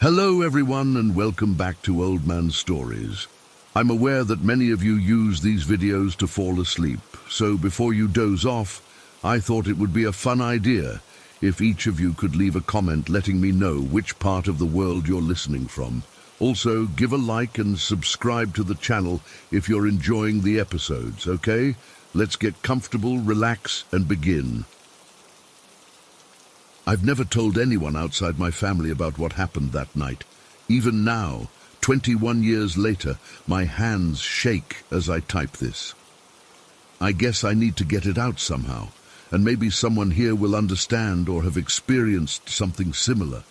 Hello everyone and welcome back to Old Man Stories. I'm aware that many of you use these videos to fall asleep, so before you doze off, I thought it would be a fun idea if each of you could leave a comment letting me know which part of the world you're listening from. Also, give a like and subscribe to the channel if you're enjoying the episodes, okay? Let's get comfortable, relax, and begin. I've never told anyone outside my family about what happened that night. Even now, 21 years later, my hands shake as I type this. I guess I need to get it out somehow, and maybe someone here will understand or have experienced something similar.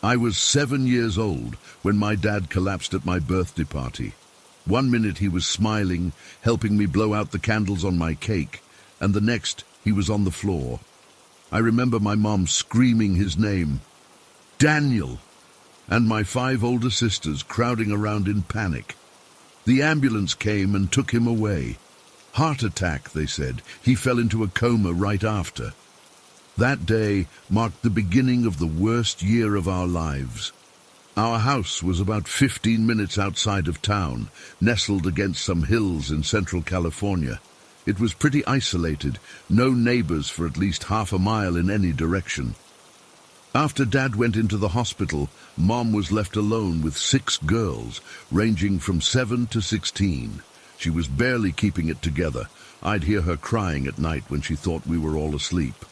I was 7 years old when my dad collapsed at my birthday party. 1 minute he was smiling, helping me blow out the candles on my cake, and the next he was on the floor. I remember my mom screaming his name, Daniel, and my 5 older sisters crowding around in panic. The ambulance came and took him away. Heart attack, they said. He fell into a coma right after. That day marked the beginning of the worst year of our lives. Our house was about 15 minutes outside of town, nestled against some hills in central California. It was pretty isolated, no neighbors for at least half a mile in any direction. After Dad went into the hospital, Mom was left alone with 6 girls, ranging from 7 to 16. She was barely keeping it together. I'd hear her crying at night when she thought we were all asleep.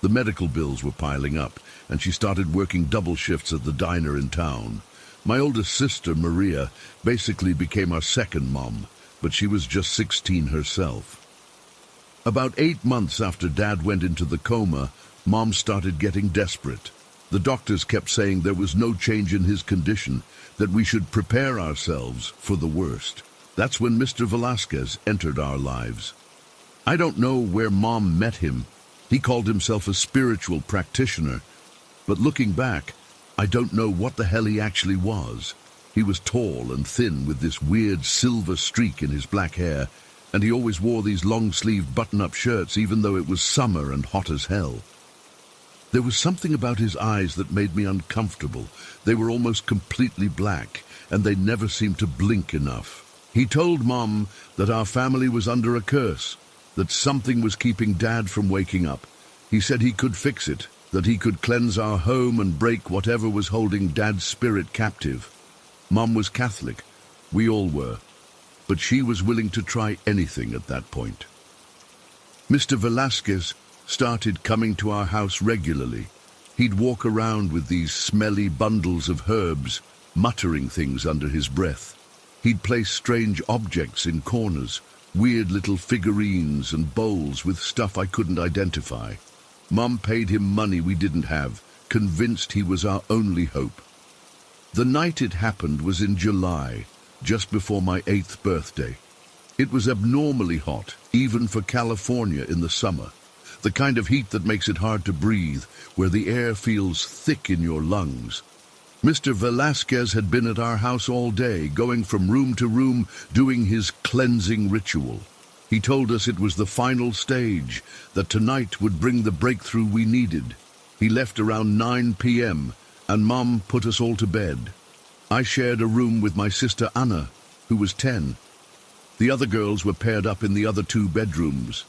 The medical bills were piling up, and she started working double shifts at the diner in town. My oldest sister, Maria, basically became our second mom, but she was just 16 herself. About 8 months after Dad went into the coma, Mom started getting desperate. The doctors kept saying there was no change in his condition, that we should prepare ourselves for the worst. That's when Mr. Velasquez entered our lives. I don't know where Mom met him. He called himself a spiritual practitioner, but looking back, I don't know what the hell he actually was. He was tall and thin with this weird silver streak in his black hair, and he always wore these long-sleeved button-up shirts even though it was summer and hot as hell. There was something about his eyes that made me uncomfortable. They were almost completely black, and they never seemed to blink enough. He told Mom that our family was under a curse, that something was keeping Dad from waking up. He said he could fix it, that he could cleanse our home and break whatever was holding Dad's spirit captive. Mom was Catholic. We all were. But she was willing to try anything at that point. Mr. Velasquez started coming to our house regularly. He'd walk around with these smelly bundles of herbs, muttering things under his breath. He'd place strange objects in corners, weird little figurines and bowls with stuff I couldn't identify. Mom paid him money we didn't have, convinced he was our only hope. The night it happened was in July, just before my 8th birthday. It was abnormally hot, even for California in the summer. The kind of heat that makes it hard to breathe, where the air feels thick in your lungs. Mr. Velasquez had been at our house all day, going from room to room, doing his cleansing ritual. He told us it was the final stage, that tonight would bring the breakthrough we needed. He left around 9 p.m., and Mom put us all to bed. I shared a room with my sister Anna, who was 10. The other girls were paired up in the other 2 bedrooms.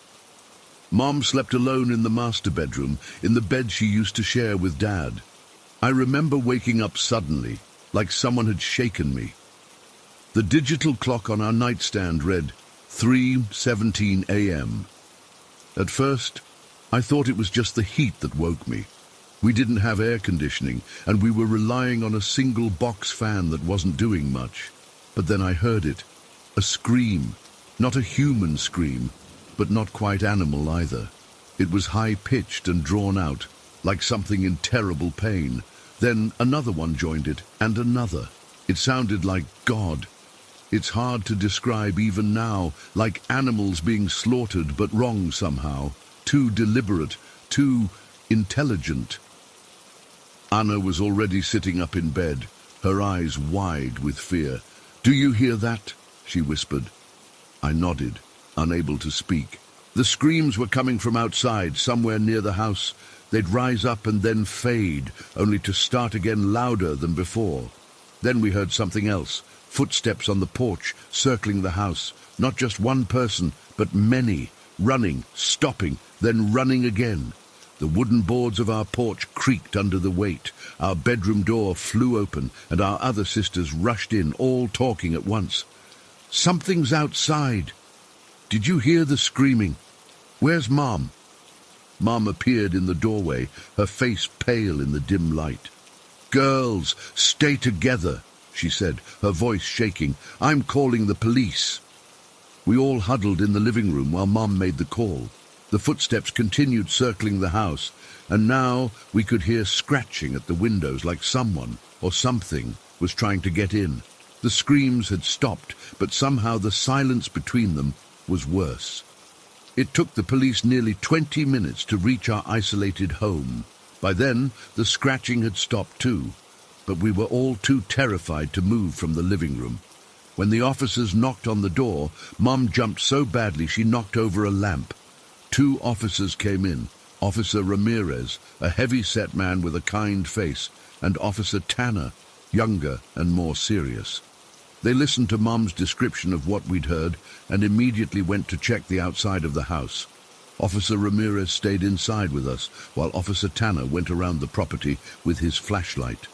Mom slept alone in the master bedroom, in the bed she used to share with Dad. I remember waking up suddenly, like someone had shaken me. The digital clock on our nightstand read 3:17 a.m. At first, I thought it was just the heat that woke me. We didn't have air conditioning, and we were relying on a single box fan that wasn't doing much. But then I heard it. A scream. Not a human scream, but not quite animal either. It was high-pitched and drawn out, like something in terrible pain. Then another one joined it, and another. It sounded like God. It's hard to describe even now, like animals being slaughtered, but wrong somehow. Too deliberate, too intelligent. Anna was already sitting up in bed, her eyes wide with fear. "Do you hear that?" she whispered. I nodded, unable to speak. The screams were coming from outside, somewhere near the house. They'd rise up and then fade, only to start again louder than before. Then we heard something else, footsteps on the porch, circling the house. Not just one person, but many, running, stopping, then running again. The wooden boards of our porch creaked under the weight. Our bedroom door flew open, and our other sisters rushed in, all talking at once. "Something's outside. Did you hear the screaming? Where's Mom?" Mom appeared in the doorway, her face pale in the dim light. "Girls, stay together," she said, her voice shaking. "I'm calling the police." We all huddled in the living room while Mom made the call. The footsteps continued circling the house, and now we could hear scratching at the windows like someone or something was trying to get in. The screams had stopped, but somehow the silence between them was worse. It took the police nearly 20 minutes to reach our isolated home. By then, the scratching had stopped too, but we were all too terrified to move from the living room. When the officers knocked on the door, Mom jumped so badly she knocked over a lamp. 2 officers came in, Officer Ramirez, a heavy-set man with a kind face, and Officer Tanner, younger and more serious. They listened to Mom's description of what we'd heard and immediately went to check the outside of the house. Officer Ramirez stayed inside with us, while Officer Tanner went around the property with his flashlight.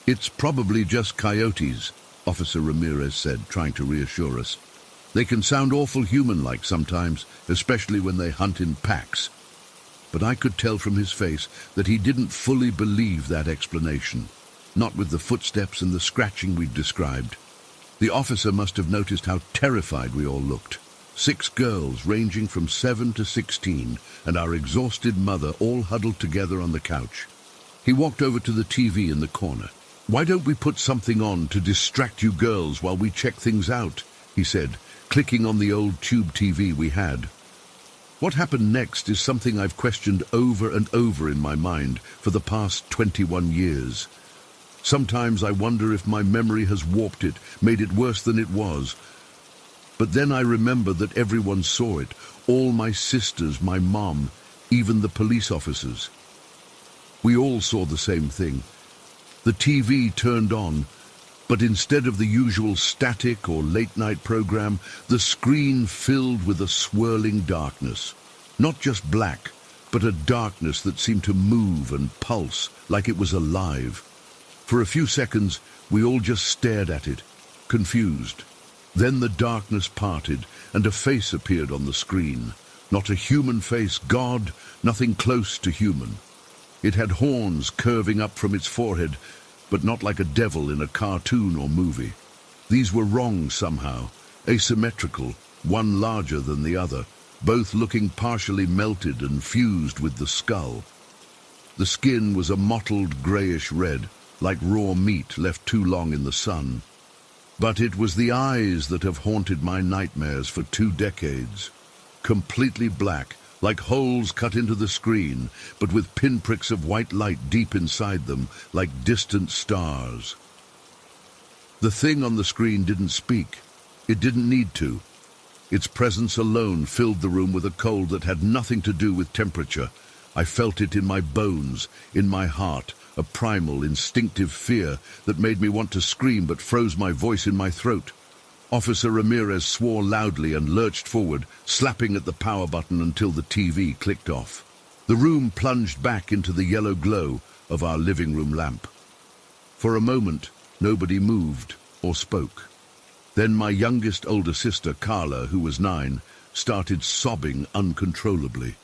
"It's probably just coyotes," Officer Ramirez said, trying to reassure us. "They can sound awful human-like sometimes, especially when they hunt in packs." But I could tell from his face that he didn't fully believe that explanation, not with the footsteps and the scratching we'd described. The officer must have noticed how terrified we all looked. 6 girls ranging from 7 to 16, and our exhausted mother all huddled together on the couch. He walked over to the TV in the corner. "Why don't we put something on to distract you girls while we check things out?" he said, clicking on the old tube TV we had. What happened next is something I've questioned over and over in my mind for the past 21 years. Sometimes I wonder if my memory has warped it, made it worse than it was. But then I remember that everyone saw it, all my sisters, my mom, even the police officers. We all saw the same thing. The TV turned on, but instead of the usual static or late-night program, the screen filled with a swirling darkness. Not just black, but a darkness that seemed to move and pulse like it was alive. For a few seconds, we all just stared at it, confused. Then the darkness parted, and a face appeared on the screen. Not a human face, God, nothing close to human. It had horns curving up from its forehead, but not like a devil in a cartoon or movie. These were wrong somehow, asymmetrical, one larger than the other, both looking partially melted and fused with the skull. The skin was a mottled grayish red, like raw meat left too long in the sun. But it was the eyes that have haunted my nightmares for 2 decades. Completely black, like holes cut into the screen, but with pinpricks of white light deep inside them, like distant stars. The thing on the screen didn't speak. It didn't need to. Its presence alone filled the room with a cold that had nothing to do with temperature. I felt it in my bones, in my heart, a primal, instinctive fear that made me want to scream but froze my voice in my throat. Officer Ramirez swore loudly and lurched forward, slapping at the power button until the TV clicked off. The room plunged back into the yellow glow of our living room lamp. For a moment, nobody moved or spoke. Then my youngest older sister, Carla, who was 9, started sobbing uncontrollably.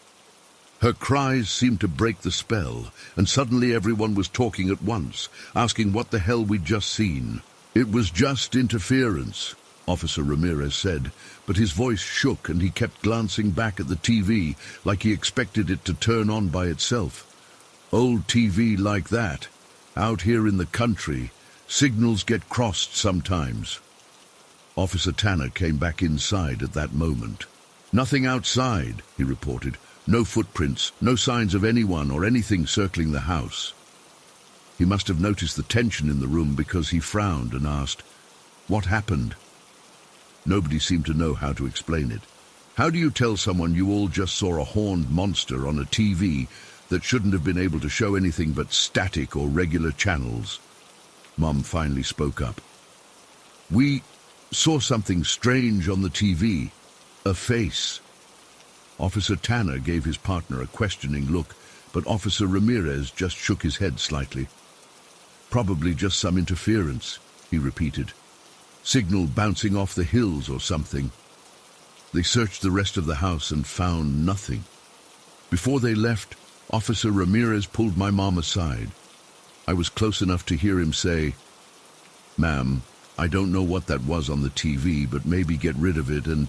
Her cries seemed to break the spell, and suddenly everyone was talking at once, asking what the hell we'd just seen. "It was just interference," Officer Ramirez said, but his voice shook and he kept glancing back at the TV like he expected it to turn on by itself. "Old TV like that. Out here in the country, signals get crossed sometimes." Officer Tanner came back inside at that moment. "Nothing outside," he reported. "No footprints, no signs of anyone or anything circling the house." He must have noticed the tension in the room because he frowned and asked, "What happened?" Nobody seemed to know how to explain it. How do you tell someone you all just saw a horned monster on a TV that shouldn't have been able to show anything but static or regular channels. Mom finally spoke up. We saw something strange on the TV. A face. Officer Tanner gave his partner a questioning look, but Officer Ramirez just shook his head slightly. Probably just some interference, he repeated. Signal bouncing off the hills or something. They searched the rest of the house and found nothing. Before they left, Officer Ramirez pulled my mom aside. I was close enough to hear him say, "Ma'am, I don't know what that was on the TV, but maybe get rid of it, and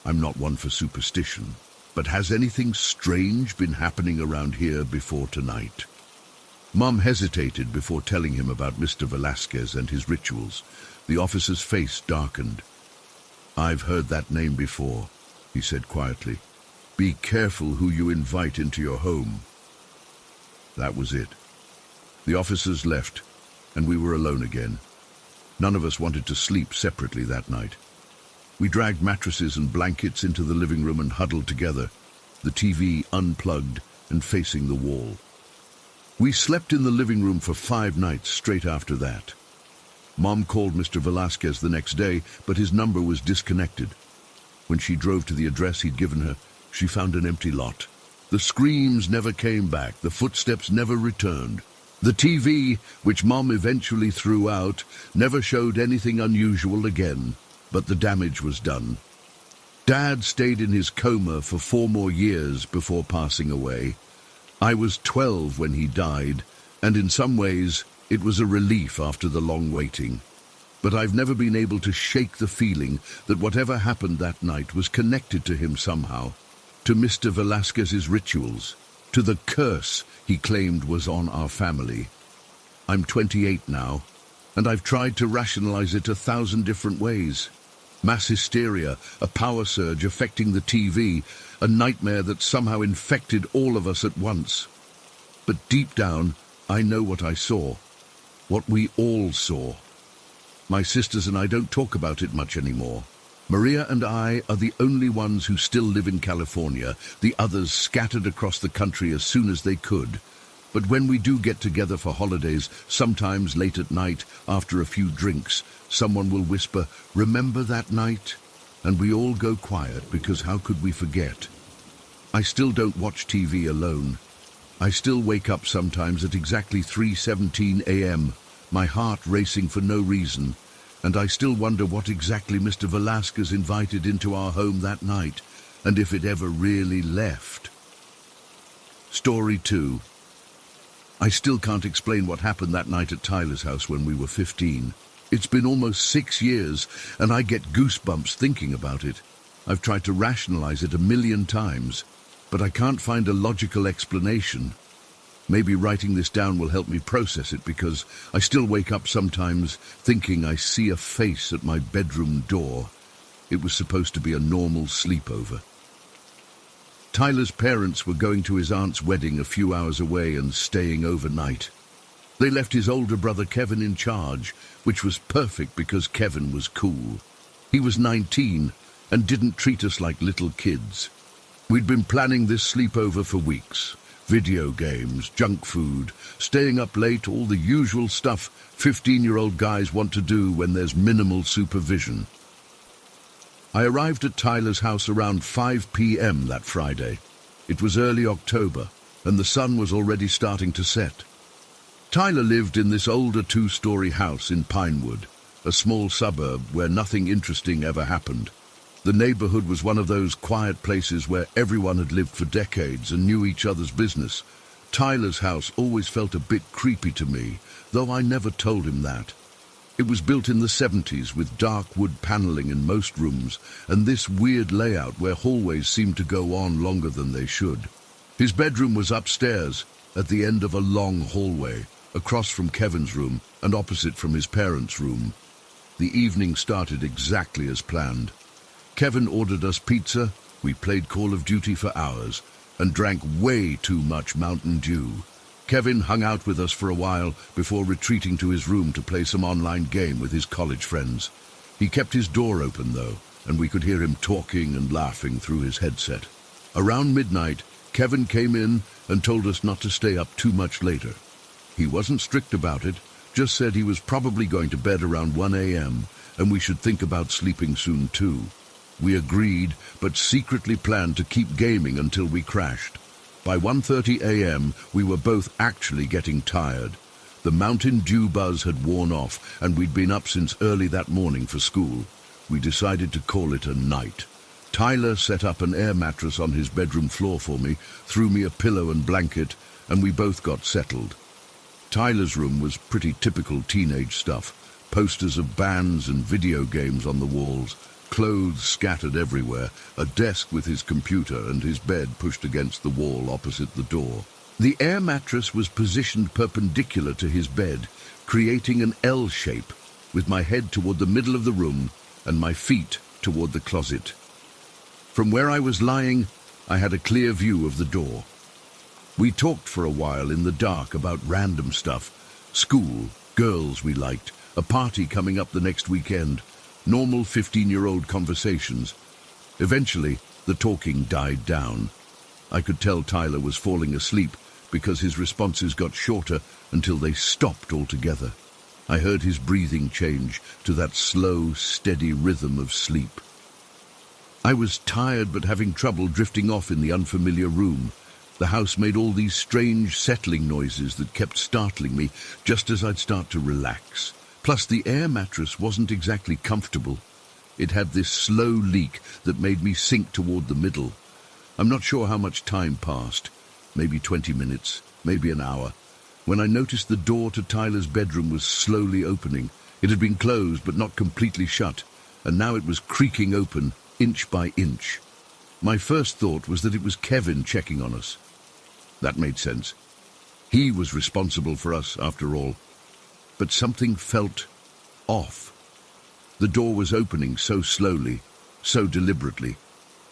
I'm not one for superstition. But has anything strange been happening around here before tonight?" Mom hesitated before telling him about Mr. Velasquez and his rituals. The officer's face darkened. "I've heard that name before," he said quietly. "Be careful who you invite into your home." That was it. The officers left, and we were alone again. None of us wanted to sleep separately that night. We dragged mattresses and blankets into the living room and huddled together, the TV unplugged and facing the wall. We slept in the living room for 5 nights straight after that. Mom called Mr. Velasquez the next day, but his number was disconnected. When she drove to the address he'd given her, she found an empty lot. The screams never came back, the footsteps never returned. The TV, which Mom eventually threw out, never showed anything unusual again, but the damage was done. Dad stayed in his coma for 4 more years before passing away. I was 12 when he died, and in some ways it was a relief after the long waiting. But I've never been able to shake the feeling that whatever happened that night was connected to him somehow, to Mr. Velasquez's rituals, to the curse he claimed was on our family. I'm 28 now, and I've tried to rationalize it 1,000 different ways. Mass hysteria, a power surge affecting the TV, a nightmare that somehow infected all of us at once. But deep down, I know what I saw, what we all saw. My sisters and I don't talk about it much anymore. Maria and I are the only ones who still live in California, the others scattered across the country as soon as they could. But when we do get together for holidays, sometimes late at night, after a few drinks, someone will whisper, "Remember that night?" And we all go quiet because how could we forget? I still don't watch TV alone. I still wake up sometimes at exactly 3:17 a.m., my heart racing for no reason, and I still wonder what exactly Mr. Velasquez invited into our home that night, and if it ever really left. Story 2. I still can't explain what happened that night at Tyler's house when we were 15. It's been almost 6 years, and I get goosebumps thinking about it. I've tried to rationalize it 1,000,000 times, but I can't find a logical explanation. Maybe writing this down will help me process it, because I still wake up sometimes thinking I see a face at my bedroom door. It was supposed to be a normal sleepover. Tyler's parents were going to his aunt's wedding a few hours away and staying overnight. They left his older brother Kevin in charge, which was perfect because Kevin was cool. He was 19 and didn't treat us like little kids. We'd been planning this sleepover for weeks. Video games, junk food, staying up late, all the usual stuff 15-year-old guys want to do when there's minimal supervision. I arrived at Tyler's house around 5 p.m. that Friday. It was early October, and the sun was already starting to set. Tyler lived in this older 2-story house in Pinewood, a small suburb where nothing interesting ever happened. The neighborhood was one of those quiet places where everyone had lived for decades and knew each other's business. Tyler's house always felt a bit creepy to me, though I never told him that. It was built in the 70s with dark wood paneling in most rooms, and this weird layout where hallways seemed to go on longer than they should. His bedroom was upstairs, at the end of a long hallway, across from Kevin's room and opposite from his parents' room. The evening started exactly as planned. Kevin ordered us pizza, we played Call of Duty for hours, and drank way too much Mountain Dew. Kevin hung out with us for a while before retreating to his room to play some online game with his college friends. He kept his door open, though, and we could hear him talking and laughing through his headset. Around midnight, Kevin came in and told us not to stay up too much later. He wasn't strict about it, just said he was probably going to bed around 1 a.m. and we should think about sleeping soon too. We agreed, but secretly planned to keep gaming until we crashed. By 1:30 a.m. we were both actually getting tired. The Mountain Dew buzz had worn off and we'd been up since early that morning for school. We decided to call it a night. Tyler set up an air mattress on his bedroom floor for me, threw me a pillow and blanket, and we both got settled. Tyler's room was pretty typical teenage stuff. Posters of bands and video games on the walls, clothes scattered everywhere, a desk with his computer and his bed pushed against the wall opposite the door. The air mattress was positioned perpendicular to his bed, creating an L shape, with my head toward the middle of the room and my feet toward the closet. From where I was lying, I had a clear view of the door. We talked for a while in the dark about random stuff. School, girls we liked, a party coming up the next weekend, normal 15-year-old conversations. Eventually, the talking died down. I could tell Tyler was falling asleep because his responses got shorter until they stopped altogether. I heard his breathing change to that slow, steady rhythm of sleep. I was tired but having trouble drifting off in the unfamiliar room. The house made all these strange settling noises that kept startling me just as I'd start to relax. Plus, the air mattress wasn't exactly comfortable. It had this slow leak that made me sink toward the middle. I'm not sure how much time passed. Maybe 20 minutes, maybe an hour, when I noticed the door to Tyler's bedroom was slowly opening. It had been closed but not completely shut, and now it was creaking open, inch by inch. My first thought was that it was Kevin checking on us. That made sense. He was responsible for us, after all. But something felt off. The door was opening so slowly, so deliberately.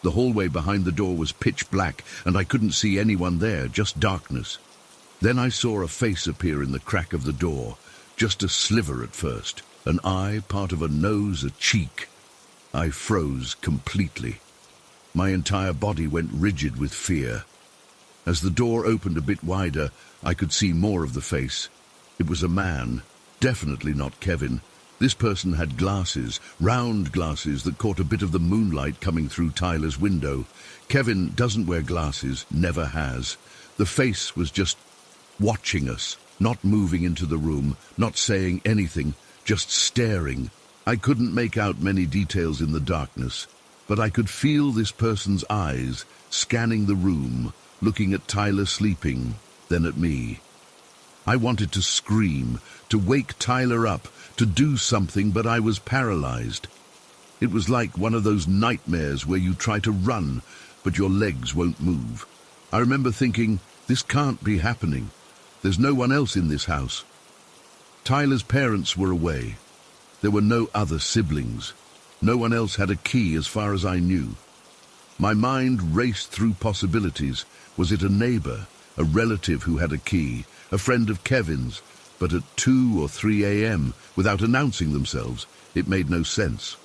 The hallway behind the door was pitch black, and I couldn't see anyone there, just darkness. Then I saw a face appear in the crack of the door, just a sliver at first. An eye, part of a nose, a cheek. I froze completely. My entire body went rigid with fear. As the door opened a bit wider, I could see more of the face. It was a man, definitely not Kevin. This person had glasses, round glasses that caught a bit of the moonlight coming through Tyler's window. Kevin doesn't wear glasses, never has. The face was just watching us, not moving into the room, not saying anything, just staring. I couldn't make out many details in the darkness, but I could feel this person's eyes scanning the room, looking at Tyler sleeping, then at me. I wanted to scream, to wake Tyler up, to do something, but I was paralyzed. It was like one of those nightmares where you try to run, but your legs won't move. I remember thinking, this can't be happening. There's no one else in this house. Tyler's parents were away. There were no other siblings. No one else had a key as far as I knew. My mind raced through possibilities. Was it a neighbor, a relative who had a key, a friend of Kevin's? But at 2 or 3 a.m., without announcing themselves, it made no sense.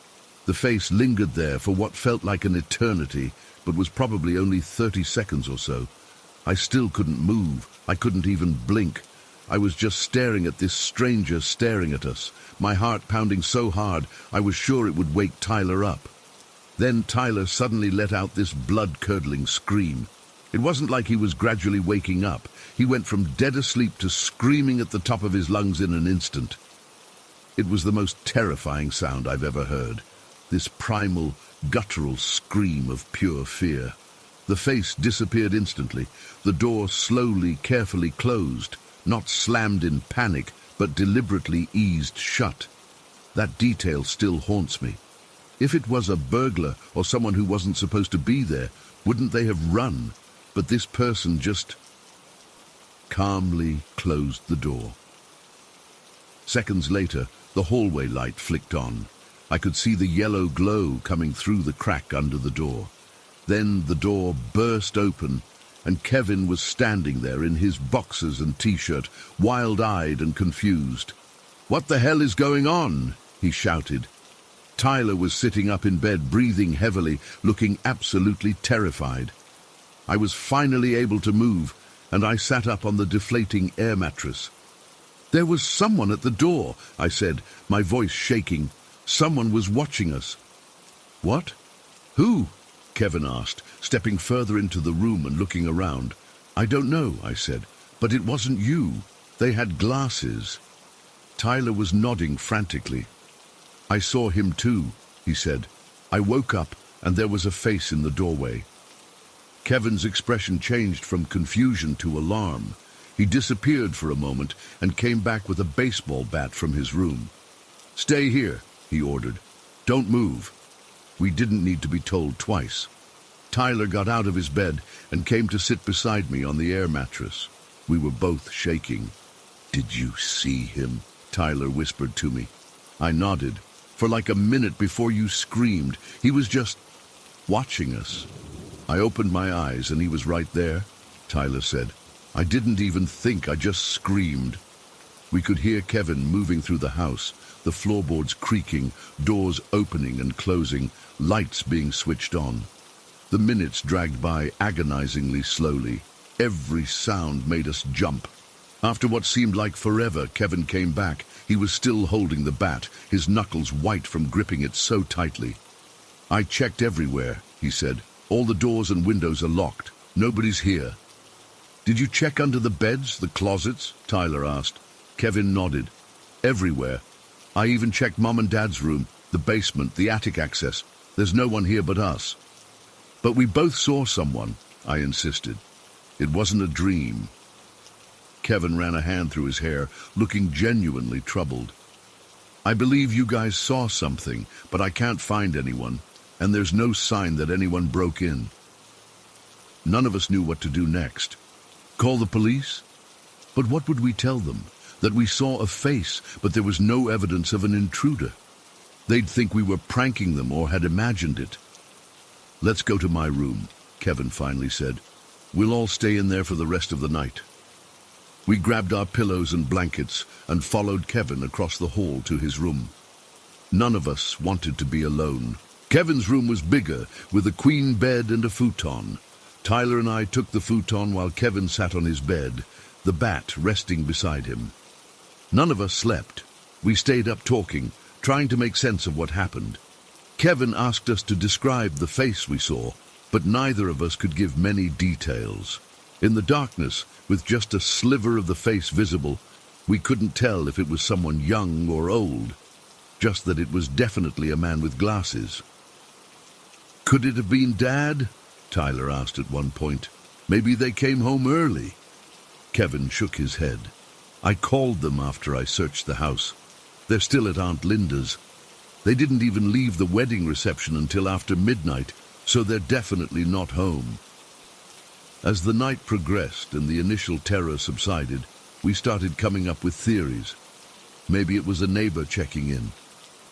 The face lingered there for what felt like an eternity, but was probably only 30 seconds or so. I still couldn't move. I couldn't even blink. I was just staring at this stranger staring at us, my heart pounding so hard I was sure it would wake Tyler up. Then Tyler suddenly let out this blood-curdling scream. It wasn't like he was gradually waking up. He went from dead asleep to screaming at the top of his lungs in an instant. It was the most terrifying sound I've ever heard. This primal, guttural scream of pure fear. The face disappeared instantly. The door slowly, carefully closed, not slammed in panic, but deliberately eased shut. That detail still haunts me. If it was a burglar or someone who wasn't supposed to be there, wouldn't they have run? But this person just calmly closed the door. Seconds later, the hallway light flicked on. I could see the yellow glow coming through the crack under the door. Then the door burst open, and Kevin was standing there in his boxers and t-shirt, wild-eyed and confused. "What the hell is going on?" he shouted. Tyler was sitting up in bed, breathing heavily, looking absolutely terrified. I was finally able to move, and I sat up on the deflating air mattress. "There was someone at the door," I said, my voice shaking. "Someone was watching us." "What? Who?" Kevin asked, stepping further into the room and looking around. "I don't know," I said, "but it wasn't you. They had glasses." Tyler was nodding frantically. "I saw him too," he said. "I woke up and there was a face in the doorway." Kevin's expression changed from confusion to alarm. He disappeared for a moment and came back with a baseball bat from his room. "Stay here," he ordered. "Don't move." We didn't need to be told twice. Tyler got out of his bed and came to sit beside me on the air mattress. We were both shaking. "Did you see him?" Tyler whispered to me. I nodded. "For like a minute before you screamed, he was just watching us." I opened my eyes and he was right there, Tyler said. "I didn't even think, I just screamed." We could hear Kevin moving through the house, the floorboards creaking, doors opening and closing, lights being switched on. The minutes dragged by agonizingly slowly. Every sound made us jump. After what seemed like forever, Kevin came back. He was still holding the bat, his knuckles white from gripping it so tightly. "I checked everywhere," he said. "All the doors and windows are locked. Nobody's here." "Did you check under the beds, the closets?" Tyler asked. Kevin nodded. "Everywhere. I even checked Mom and Dad's room, the basement, the attic access. There's no one here but us." "But we both saw someone," I insisted. "It wasn't a dream." Kevin ran a hand through his hair, looking genuinely troubled. "I believe you guys saw something, but I can't find anyone, and there's no sign that anyone broke in." None of us knew what to do next. Call the police? But what would we tell them? That we saw a face, but there was no evidence of an intruder. They'd think we were pranking them or had imagined it. "Let's go to my room," Kevin finally said. "We'll all stay in there for the rest of the night." We grabbed our pillows and blankets and followed Kevin across the hall to his room. None of us wanted to be alone. Kevin's room was bigger, with a queen bed and a futon. Tyler and I took the futon while Kevin sat on his bed, the bat resting beside him. None of us slept. We stayed up talking, trying to make sense of what happened. Kevin asked us to describe the face we saw, but neither of us could give many details. In the darkness, with just a sliver of the face visible, we couldn't tell if it was someone young or old, just that it was definitely a man with glasses. "Could it have been Dad?" Tyler asked at one point. "Maybe they came home early." Kevin shook his head. "I called them after I searched the house. They're still at Aunt Linda's. They didn't even leave the wedding reception until after midnight, so they're definitely not home." As the night progressed and the initial terror subsided, we started coming up with theories. Maybe it was a neighbor checking in.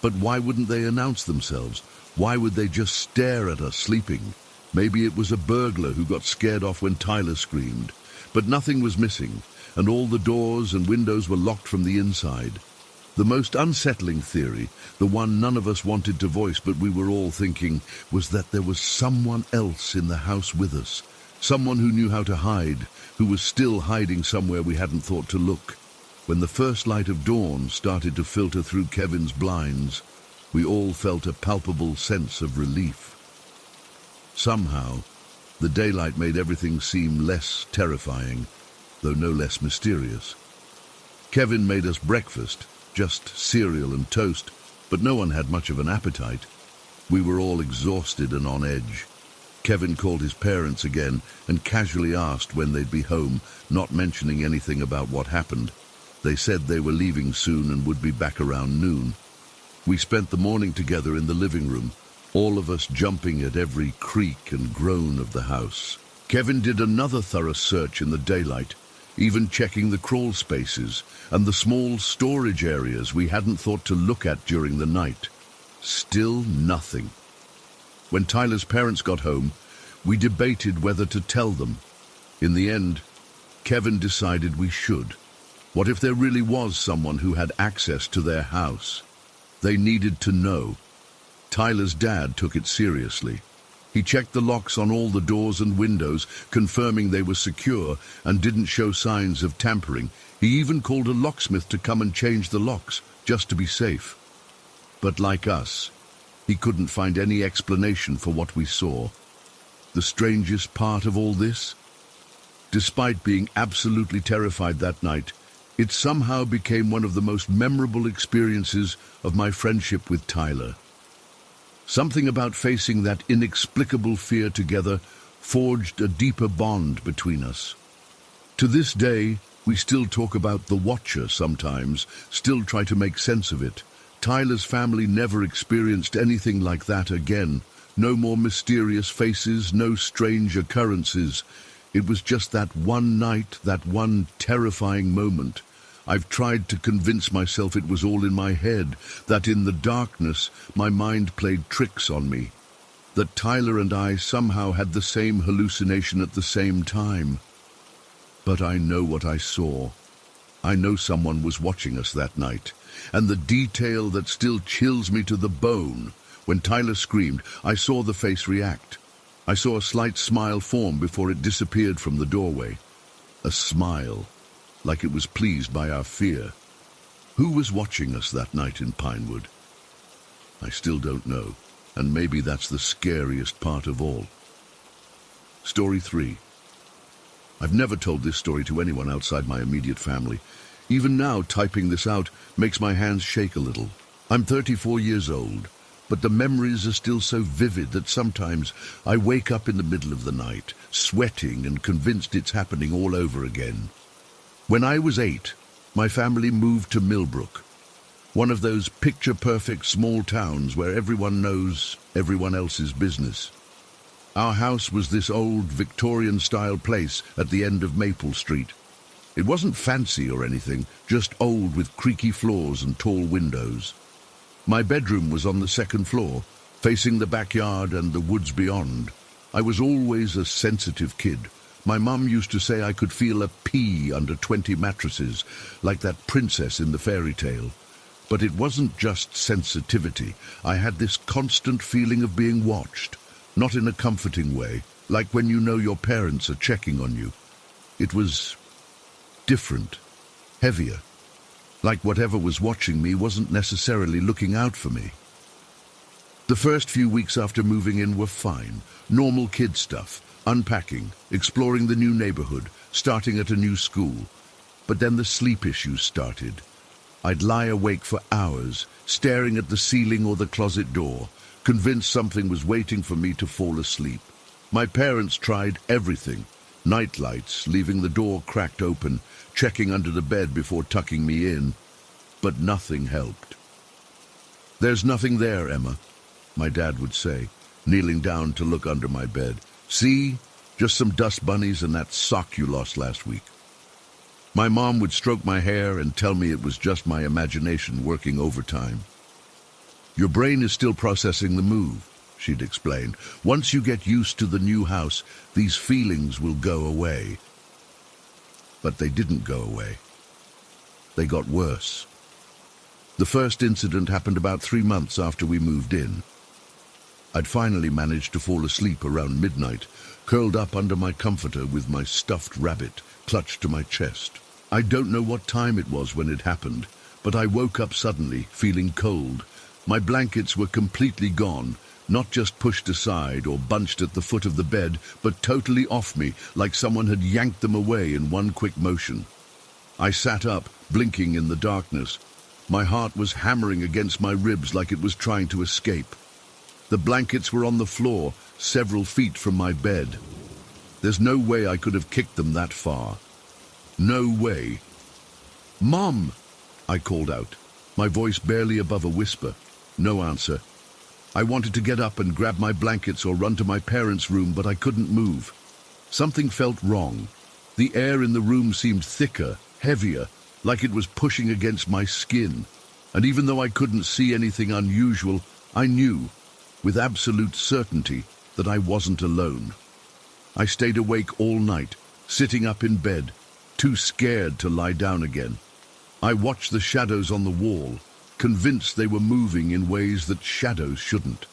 But why wouldn't they announce themselves? Why would they just stare at us sleeping? Maybe it was a burglar who got scared off when Tyler screamed. But nothing was missing, and all the doors and windows were locked from the inside. The most unsettling theory, the one none of us wanted to voice but we were all thinking, was that there was someone else in the house with us. Someone who knew how to hide, who was still hiding somewhere we hadn't thought to look. When the first light of dawn started to filter through Kevin's blinds, we all felt a palpable sense of relief. Somehow, the daylight made everything seem less terrifying, though no less mysterious. Kevin made us breakfast, just cereal and toast, but no one had much of an appetite. We were all exhausted and on edge. Kevin called his parents again and casually asked when they'd be home, not mentioning anything about what happened. They said they were leaving soon and would be back around noon. We spent the morning together in the living room, all of us jumping at every creak and groan of the house. Kevin did another thorough search in the daylight, even checking the crawl spaces and the small storage areas we hadn't thought to look at during the night. Still nothing. When Tyler's parents got home, we debated whether to tell them. In the end, Kevin decided we should. What if there really was someone who had access to their house? They needed to know. Tyler's dad took it seriously. He checked the locks on all the doors and windows, confirming they were secure and didn't show signs of tampering. He even called a locksmith to come and change the locks, just to be safe. But like us, he couldn't find any explanation for what we saw. The strangest part of all this? Despite being absolutely terrified that night, it somehow became one of the most memorable experiences of my friendship with Tyler. Something about facing that inexplicable fear together forged a deeper bond between us. To this day, we still talk about the Watcher sometimes, still try to make sense of it. Tyler's family never experienced anything like that again. No more mysterious faces, no strange occurrences. It was just that one night, that one terrifying moment. I've tried to convince myself it was all in my head, that in the darkness my mind played tricks on me, that Tyler and I somehow had the same hallucination at the same time. But I know what I saw. I know someone was watching us that night, and the detail that still chills me to the bone. When Tyler screamed, I saw the face react. I saw a slight smile form before it disappeared from the doorway. A smile, like it was pleased by our fear. Who was watching us that night in Pinewood? I still don't know, and maybe that's the scariest part of all. Story 3. I've never told this story to anyone outside my immediate family. Even now, typing this out makes my hands shake a little. I'm 34 years old, but the memories are still so vivid that sometimes I wake up in the middle of the night, sweating and convinced it's happening all over again. When I was 8, my family moved to Millbrook, one of those picture-perfect small towns where everyone knows everyone else's business. Our house was this old Victorian-style place at the end of Maple Street. It wasn't fancy or anything, just old with creaky floors and tall windows. My bedroom was on the second floor, facing the backyard and the woods beyond. I was always a sensitive kid. My mum used to say I could feel a pea under 20 mattresses, like that princess in the fairy tale. But it wasn't just sensitivity. I had this constant feeling of being watched, not in a comforting way, like when you know your parents are checking on you. It was different, heavier, like whatever was watching me wasn't necessarily looking out for me. The first few weeks after moving in were fine, normal kid stuff, unpacking, exploring the new neighborhood, starting at a new school. But then the sleep issues started. I'd lie awake for hours, staring at the ceiling or the closet door, convinced something was waiting for me to fall asleep. My parents tried everything. Night lights, leaving the door cracked open, checking under the bed before tucking me in. But nothing helped. "There's nothing there, Emma," my dad would say, kneeling down to look under my bed. "See? Just some dust bunnies and that sock you lost last week." My mom would stroke my hair and tell me it was just my imagination working overtime. "Your brain is still processing the move," she'd explain. "Once you get used to the new house, these feelings will go away." But they didn't go away. They got worse. The first incident happened about 3 months after we moved in. I'd finally managed to fall asleep around midnight, curled up under my comforter with my stuffed rabbit clutched to my chest. I don't know what time it was when it happened, but I woke up suddenly, feeling cold. My blankets were completely gone, not just pushed aside or bunched at the foot of the bed, but totally off me, like someone had yanked them away in one quick motion. I sat up, blinking in the darkness. My heart was hammering against my ribs like it was trying to escape. The blankets were on the floor, several feet from my bed. There's no way I could have kicked them that far. No way. "Mom!" I called out, my voice barely above a whisper. No answer. I wanted to get up and grab my blankets or run to my parents' room, but I couldn't move. Something felt wrong. The air in the room seemed thicker, heavier, like it was pushing against my skin. And even though I couldn't see anything unusual, I knew, with absolute certainty, that I wasn't alone. I stayed awake all night, sitting up in bed, too scared to lie down again. I watched the shadows on the wall, convinced they were moving in ways that shadows shouldn't.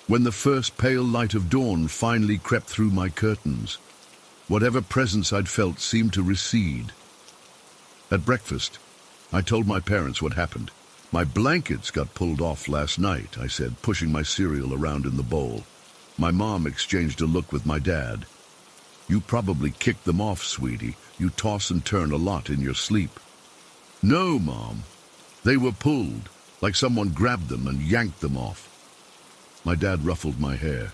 When the first pale light of dawn finally crept through my curtains, whatever presence I'd felt seemed to recede. At breakfast, I told my parents what happened. "My blankets got pulled off last night," I said, pushing my cereal around in the bowl. My mom exchanged a look with my dad. "You probably kicked them off, sweetie. You toss and turn a lot in your sleep." "No, Mom. They were pulled, like someone grabbed them and yanked them off." My dad ruffled my hair.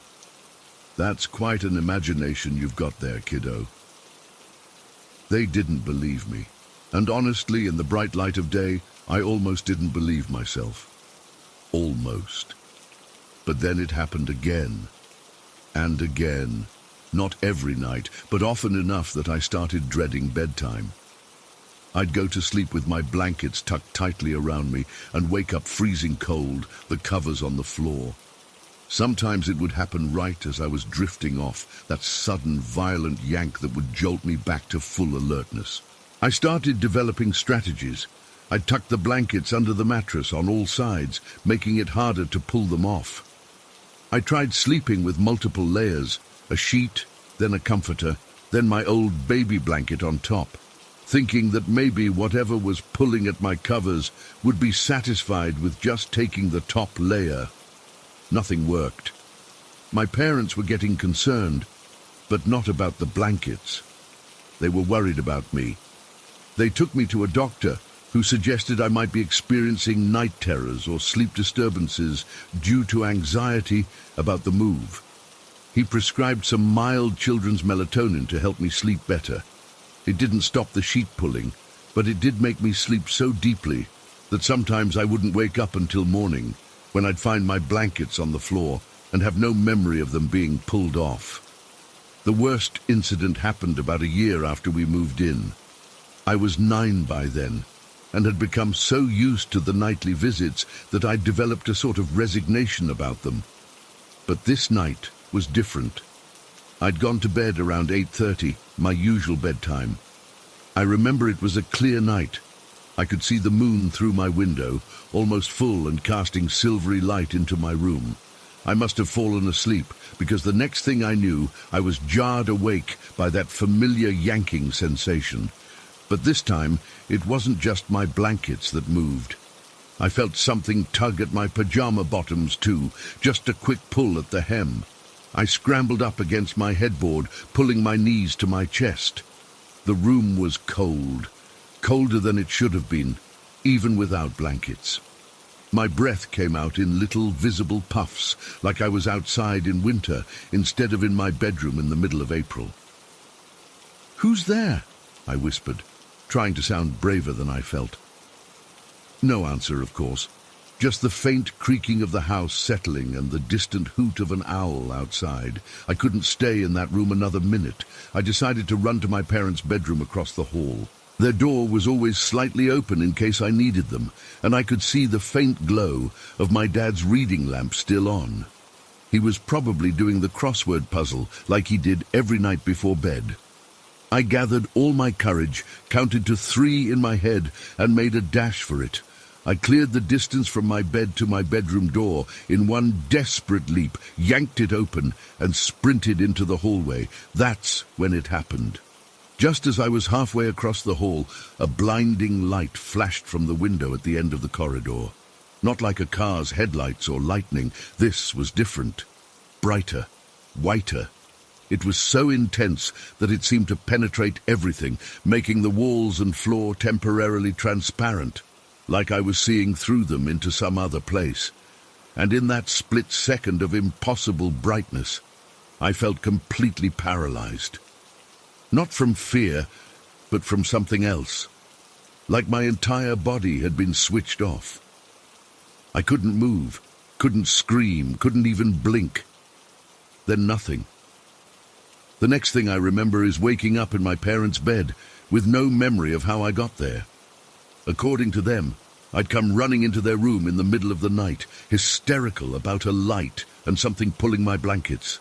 "That's quite an imagination you've got there, kiddo." They didn't believe me. And honestly, in the bright light of day, I almost didn't believe myself. Almost. But then it happened again. And again. Not every night, but often enough that I started dreading bedtime. I'd go to sleep with my blankets tucked tightly around me and wake up freezing cold, the covers on the floor. Sometimes it would happen right as I was drifting off, that sudden, violent yank that would jolt me back to full alertness. I started developing strategies. I'd tuck the blankets under the mattress on all sides, making it harder to pull them off. I tried sleeping with multiple layers, a sheet, then a comforter, then my old baby blanket on top, thinking that maybe whatever was pulling at my covers would be satisfied with just taking the top layer. Nothing worked. My parents were getting concerned, but not about the blankets. They were worried about me. They took me to a doctor who suggested I might be experiencing night terrors or sleep disturbances due to anxiety about the move. He prescribed some mild children's melatonin to help me sleep better. It didn't stop the sheet pulling, but it did make me sleep so deeply that sometimes I wouldn't wake up until morning, when I'd find my blankets on the floor and have no memory of them being pulled off. The worst incident happened about a year after we moved in. I was 9 by then, and had become so used to the nightly visits that I'd developed a sort of resignation about them. But this night was different. I'd gone to bed around 8:30, my usual bedtime. I remember it was a clear night. I could see the moon through my window, almost full and casting silvery light into my room. I must have fallen asleep, because the next thing I knew, I was jarred awake by that familiar yanking sensation. But this time, it wasn't just my blankets that moved. I felt something tug at my pajama bottoms too, just a quick pull at the hem. I scrambled up against my headboard, pulling my knees to my chest. The room was cold, colder than it should have been, even without blankets. My breath came out in little visible puffs, like I was outside in winter instead of in my bedroom in the middle of April. "Who's there?" I whispered, trying to sound braver than I felt. No answer, of course. Just the faint creaking of the house settling and the distant hoot of an owl outside. I couldn't stay in that room another minute. I decided to run to my parents' bedroom across the hall. Their door was always slightly open in case I needed them, and I could see the faint glow of my dad's reading lamp still on. He was probably doing the crossword puzzle like he did every night before bed. I gathered all my courage, counted to 3 in my head, and made a dash for it. I cleared the distance from my bed to my bedroom door in one desperate leap, yanked it open, and sprinted into the hallway. That's when it happened. Just as I was halfway across the hall, a blinding light flashed from the window at the end of the corridor. Not like a car's headlights or lightning. This was different. Brighter, whiter. It was so intense that it seemed to penetrate everything, making the walls and floor temporarily transparent, like I was seeing through them into some other place. And in that split second of impossible brightness, I felt completely paralyzed. Not from fear, but from something else. Like my entire body had been switched off. I couldn't move, couldn't scream, couldn't even blink. Then nothing. The next thing I remember is waking up in my parents' bed with no memory of how I got there. According to them, I'd come running into their room in the middle of the night, hysterical about a light and something pulling my blankets.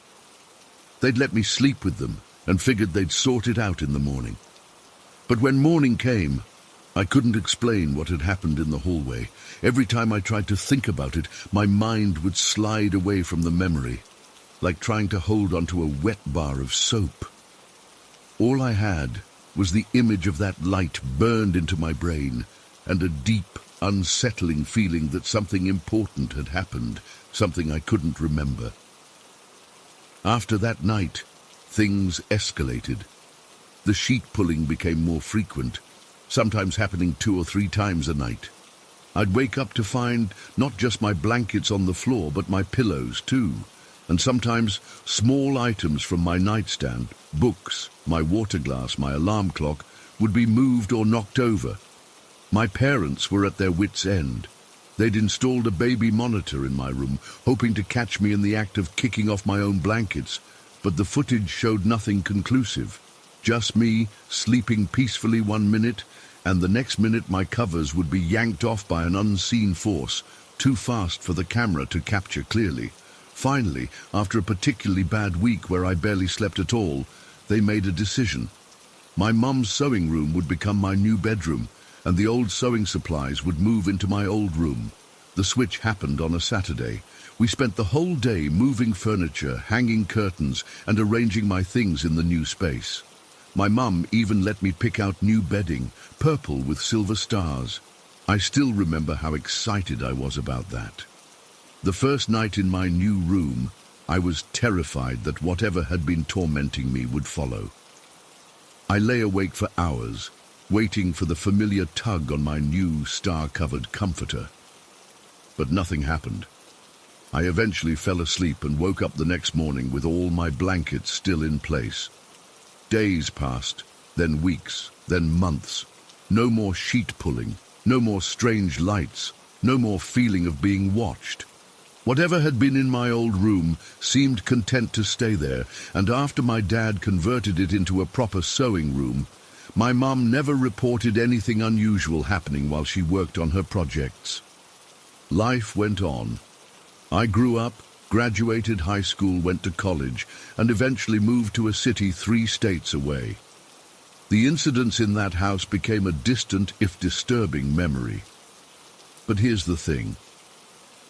They'd let me sleep with them and figured they'd sort it out in the morning. But when morning came, I couldn't explain what had happened in the hallway. Every time I tried to think about it, my mind would slide away from the memory, like trying to hold onto a wet bar of soap. All I had was the image of that light burned into my brain, and a deep, unsettling feeling that something important had happened, something I couldn't remember. After that night, things escalated. The sheet pulling became more frequent, sometimes happening 2 or 3 times a night. I'd wake up to find not just my blankets on the floor, but my pillows too, and sometimes small items from my nightstand, books, my water glass, my alarm clock, would be moved or knocked over. My parents were at their wits' end. They'd installed a baby monitor in my room, hoping to catch me in the act of kicking off my own blankets, but the footage showed nothing conclusive. Just me sleeping peacefully one minute, and the next minute my covers would be yanked off by an unseen force, too fast for the camera to capture clearly. Finally, after a particularly bad week where I barely slept at all, they made a decision. My mum's sewing room would become my new bedroom, and the old sewing supplies would move into my old room. The switch happened on a Saturday. We spent the whole day moving furniture, hanging curtains, and arranging my things in the new space. My mum even let me pick out new bedding, purple with silver stars. I still remember how excited I was about that. The first night in my new room, I was terrified that whatever had been tormenting me would follow. I lay awake for hours, waiting for the familiar tug on my new star-covered comforter. But nothing happened. I eventually fell asleep and woke up the next morning with all my blankets still in place. Days passed, then weeks, then months. No more sheet pulling, no more strange lights, no more feeling of being watched. Whatever had been in my old room seemed content to stay there, and after my dad converted it into a proper sewing room, my mum never reported anything unusual happening while she worked on her projects. Life went on. I grew up, graduated high school, went to college, and eventually moved to a city 3 states away. The incidents in that house became a distant, if disturbing, memory. But here's the thing.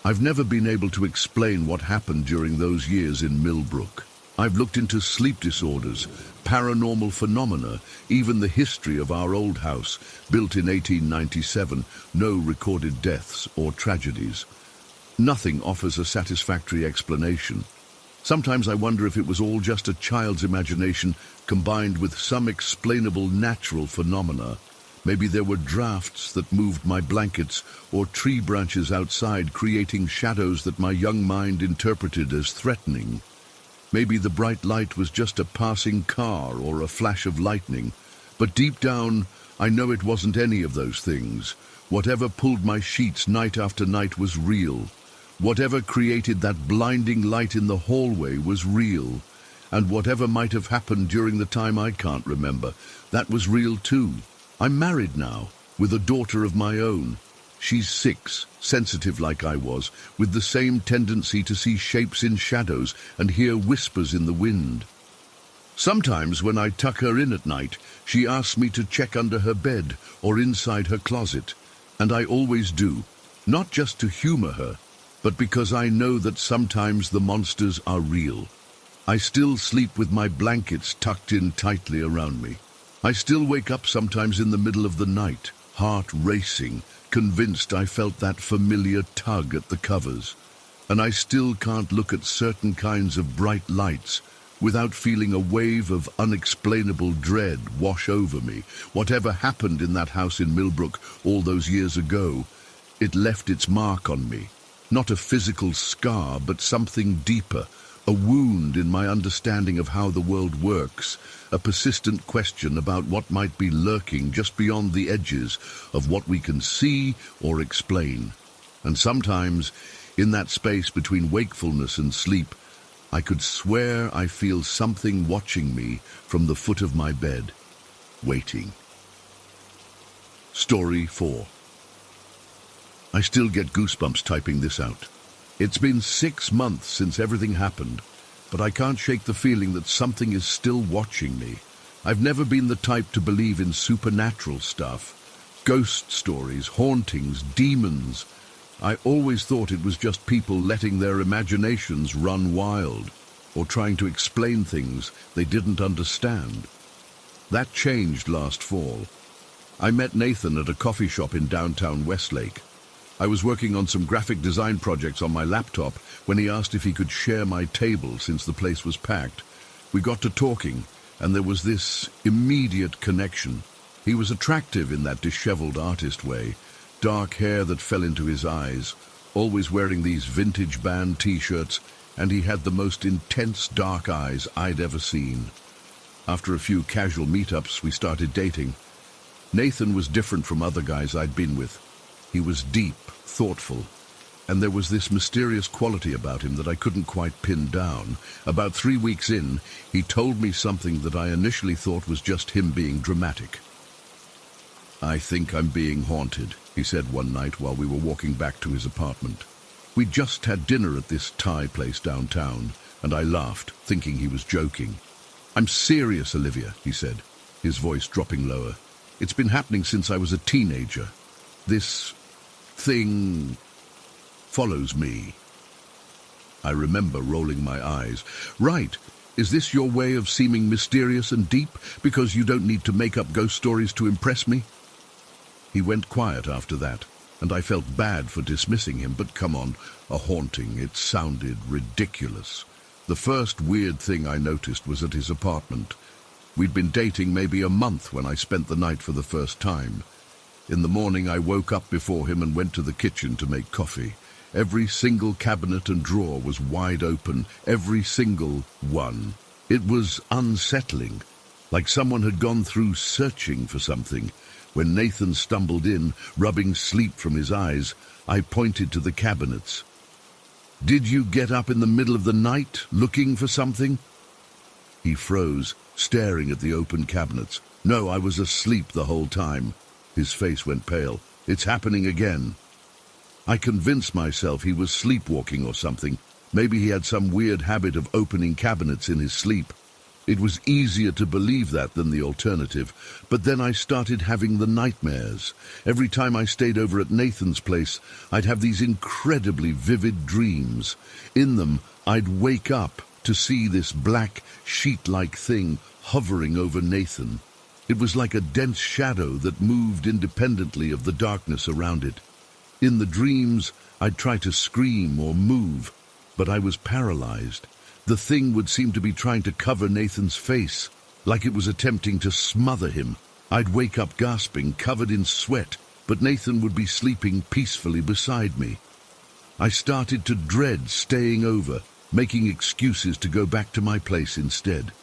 I've never been able to explain what happened during those years in Millbrook. I've looked into sleep disorders, paranormal phenomena, even the history of our old house, built in 1897, no recorded deaths or tragedies. Nothing offers a satisfactory explanation. Sometimes I wonder if it was all just a child's imagination combined with some explainable natural phenomena. Maybe there were drafts that moved my blankets or tree branches outside, creating shadows that my young mind interpreted as threatening. Maybe the bright light was just a passing car or a flash of lightning. But deep down, I know it wasn't any of those things. Whatever pulled my sheets night after night was real. Whatever created that blinding light in the hallway was real. And whatever might have happened during the time I can't remember, that was real too. I'm married now, with a daughter of my own. She's 6, sensitive like I was, with the same tendency to see shapes in shadows and hear whispers in the wind. Sometimes when I tuck her in at night, she asks me to check under her bed or inside her closet, and I always do, not just to humor her, but because I know that sometimes the monsters are real. I still sleep with my blankets tucked in tightly around me. I still wake up sometimes in the middle of the night, heart racing, convinced I felt that familiar tug at the covers. And I still can't look at certain kinds of bright lights without feeling a wave of unexplainable dread wash over me. Whatever happened in that house in Millbrook all those years ago, it left its mark on me. Not a physical scar, but something deeper, a wound in my understanding of how the world works, a persistent question about what might be lurking just beyond the edges of what we can see or explain. And sometimes, in that space between wakefulness and sleep, I could swear I feel something watching me from the foot of my bed, waiting. Story 4. I still get goosebumps typing this out. It's been 6 months since everything happened, but I can't shake the feeling that something is still watching me. I've never been the type to believe in supernatural stuff. Ghost stories, hauntings, demons. I always thought it was just people letting their imaginations run wild, or trying to explain things they didn't understand. That changed last fall. I met Nathan at a coffee shop in downtown Westlake. I was working on some graphic design projects on my laptop when he asked if he could share my table since the place was packed. We got to talking, and there was this immediate connection. He was attractive in that disheveled artist way, dark hair that fell into his eyes, always wearing these vintage band t-shirts, and he had the most intense dark eyes I'd ever seen. After a few casual meetups, we started dating. Nathan was different from other guys I'd been with. He was deep, thoughtful, and there was this mysterious quality about him that I couldn't quite pin down. About 3 weeks in, he told me something that I initially thought was just him being dramatic. "I think I'm being haunted," he said one night while we were walking back to his apartment. We'd just had dinner at this Thai place downtown, and I laughed, thinking he was joking. "I'm serious, Olivia," he said, his voice dropping lower. "It's been happening since I was a teenager. This thing follows me." I remember rolling my eyes. "Right. Is this your way of seeming mysterious and deep, because you don't need to make up ghost stories to impress me?" He went quiet after that, and I felt bad for dismissing him, but come on, a haunting, it sounded ridiculous. The first weird thing I noticed was at his apartment. We'd been dating maybe a month when I spent the night for the first time. In the morning I woke up before him and went to the kitchen to make coffee. Every single cabinet and drawer was wide open, every single one. It was unsettling, like someone had gone through searching for something. When Nathan stumbled in, rubbing sleep from his eyes, I pointed to the cabinets. "Did you get up in the middle of the night, looking for something?" He froze, staring at the open cabinets. "No, I was asleep the whole time." His face went pale. "It's happening again." I convinced myself he was sleepwalking or something. Maybe he had some weird habit of opening cabinets in his sleep. It was easier to believe that than the alternative, but then I started having the nightmares. Every time I stayed over at Nathan's place, I'd have these incredibly vivid dreams. In them, I'd wake up to see this black, sheet-like thing hovering over Nathan. It was like a dense shadow that moved independently of the darkness around it. In the dreams, I'd try to scream or move, but I was paralyzed. The thing would seem to be trying to cover Nathan's face, like it was attempting to smother him. I'd wake up gasping, covered in sweat, but Nathan would be sleeping peacefully beside me. I started to dread staying over, making excuses to go back to my place instead.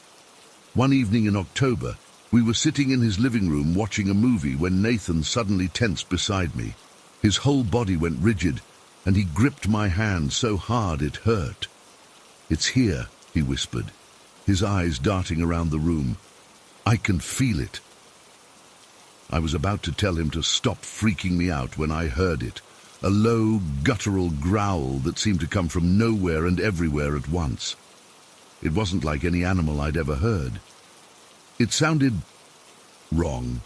One evening in October, we were sitting in his living room watching a movie when Nathan suddenly tensed beside me. His whole body went rigid, and he gripped my hand so hard it hurt. "It's here," he whispered, his eyes darting around the room. "I can feel it." I was about to tell him to stop freaking me out when I heard it, a low, guttural growl that seemed to come from nowhere and everywhere at once. It wasn't like any animal I'd ever heard. It sounded wrong,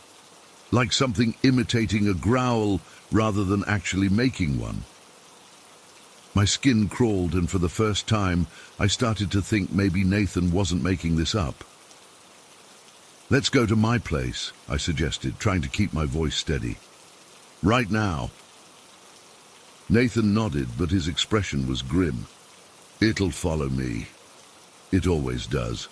like something imitating a growl rather than actually making one. My skin crawled, and for the first time, I started to think maybe Nathan wasn't making this up. "Let's go to my place," I suggested, trying to keep my voice steady. "Right now." Nathan nodded, but his expression was grim. "It'll follow me. It always does."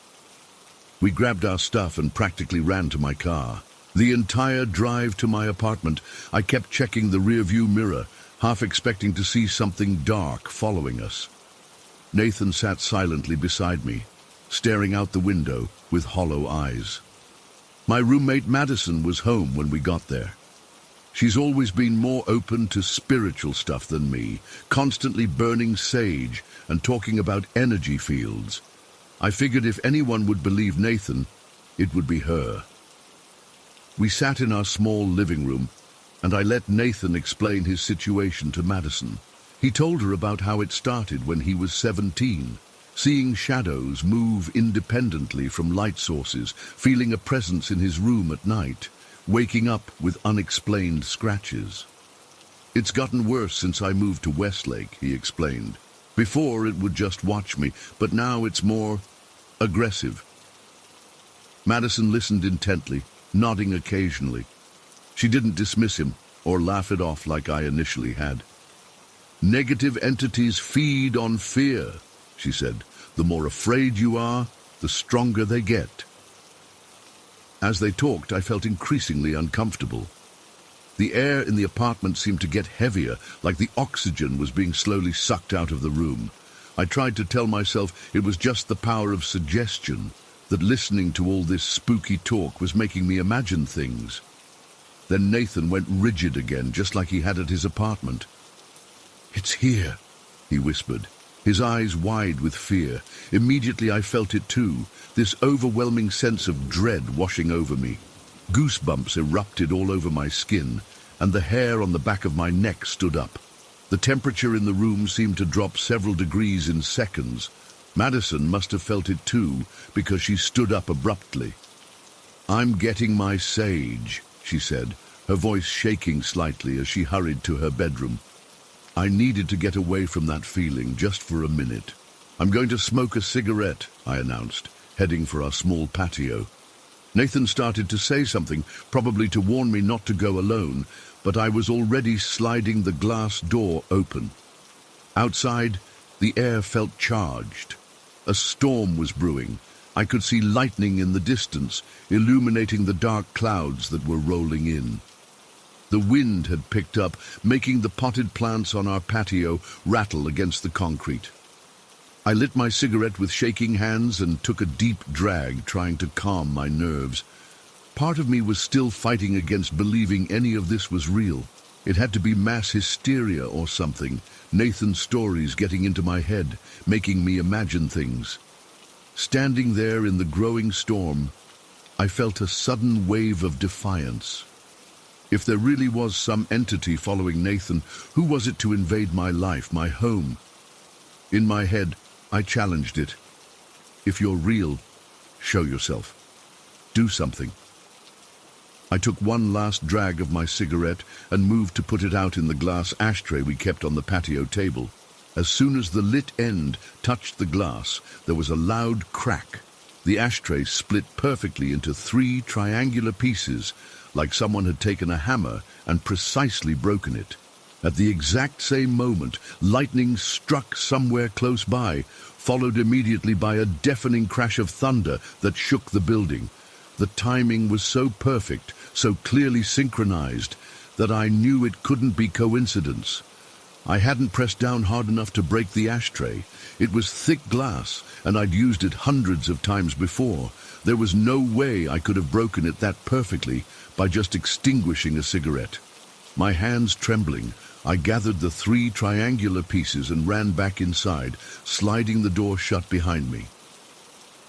We grabbed our stuff and practically ran to my car. The entire drive to my apartment, I kept checking the rearview mirror, half expecting to see something dark following us. Nathan sat silently beside me, staring out the window with hollow eyes. My roommate Madison was home when we got there. She's always been more open to spiritual stuff than me, constantly burning sage and talking about energy fields. I figured if anyone would believe Nathan, it would be her. We sat in our small living room, and I let Nathan explain his situation to Madison. He told her about how it started when he was 17, seeing shadows move independently from light sources, feeling a presence in his room at night. waking up with unexplained scratches. "It's gotten worse since I moved to Westlake," he explained. "Before it would just watch me, but now it's more aggressive." Madison listened intently, nodding occasionally. She didn't dismiss him or laugh it off like I initially had. "Negative entities feed on fear," she said. "The more afraid you are, the stronger they get." As they talked, I felt increasingly uncomfortable. The air in the apartment seemed to get heavier, like the oxygen was being slowly sucked out of the room. I tried to tell myself it was just the power of suggestion, that listening to all this spooky talk was making me imagine things. Then Nathan went rigid again, just like he had at his apartment. "It's here," he whispered, his eyes wide with fear. Immediately I felt it too, this overwhelming sense of dread washing over me. Goosebumps erupted all over my skin, and the hair on the back of my neck stood up. The temperature in the room seemed to drop several degrees in seconds. Madison must have felt it too, because she stood up abruptly. "I'm getting my sage," she said, her voice shaking slightly as she hurried to her bedroom. I needed to get away from that feeling just for a minute. "I'm going to smoke a cigarette," I announced, heading for our small patio. Nathan started to say something, probably to warn me not to go alone, but I was already sliding the glass door open. Outside, the air felt charged. A storm was brewing. I could see lightning in the distance, illuminating the dark clouds that were rolling in. The wind had picked up, making the potted plants on our patio rattle against the concrete. I lit my cigarette with shaking hands and took a deep drag, trying to calm my nerves. Part of me was still fighting against believing any of this was real. It had to be mass hysteria or something, Nathan's stories getting into my head, making me imagine things. Standing there in the growing storm, I felt a sudden wave of defiance. If there really was some entity following Nathan, who was it to invade my life, my home? In my head, I challenged it. "If you're real, show yourself. Do something." I took one last drag of my cigarette and moved to put it out in the glass ashtray we kept on the patio table. As soon as the lit end touched the glass, there was a loud crack. The ashtray split perfectly into 3 triangular pieces, like someone had taken a hammer and precisely broken it. At the exact same moment, lightning struck somewhere close by, followed immediately by a deafening crash of thunder that shook the building. The timing was so perfect, so clearly synchronized, that I knew it couldn't be coincidence. I hadn't pressed down hard enough to break the ashtray. It was thick glass, and I'd used it hundreds of times before. There was no way I could have broken it that perfectly by just extinguishing a cigarette. My hands trembling, I gathered the 3 triangular pieces and ran back inside, sliding the door shut behind me.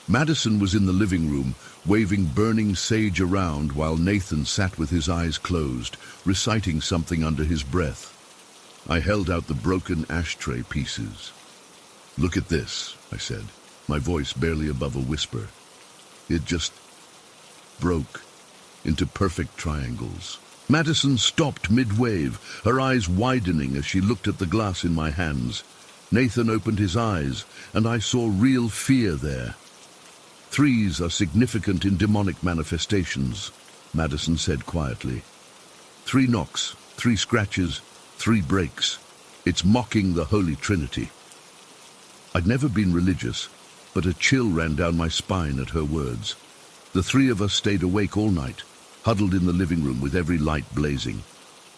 Madison was in the living room, waving burning sage around while Nathan sat with his eyes closed, reciting something under his breath. I held out the broken ashtray pieces. "Look at this," I said, my voice barely above a whisper. It just broke into perfect triangles. Madison stopped mid-wave, her eyes widening as she looked at the glass in my hands. Nathan opened his eyes, and I saw real fear there. "Threes are significant in demonic manifestations," Madison said quietly. 3 knocks, 3 scratches, 3 breaks. It's mocking the Holy Trinity. I'd never been religious, but a chill ran down my spine at her words. The 3 of us stayed awake all night, huddled in the living room with every light blazing.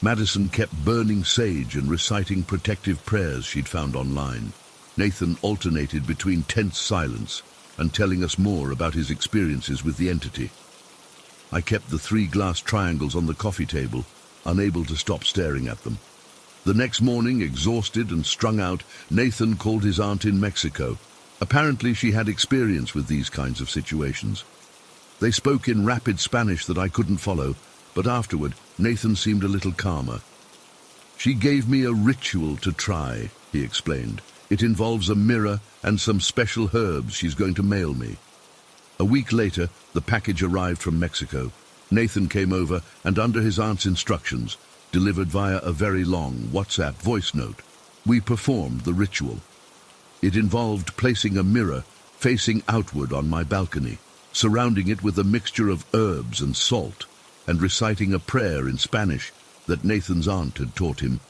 Madison kept burning sage and reciting protective prayers she'd found online. Nathan alternated between tense silence and telling us more about his experiences with the entity. I kept the 3 glass triangles on the coffee table, unable to stop staring at them. The next morning, exhausted and strung out, Nathan called his aunt in Mexico. Apparently she had experience with these kinds of situations. They spoke in rapid Spanish that I couldn't follow, but afterward, Nathan seemed a little calmer. "She gave me a ritual to try," he explained. "It involves a mirror and some special herbs she's going to mail me." A week later, the package arrived from Mexico. Nathan came over and, under his aunt's instructions, delivered via a very long WhatsApp voice note. We performed the ritual. It involved placing a mirror facing outward on my balcony, surrounding it with a mixture of herbs and salt, and reciting a prayer in Spanish that Nathan's aunt had taught him.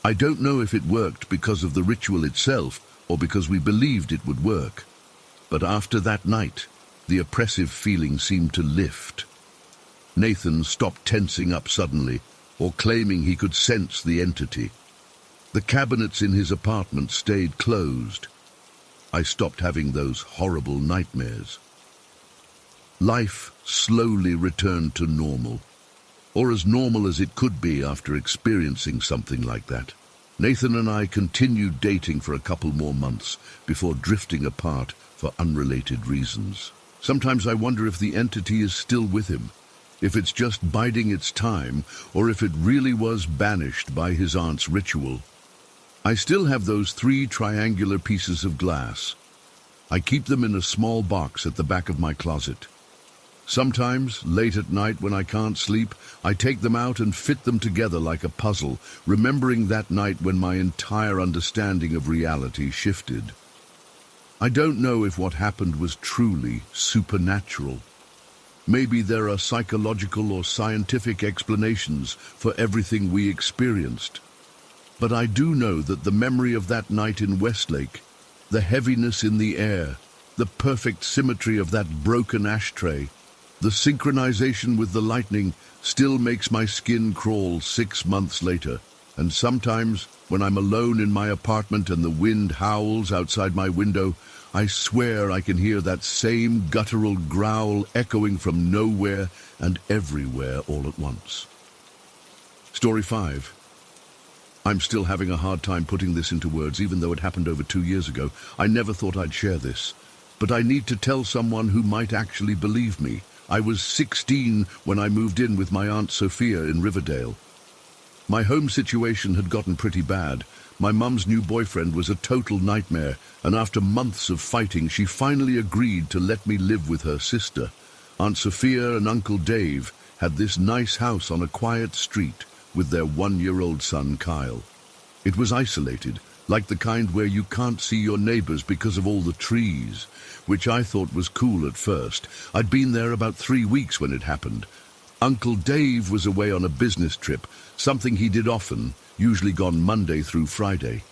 I don't know if it worked because of the ritual itself or because we believed it would work, but after that night, the oppressive feeling seemed to lift. Nathan stopped tensing up suddenly or claiming he could sense the entity. The cabinets in his apartment stayed closed. I stopped having those horrible nightmares. Life slowly returned to normal, or as normal as it could be after experiencing something like that. Nathan and I continued dating for a couple more months before drifting apart for unrelated reasons. Sometimes I wonder if the entity is still with him, if it's just biding its time, or if it really was banished by his aunt's ritual. I still have those 3 triangular pieces of glass. I keep them in a small box at the back of my closet. Sometimes, late at night when I can't sleep, I take them out and fit them together like a puzzle, remembering that night when my entire understanding of reality shifted. I don't know if what happened was truly supernatural. Maybe there are psychological or scientific explanations for everything we experienced. But I do know that the memory of that night in Westlake, the heaviness in the air, the perfect symmetry of that broken ashtray, the synchronization with the lightning still makes my skin crawl 6 months later. And sometimes, when I'm alone in my apartment and the wind howls outside my window, I swear I can hear that same guttural growl echoing from nowhere and everywhere all at once. Story 5. I'm still having a hard time putting this into words, even though it happened over 2 years ago. I never thought I'd share this, but I need to tell someone who might actually believe me. I was 16 when I moved in with my Aunt Sophia in Riverdale. My home situation had gotten pretty bad. My mum's new boyfriend was a total nightmare, and after months of fighting, she finally agreed to let me live with her sister. Aunt Sophia and Uncle Dave had this nice house on a quiet street with their 1-year-old son, Kyle. It was isolated, like the kind where you can't see your neighbors because of all the trees, which I thought was cool at first. I'd been there about 3 weeks when it happened. Uncle Dave was away on a business trip, something he did often, usually gone Monday through Friday.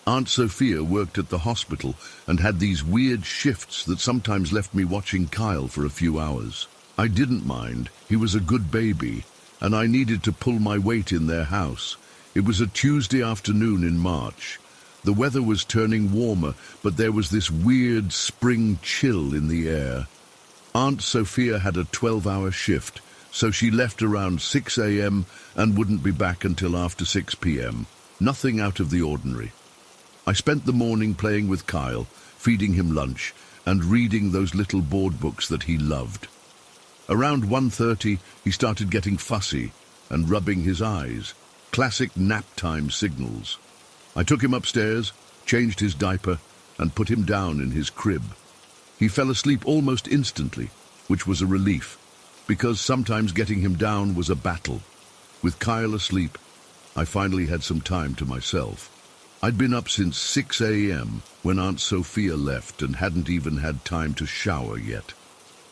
Aunt Sophia worked at the hospital and had these weird shifts that sometimes left me watching Kyle for a few hours. I didn't mind. He was a good baby, and I needed to pull my weight in their house. It was a Tuesday afternoon in March. The weather was turning warmer, but there was this weird spring chill in the air. Aunt Sophia had a 12-hour shift, so she left around 6 a.m. and wouldn't be back until after 6 p.m. Nothing out of the ordinary. I spent the morning playing with Kyle, feeding him lunch, and reading those little board books that he loved. Around 1:30, he started getting fussy and rubbing his eyes. Classic nap time signals. I took him upstairs, changed his diaper, and put him down in his crib. He fell asleep almost instantly, which was a relief, because sometimes getting him down was a battle. With Kyle asleep, I finally had some time to myself. I'd been up since 6 a.m. when Aunt Sophia left and hadn't even had time to shower yet.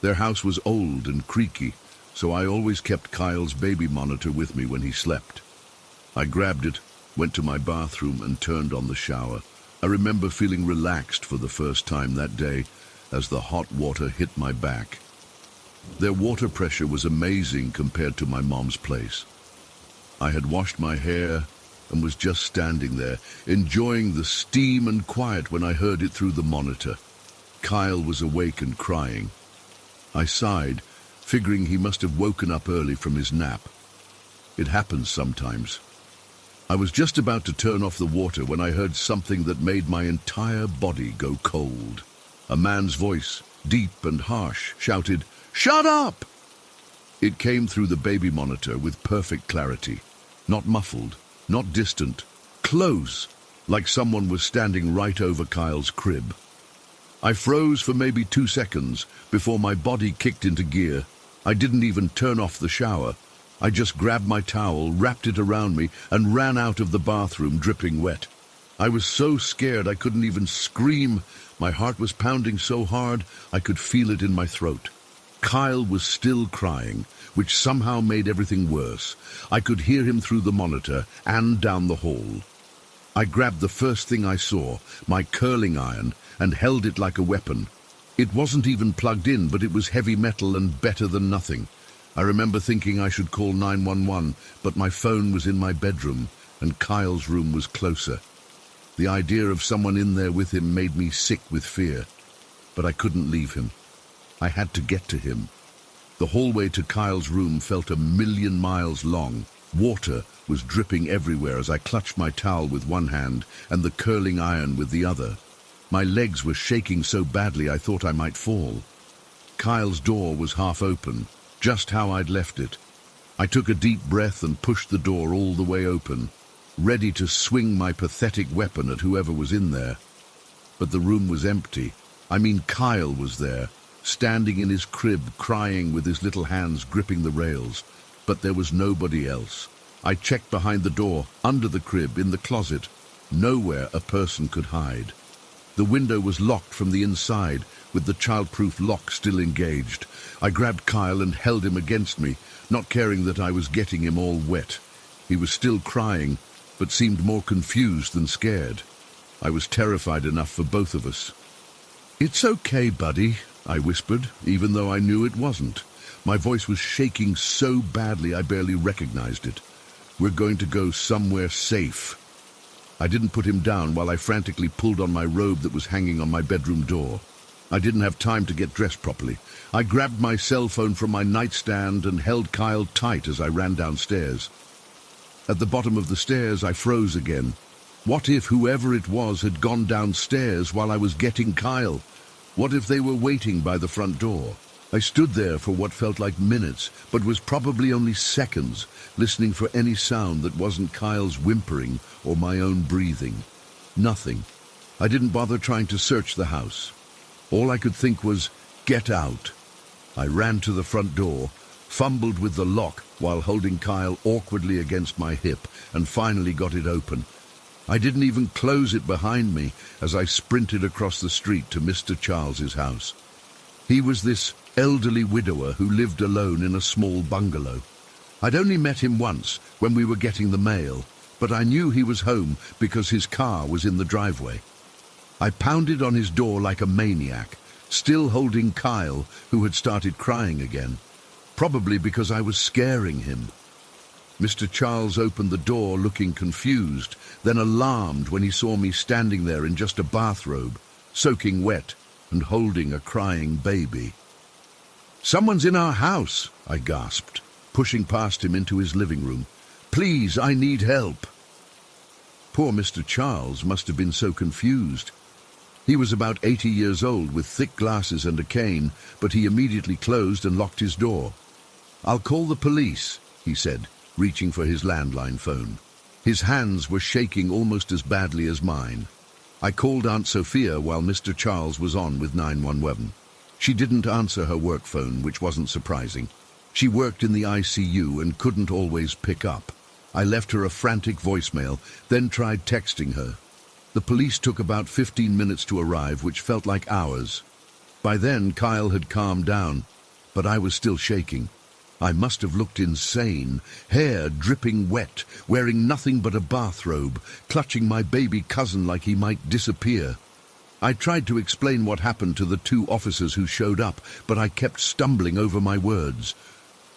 Their house was old and creaky, so I always kept Kyle's baby monitor with me when he slept. I grabbed it, went to my bathroom and turned on the shower. I remember feeling relaxed for the first time that day as the hot water hit my back. Their water pressure was amazing compared to my mom's place. I had washed my hair and was just standing there, enjoying the steam and quiet when I heard it through the monitor. Kyle was awake and crying. I sighed, figuring he must have woken up early from his nap. It happens sometimes. I was just about to turn off the water when I heard something that made my entire body go cold. A man's voice, deep and harsh, shouted, "Shut up!" It came through the baby monitor with perfect clarity. Not muffled, not distant, close, like someone was standing right over Kyle's crib. I froze for maybe 2 seconds before my body kicked into gear. I didn't even turn off the shower. I just grabbed my towel, wrapped it around me, and ran out of the bathroom dripping wet. I was so scared I couldn't even scream. My heart was pounding so hard I could feel it in my throat. Kyle was still crying, which somehow made everything worse. I could hear him through the monitor and down the hall. I grabbed the first thing I saw, my curling iron, and held it like a weapon. It wasn't even plugged in, but it was heavy metal and better than nothing. I remember thinking I should call 911, but my phone was in my bedroom, and Kyle's room was closer. The idea of someone in there with him made me sick with fear, but I couldn't leave him. I had to get to him. The hallway to Kyle's room felt 1,000,000 miles long. Water was dripping everywhere as I clutched my towel with one hand and the curling iron with the other. My legs were shaking so badly I thought I might fall. Kyle's door was half open, just how I'd left it. I took a deep breath and pushed the door all the way open, ready to swing my pathetic weapon at whoever was in there. But the room was empty. Kyle was there, standing in his crib, crying with his little hands gripping the rails. But there was nobody else. I checked behind the door, under the crib, in the closet. Nowhere a person could hide. The window was locked from the inside, with the childproof lock still engaged. I grabbed Kyle and held him against me, not caring that I was getting him all wet. He was still crying, but seemed more confused than scared. I was terrified enough for both of us. "It's okay, buddy," I whispered, even though I knew it wasn't. My voice was shaking so badly I barely recognized it. "We're going to go somewhere safe." I didn't put him down while I frantically pulled on my robe that was hanging on my bedroom door. I didn't have time to get dressed properly. I grabbed my cell phone from my nightstand and held Kyle tight as I ran downstairs. At the bottom of the stairs, I froze again. What if whoever it was had gone downstairs while I was getting Kyle? What if they were waiting by the front door? I stood there for what felt like minutes, but was probably only seconds, listening for any sound that wasn't Kyle's whimpering or my own breathing. Nothing. I didn't bother trying to search the house. All I could think was, get out. I ran to the front door, fumbled with the lock while holding Kyle awkwardly against my hip, and finally got it open. I didn't even close it behind me as I sprinted across the street to Mr. Charles's house. He was this elderly widower who lived alone in a small bungalow. I'd only met him once when we were getting the mail, but I knew he was home because his car was in the driveway. I pounded on his door like a maniac, still holding Kyle, who had started crying again, probably because I was scaring him. Mr. Charles opened the door looking confused, then alarmed when he saw me standing there in just a bathrobe, soaking wet and holding a crying baby. "Someone's in our house," I gasped, pushing past him into his living room. "Please, I need help." Poor Mr. Charles must have been so confused. He was about 80 years old with thick glasses and a cane, but he immediately closed and locked his door. "I'll call the police," he said, reaching for his landline phone. His hands were shaking almost as badly as mine. I called Aunt Sophia while Mr. Charles was on with 911. She didn't answer her work phone, which wasn't surprising. She worked in the ICU and couldn't always pick up. I left her a frantic voicemail, then tried texting her. The police took about 15 minutes to arrive, which felt like hours. By then, Kyle had calmed down, but I was still shaking. I must have looked insane, hair dripping wet, wearing nothing but a bathrobe, clutching my baby cousin like he might disappear. I tried to explain what happened to the 2 officers who showed up, but I kept stumbling over my words.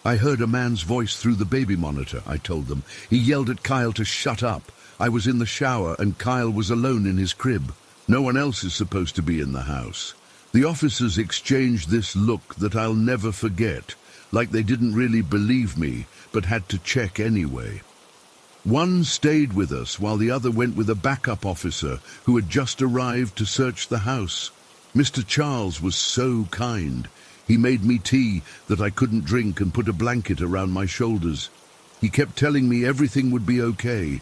"I heard a man's voice through the baby monitor," I told them. "He yelled at Kyle to shut up. I was in the shower and Kyle was alone in his crib. No one else is supposed to be in the house." The officers exchanged this look that I'll never forget, like they didn't really believe me, but had to check anyway. One stayed with us while the other went with a backup officer who had just arrived to search the house. Mr. Charles was so kind. He made me tea that I couldn't drink and put a blanket around my shoulders. He kept telling me everything would be okay,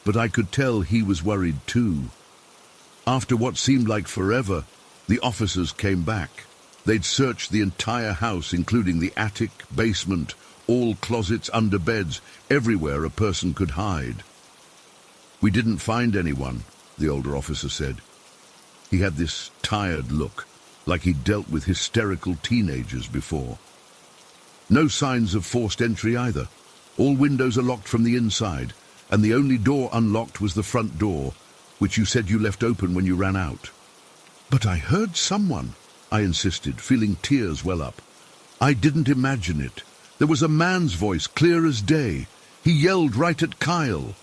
but I could tell he was worried too. After what seemed like forever, the officers came back. They'd searched the entire house, including the attic, basement, all closets, under beds, everywhere a person could hide. "We didn't find anyone," the older officer said. He had this tired look, like he'd dealt with hysterical teenagers before. "No signs of forced entry either. All windows are locked from the inside, and the only door unlocked was the front door, which you said you left open when you ran out." "But I heard someone," I insisted, feeling tears well up. "I didn't imagine it. There was a man's voice, clear as day. He yelled right at Kyle."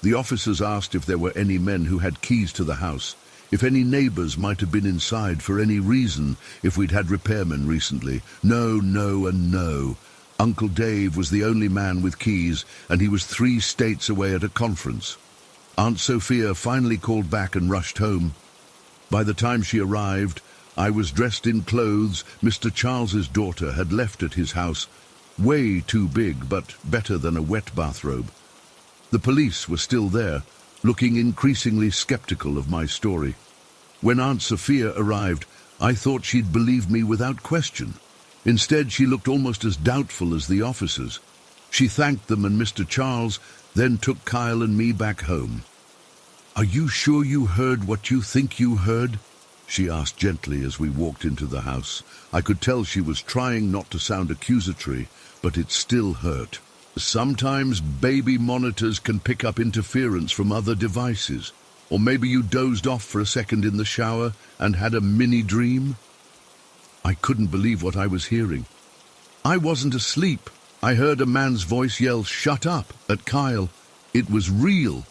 The officers asked if there were any men who had keys to the house, if any neighbors might have been inside for any reason, if we'd had repairmen recently. No, no, and no. Uncle Dave was the only man with keys, and he was 3 states away at a conference. Aunt Sophia finally called back and rushed home. By the time she arrived, I was dressed in clothes Mr. Charles's daughter had left at his house, way too big, but better than a wet bathrobe. The police were still there, looking increasingly skeptical of my story. When Aunt Sophia arrived, I thought she'd believe me without question. Instead, she looked almost as doubtful as the officers. She thanked them and Mr. Charles, then took Kyle and me back home. "Are you sure you heard what you think you heard?" she asked gently as we walked into the house. I could tell she was trying not to sound accusatory, but it still hurt. "Sometimes baby monitors can pick up interference from other devices. Or maybe you dozed off for a second in the shower and had a mini dream." I couldn't believe what I was hearing. I wasn't asleep. I heard a man's voice yell, "Shut up," at Kyle. It was real.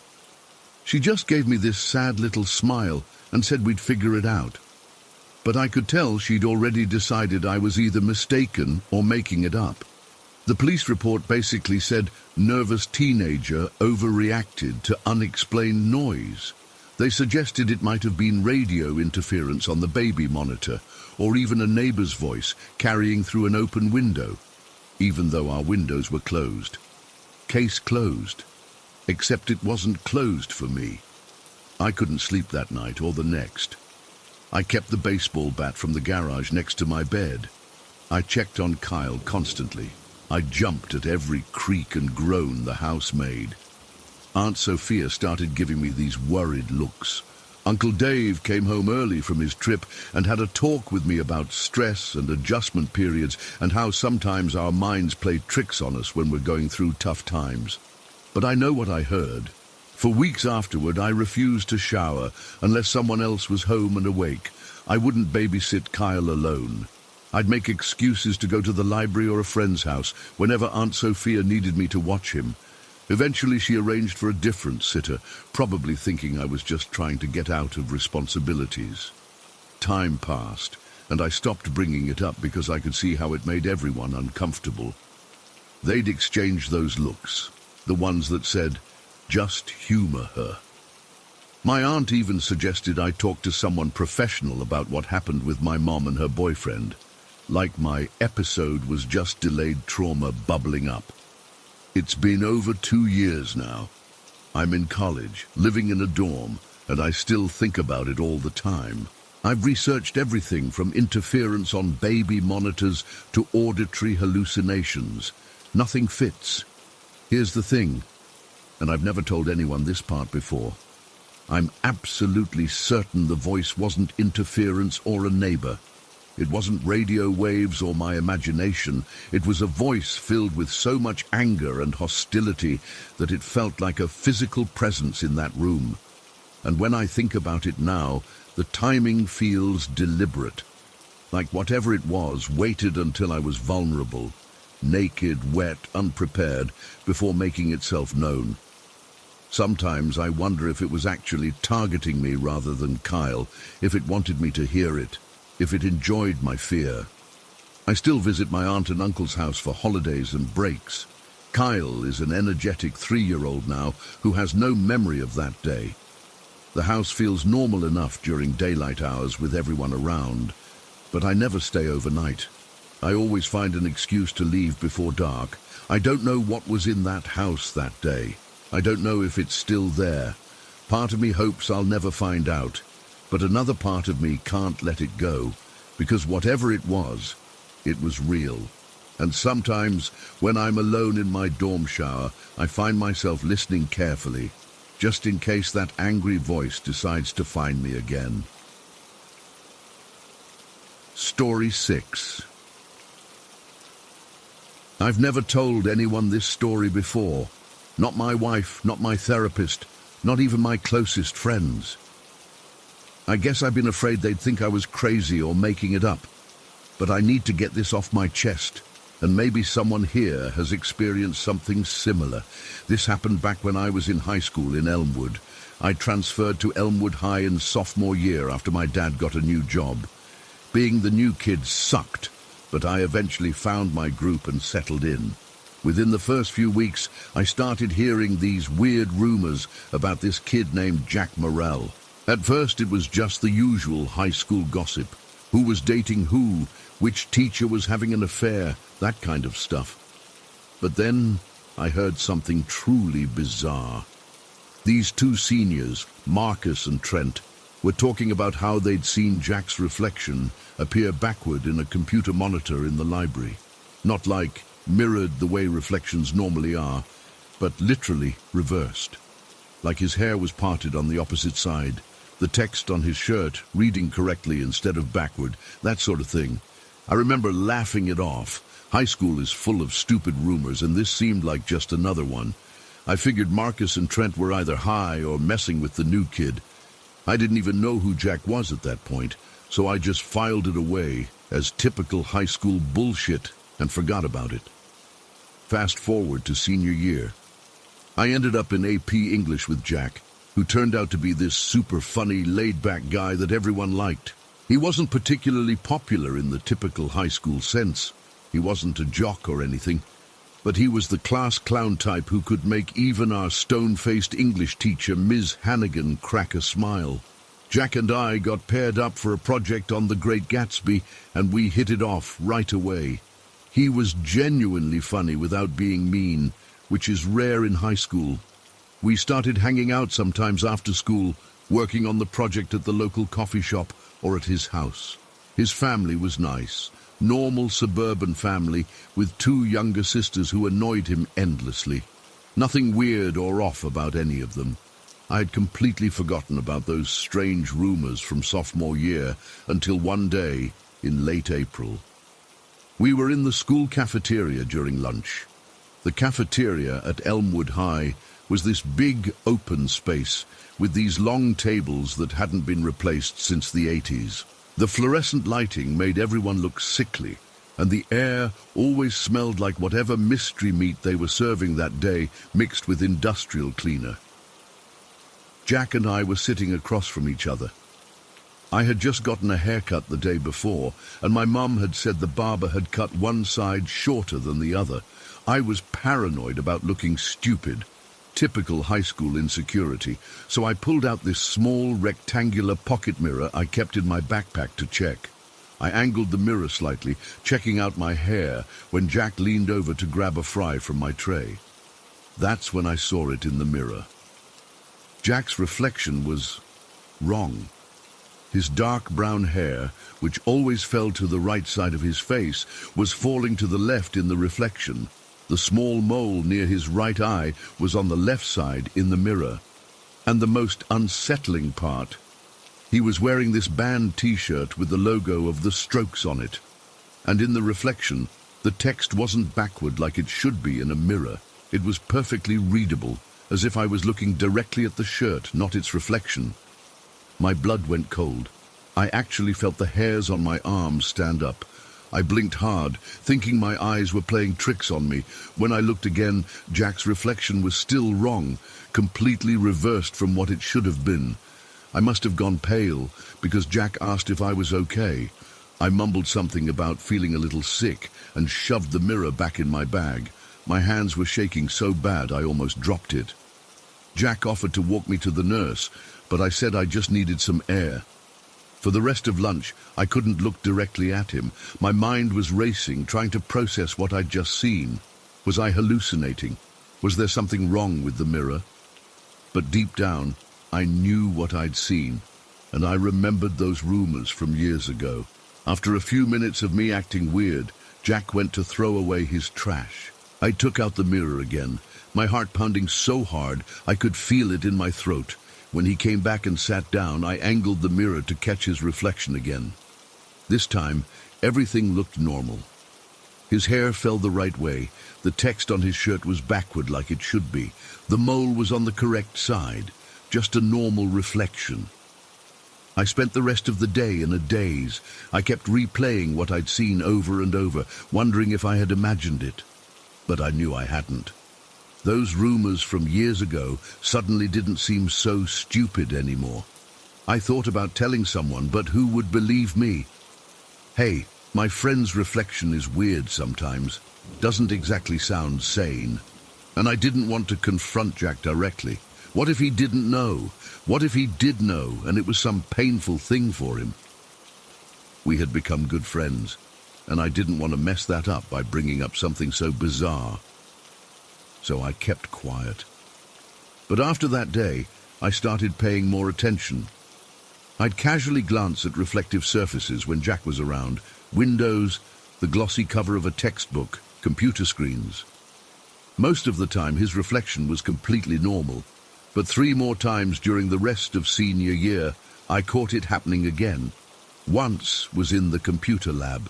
She just gave me this sad little smile and said we'd figure it out. But I could tell she'd already decided I was either mistaken or making it up. The police report basically said nervous teenager overreacted to unexplained noise. They suggested it might have been radio interference on the baby monitor, or even a neighbor's voice carrying through an open window, even though our windows were closed. Case closed. Except it wasn't closed for me. I couldn't sleep that night or the next. I kept the baseball bat from the garage next to my bed. I checked on Kyle constantly. I jumped at every creak and groan the house made. Aunt Sophia started giving me these worried looks. Uncle Dave came home early from his trip and had a talk with me about stress and adjustment periods and how sometimes our minds play tricks on us when we're going through tough times. But I know what I heard. For weeks afterward, I refused to shower unless someone else was home and awake. I wouldn't babysit Kyle alone. I'd make excuses to go to the library or a friend's house whenever Aunt Sophia needed me to watch him. Eventually, she arranged for a different sitter, probably thinking I was just trying to get out of responsibilities. Time passed, and I stopped bringing it up because I could see how it made everyone uncomfortable. They'd exchanged those looks, the ones that said, "Just humor her." My aunt even suggested I talk to someone professional about what happened with my mom and her boyfriend, like my episode was just delayed trauma bubbling up. It's been over 2 years now. I'm in college, living in a dorm, and I still think about it all the time. I've researched everything from interference on baby monitors to auditory hallucinations. Nothing fits. Here's the thing, and I've never told anyone this part before. I'm absolutely certain the voice wasn't interference or a neighbor. It wasn't radio waves or my imagination. It was a voice filled with so much anger and hostility that it felt like a physical presence in that room. And when I think about it now, the timing feels deliberate. Like whatever it was waited until I was vulnerable, naked, wet, unprepared, before making itself known. Sometimes I wonder if it was actually targeting me rather than Kyle, if it wanted me to hear it, if it enjoyed my fear. I still visit my aunt and uncle's house for holidays and breaks. Kyle is an energetic 3-year-old now who has no memory of that day. The house feels normal enough during daylight hours with everyone around, but I never stay overnight. I always find an excuse to leave before dark. I don't know what was in that house that day. I don't know if it's still there. Part of me hopes I'll never find out, but another part of me can't let it go. because whatever it was real. And sometimes, when I'm alone in my dorm shower, I find myself listening carefully, just in case that angry voice decides to find me again. Story 6. I've never told anyone this story before. Not my wife, not my therapist, not even my closest friends. I guess I've been afraid they'd think I was crazy or making it up. But I need to get this off my chest, and maybe someone here has experienced something similar. This happened back when I was in high school in Elmwood. I transferred to Elmwood High in sophomore year after my dad got a new job. Being the new kid sucked, but I eventually found my group and settled in. Within the first few weeks, I started hearing these weird rumors about this kid named Jack Morrell. At first, it was just the usual high school gossip. Who was dating who, which teacher was having an affair, that kind of stuff. But then I heard something truly bizarre. These two seniors, Marcus and Trent, were talking about how they'd seen Jack's reflection appear backward in a computer monitor in the library. Not like mirrored the way reflections normally are, but literally reversed. Like his hair was parted on the opposite side, the text on his shirt reading correctly instead of backward, that sort of thing. I remember laughing it off. High school is full of stupid rumors, and this seemed like just another one. I figured Marcus and Trent were either high or messing with the new kid. I didn't even know who Jack was at that point, so I just filed it away as typical high school bullshit and forgot about it. Fast forward to senior year. I ended up in AP English with Jack, who turned out to be this super funny, laid-back guy that everyone liked. He wasn't particularly popular in the typical high school sense. He wasn't a jock or anything, but he was the class clown type who could make even our stone-faced English teacher, Ms. Hannigan, crack a smile. Jack and I got paired up for a project on The Great Gatsby, and we hit it off right away. He was genuinely funny without being mean, which is rare in high school. We started hanging out sometimes after school, working on the project at the local coffee shop or at his house. His family was nice. Normal suburban family with two younger sisters who annoyed him endlessly. Nothing weird or off about any of them. I had completely forgotten about those strange rumors from sophomore year until one day in late April. We were in the school cafeteria during lunch. The cafeteria at Elmwood High was this big open space with these long tables that hadn't been replaced since the 80s. The fluorescent lighting made everyone look sickly, and the air always smelled like whatever mystery meat they were serving that day mixed with industrial cleaner. Jack and I were sitting across from each other. I had just gotten a haircut the day before, and my mum had said the barber had cut one side shorter than the other. I was paranoid about looking stupid. Typical high school insecurity, so I pulled out this small rectangular pocket mirror I kept in my backpack to check. I angled the mirror slightly, checking out my hair, when Jack leaned over to grab a fry from my tray. That's when I saw it in the mirror. Jack's reflection was wrong. His dark brown hair, which always fell to the right side of his face, was falling to the left in the reflection. The small mole near his right eye was on the left side in the mirror. And the most unsettling part, he was wearing this band t-shirt with the logo of the Strokes on it. And in the reflection, the text wasn't backward like it should be in a mirror. It was perfectly readable, as if I was looking directly at the shirt, not its reflection. My blood went cold. I actually felt the hairs on my arms stand up. I blinked hard, thinking my eyes were playing tricks on me. When I looked again, Jack's reflection was still wrong, completely reversed from what it should have been. I must have gone pale, because Jack asked if I was okay. I mumbled something about feeling a little sick and shoved the mirror back in my bag. My hands were shaking so bad I almost dropped it. Jack offered to walk me to the nurse, but I said I just needed some air. For the rest of lunch, I couldn't look directly at him. My mind was racing, trying to process what I'd just seen. Was I hallucinating? Was there something wrong with the mirror? But deep down, I knew what I'd seen, and I remembered those rumors from years ago. After a few minutes of me acting weird, Jack went to throw away his trash. I took out the mirror again, my heart pounding so hard I could feel it in my throat. When he came back and sat down, I angled the mirror to catch his reflection again. This time, everything looked normal. His hair fell the right way, the text on his shirt was backward like it should be, the mole was on the correct side, just a normal reflection. I spent the rest of the day in a daze. I kept replaying what I'd seen over and over, wondering if I had imagined it. But I knew I hadn't. Those rumors from years ago suddenly didn't seem so stupid anymore. I thought about telling someone, but who would believe me? Hey, my friend's reflection is weird sometimes. Doesn't exactly sound sane. And I didn't want to confront Jack directly. What if he didn't know? What if he did know and it was some painful thing for him? We had become good friends, and I didn't want to mess that up by bringing up something so bizarre. So I kept quiet. But after that day, I started paying more attention. I'd casually glance at reflective surfaces when Jack was around, windows, the glossy cover of a textbook, computer screens. Most of the time his reflection was completely normal, but 3 more times during the rest of senior year, I caught it happening again. Once was in the computer lab.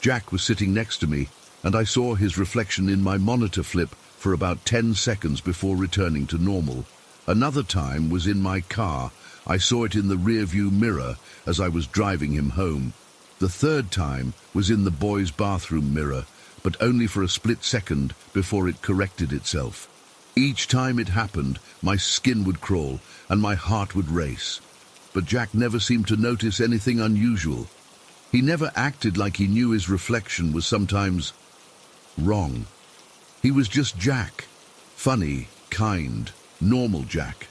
Jack was sitting next to me, and I saw his reflection in my monitor flip for about 10 seconds before returning to normal. Another time was in my car. I saw it in the rearview mirror as I was driving him home. The third time was in the boys' bathroom mirror, but only for a split second before it corrected itself. Each time it happened, my skin would crawl and my heart would race. But Jack never seemed to notice anything unusual. He never acted like he knew his reflection was sometimes wrong. He was just Jack. Funny, kind, normal Jack.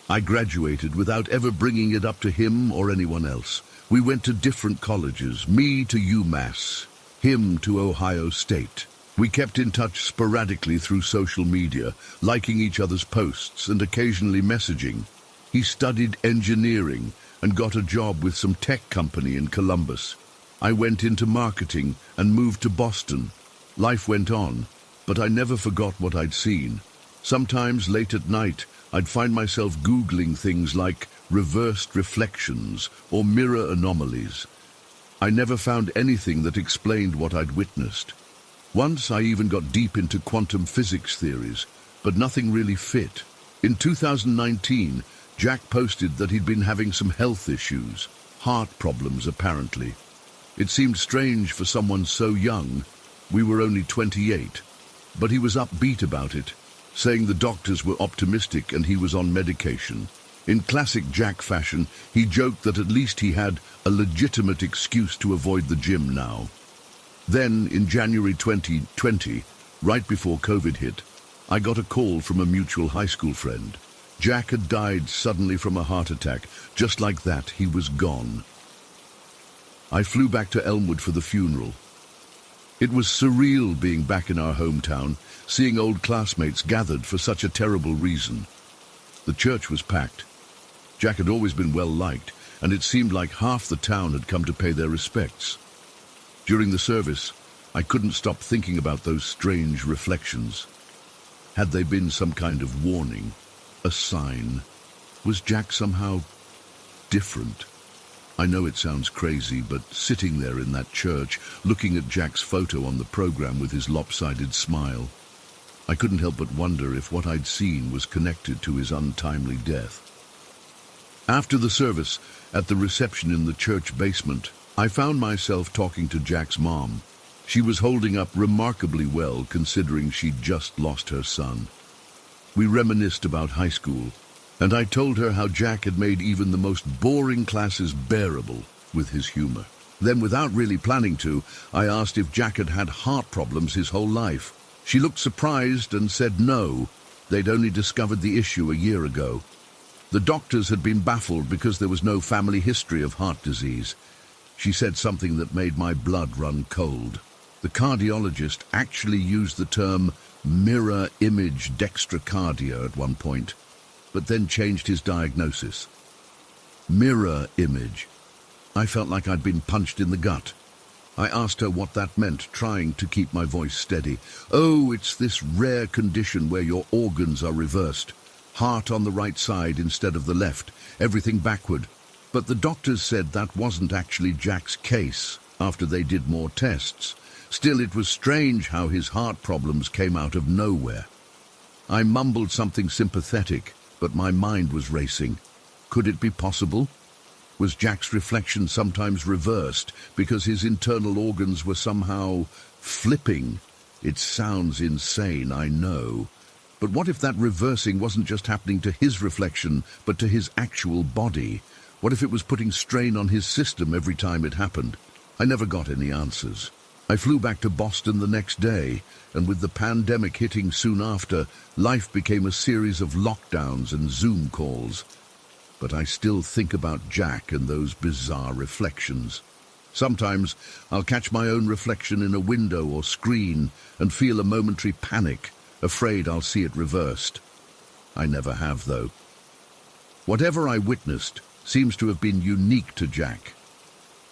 I graduated without ever bringing it up to him or anyone else. We went to different colleges, me to UMass, him to Ohio State. We kept in touch sporadically through social media, liking each other's posts and occasionally messaging. He studied engineering and got a job with some tech company in Columbus. I went into marketing and moved to Boston. Life went on, but I never forgot what I'd seen. Sometimes late at night, I'd find myself Googling things like reversed reflections or mirror anomalies. I never found anything that explained what I'd witnessed. Once I even got deep into quantum physics theories, but nothing really fit. In 2019, Jack posted that he'd been having some health issues, heart problems apparently. It seemed strange for someone so young. We were only 28, but he was upbeat about it, saying the doctors were optimistic and he was on medication. In classic Jack fashion, he joked that at least he had a legitimate excuse to avoid the gym now. Then, in January 2020, right before COVID hit, I got a call from a mutual high school friend. Jack had died suddenly from a heart attack. Just like that, he was gone. I flew back to Elmwood for the funeral. It was surreal being back in our hometown, seeing old classmates gathered for such a terrible reason. The church was packed. Jack had always been well liked, and it seemed like half the town had come to pay their respects. During the service, I couldn't stop thinking about those strange reflections. Had they been some kind of warning, a sign? Was Jack somehow different? I know it sounds crazy, but sitting there in that church, looking at Jack's photo on the program with his lopsided smile, I couldn't help but wonder if what I'd seen was connected to his untimely death. After the service, at the reception in the church basement, I found myself talking to Jack's mom. She was holding up remarkably well considering she'd just lost her son. We reminisced about high school, and I told her how Jack had made even the most boring classes bearable with his humor. Then, without really planning to, I asked if Jack had had heart problems his whole life. She looked surprised and said no, they'd only discovered the issue a year ago. The doctors had been baffled because there was no family history of heart disease. She said something that made my blood run cold. The cardiologist actually used the term mirror image dextrocardia at one point, but then changed his diagnosis. Mirror image. I felt like I'd been punched in the gut. I asked her what that meant, trying to keep my voice steady. "Oh, it's this rare condition where your organs are reversed. Heart on the right side instead of the left, everything backward. But the doctors said that wasn't actually Jack's case after they did more tests. Still, it was strange how his heart problems came out of nowhere." I mumbled something sympathetic, but my mind was racing. Could it be possible? Was Jack's reflection sometimes reversed because his internal organs were somehow flipping? It sounds insane, I know. But what if that reversing wasn't just happening to his reflection, but to his actual body? What if it was putting strain on his system every time it happened? I never got any answers. I flew back to Boston the next day, and with the pandemic hitting soon after, life became a series of lockdowns and Zoom calls. But I still think about Jack and those bizarre reflections. Sometimes I'll catch my own reflection in a window or screen and feel a momentary panic, afraid I'll see it reversed. I never have, though. Whatever I witnessed seems to have been unique to Jack.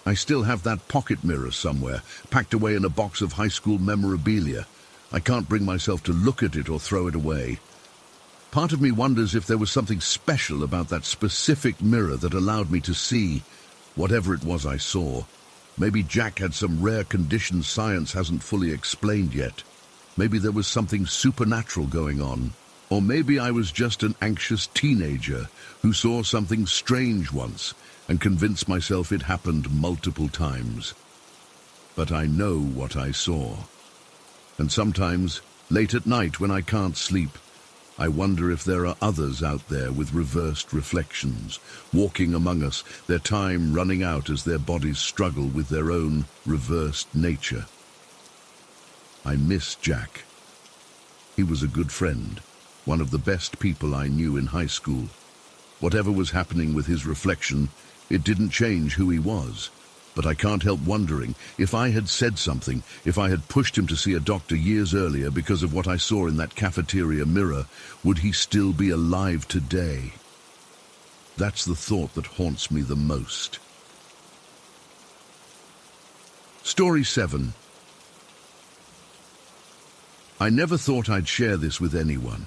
I still have that pocket mirror somewhere, packed away in a box of high school memorabilia. I can't bring myself to look at it or throw it away. Part of me wonders if there was something special about that specific mirror that allowed me to see whatever it was I saw. Maybe Jack had some rare condition science hasn't fully explained yet. Maybe there was something supernatural going on. Or maybe I was just an anxious teenager who saw something strange once and convinced myself it happened multiple times. But I know what I saw. And sometimes, late at night when I can't sleep, I wonder if there are others out there with reversed reflections, walking among us, their time running out as their bodies struggle with their own reversed nature. I miss Jack. He was a good friend, one of the best people I knew in high school. Whatever was happening with his reflection, it didn't change who he was. But I can't help wondering, if I had said something, if I had pushed him to see a doctor years earlier because of what I saw in that cafeteria mirror, would he still be alive today? That's the thought that haunts me the most. Story 7. I never thought I'd share this with anyone.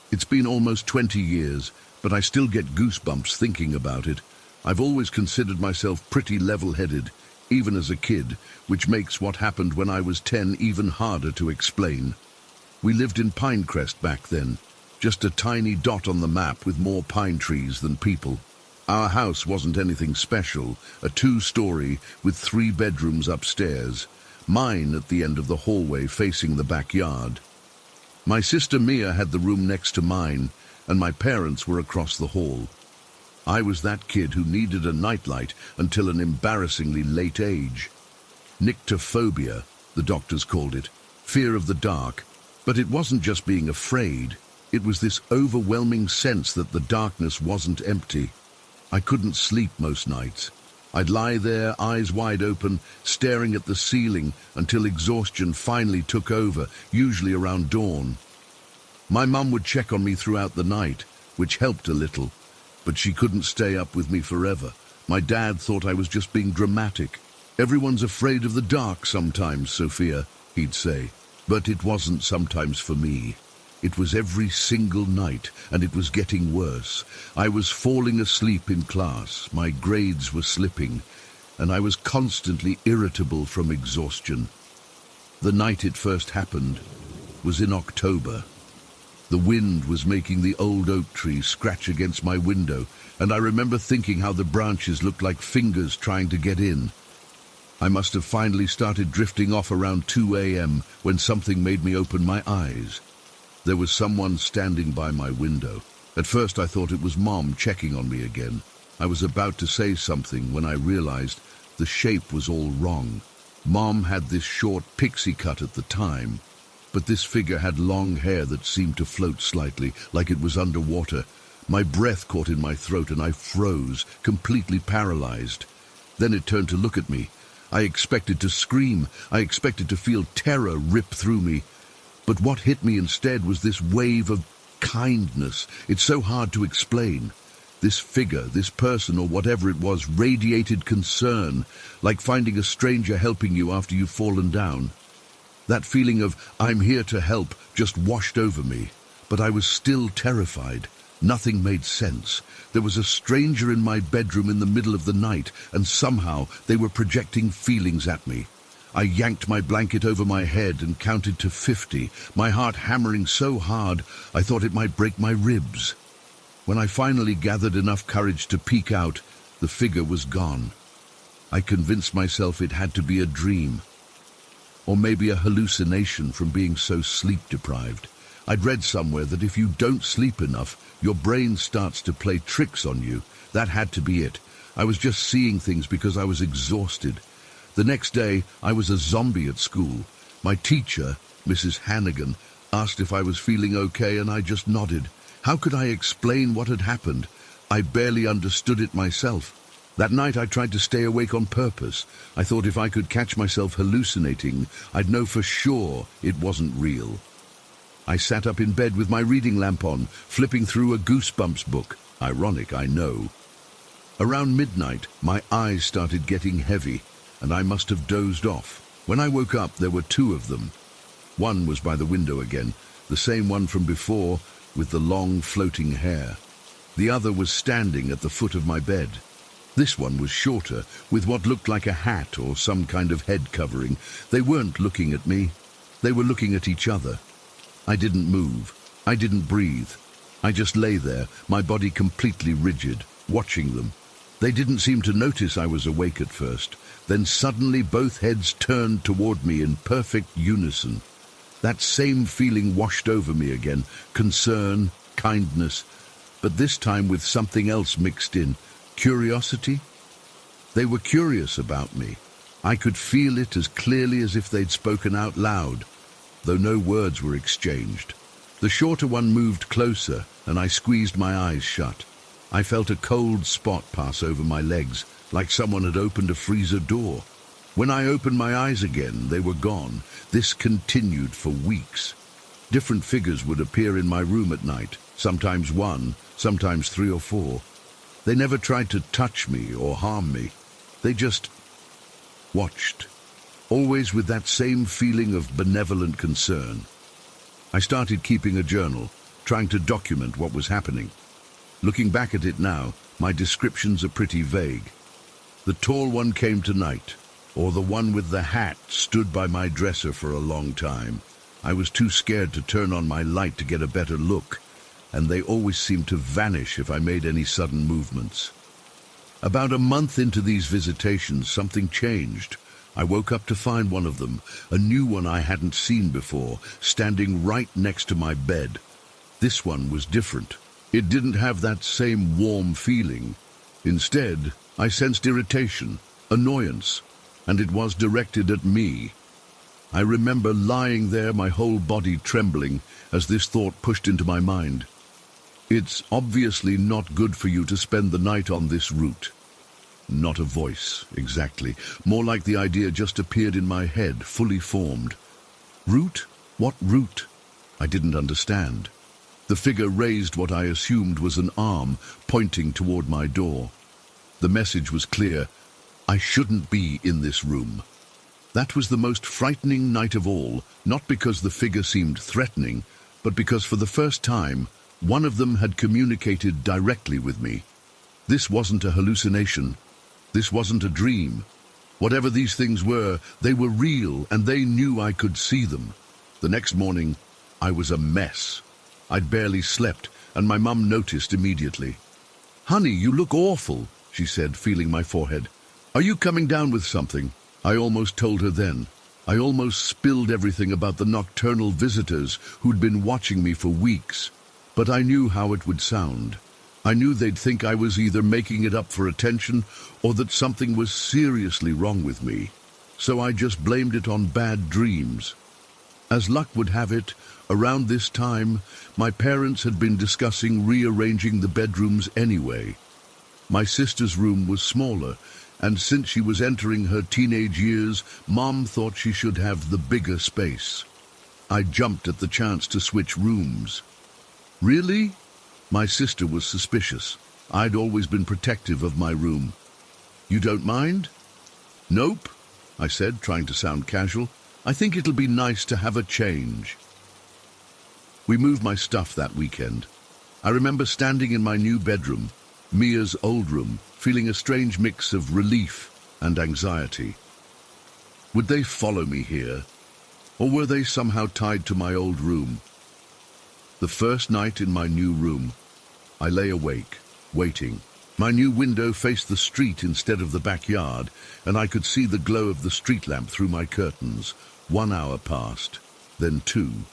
It's been almost 20 years, but I still get goosebumps thinking about it. I've always considered myself pretty level-headed, even as a kid, which makes what happened when I was 10 even harder to explain. We lived in Pinecrest back then, just a tiny dot on the map with more pine trees than people. Our house wasn't anything special, a 2-story with 3 bedrooms upstairs, mine at the end of the hallway facing the backyard. My sister Mia had the room next to mine, and my parents were across the hall. I was that kid who needed a nightlight until an embarrassingly late age. Nyctophobia, the doctors called it, fear of the dark. But it wasn't just being afraid, it was this overwhelming sense that the darkness wasn't empty. I couldn't sleep most nights. I'd lie there, eyes wide open, staring at the ceiling until exhaustion finally took over, usually around dawn. My mum would check on me throughout the night, which helped a little. But she couldn't stay up with me forever. My dad thought I was just being dramatic. "Everyone's afraid of the dark sometimes, Sophia," he'd say. But it wasn't sometimes for me. It was every single night, and it was getting worse. I was falling asleep in class, my grades were slipping, and I was constantly irritable from exhaustion. The night it first happened was in October. The wind was making the old oak tree scratch against my window, and I remember thinking how the branches looked like fingers trying to get in. I must have finally started drifting off around 2 a.m. when something made me open my eyes. There was someone standing by my window. At first I thought it was Mom checking on me again. I was about to say something when I realized the shape was all wrong. Mom had this short pixie cut at the time, but this figure had long hair that seemed to float slightly, like it was underwater. My breath caught in my throat and I froze, completely paralyzed. Then it turned to look at me. I expected to scream. I expected to feel terror rip through me. But what hit me instead was this wave of kindness. It's so hard to explain. This figure, this person or whatever it was, radiated concern, like finding a stranger helping you after you've fallen down. That feeling of, I'm here to help, just washed over me. But I was still terrified. Nothing made sense. There was a stranger in my bedroom in the middle of the night, and somehow they were projecting feelings at me. I yanked my blanket over my head and counted to 50, my heart hammering so hard I thought it might break my ribs. When I finally gathered enough courage to peek out, the figure was gone. I convinced myself it had to be a dream, or maybe a hallucination from being so sleep-deprived. I'd read somewhere that if you don't sleep enough, your brain starts to play tricks on you. That had to be it. I was just seeing things because I was exhausted. The next day, I was a zombie at school. My teacher, Mrs. Hannigan, asked if I was feeling okay, and I just nodded. How could I explain what had happened? I barely understood it myself. That night I tried to stay awake on purpose. I thought if I could catch myself hallucinating, I'd know for sure it wasn't real. I sat up in bed with my reading lamp on, flipping through a Goosebumps book. Ironic, I know. Around midnight, my eyes started getting heavy, and I must have dozed off. When I woke up, there were two of them. One was by the window again, the same one from before, with the long floating hair. The other was standing at the foot of my bed. This one was shorter, with what looked like a hat or some kind of head covering. They weren't looking at me. They were looking at each other. I didn't move. I didn't breathe. I just lay there, my body completely rigid, watching them. They didn't seem to notice I was awake at first. Then suddenly both heads turned toward me in perfect unison. That same feeling washed over me again, concern, kindness, but this time with something else mixed in. Curiosity? They were curious about me. I could feel it as clearly as if they'd spoken out loud, though no words were exchanged. The shorter one moved closer, and I squeezed my eyes shut. I felt a cold spot pass over my legs, like someone had opened a freezer door. When I opened my eyes again, they were gone. This continued for weeks. Different figures would appear in my room at night, sometimes one, sometimes 3 or 4. They never tried to touch me or harm me. They just watched, always with that same feeling of benevolent concern. I started keeping a journal, trying to document what was happening. Looking back at it now, my descriptions are pretty vague. The tall one came tonight, or the one with the hat stood by my dresser for a long time. I was too scared to turn on my light to get a better look, and they always seemed to vanish if I made any sudden movements. About a month into these visitations, something changed. I woke up to find one of them, a new one I hadn't seen before, standing right next to my bed. This one was different. It didn't have that same warm feeling. Instead, I sensed irritation, annoyance, and it was directed at me. I remember lying there, my whole body trembling, as this thought pushed into my mind. It's obviously not good for you to spend the night on this route. Not a voice, exactly. More like the idea just appeared in my head, fully formed. Route? What route? I didn't understand. The figure raised what I assumed was an arm, pointing toward my door. The message was clear. I shouldn't be in this room. That was the most frightening night of all, not because the figure seemed threatening, but because for the first time, one of them had communicated directly with me. This wasn't a hallucination. This wasn't a dream. Whatever these things were, they were real, and they knew I could see them. The next morning, I was a mess. I'd barely slept, and my mum noticed immediately. "Honey, you look awful," she said, feeling my forehead. "Are you coming down with something?" I almost told her then. I almost spilled everything about the nocturnal visitors who'd been watching me for weeks. But I knew how it would sound. I knew they'd think I was either making it up for attention or that something was seriously wrong with me. So I just blamed it on bad dreams. As luck would have it, around this time, my parents had been discussing rearranging the bedrooms anyway. My sister's room was smaller, and since she was entering her teenage years, Mom thought she should have the bigger space. I jumped at the chance to switch rooms. "Really?" My sister was suspicious. I'd always been protective of my room. "You don't mind?" "Nope," I said, trying to sound casual. "I think it'll be nice to have a change." We moved my stuff that weekend. I remember standing in my new bedroom, Mia's old room, feeling a strange mix of relief and anxiety. Would they follow me here? Or were they somehow tied to my old room? The first night in my new room, I lay awake, waiting. My new window faced the street instead of the backyard, and I could see the glow of the street lamp through my curtains. 1 hour passed, then 2.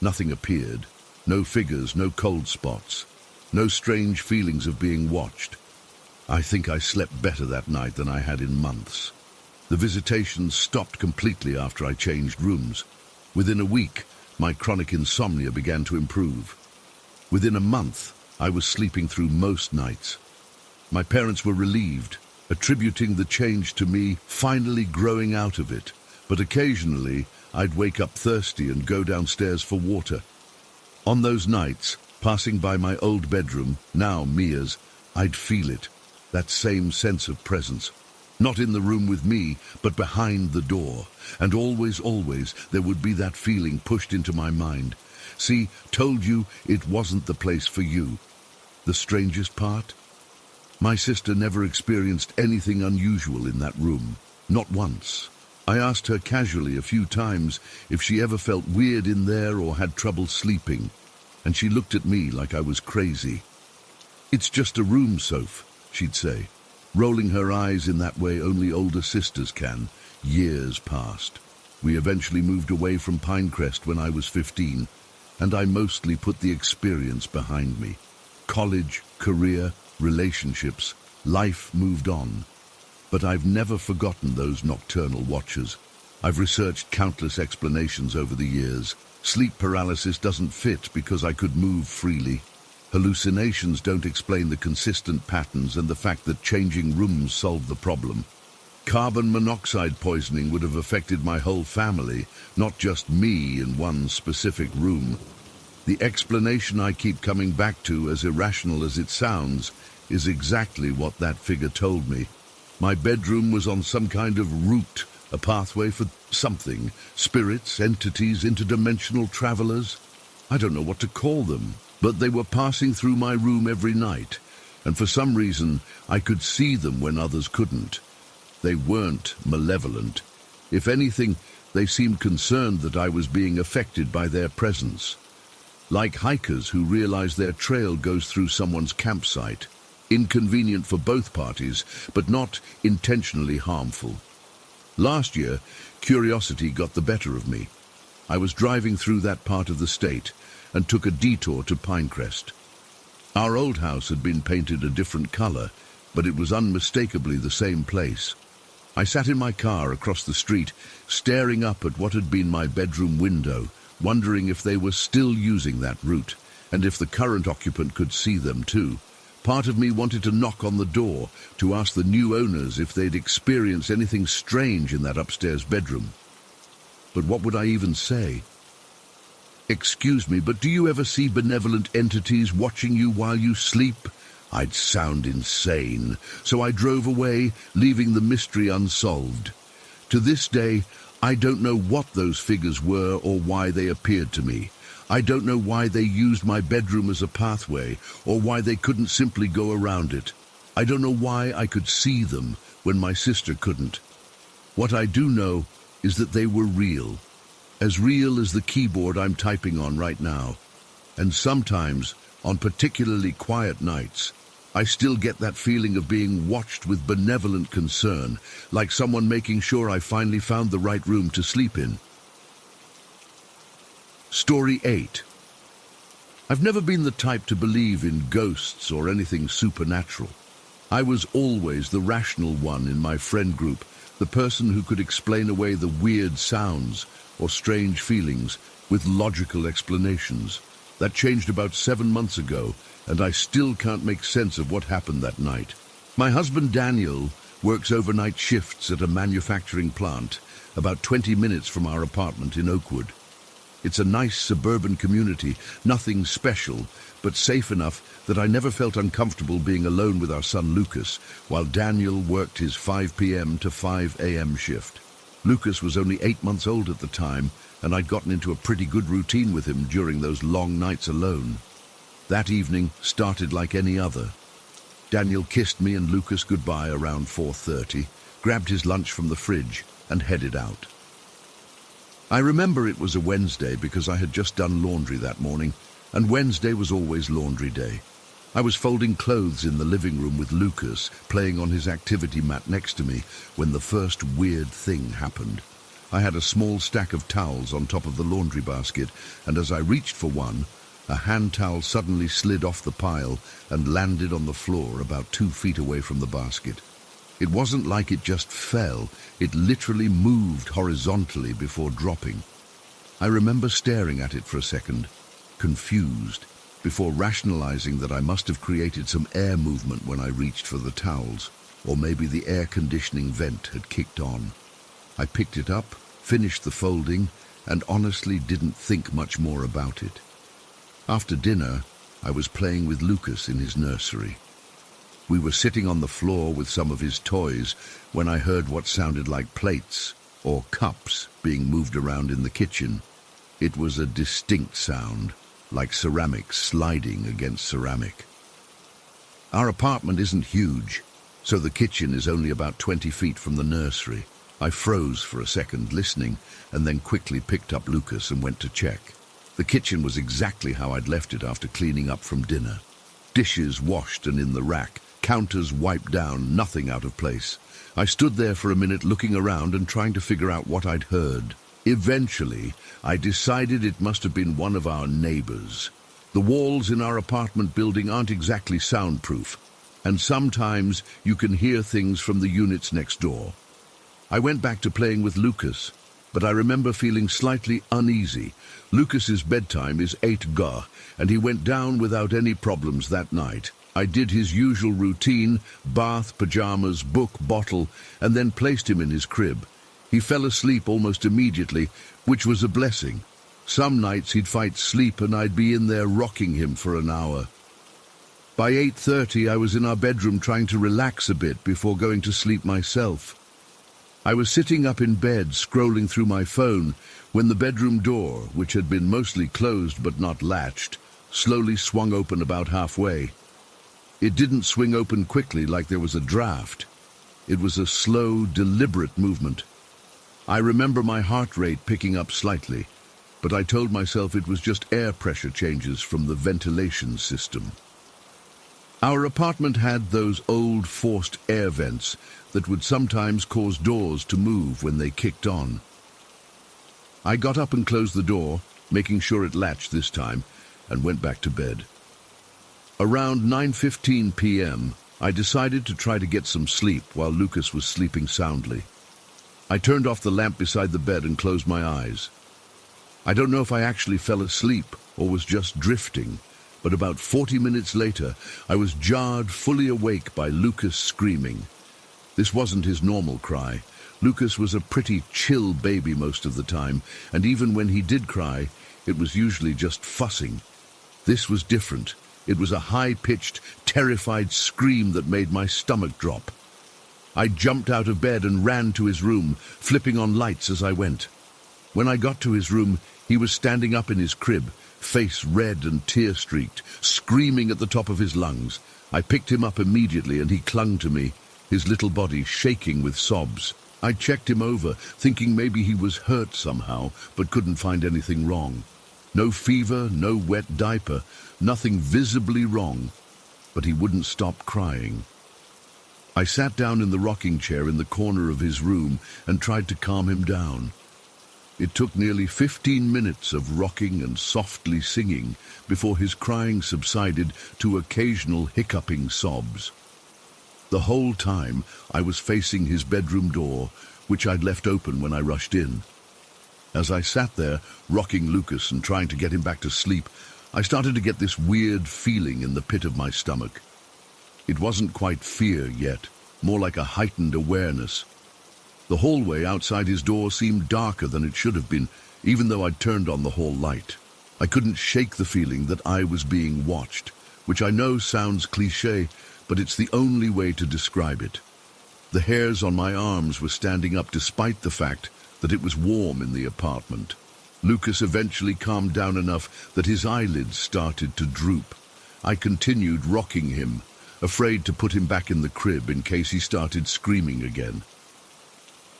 Nothing appeared. No figures, no cold spots, no strange feelings of being watched. I think I slept better that night than I had in months. The visitations stopped completely after I changed rooms. Within a week, my chronic insomnia began to improve. Within a month, I was sleeping through most nights. My parents were relieved, attributing the change to me finally growing out of it. But occasionally, I'd wake up thirsty and go downstairs for water. On those nights, passing by my old bedroom, now Mia's, I'd feel it, that same sense of presence. Not in the room with me, but behind the door. And always, there would be that feeling pushed into my mind. "See, told you it wasn't the place for you." The strangest part? My sister never experienced anything unusual in that room. Not once. I asked her casually a few times if she ever felt weird in there or had trouble sleeping, and she looked at me like I was crazy. "It's just a room, Soph," she'd say, rolling her eyes in that way only older sisters can. Years passed. We eventually moved away from Pinecrest when I was 15, and I mostly put the experience behind me. College, career, relationships, life moved on. But I've never forgotten those nocturnal watches. I've researched countless explanations over the years. Sleep paralysis doesn't fit because I could move freely. Hallucinations don't explain the consistent patterns and the fact that changing rooms solved the problem. Carbon monoxide poisoning would have affected my whole family, not just me in one specific room. The explanation I keep coming back to, as irrational as it sounds, is exactly what that figure told me. My bedroom was on some kind of route, a pathway for something. Spirits, entities, interdimensional travelers. I don't know what to call them. But they were passing through my room every night, and for some reason I could see them when others couldn't. They weren't malevolent. If anything, they seemed concerned that I was being affected by their presence. Like hikers who realize their trail goes through someone's campsite. Inconvenient for both parties, but not intentionally harmful. Last year, curiosity got the better of me. I was driving through that part of the state and took a detour to Pinecrest. Our old house had been painted a different color, but it was unmistakably the same place. I sat in my car across the street, staring up at what had been my bedroom window, wondering if they were still using that route, and if the current occupant could see them too. Part of me wanted to knock on the door to ask the new owners if they'd experienced anything strange in that upstairs bedroom. But what would I even say? "Excuse me, but do you ever see benevolent entities watching you while you sleep?" I'd sound insane, so I drove away, leaving the mystery unsolved. To this day, I don't know what those figures were or why they appeared to me. I don't know why they used my bedroom as a pathway, or why they couldn't simply go around it. I don't know why I could see them when my sister couldn't. What I do know is that they were real as the keyboard I'm typing on right now. And sometimes, on particularly quiet nights, I still get that feeling of being watched with benevolent concern, like someone making sure I finally found the right room to sleep in. Story 8. I've never been the type to believe in ghosts or anything supernatural. I was always the rational one in my friend group, the person who could explain away the weird sounds or strange feelings with logical explanations. That changed about 7 months ago, and I still can't make sense of what happened that night. My husband Daniel works overnight shifts at a manufacturing plant about 20 minutes from our apartment in Oakwood. It's a nice suburban community, nothing special, but safe enough that I never felt uncomfortable being alone with our son Lucas while Daniel worked his 5 p.m. to 5 a.m. shift. Lucas was only 8 months old at the time, and I'd gotten into a pretty good routine with him during those long nights alone. That evening started like any other. Daniel kissed me and Lucas goodbye around 4:30, grabbed his lunch from the fridge, and headed out. I remember it was a Wednesday because I had just done laundry that morning, and Wednesday was always laundry day. I was folding clothes in the living room with Lucas, playing on his activity mat next to me, when the first weird thing happened. I had a small stack of towels on top of the laundry basket, and as I reached for one, a hand towel suddenly slid off the pile and landed on the floor about 2 feet away from the basket. It wasn't like it just fell, it literally moved horizontally before dropping. I remember staring at it for a second, confused, before rationalizing that I must have created some air movement when I reached for the towels, or maybe the air conditioning vent had kicked on. I picked it up, finished the folding, and honestly didn't think much more about it. After dinner, I was playing with Lucas in his nursery. We were sitting on the floor with some of his toys when I heard what sounded like plates or cups being moved around in the kitchen. It was a distinct sound, like ceramic sliding against ceramic. Our apartment isn't huge, so the kitchen is only about 20 feet from the nursery. I froze for a second listening, and then quickly picked up Lucas and went to check. The kitchen was exactly how I'd left it after cleaning up from dinner. Dishes washed and in the rack, counters wiped down, nothing out of place. I stood there for a minute looking around and trying to figure out what I'd heard. Eventually, I decided it must have been one of our neighbors. The walls in our apartment building aren't exactly soundproof, and sometimes you can hear things from the units next door. I went back to playing with Lucas, but I remember feeling slightly uneasy. Lucas's bedtime is 8 and he went down without any problems that night. I did his usual routine, bath, pajamas, book, bottle, and then placed him in his crib. He fell asleep almost immediately, which was a blessing. Some nights he'd fight sleep and I'd be in there rocking him for an hour. By 8:30 I was in our bedroom trying to relax a bit before going to sleep myself. I was sitting up in bed scrolling through my phone when the bedroom door, which had been mostly closed but not latched, slowly swung open about halfway. It didn't swing open quickly like there was a draft. It was a slow, deliberate movement. I remember my heart rate picking up slightly, but I told myself it was just air pressure changes from the ventilation system. Our apartment had those old forced air vents that would sometimes cause doors to move when they kicked on. I got up and closed the door, making sure it latched this time, and went back to bed. Around 9:15 p.m., I decided to try to get some sleep while Lucas was sleeping soundly. I turned off the lamp beside the bed and closed my eyes. I don't know if I actually fell asleep or was just drifting, but about 40 minutes later, I was jarred fully awake by Lucas screaming. This wasn't his normal cry. Lucas was a pretty chill baby most of the time, and even when he did cry, it was usually just fussing. This was different. It was a high-pitched, terrified scream that made my stomach drop. I jumped out of bed and ran to his room, flipping on lights as I went. When I got to his room, he was standing up in his crib, face red and tear-streaked, screaming at the top of his lungs. I picked him up immediately and he clung to me, his little body shaking with sobs. I checked him over, thinking maybe he was hurt somehow, but couldn't find anything wrong. No fever, no wet diaper, nothing visibly wrong, but he wouldn't stop crying. I sat down in the rocking chair in the corner of his room and tried to calm him down. It took nearly 15 minutes of rocking and softly singing before his crying subsided to occasional hiccuping sobs. The whole time I was facing his bedroom door, which I'd left open when I rushed in. As I sat there, rocking Lucas and trying to get him back to sleep, I started to get this weird feeling in the pit of my stomach. It wasn't quite fear yet, more like a heightened awareness. The hallway outside his door seemed darker than it should have been, even though I'd turned on the hall light. I couldn't shake the feeling that I was being watched, which I know sounds cliché, but it's the only way to describe it. The hairs on my arms were standing up despite the fact that it was warm in the apartment. Lucas eventually calmed down enough that his eyelids started to droop. I continued rocking him, afraid to put him back in the crib in case he started screaming again.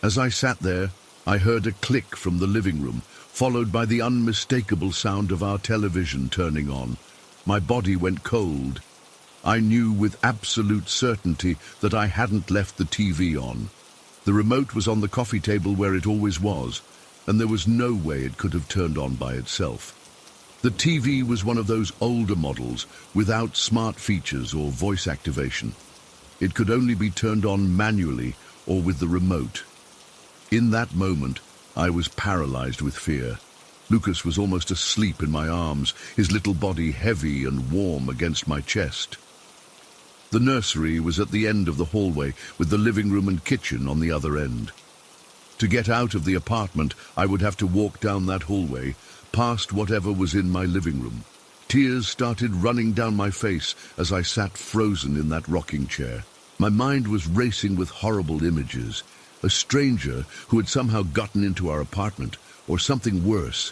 As I sat there, I heard a click from the living room, followed by the unmistakable sound of our television turning on. My body went cold. I knew with absolute certainty that I hadn't left the TV on. The remote was on the coffee table where it always was, and there was no way it could have turned on by itself. The TV was one of those older models without smart features or voice activation. It could only be turned on manually or with the remote. In that moment, I was paralyzed with fear. Lucas was almost asleep in my arms, his little body heavy and warm against my chest. The nursery was at the end of the hallway, with the living room and kitchen on the other end. To get out of the apartment, I would have to walk down that hallway, past whatever was in my living room. Tears started running down my face as I sat frozen in that rocking chair. My mind was racing with horrible images. A stranger who had somehow gotten into our apartment, or something worse.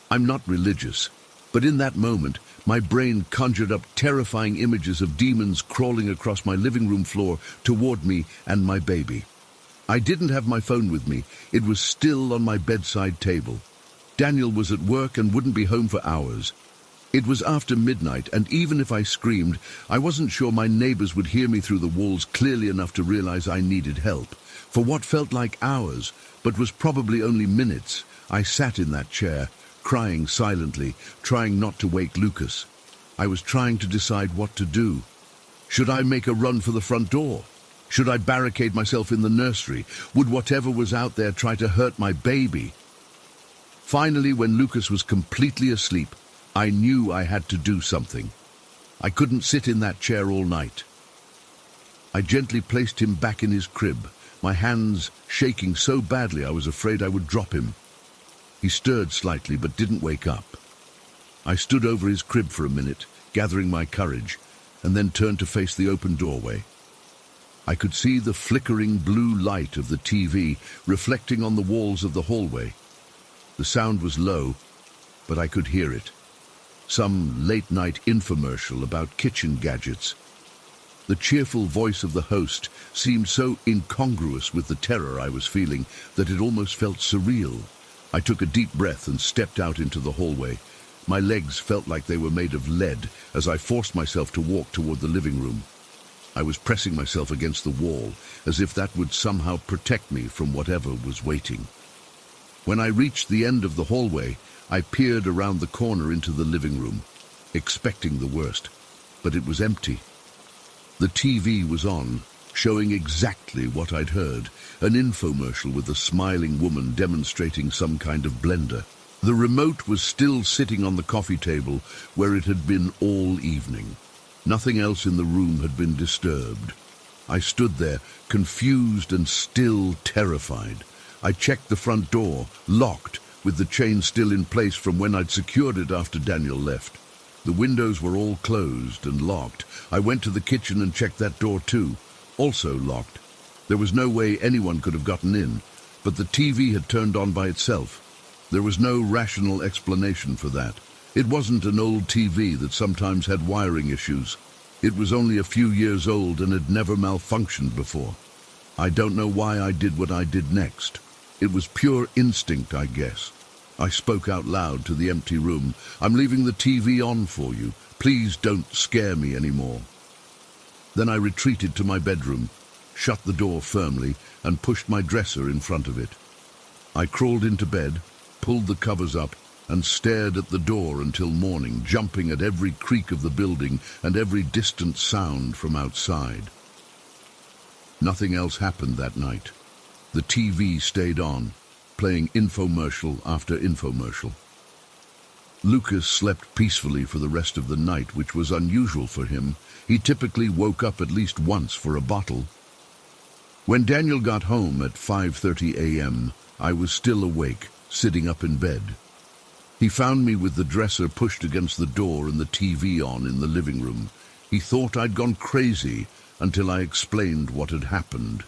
I'm not religious, but in that moment, my brain conjured up terrifying images of demons crawling across my living room floor toward me and my baby. I didn't have my phone with me. It was still on my bedside table. Daniel was at work and wouldn't be home for hours. It was after midnight, and even if I screamed, I wasn't sure my neighbors would hear me through the walls clearly enough to realize I needed help. For what felt like hours, but was probably only minutes, I sat in that chair, crying silently, trying not to wake Lucas. I was trying to decide what to do. Should I make a run for the front door? Should I barricade myself in the nursery? Would whatever was out there try to hurt my baby? Finally, when Lucas was completely asleep, I knew I had to do something. I couldn't sit in that chair all night. I gently placed him back in his crib, my hands shaking so badly I was afraid I would drop him. He stirred slightly but didn't wake up. I stood over his crib for a minute, gathering my courage, and then turned to face the open doorway. I could see the flickering blue light of the TV reflecting on the walls of the hallway. The sound was low, but I could hear it. Some late-night infomercial about kitchen gadgets. The cheerful voice of the host seemed so incongruous with the terror I was feeling that it almost felt surreal. I took a deep breath and stepped out into the hallway. My legs felt like they were made of lead as I forced myself to walk toward the living room. I was pressing myself against the wall, as if that would somehow protect me from whatever was waiting. When I reached the end of the hallway, I peered around the corner into the living room, expecting the worst, but it was empty. The TV was on, showing exactly what I'd heard, an infomercial with a smiling woman demonstrating some kind of blender. The remote was still sitting on the coffee table where it had been all evening. Nothing else in the room had been disturbed. I stood there, confused and still terrified. I checked the front door, locked, with the chain still in place from when I'd secured it after Daniel left. The windows were all closed and locked. I went to the kitchen and checked that door too, also locked. There was no way anyone could have gotten in, but the TV had turned on by itself. There was no rational explanation for that. It wasn't an old TV that sometimes had wiring issues. It was only a few years old and had never malfunctioned before. I don't know why I did what I did next. It was pure instinct, I guess. I spoke out loud to the empty room. "I'm leaving the TV on for you. Please don't scare me anymore." Then I retreated to my bedroom, shut the door firmly, and pushed my dresser in front of it. I crawled into bed, pulled the covers up, and stared at the door until morning, jumping at every creak of the building and every distant sound from outside. Nothing else happened that night. The TV stayed on, playing infomercial after infomercial. Lucas slept peacefully for the rest of the night, which was unusual for him. He typically woke up at least once for a bottle. When Daniel got home at 5:30 a.m., I was still awake, sitting up in bed. He found me with the dresser pushed against the door and the TV on in the living room. He thought I'd gone crazy until I explained what had happened.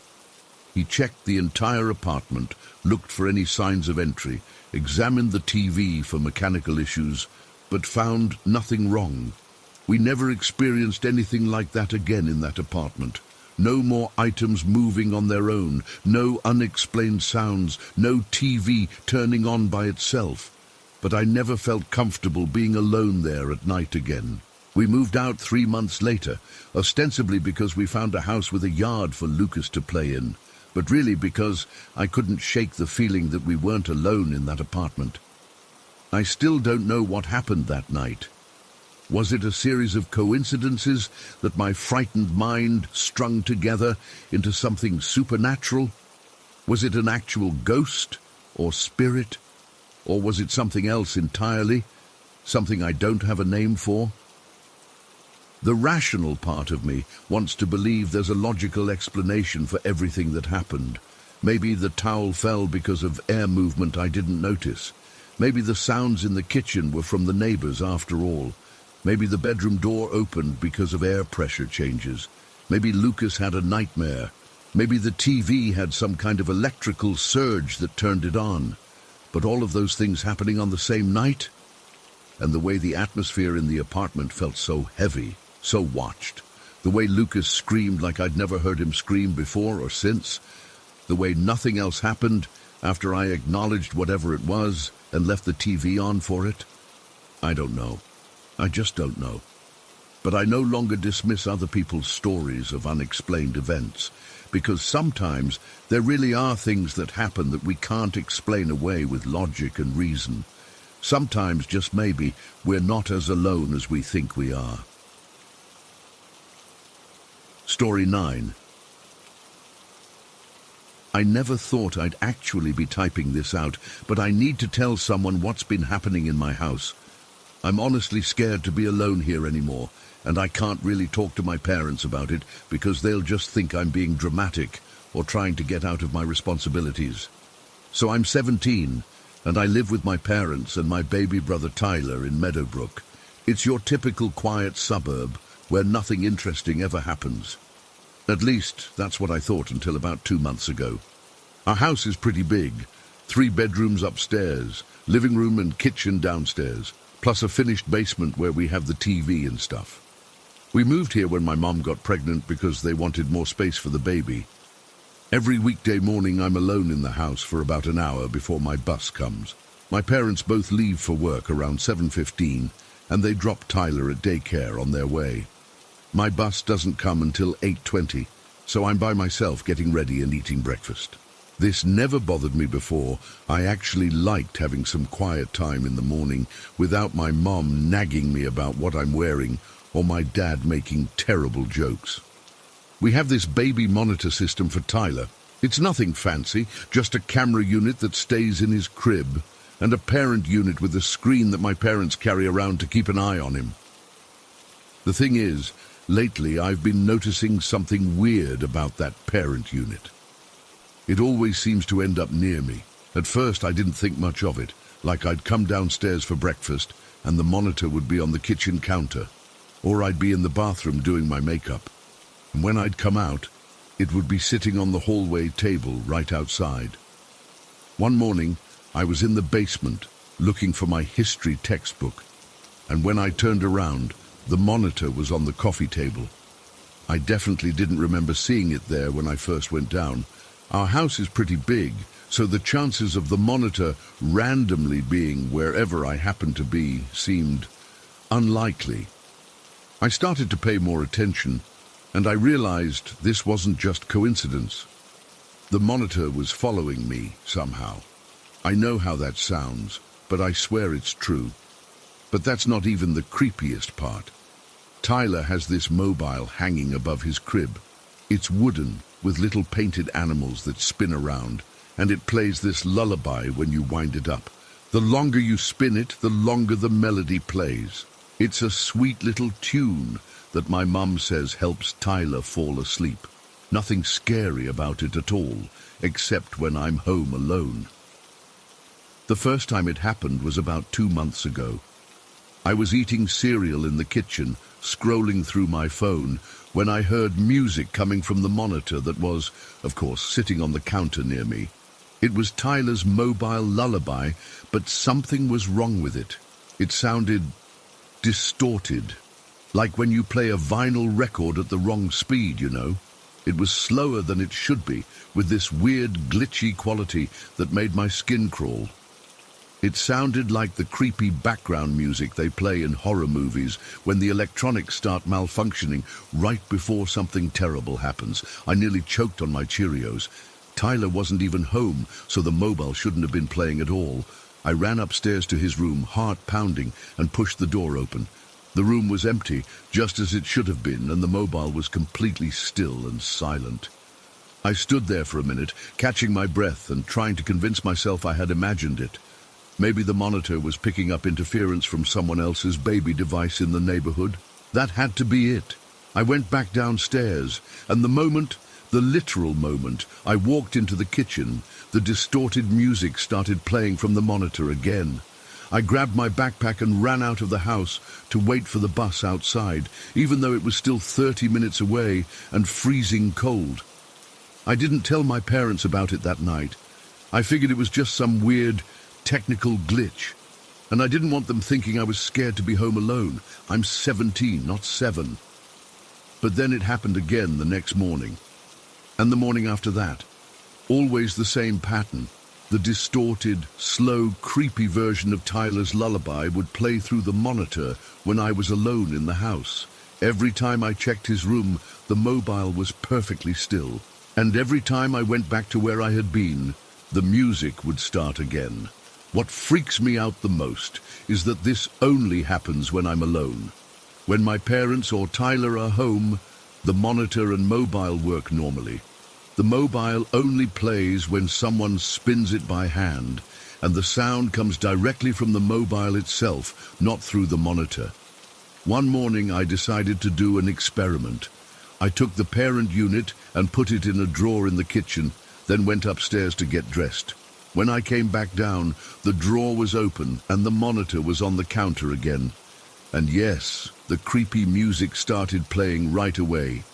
He checked the entire apartment, looked for any signs of entry, examined the TV for mechanical issues, but found nothing wrong. We never experienced anything like that again in that apartment. No more items moving on their own, no unexplained sounds, no TV turning on by itself. But I never felt comfortable being alone there at night again. We moved out 3 months later, ostensibly because we found a house with a yard for Lucas to play in, but really because I couldn't shake the feeling that we weren't alone in that apartment. I still don't know what happened that night. Was it a series of coincidences that my frightened mind strung together into something supernatural? Was it an actual ghost or spirit? Or was it something else entirely? Something I don't have a name for? The rational part of me wants to believe there's a logical explanation for everything that happened. Maybe the towel fell because of air movement I didn't notice. Maybe the sounds in the kitchen were from the neighbors after all. Maybe the bedroom door opened because of air pressure changes. Maybe Lucas had a nightmare. Maybe the TV had some kind of electrical surge that turned it on. But all of those things happening on the same night? And the way the atmosphere in the apartment felt so heavy, so watched. The way Lucas screamed like I'd never heard him scream before or since. The way nothing else happened after I acknowledged whatever it was and left the TV on for it. I don't know. I just don't know. But I no longer dismiss other people's stories of unexplained events, because sometimes there really are things that happen that we can't explain away with logic and reason. Sometimes, just maybe, we're not as alone as we think we are. Story 9. I never thought I'd actually be typing this out, but I need to tell someone what's been happening in my house. I'm honestly scared to be alone here anymore, and I can't really talk to my parents about it because they'll just think I'm being dramatic or trying to get out of my responsibilities. So I'm 17, and I live with my parents and my baby brother Tyler in Meadowbrook. It's your typical quiet suburb where nothing interesting ever happens. At least, that's what I thought until about 2 months ago. Our house is pretty big, 3 bedrooms upstairs, living room and kitchen downstairs, plus a finished basement where we have the TV and stuff. We moved here when my mom got pregnant because they wanted more space for the baby. Every weekday morning I'm alone in the house for about an hour before my bus comes. My parents both leave for work around 7:15 and they drop Tyler at daycare on their way. My bus doesn't come until 8:20, so I'm by myself getting ready and eating breakfast. This never bothered me before. I actually liked having some quiet time in the morning without my mom nagging me about what I'm wearing or my dad making terrible jokes. We have this baby monitor system for Tyler. It's nothing fancy, just a camera unit that stays in his crib and a parent unit with a screen that my parents carry around to keep an eye on him. The thing is, lately I've been noticing something weird about that parent unit. It always seems to end up near me. At first I didn't think much of it, like I'd come downstairs for breakfast and the monitor would be on the kitchen counter, or I'd be in the bathroom doing my makeup. And when I'd come out, it would be sitting on the hallway table right outside. One morning, I was in the basement looking for my history textbook, and when I turned around, the monitor was on the coffee table. I definitely didn't remember seeing it there when I first went down. Our house is pretty big, so the chances of the monitor randomly being wherever I happened to be seemed unlikely. I started to pay more attention, and I realized this wasn't just coincidence. The monitor was following me somehow. I know how that sounds, but I swear it's true. But that's not even the creepiest part. Tyler has this mobile hanging above his crib. It's wooden, with little painted animals that spin around, and it plays this lullaby when you wind it up. The longer you spin it, the longer the melody plays. It's a sweet little tune that my mum says helps Tyler fall asleep. Nothing scary about it at all, except when I'm home alone. The first time it happened was about 2 months ago. I was eating cereal in the kitchen, scrolling through my phone, when I heard music coming from the monitor that was, of course, sitting on the counter near me. It was Tyler's mobile lullaby, but something was wrong with it. It sounded distorted, like when you play a vinyl record at the wrong speed, you know. It was slower than it should be, with this weird glitchy quality that made my skin crawl. It sounded like the creepy background music they play in horror movies when the electronics start malfunctioning right before something terrible happens. I nearly choked on my Cheerios. Tyler wasn't even home, so the mobile shouldn't have been playing at all. I ran upstairs to his room, heart pounding, and pushed the door open. The room was empty, just as it should have been, and the mobile was completely still and silent. I stood there for a minute, catching my breath and trying to convince myself I had imagined it. Maybe the monitor was picking up interference from someone else's baby device in the neighborhood. That had to be it. I went back downstairs, and the literal moment, I walked into the kitchen, the distorted music started playing from the monitor again. I grabbed my backpack and ran out of the house to wait for the bus outside, even though it was still 30 minutes away and freezing cold. I didn't tell my parents about it that night. I figured it was just some weird technical glitch, and I didn't want them thinking I was scared to be home alone. I'm 17, not 7. But then it happened again the next morning, and the morning after that. Always the same pattern. The distorted, slow, creepy version of Tyler's lullaby would play through the monitor when I was alone in the house. Every time I checked his room, the mobile was perfectly still. And every time I went back to where I had been, the music would start again. What freaks me out the most is that this only happens when I'm alone. When my parents or Tyler are home, the monitor and mobile work normally. The mobile only plays when someone spins it by hand, and the sound comes directly from the mobile itself, not through the monitor. One morning I decided to do an experiment. I took the parent unit and put it in a drawer in the kitchen, then went upstairs to get dressed. When I came back down, the drawer was open and the monitor was on the counter again. And yes, the creepy music started playing right away.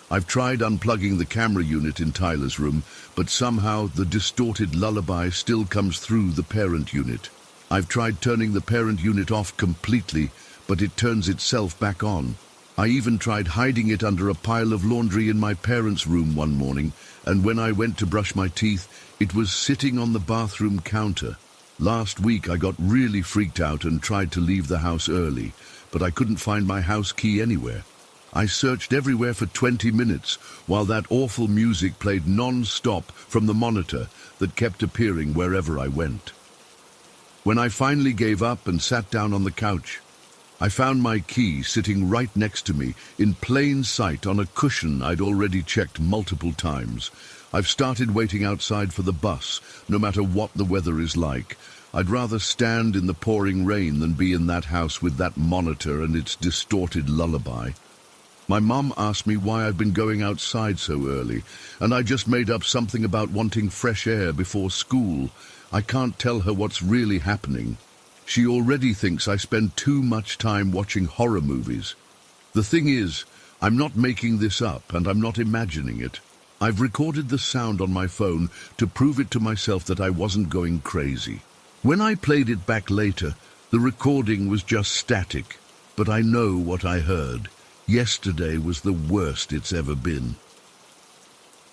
I've tried unplugging the camera unit in Tyler's room, but somehow the distorted lullaby still comes through the parent unit. I've tried turning the parent unit off completely, but it turns itself back on. I even tried hiding it under a pile of laundry in my parents' room one morning, and when I went to brush my teeth, it was sitting on the bathroom counter. Last week I got really freaked out and tried to leave the house early, but I couldn't find my house key anywhere. I searched everywhere for 20 minutes while that awful music played non-stop from the monitor that kept appearing wherever I went. When I finally gave up and sat down on the couch, I found my key sitting right next to me in plain sight on a cushion I'd already checked multiple times. I've started waiting outside for the bus, no matter what the weather is like. I'd rather stand in the pouring rain than be in that house with that monitor and its distorted lullaby. My mum asked me why I'd been going outside so early, and I just made up something about wanting fresh air before school. I can't tell her what's really happening. She already thinks I spend too much time watching horror movies. The thing is, I'm not making this up and I'm not imagining it. I've recorded the sound on my phone to prove it to myself that I wasn't going crazy. When I played it back later, the recording was just static, but I know what I heard. Yesterday was the worst it's ever been.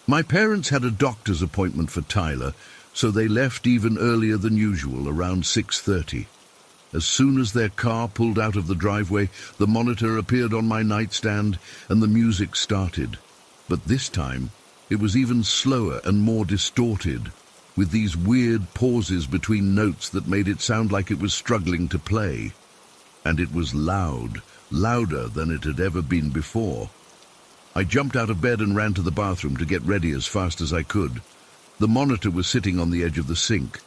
My parents had a doctor's appointment for Tyler, so they left even earlier than usual, around 6:30. As soon as their car pulled out of the driveway, the monitor appeared on my nightstand and the music started. But this time, it was even slower and more distorted, with these weird pauses between notes that made it sound like it was struggling to play. And it was loud. Louder than it had ever been before. I jumped out of bed and ran to the bathroom to get ready as fast as I could. The monitor was sitting on the edge of the sink.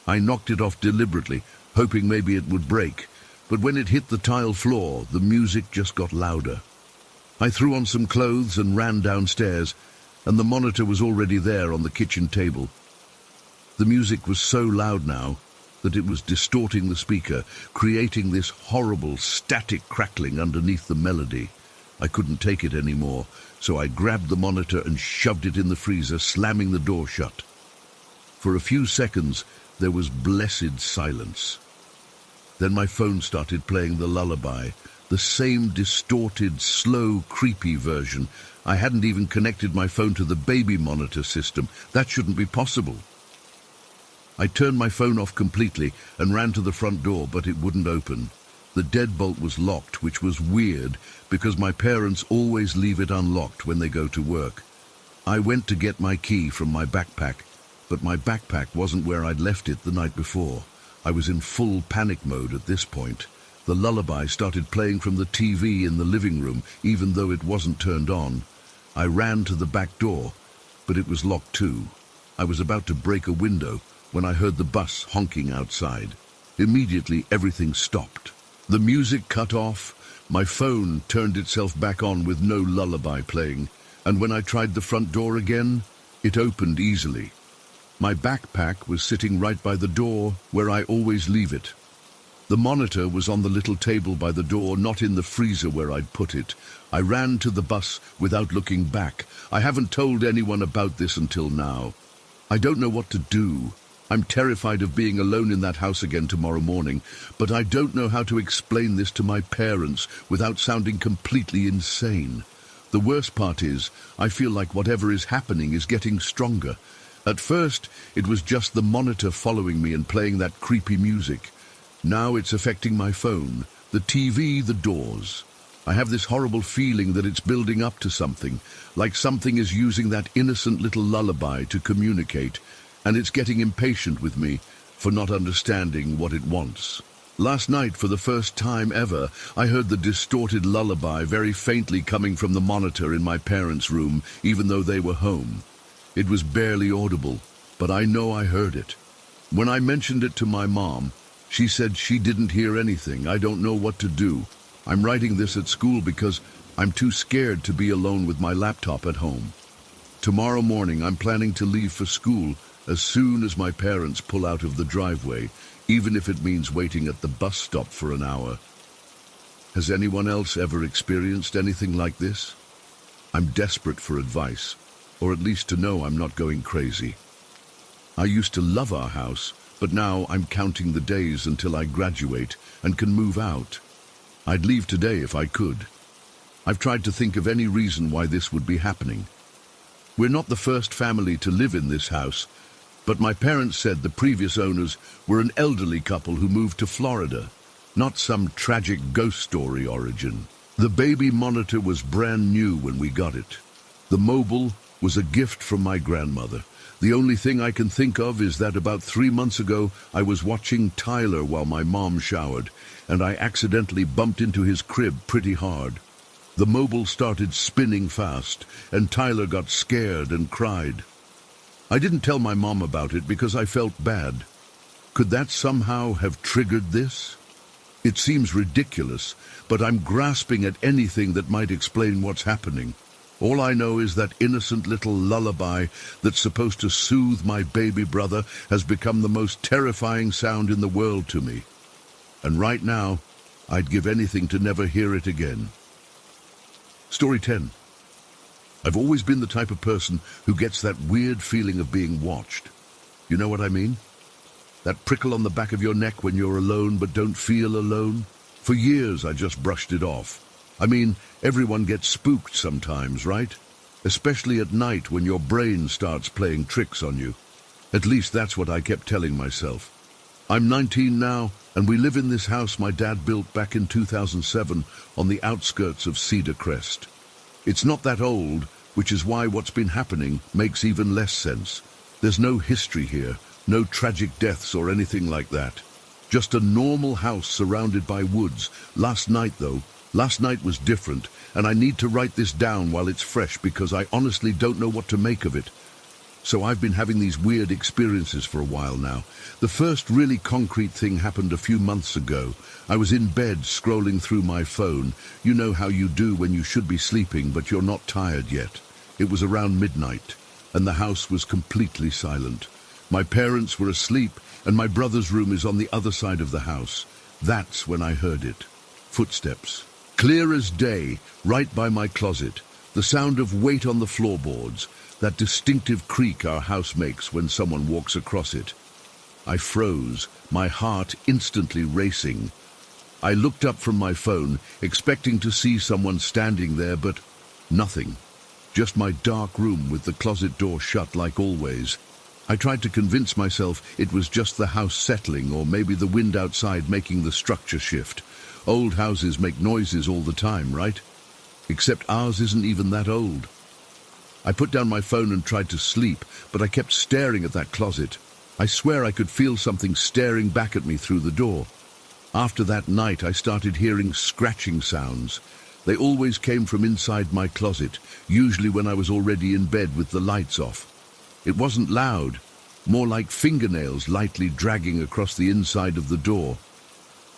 I knocked it off deliberately, hoping maybe it would break, but when it hit the tile floor, the music just got louder. I threw on some clothes and ran downstairs, and the monitor was already there on the kitchen table. The music was so loud now, that it was distorting the speaker, creating this horrible static crackling underneath the melody. I couldn't take it anymore, so I grabbed the monitor and shoved it in the freezer, slamming the door shut. For a few seconds, there was blessed silence. Then my phone started playing the lullaby, the same distorted, slow, creepy version. I hadn't even connected my phone to the baby monitor system. That shouldn't be possible. I turned my phone off completely and ran to the front door, but it wouldn't open. The deadbolt was locked, which was weird because my parents always leave it unlocked when they go to work. I went to get my key from my backpack, but my backpack wasn't where I'd left it the night before. I was in full panic mode at this point. The lullaby started playing from the TV in the living room, even though it wasn't turned on. I ran to the back door, but it was locked too. I was about to break a window when I heard the bus honking outside. Immediately, everything stopped. The music cut off, my phone turned itself back on with no lullaby playing, and when I tried the front door again, it opened easily. My backpack was sitting right by the door where I always leave it. The monitor was on the little table by the door, not in the freezer where I'd put it. I ran to the bus without looking back. I haven't told anyone about this until now. I don't know what to do. I'm terrified of being alone in that house again tomorrow morning, but I don't know how to explain this to my parents without sounding completely insane. The worst part is, I feel like whatever is happening is getting stronger. At first, it was just the monitor following me and playing that creepy music. Now it's affecting my phone, the TV, the doors. I have this horrible feeling that it's building up to something, like something is using that innocent little lullaby to communicate, and it's getting impatient with me for not understanding what it wants. Last night, for the first time ever, I heard the distorted lullaby very faintly coming from the monitor in my parents' room, even though they were home. It was barely audible, but I know I heard it. When I mentioned it to my mom, she said she didn't hear anything. I don't know what to do. I'm writing this at school because I'm too scared to be alone with my laptop at home. Tomorrow morning, I'm planning to leave for school as soon as my parents pull out of the driveway, even if it means waiting at the bus stop for an hour. Has anyone else ever experienced anything like this? I'm desperate for advice, or at least to know I'm not going crazy. I used to love our house, but now I'm counting the days until I graduate and can move out. I'd leave today if I could. I've tried to think of any reason why this would be happening. We're not the first family to live in this house, but my parents said the previous owners were an elderly couple who moved to Florida, not some tragic ghost story origin. The baby monitor was brand new when we got it. The mobile was a gift from my grandmother. The only thing I can think of is that about 3 months ago, I was watching Tyler while my mom showered, and I accidentally bumped into his crib pretty hard. The mobile started spinning fast, and Tyler got scared and cried. I didn't tell my mom about it because I felt bad. Could that somehow have triggered this? It seems ridiculous, but I'm grasping at anything that might explain what's happening. All I know is that innocent little lullaby that's supposed to soothe my baby brother has become the most terrifying sound in the world to me. And right now, I'd give anything to never hear it again. Story 10. I've always been the type of person who gets that weird feeling of being watched. You know what I mean? That prickle on the back of your neck when you're alone but don't feel alone? For years, I just brushed it off. I mean, everyone gets spooked sometimes, right? Especially at night when your brain starts playing tricks on you. At least that's what I kept telling myself. I'm 19 now, and we live in this house my dad built back in 2007 on the outskirts of Cedar Crest. It's not that old, which is why what's been happening makes even less sense. There's no history here, no tragic deaths or anything like that. Just a normal house surrounded by woods. Last night was different, and I need to write this down while it's fresh because I honestly don't know what to make of it. So I've been having these weird experiences for a while now. The first really concrete thing happened a few months ago. I was in bed scrolling through my phone. You know how you do when you should be sleeping, but you're not tired yet. It was around midnight, and the house was completely silent. My parents were asleep, and my brother's room is on the other side of the house. That's when I heard it. Footsteps. Clear as day, right by my closet. The sound of weight on the floorboards, that distinctive creak our house makes when someone walks across it. I froze, my heart instantly racing. I looked up from my phone, expecting to see someone standing there, but nothing. Just my dark room with the closet door shut like always. I tried to convince myself it was just the house settling, or maybe the wind outside making the structure shift. Old houses make noises all the time, right? Except ours isn't even that old. I put down my phone and tried to sleep, but I kept staring at that closet. I swear I could feel something staring back at me through the door. After that night, I started hearing scratching sounds. They always came from inside my closet, usually when I was already in bed with the lights off. It wasn't loud, more like fingernails lightly dragging across the inside of the door.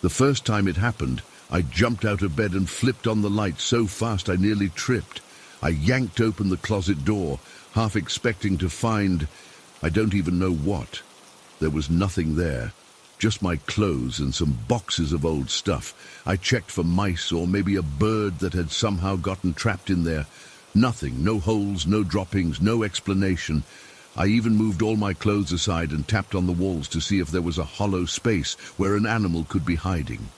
The first time it happened, I jumped out of bed and flipped on the light so fast I nearly tripped. I yanked open the closet door, half expecting to find, I don't even know what. There was nothing there, just my clothes and some boxes of old stuff. I checked for mice or maybe a bird that had somehow gotten trapped in there. Nothing, no holes, no droppings, no explanation. I even moved all my clothes aside and tapped on the walls to see if there was a hollow space where an animal could be hiding.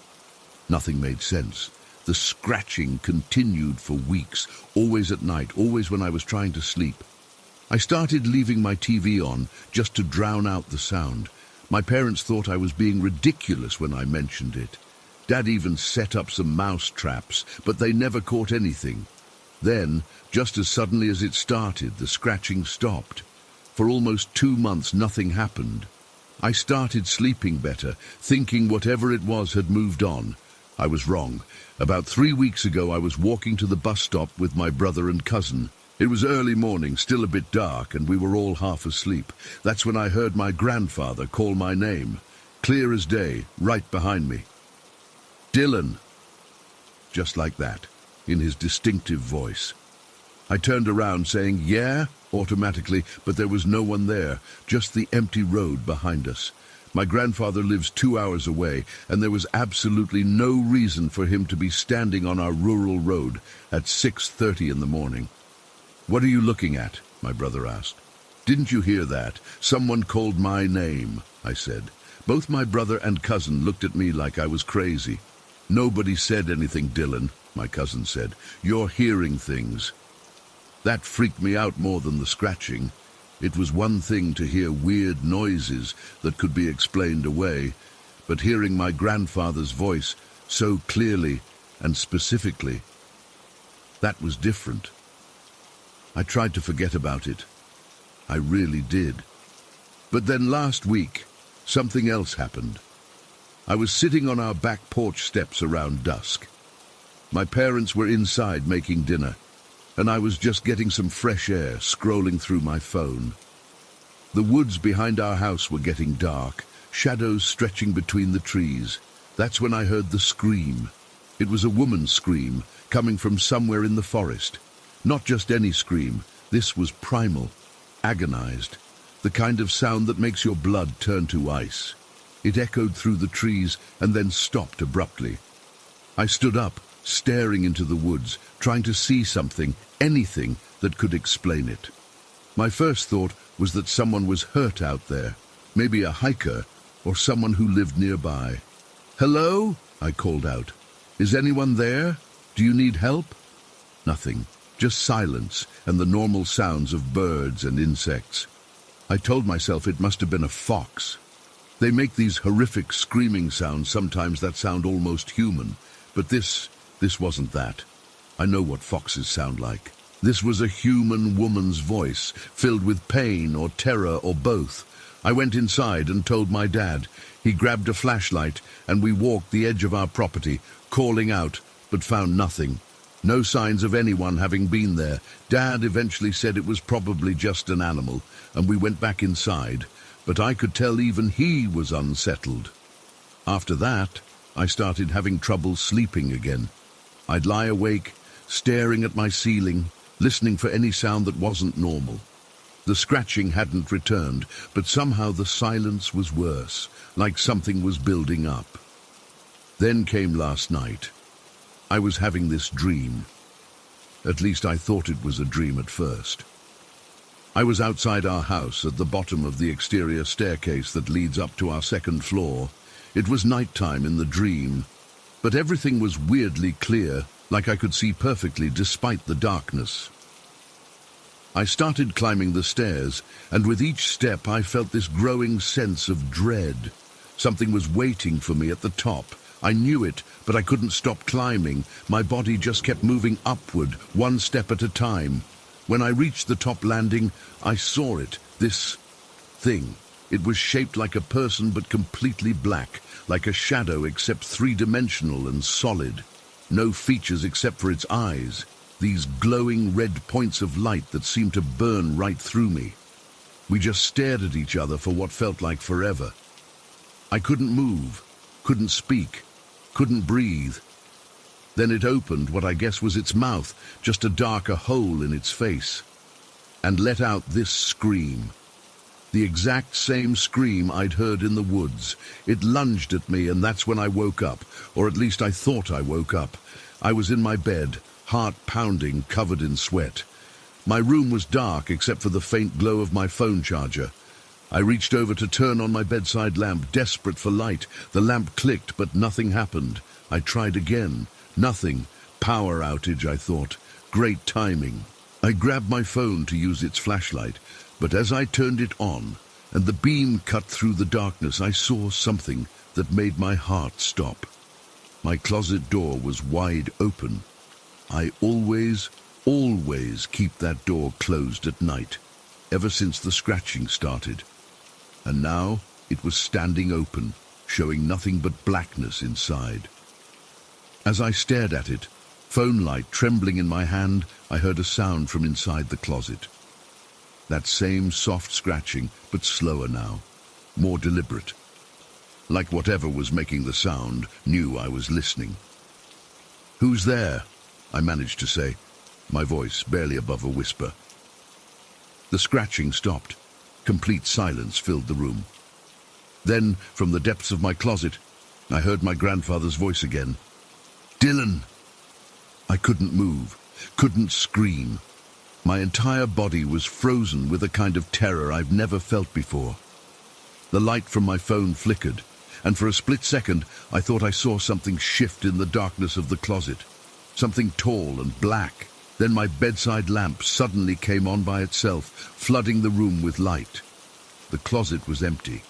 Nothing made sense. The scratching continued for weeks, always at night, always when I was trying to sleep. I started leaving my TV on just to drown out the sound. My parents thought I was being ridiculous when I mentioned it. Dad even set up some mouse traps, but they never caught anything. Then, just as suddenly as it started, the scratching stopped. For almost 2 months, nothing happened. I started sleeping better, thinking whatever it was had moved on. I was wrong. About 3 weeks ago, I was walking to the bus stop with my brother and cousin. It was early morning, still a bit dark, and we were all half asleep. That's when I heard my grandfather call my name, clear as day, right behind me. Dylan. Just like that, in his distinctive voice. I turned around saying, "Yeah?" automatically, but there was no one there, just the empty road behind us. My grandfather lives 2 hours away, and there was absolutely no reason for him to be standing on our rural road at 6:30 in the morning. "What are you looking at?" my brother asked. "Didn't you hear that? Someone called my name," I said. Both my brother and cousin looked at me like I was crazy. "Nobody said anything, Dylan," my cousin said. "You're hearing things." That freaked me out more than the scratching. It was one thing to hear weird noises that could be explained away, but hearing my grandfather's voice so clearly and specifically, that was different. I tried to forget about it. I really did. But then last week, something else happened. I was sitting on our back porch steps around dusk. My parents were inside making dinner, and I was just getting some fresh air, scrolling through my phone. The woods behind our house were getting dark, shadows stretching between the trees. That's when I heard the scream. It was a woman's scream, coming from somewhere in the forest. Not just any scream, this was primal, agonized, the kind of sound that makes your blood turn to ice. It echoed through the trees and then stopped abruptly. I stood up, staring into the woods, trying to see something, anything that could explain it. My first thought was that someone was hurt out there, maybe a hiker or someone who lived nearby. "Hello?" I called out. "Is anyone there? Do you need help?" Nothing, just silence and the normal sounds of birds and insects. I told myself it must have been a fox. They make these horrific screaming sounds sometimes that sound almost human, but this wasn't that. I know what foxes sound like. This was a human woman's voice, filled with pain or terror or both. I went inside and told my dad. He grabbed a flashlight and we walked the edge of our property, calling out, but found nothing. No signs of anyone having been there. Dad eventually said it was probably just an animal, and we went back inside, but I could tell even he was unsettled. After that, I started having trouble sleeping again. I'd lie awake, staring at my ceiling, listening for any sound that wasn't normal. The scratching hadn't returned, but somehow the silence was worse, like something was building up. Then came last night. I was having this dream. At least I thought it was a dream at first. I was outside our house at the bottom of the exterior staircase that leads up to our second floor. It was nighttime in the dream, but everything was weirdly clear, like I could see perfectly despite the darkness. I started climbing the stairs, and with each step I felt this growing sense of dread. Something was waiting for me at the top. I knew it, but I couldn't stop climbing. My body just kept moving upward, one step at a time. When I reached the top landing, I saw it, this thing. It was shaped like a person but completely black, like a shadow except three-dimensional and solid. No features except for its eyes, these glowing red points of light that seemed to burn right through me. We just stared at each other for what felt like forever. I couldn't move, couldn't speak, couldn't breathe. Then it opened what I guess was its mouth, just a darker hole in its face, and let out this scream. The exact same scream I'd heard in the woods. It lunged at me, and that's when I woke up, or at least I thought I woke up. I was in my bed, heart pounding, covered in sweat. My room was dark except for the faint glow of my phone charger. I reached over to turn on my bedside lamp, desperate for light. The lamp clicked, but nothing happened. I tried again. Nothing. Power outage, I thought. Great timing. I grabbed my phone to use its flashlight, but as I turned it on, and the beam cut through the darkness, I saw something that made my heart stop. My closet door was wide open. I always keep that door closed at night, ever since the scratching started. And now it was standing open, showing nothing but blackness inside. As I stared at it, phone light trembling in my hand, I heard a sound from inside the closet. That same soft scratching, but slower now, more deliberate. Like whatever was making the sound knew I was listening. "Who's there?" I managed to say, my voice barely above a whisper. The scratching stopped. Complete silence filled the room. Then, from the depths of my closet, I heard my grandfather's voice again. "Dylan!" I couldn't move, couldn't scream. My entire body was frozen with a kind of terror I've never felt before. The light from my phone flickered, and for a split second I thought I saw something shift in the darkness of the closet. Something tall and black. Then my bedside lamp suddenly came on by itself, flooding the room with light. The closet was empty.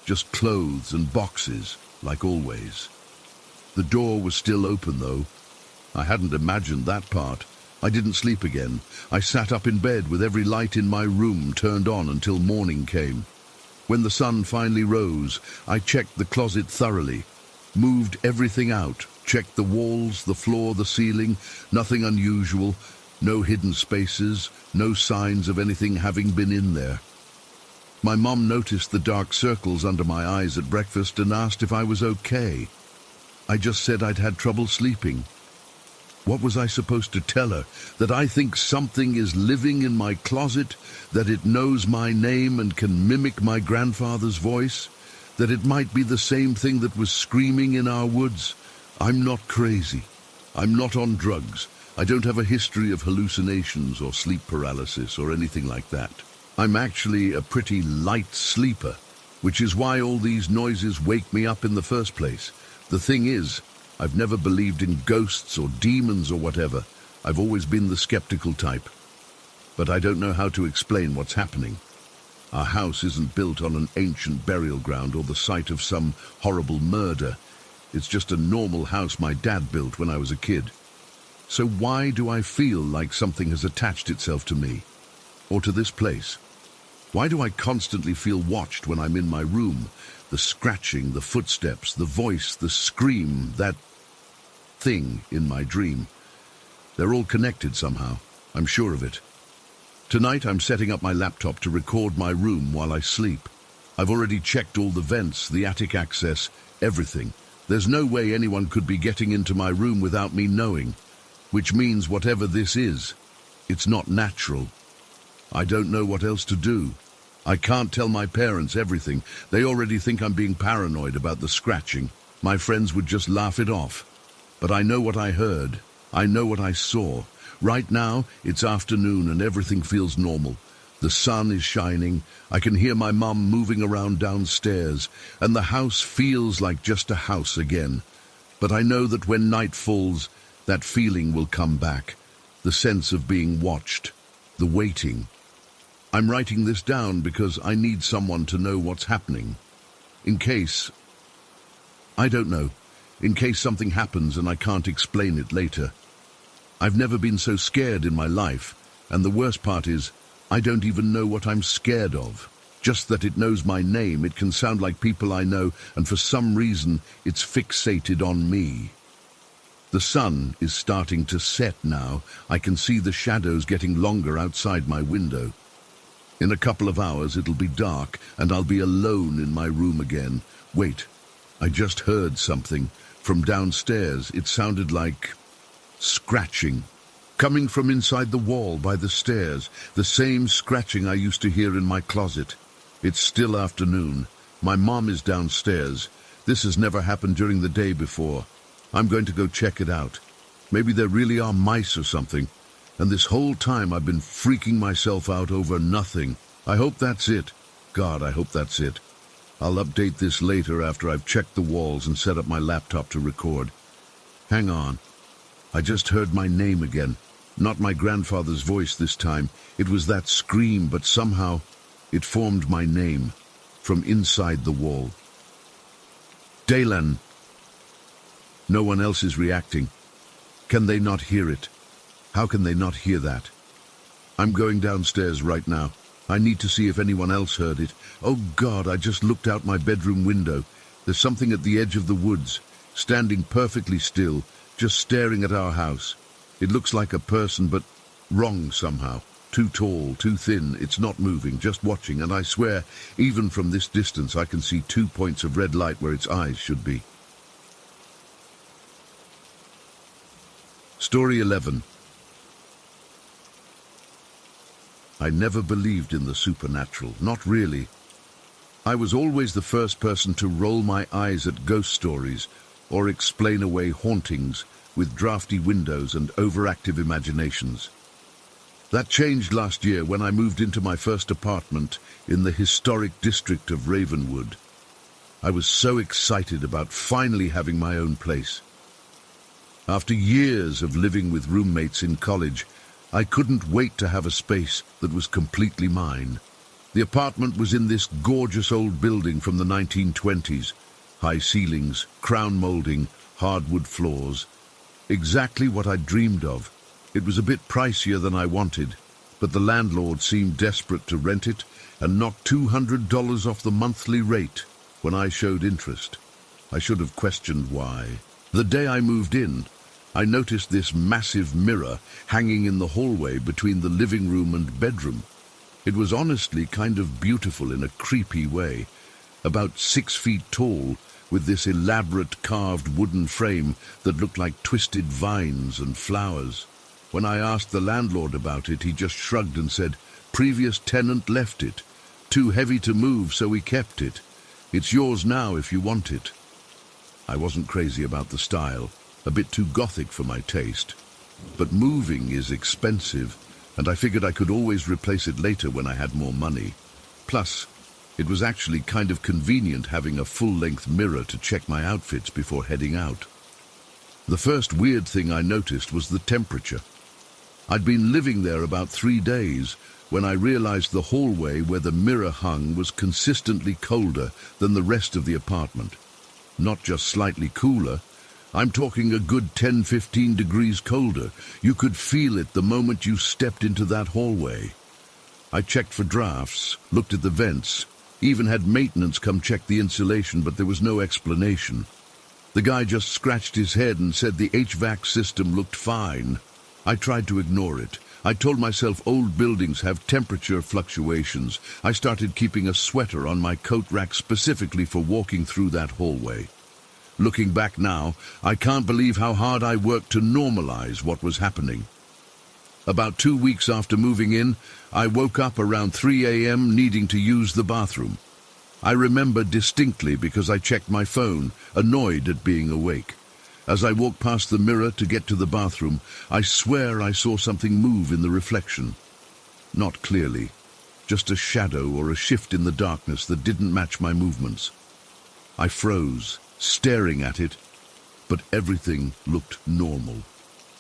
Just clothes and boxes, like always. The door was still open, though. I hadn't imagined that part. I didn't sleep again. I sat up in bed with every light in my room turned on until morning came. When the sun finally rose, I checked the closet thoroughly, moved everything out, checked the walls, the floor, the ceiling. Nothing unusual, no hidden spaces, no signs of anything having been in there. My mom noticed the dark circles under my eyes at breakfast and asked if I was okay. I just said I'd had trouble sleeping. What was I supposed to tell her? That I think something is living in my closet? That it knows my name and can mimic my grandfather's voice? That it might be the same thing that was screaming in our woods? I'm not crazy. I'm not on drugs. I don't have a history of hallucinations or sleep paralysis or anything like that. I'm actually a pretty light sleeper, which is why all these noises wake me up in the first place. The thing is, I've never believed in ghosts or demons or whatever. I've always been the skeptical type. But I don't know how to explain what's happening. Our house isn't built on an ancient burial ground or the site of some horrible murder. It's just a normal house my dad built when I was a kid. So why do I feel like something has attached itself to me? Or to this place? Why do I constantly feel watched when I'm in my room? The scratching, the footsteps, the voice, the scream, that thing in my dream. They're all connected somehow. I'm sure of it. Tonight I'm setting up my laptop to record my room while I sleep. I've already checked all the vents, the attic access, everything. There's no way anyone could be getting into my room without me knowing. Which means whatever this is, it's not natural. I don't know what else to do. I can't tell my parents everything. They already think I'm being paranoid about the scratching. My friends would just laugh it off. But I know what I heard. I know what I saw. Right now, it's afternoon and everything feels normal. The sun is shining. I can hear my mum moving around downstairs, and the house feels like just a house again. But I know that when night falls, that feeling will come back. The sense of being watched. The waiting. I'm writing this down because I need someone to know what's happening. In case... I don't know. In case something happens and I can't explain it later. I've never been so scared in my life, and the worst part is, I don't even know what I'm scared of. Just that it knows my name, it can sound like people I know, and for some reason, it's fixated on me. The sun is starting to set now. I can see the shadows getting longer outside my window. In a couple of hours, it'll be dark, and I'll be alone in my room again. Wait, I just heard something. From downstairs, it sounded like... scratching. Coming from inside the wall by the stairs, the same scratching I used to hear in my closet. It's still afternoon. My mom is downstairs. This has never happened during the day before. I'm going to go check it out. Maybe there really are mice or something. And this whole time I've been freaking myself out over nothing. I hope that's it. God, I hope that's it. I'll update this later after I've checked the walls and set up my laptop to record. Hang on. I just heard my name again. Not my grandfather's voice this time. It was that scream, but somehow it formed my name from inside the wall. Daylan. No one else is reacting. Can they not hear it? How can they not hear that? I'm going downstairs right now. I need to see if anyone else heard it. Oh God, I just looked out my bedroom window. There's something at the edge of the woods, standing perfectly still, just staring at our house. It looks like a person, but wrong somehow. Too tall, too thin, it's not moving, just watching, and I swear, even from this distance, I can see 2 points of red light where its eyes should be. Story 11. I never believed in the supernatural, not really. I was always the first person to roll my eyes at ghost stories or explain away hauntings with drafty windows and overactive imaginations. That changed last year when I moved into my first apartment in the historic district of Ravenwood. I was so excited about finally having my own place. After years of living with roommates in college, I couldn't wait to have a space that was completely mine. The apartment was in this gorgeous old building from the 1920s. High ceilings, crown molding, hardwood floors. Exactly what I dreamed of. It was a bit pricier than I wanted, but the landlord seemed desperate to rent it and knocked $200 off the monthly rate when I showed interest. I should have questioned why. The day I moved in, I noticed this massive mirror hanging in the hallway between the living room and bedroom. It was honestly kind of beautiful in a creepy way, about 6 feet tall, with this elaborate carved wooden frame that looked like twisted vines and flowers. When I asked the landlord about it, he just shrugged and said, "Previous tenant left it. Too heavy to move, so we kept it. It's yours now if you want it." I wasn't crazy about the style, a bit too gothic for my taste. But moving is expensive, and I figured I could always replace it later when I had more money. Plus, it was actually kind of convenient having a full-length mirror to check my outfits before heading out. The first weird thing I noticed was the temperature. I'd been living there about 3 days when I realized the hallway where the mirror hung was consistently colder than the rest of the apartment. Not just slightly cooler, I'm talking a good 10-15 degrees colder. You could feel it the moment you stepped into that hallway. I checked for drafts, looked at the vents, even had maintenance come check the insulation, but there was no explanation. The guy just scratched his head and said the HVAC system looked fine. I tried to ignore it. I told myself old buildings have temperature fluctuations. I started keeping a sweater on my coat rack specifically for walking through that hallway. Looking back now, I can't believe how hard I worked to normalize what was happening. About 2 weeks after moving in, I woke up around 3 a.m. needing to use the bathroom. I remember distinctly because I checked my phone, annoyed at being awake. As I walked past the mirror to get to the bathroom, I swear I saw something move in the reflection. Not clearly, just a shadow or a shift in the darkness that didn't match my movements. I froze, staring at it, but everything looked normal.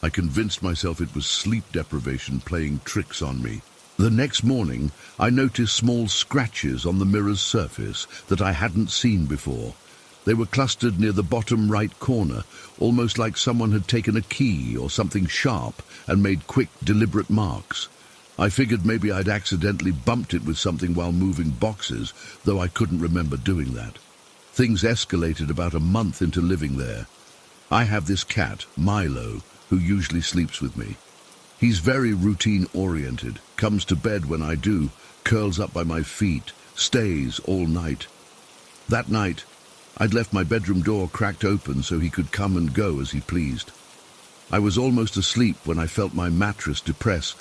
I convinced myself it was sleep deprivation playing tricks on me. The next morning, I noticed small scratches on the mirror's surface that I hadn't seen before. They were clustered near the bottom right corner, almost like someone had taken a key or something sharp and made quick, deliberate marks. I figured maybe I'd accidentally bumped it with something while moving boxes, though I couldn't remember doing that. Things escalated about a month into living there. I have this cat, Milo, who usually sleeps with me. He's very routine-oriented, comes to bed when I do, curls up by my feet, stays all night. That night, I'd left my bedroom door cracked open so he could come and go as he pleased. I was almost asleep when I felt my mattress depress,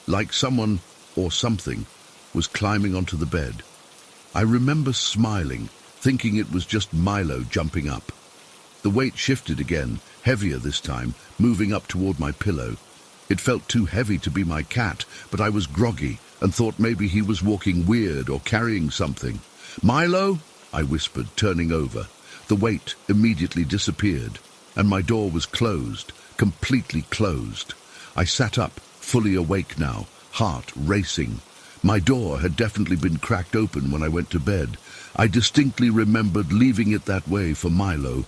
like someone, or something, was climbing onto the bed. I remember smiling, thinking it was just Milo jumping up. The weight shifted again, heavier this time, moving up toward my pillow. It felt too heavy to be my cat, but I was groggy and thought maybe he was walking weird or carrying something. "Milo?" I whispered, turning over. The weight immediately disappeared, and my door was closed, completely closed. I sat up, fully awake now, heart racing. My door had definitely been cracked open when I went to bed. I distinctly remembered leaving it that way for Milo.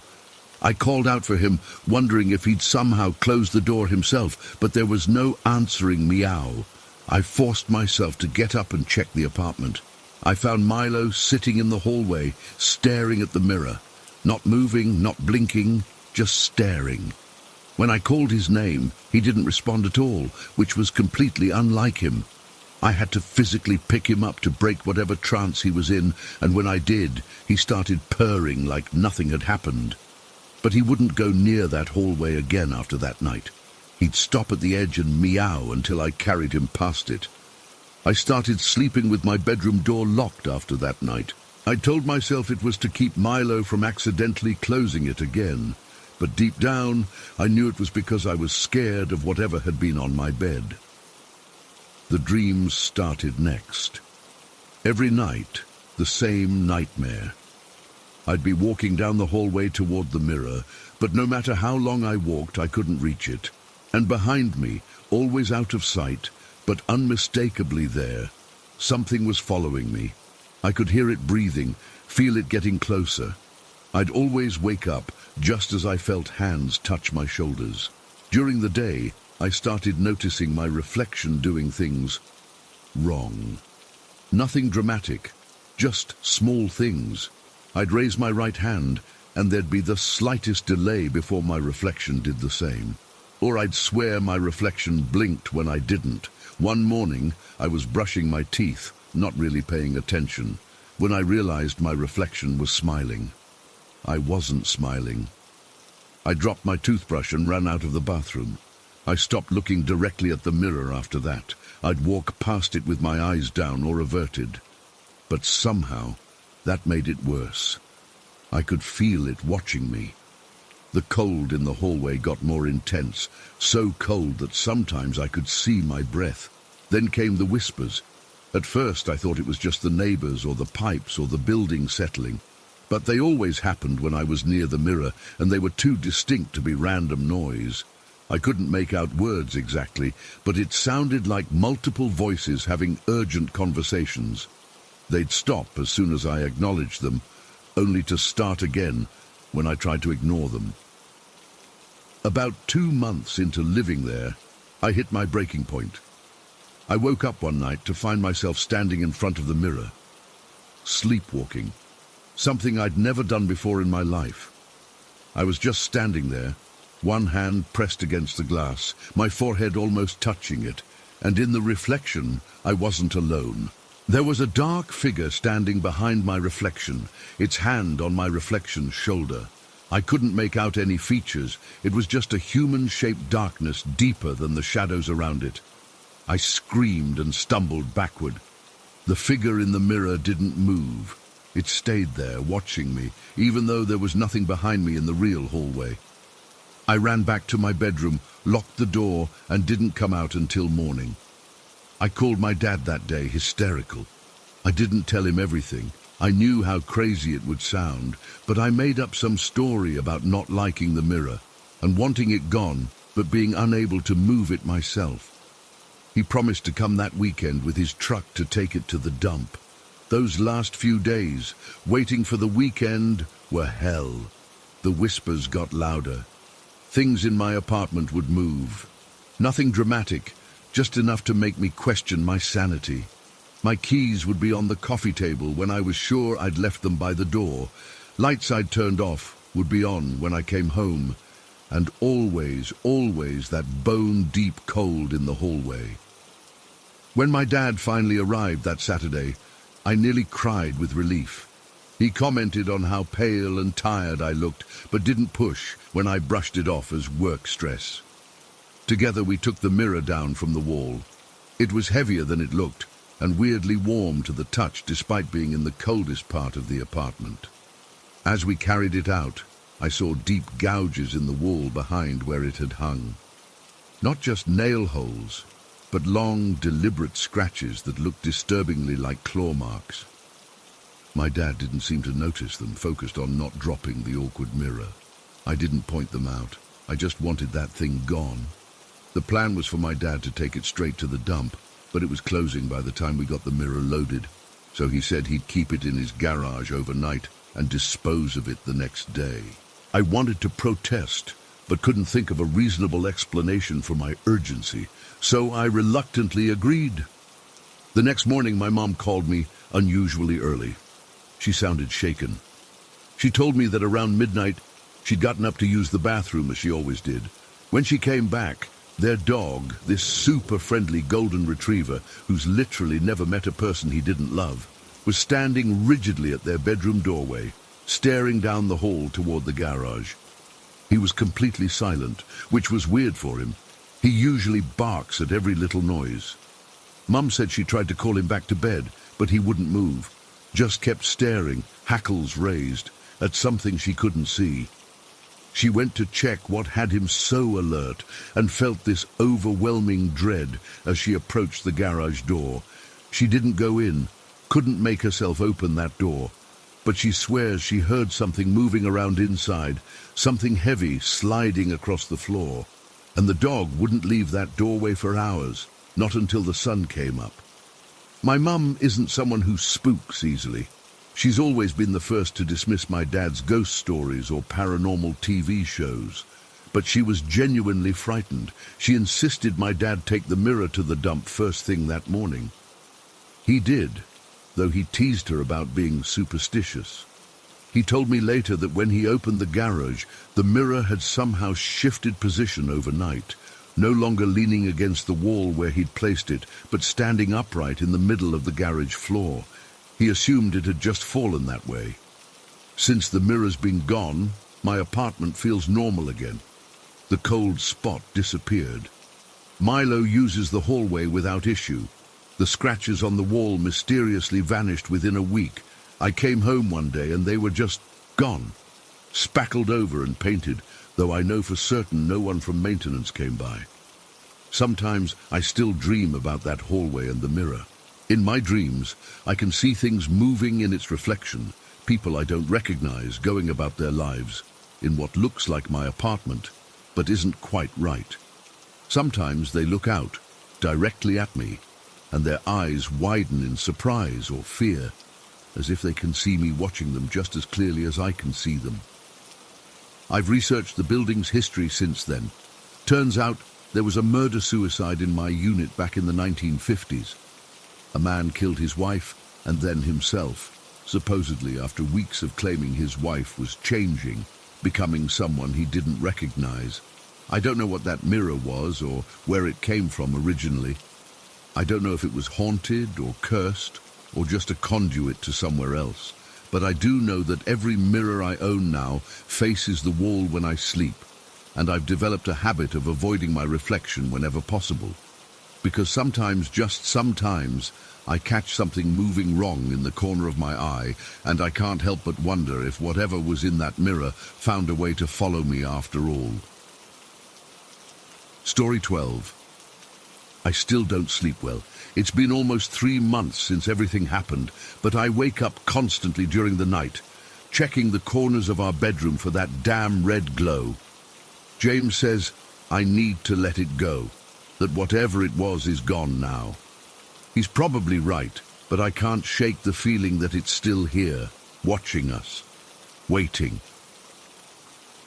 I called out for him, wondering if he'd somehow closed the door himself, but there was no answering meow. I forced myself to get up and check the apartment. I found Milo sitting in the hallway, staring at the mirror. Not moving, not blinking, just staring. When I called his name, he didn't respond at all, which was completely unlike him. I had to physically pick him up to break whatever trance he was in, and when I did, he started purring like nothing had happened. But he wouldn't go near that hallway again after that night. He'd stop at the edge and meow until I carried him past it. I started sleeping with my bedroom door locked after that night. I told myself it was to keep Milo from accidentally closing it again, but deep down I knew it was because I was scared of whatever had been on my bed. The dreams started next. Every night, the same nightmare. I'd be walking down the hallway toward the mirror, but no matter how long I walked, I couldn't reach it. And behind me, always out of sight, but unmistakably there, something was following me. I could hear it breathing, feel it getting closer. I'd always wake up just as I felt hands touch my shoulders. During the day, I started noticing my reflection doing things wrong. Nothing dramatic, just small things. I'd raise my right hand, and there'd be the slightest delay before my reflection did the same. Or I'd swear my reflection blinked when I didn't. One morning, I was brushing my teeth, not really paying attention, when I realized my reflection was smiling. I wasn't smiling. I dropped my toothbrush and ran out of the bathroom. I stopped looking directly at the mirror after that. I'd walk past it with my eyes down or averted. But somehow, that made it worse. I could feel it watching me. The cold in the hallway got more intense, so cold that sometimes I could see my breath. Then came the whispers. At first I thought it was just the neighbors or the pipes or the building settling. But they always happened when I was near the mirror, and they were too distinct to be random noise. I couldn't make out words exactly, but it sounded like multiple voices having urgent conversations. They'd stop as soon as I acknowledged them, only to start again when I tried to ignore them. About 2 months into living there, I hit my breaking point. I woke up one night to find myself standing in front of the mirror, sleepwalking, something I'd never done before in my life. I was just standing there, one hand pressed against the glass, my forehead almost touching it, and in the reflection, I wasn't alone. There was a dark figure standing behind my reflection, its hand on my reflection's shoulder. I couldn't make out any features. It was just a human-shaped darkness deeper than the shadows around it. I screamed and stumbled backward. The figure in the mirror didn't move. It stayed there, watching me, even though there was nothing behind me in the real hallway. I ran back to my bedroom, locked the door, and didn't come out until morning. I called my dad that day, hysterical. I didn't tell him everything. I knew how crazy it would sound, but I made up some story about not liking the mirror and wanting it gone, but being unable to move it myself. He promised to come that weekend with his truck to take it to the dump. Those last few days, waiting for the weekend, were hell. The whispers got louder. Things in my apartment would move. Nothing dramatic, just enough to make me question my sanity. My keys would be on the coffee table when I was sure I'd left them by the door. Lights I'd turned off would be on when I came home. And always that bone-deep cold in the hallway. When my dad finally arrived that Saturday, I nearly cried with relief. He commented on how pale and tired I looked, but didn't push when I brushed it off as work stress. Together we took the mirror down from the wall. It was heavier than it looked, and weirdly warm to the touch despite being in the coldest part of the apartment. As we carried it out, I saw deep gouges in the wall behind where it had hung. Not just nail holes, but long, deliberate scratches that looked disturbingly like claw marks. My dad didn't seem to notice them, focused on not dropping the awkward mirror. I didn't point them out. I just wanted that thing gone. The plan was for my dad to take it straight to the dump, but it was closing by the time we got the mirror loaded, so he said he'd keep it in his garage overnight and dispose of it the next day. I wanted to protest, but couldn't think of a reasonable explanation for my urgency, so I reluctantly agreed. The next morning, my mom called me unusually early. She sounded shaken. She told me that around midnight, she'd gotten up to use the bathroom as she always did. When she came back, their dog, this super friendly golden retriever, who's literally never met a person he didn't love, was standing rigidly at their bedroom doorway, staring down the hall toward the garage. He was completely silent, which was weird for him. He usually barks at every little noise. Mum said she tried to call him back to bed, but he wouldn't move, just kept staring, hackles raised, at something she couldn't see. She went to check what had him so alert and felt this overwhelming dread as she approached the garage door. She didn't go in, couldn't make herself open that door, but she swears she heard something moving around inside, something heavy sliding across the floor. And the dog wouldn't leave that doorway for hours, not until the sun came up. My mum isn't someone who spooks easily. She's always been the first to dismiss my dad's ghost stories or paranormal TV shows. But she was genuinely frightened. She insisted my dad take the mirror to the dump first thing that morning. He did, though he teased her about being superstitious. He told me later that when he opened the garage, the mirror had somehow shifted position overnight, no longer leaning against the wall where he'd placed it, but standing upright in the middle of the garage floor. He assumed it had just fallen that way. Since the mirror's been gone, my apartment feels normal again. The cold spot disappeared. Milo uses the hallway without issue. The scratches on the wall mysteriously vanished within a week. I came home one day and they were just gone, spackled over and painted, though I know for certain no one from maintenance came by. Sometimes I still dream about that hallway and the mirror. In my dreams, I can see things moving in its reflection, people I don't recognize going about their lives, in what looks like my apartment, but isn't quite right. Sometimes they look out, directly at me, and their eyes widen in surprise or fear, as if they can see me watching them just as clearly as I can see them. I've researched the building's history since then. Turns out there was a murder-suicide in my unit back in the 1950s. A man killed his wife and then himself, supposedly after weeks of claiming his wife was changing, becoming someone he didn't recognize. I don't know what that mirror was or where it came from originally. I don't know if it was haunted or cursed, or just a conduit to somewhere else, but I do know that every mirror I own now faces the wall when I sleep, and I've developed a habit of avoiding my reflection whenever possible. because sometimes, just sometimes, I catch something moving wrong in the corner of my eye, and I can't help but wonder if whatever was in that mirror found a way to follow me after all. Story 12. I still don't sleep well. It's been almost 3 months since everything happened, but I wake up constantly during the night, checking the corners of our bedroom for that damn red glow. James says I need to let it go, that whatever it was is gone now. He's probably right, but I can't shake the feeling that it's still here, watching us, waiting.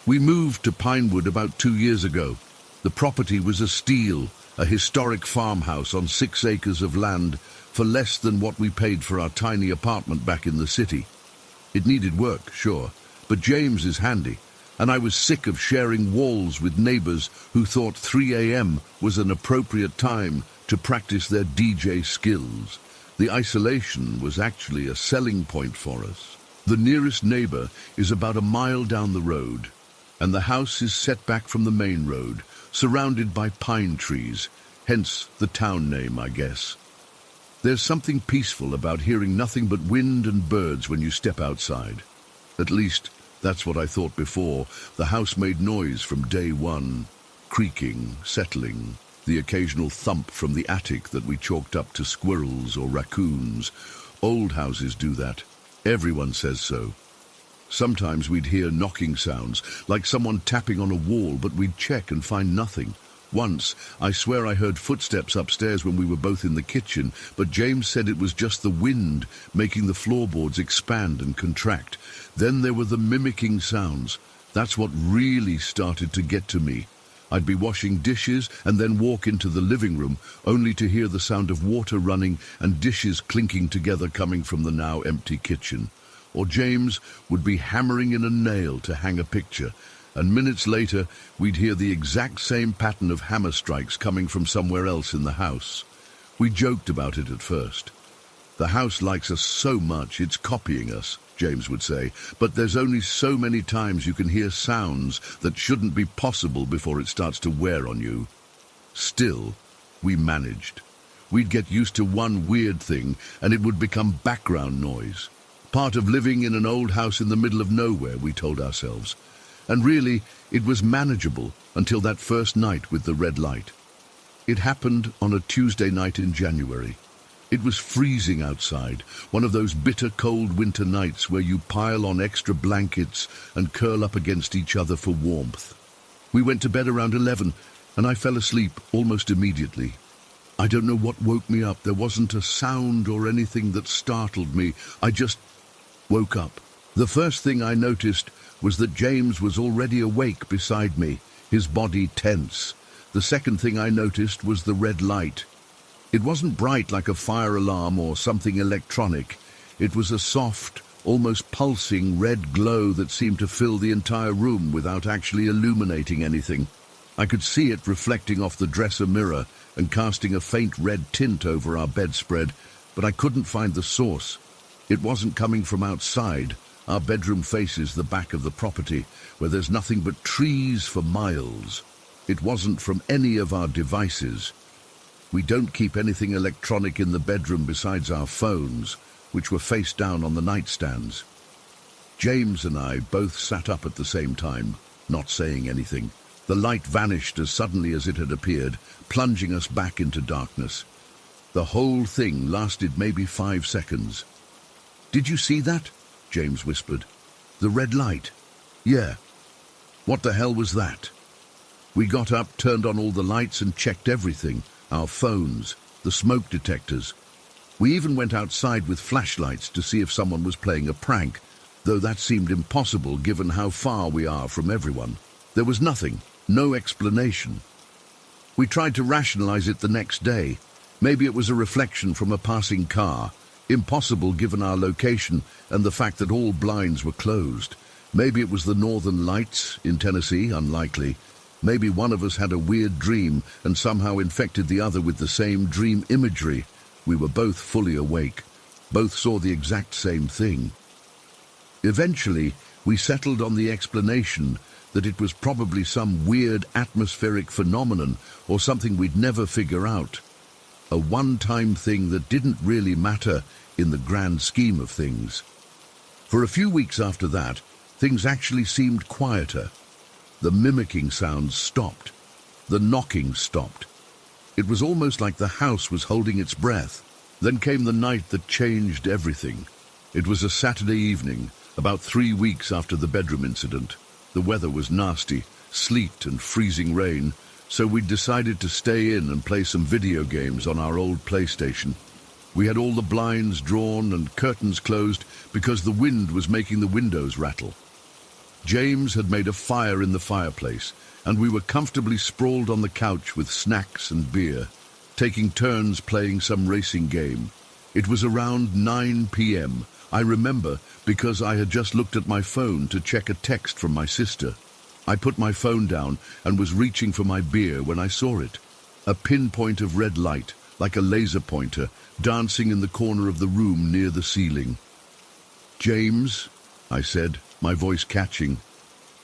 We moved to Pinewood about 2 years ago. The property was a steal, a historic farmhouse on 6 acres of land for less than what we paid for our tiny apartment back in the city. It needed work, sure, but James is handy, and I was sick of sharing walls with neighbors who thought 3 a.m. was an appropriate time to practice their DJ skills. The isolation was actually a selling point for us. The nearest neighbor is about a mile down the road, and the house is set back from the main road, surrounded by pine trees, hence the town name, I guess. There's something peaceful about hearing nothing but wind and birds when you step outside. At least, that's what I thought before. The house made noise from day one, creaking, settling, the occasional thump from the attic that we chalked up to squirrels or raccoons. Old houses do that. Everyone says so. Sometimes we'd hear knocking sounds, like someone tapping on a wall, but we'd check and find nothing. Once, I swear I heard footsteps upstairs when we were both in the kitchen, but James said it was just the wind making the floorboards expand and contract. Then there were the mimicking sounds. That's what really started to get to me. I'd be washing dishes and then walk into the living room, only to hear the sound of water running and dishes clinking together coming from the now empty kitchen. Or James would be hammering in a nail to hang a picture, and minutes later we'd hear the exact same pattern of hammer strikes coming from somewhere else in the house. We joked about it at first. The house likes us so much it's copying us, James would say, but there's only so many times you can hear sounds that shouldn't be possible before it starts to wear on you. Still, we managed. We'd get used to one weird thing and it would become background noise. Part of living in an old house in the middle of nowhere, we told ourselves. And really, it was manageable until that first night with the red light. It happened on a Tuesday night in January. It was freezing outside, one of those bitter cold winter nights where you pile on extra blankets and curl up against each other for warmth. We went to bed around 11, and I fell asleep almost immediately. I don't know what woke me up. There wasn't a sound or anything that startled me. I just woke up. The first thing I noticed was that James was already awake beside me, his body tense. The second thing I noticed was the red light. It wasn't bright like a fire alarm or something electronic. It was a soft, almost pulsing red glow that seemed to fill the entire room without actually illuminating anything. I could see it reflecting off the dresser mirror and casting a faint red tint over our bedspread, but I couldn't find the source. It wasn't coming from outside. Our bedroom faces the back of the property, where there's nothing but trees for miles. It wasn't from any of our devices. We don't keep anything electronic in the bedroom besides our phones, which were face down on the nightstands. James and I both sat up at the same time, not saying anything. The light vanished as suddenly as it had appeared, plunging us back into darkness. The whole thing lasted maybe 5 seconds. "Did you see that?" James whispered. "The red light." "Yeah." "What the hell was that?" We got up, turned on all the lights and checked everything. Our phones, the smoke detectors. We even went outside with flashlights to see if someone was playing a prank, though that seemed impossible given how far we are from everyone. There was nothing, no explanation. We tried to rationalize it the next day. Maybe it was a reflection from a passing car. Impossible given our location and the fact that all blinds were closed. Maybe it was the northern lights in Tennessee, unlikely. Maybe one of us had a weird dream and somehow infected the other with the same dream imagery. We were both fully awake. Both saw the exact same thing. Eventually, we settled on the explanation that it was probably some weird atmospheric phenomenon or something we'd never figure out. a one-time thing that didn't really matter in the grand scheme of things. For a few weeks after that, things actually seemed quieter. The mimicking sounds stopped. The knocking stopped. It was almost like the house was holding its breath. Then came the night that changed everything. It was a Saturday evening, about 3 weeks after the bedroom incident. The weather was nasty, sleet and freezing rain, so we decided to stay in and play some video games on our old PlayStation. We had all the blinds drawn and curtains closed because the wind was making the windows rattle. James had made a fire in the fireplace, and we were comfortably sprawled on the couch with snacks and beer, taking turns playing some racing game. It was around 9 p.m. I remember because I had just looked at my phone to check a text from my sister. I put my phone down and was reaching for my beer when I saw it. A pinpoint of red light, like a laser pointer, dancing in the corner of the room near the ceiling. "James," I said, my voice catching.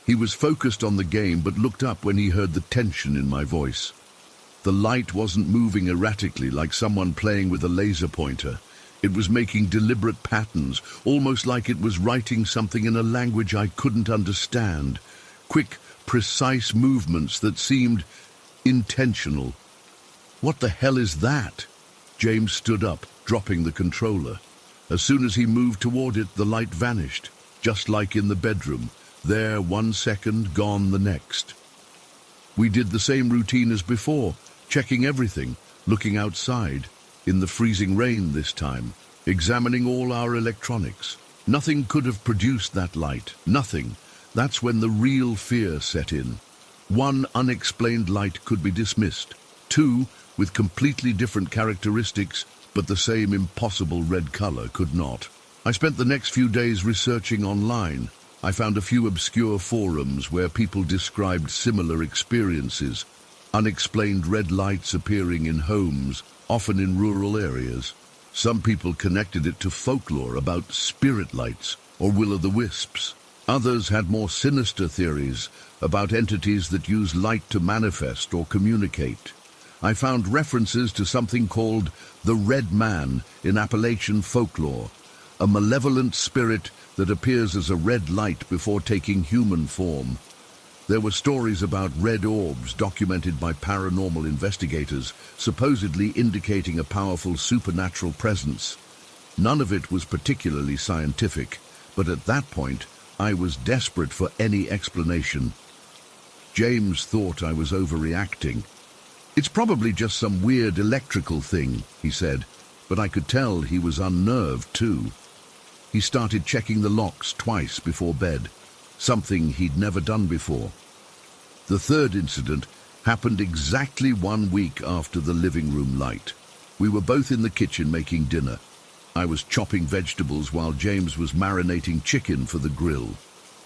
He was focused on the game but looked up when he heard the tension in my voice. The light wasn't moving erratically like someone playing with a laser pointer. It was making deliberate patterns, almost like it was writing something in a language I couldn't understand. Quick, precise movements that seemed intentional. "What the hell is that?" James stood up, dropping the controller. As soon as he moved toward it, the light vanished, just like in the bedroom. There 1 second, gone the next. We did the same routine as before, checking everything, looking outside, in the freezing rain this time, examining all our electronics. Nothing could have produced that light, nothing. That's when the real fear set in. 1 unexplained light could be dismissed. 2, with completely different characteristics, but the same impossible red color could not. I spent the next few days researching online. I found a few obscure forums where people described similar experiences. Unexplained red lights appearing in homes, often in rural areas. Some people connected it to folklore about spirit lights or will-o'-the-wisps. Others had more sinister theories about entities that use light to manifest or communicate. I found references to something called the Red Man in Appalachian folklore, a malevolent spirit that appears as a red light before taking human form. There were stories about red orbs documented by paranormal investigators, supposedly indicating a powerful supernatural presence. None of it was particularly scientific, but at that point, I was desperate for any explanation. James thought I was overreacting. "It's probably just some weird electrical thing," he said, but I could tell he was unnerved too. He started checking the locks twice before bed, something he'd never done before. The third incident happened exactly 1 week after the living room light. We were both in the kitchen making dinner. I was chopping vegetables while James was marinating chicken for the grill.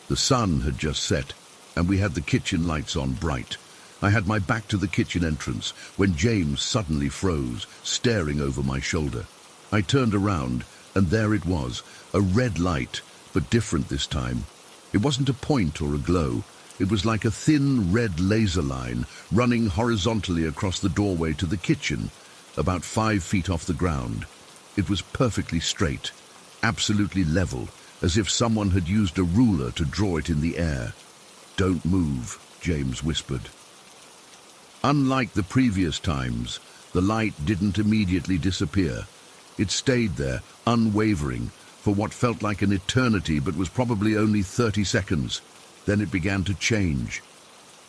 The sun had just set, and we had the kitchen lights on bright. I had my back to the kitchen entrance when James suddenly froze, staring over my shoulder. I turned around, and there it was, a red light, but different this time. It wasn't a point or a glow. It was like a thin red laser line running horizontally across the doorway to the kitchen, about 5 feet off the ground. It was perfectly straight, absolutely level, as if someone had used a ruler to draw it in the air. "Don't move," James whispered. Unlike the previous times, the light didn't immediately disappear. It stayed there, unwavering, for what felt like an eternity but was probably only 30 seconds. Then it began to change.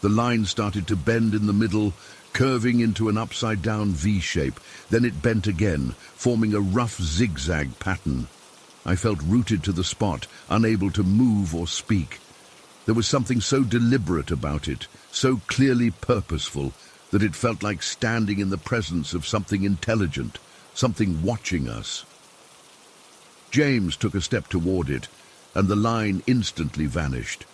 The line started to bend in the middle, curving into an upside-down V shape. Then it bent again, forming a rough zigzag pattern. I felt rooted to the spot, unable to move or speak. There was something so deliberate about it, so clearly purposeful, that it felt like standing in the presence of something intelligent, something watching us. James took a step toward it, and the line instantly vanished.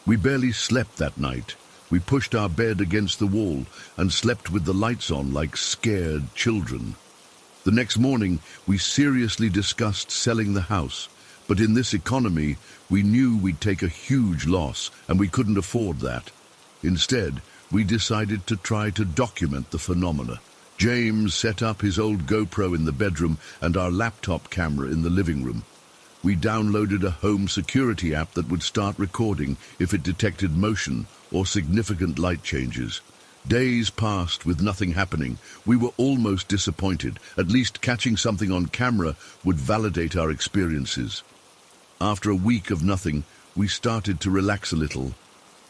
We barely slept that night. We pushed our bed against the wall and slept with the lights on like scared children. The next morning, we seriously discussed selling the house, but in this economy, we knew we'd take a huge loss, and we couldn't afford that. Instead, we decided to try to document the phenomena, James set up his old GoPro in the bedroom and our laptop camera in the living room. We downloaded a home security app that would start recording if it detected motion or significant light changes. Days passed with nothing happening. We were almost disappointed. At least catching something on camera would validate our experiences. After a week of nothing, we started to relax a little.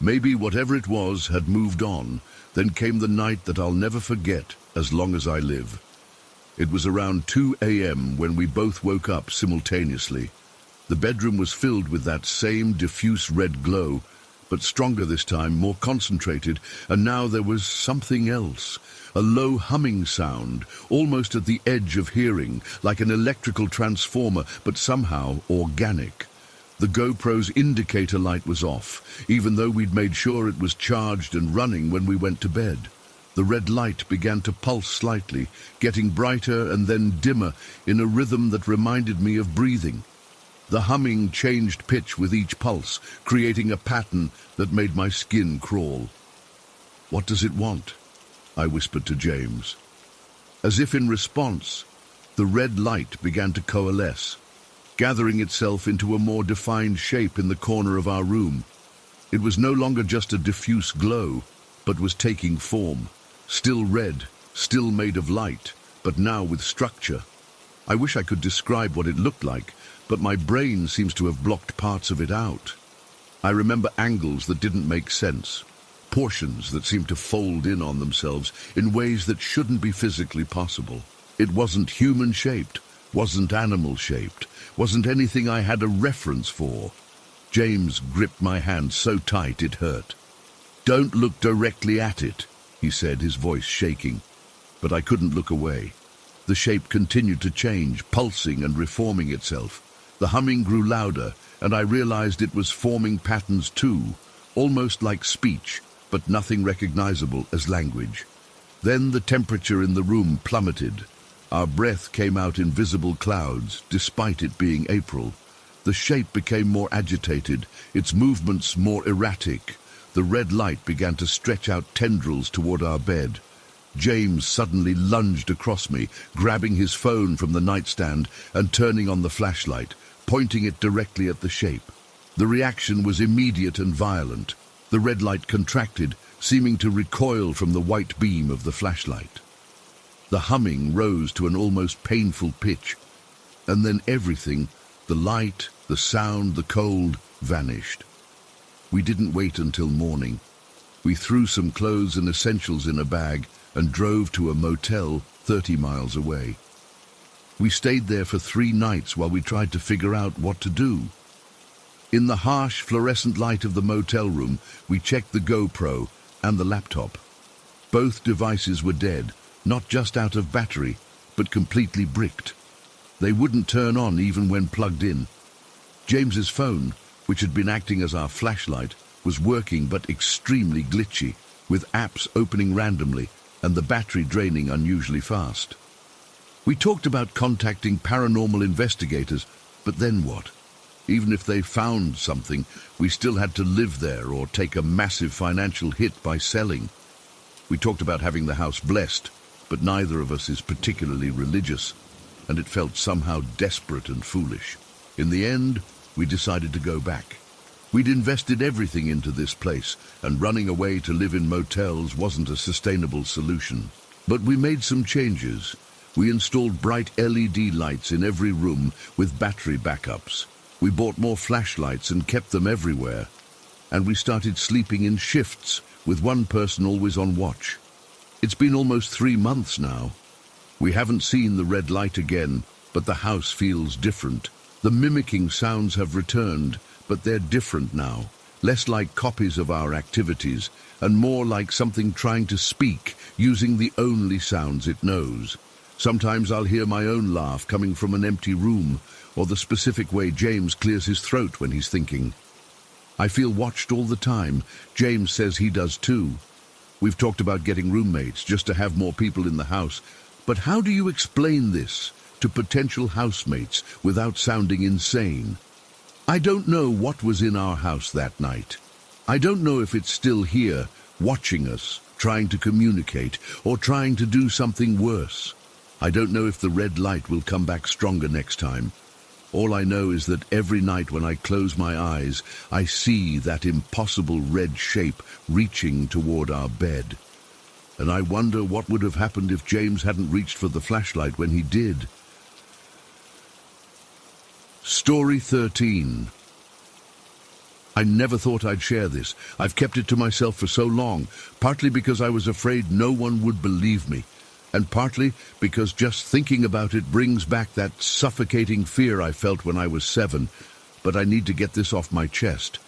Maybe whatever it was had moved on. Then came the night that I'll never forget as long as I live. It was around 2 a.m. when we both woke up simultaneously. The bedroom was filled with that same diffuse red glow, but stronger this time, more concentrated, and now there was something else. A low humming sound, almost at the edge of hearing, like an electrical transformer, but somehow organic. The GoPro's indicator light was off, even though we'd made sure it was charged and running when we went to bed. The red light began to pulse slightly, getting brighter and then dimmer in a rhythm that reminded me of breathing. The humming changed pitch with each pulse, creating a pattern that made my skin crawl. "What does it want?" I whispered to James. As if in response, the red light began to coalesce, gathering itself into a more defined shape in the corner of our room. It was no longer just a diffuse glow, but was taking form. Still red, still made of light, but now with structure. I wish I could describe what it looked like, but my brain seems to have blocked parts of it out. I remember angles that didn't make sense, portions that seemed to fold in on themselves in ways that shouldn't be physically possible. It wasn't human-shaped, wasn't animal-shaped, wasn't anything I had a reference for. James gripped my hand so tight it hurt. "Don't look directly at it," he said, his voice shaking. But I couldn't look away. The shape continued to change, pulsing and reforming itself. The humming grew louder, and I realized it was forming patterns too, almost like speech, but nothing recognizable as language. Then the temperature in the room plummeted. Our breath came out in visible clouds, despite it being April. The shape became more agitated, its movements more erratic. The red light began to stretch out tendrils toward our bed. James suddenly lunged across me, grabbing his phone from the nightstand and turning on the flashlight, pointing it directly at the shape. The reaction was immediate and violent. The red light contracted, seeming to recoil from the white beam of the flashlight. The humming rose to an almost painful pitch, and then everything, the light, the sound, the cold, vanished. We didn't wait until morning. We threw some clothes and essentials in a bag and drove to a motel 30 miles away. We stayed there for 3 nights while we tried to figure out what to do. In the harsh fluorescent light of the motel room, we checked the GoPro and the laptop. Both devices were dead, not just out of battery, but completely bricked. They wouldn't turn on even when plugged in. James's phone, which had been acting as our flashlight, was working but extremely glitchy, with apps opening randomly and the battery draining unusually fast. We talked about contacting paranormal investigators, but then what? Even if they found something, we still had to live there or take a massive financial hit by selling. We talked about having the house blessed, but neither of us is particularly religious, and it felt somehow desperate and foolish. In the end, we decided to go back. We'd invested everything into this place, and running away to live in motels wasn't a sustainable solution. But we made some changes. We installed bright LED lights in every room with battery backups. We bought more flashlights and kept them everywhere. And we started sleeping in shifts, with one person always on watch. It's been almost 3 months now. We haven't seen the red light again, but the house feels different. The mimicking sounds have returned, but they're different now. Less like copies of our activities, and more like something trying to speak, using the only sounds it knows. Sometimes I'll hear my own laugh coming from an empty room, or the specific way James clears his throat when he's thinking. I feel watched all the time. James says he does too. We've talked about getting roommates just to have more people in the house, but how do you explain this to potential housemates without sounding insane? I don't know what was in our house that night. I don't know if it's still here, watching us, trying to communicate, or trying to do something worse. I don't know if the red light will come back stronger next time. All I know is that every night when I close my eyes, I see that impossible red shape reaching toward our bed. And I wonder what would have happened if James hadn't reached for the flashlight when he did. Story 13. I never thought I'd share this. I've kept it to myself for so long, partly because I was afraid no one would believe me, and partly because just thinking about it brings back that suffocating fear I felt when I was 7, but I need to get this off my chest.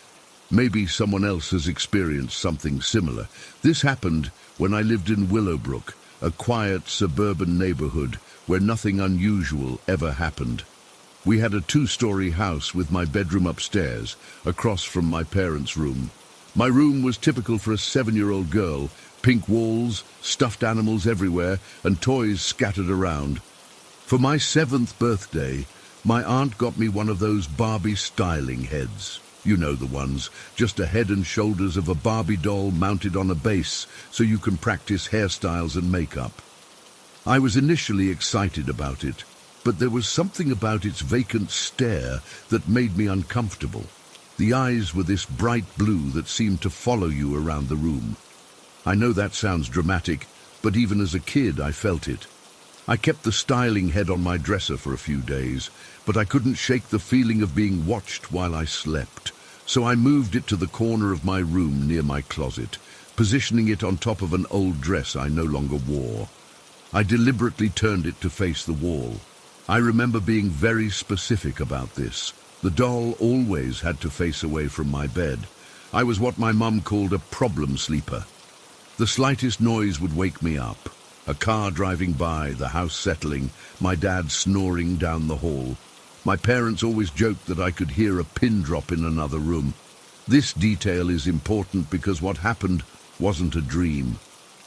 Maybe someone else has experienced something similar. This happened when I lived in Willowbrook, a quiet suburban neighborhood where nothing unusual ever happened. We had a 2-story house with my bedroom upstairs, across from my parents' room. My room was typical for a 7-year-old girl: pink walls, stuffed animals everywhere, and toys scattered around. For my 7th birthday, my aunt got me one of those Barbie styling heads. You know the ones, just a head and shoulders of a Barbie doll mounted on a base so you can practice hairstyles and makeup. I was initially excited about it, but there was something about its vacant stare that made me uncomfortable. The eyes were this bright blue that seemed to follow you around the room. I know that sounds dramatic, but even as a kid I felt it. I kept the styling head on my dresser for a few days, but I couldn't shake the feeling of being watched while I slept. So I moved it to the corner of my room near my closet, positioning it on top of an old dress I no longer wore. I deliberately turned it to face the wall. I remember being very specific about this. The doll always had to face away from my bed. I was what my mum called a problem sleeper. The slightest noise would wake me up. A car driving by, the house settling, my dad snoring down the hall. My parents always joked that I could hear a pin drop in another room. This detail is important because what happened wasn't a dream.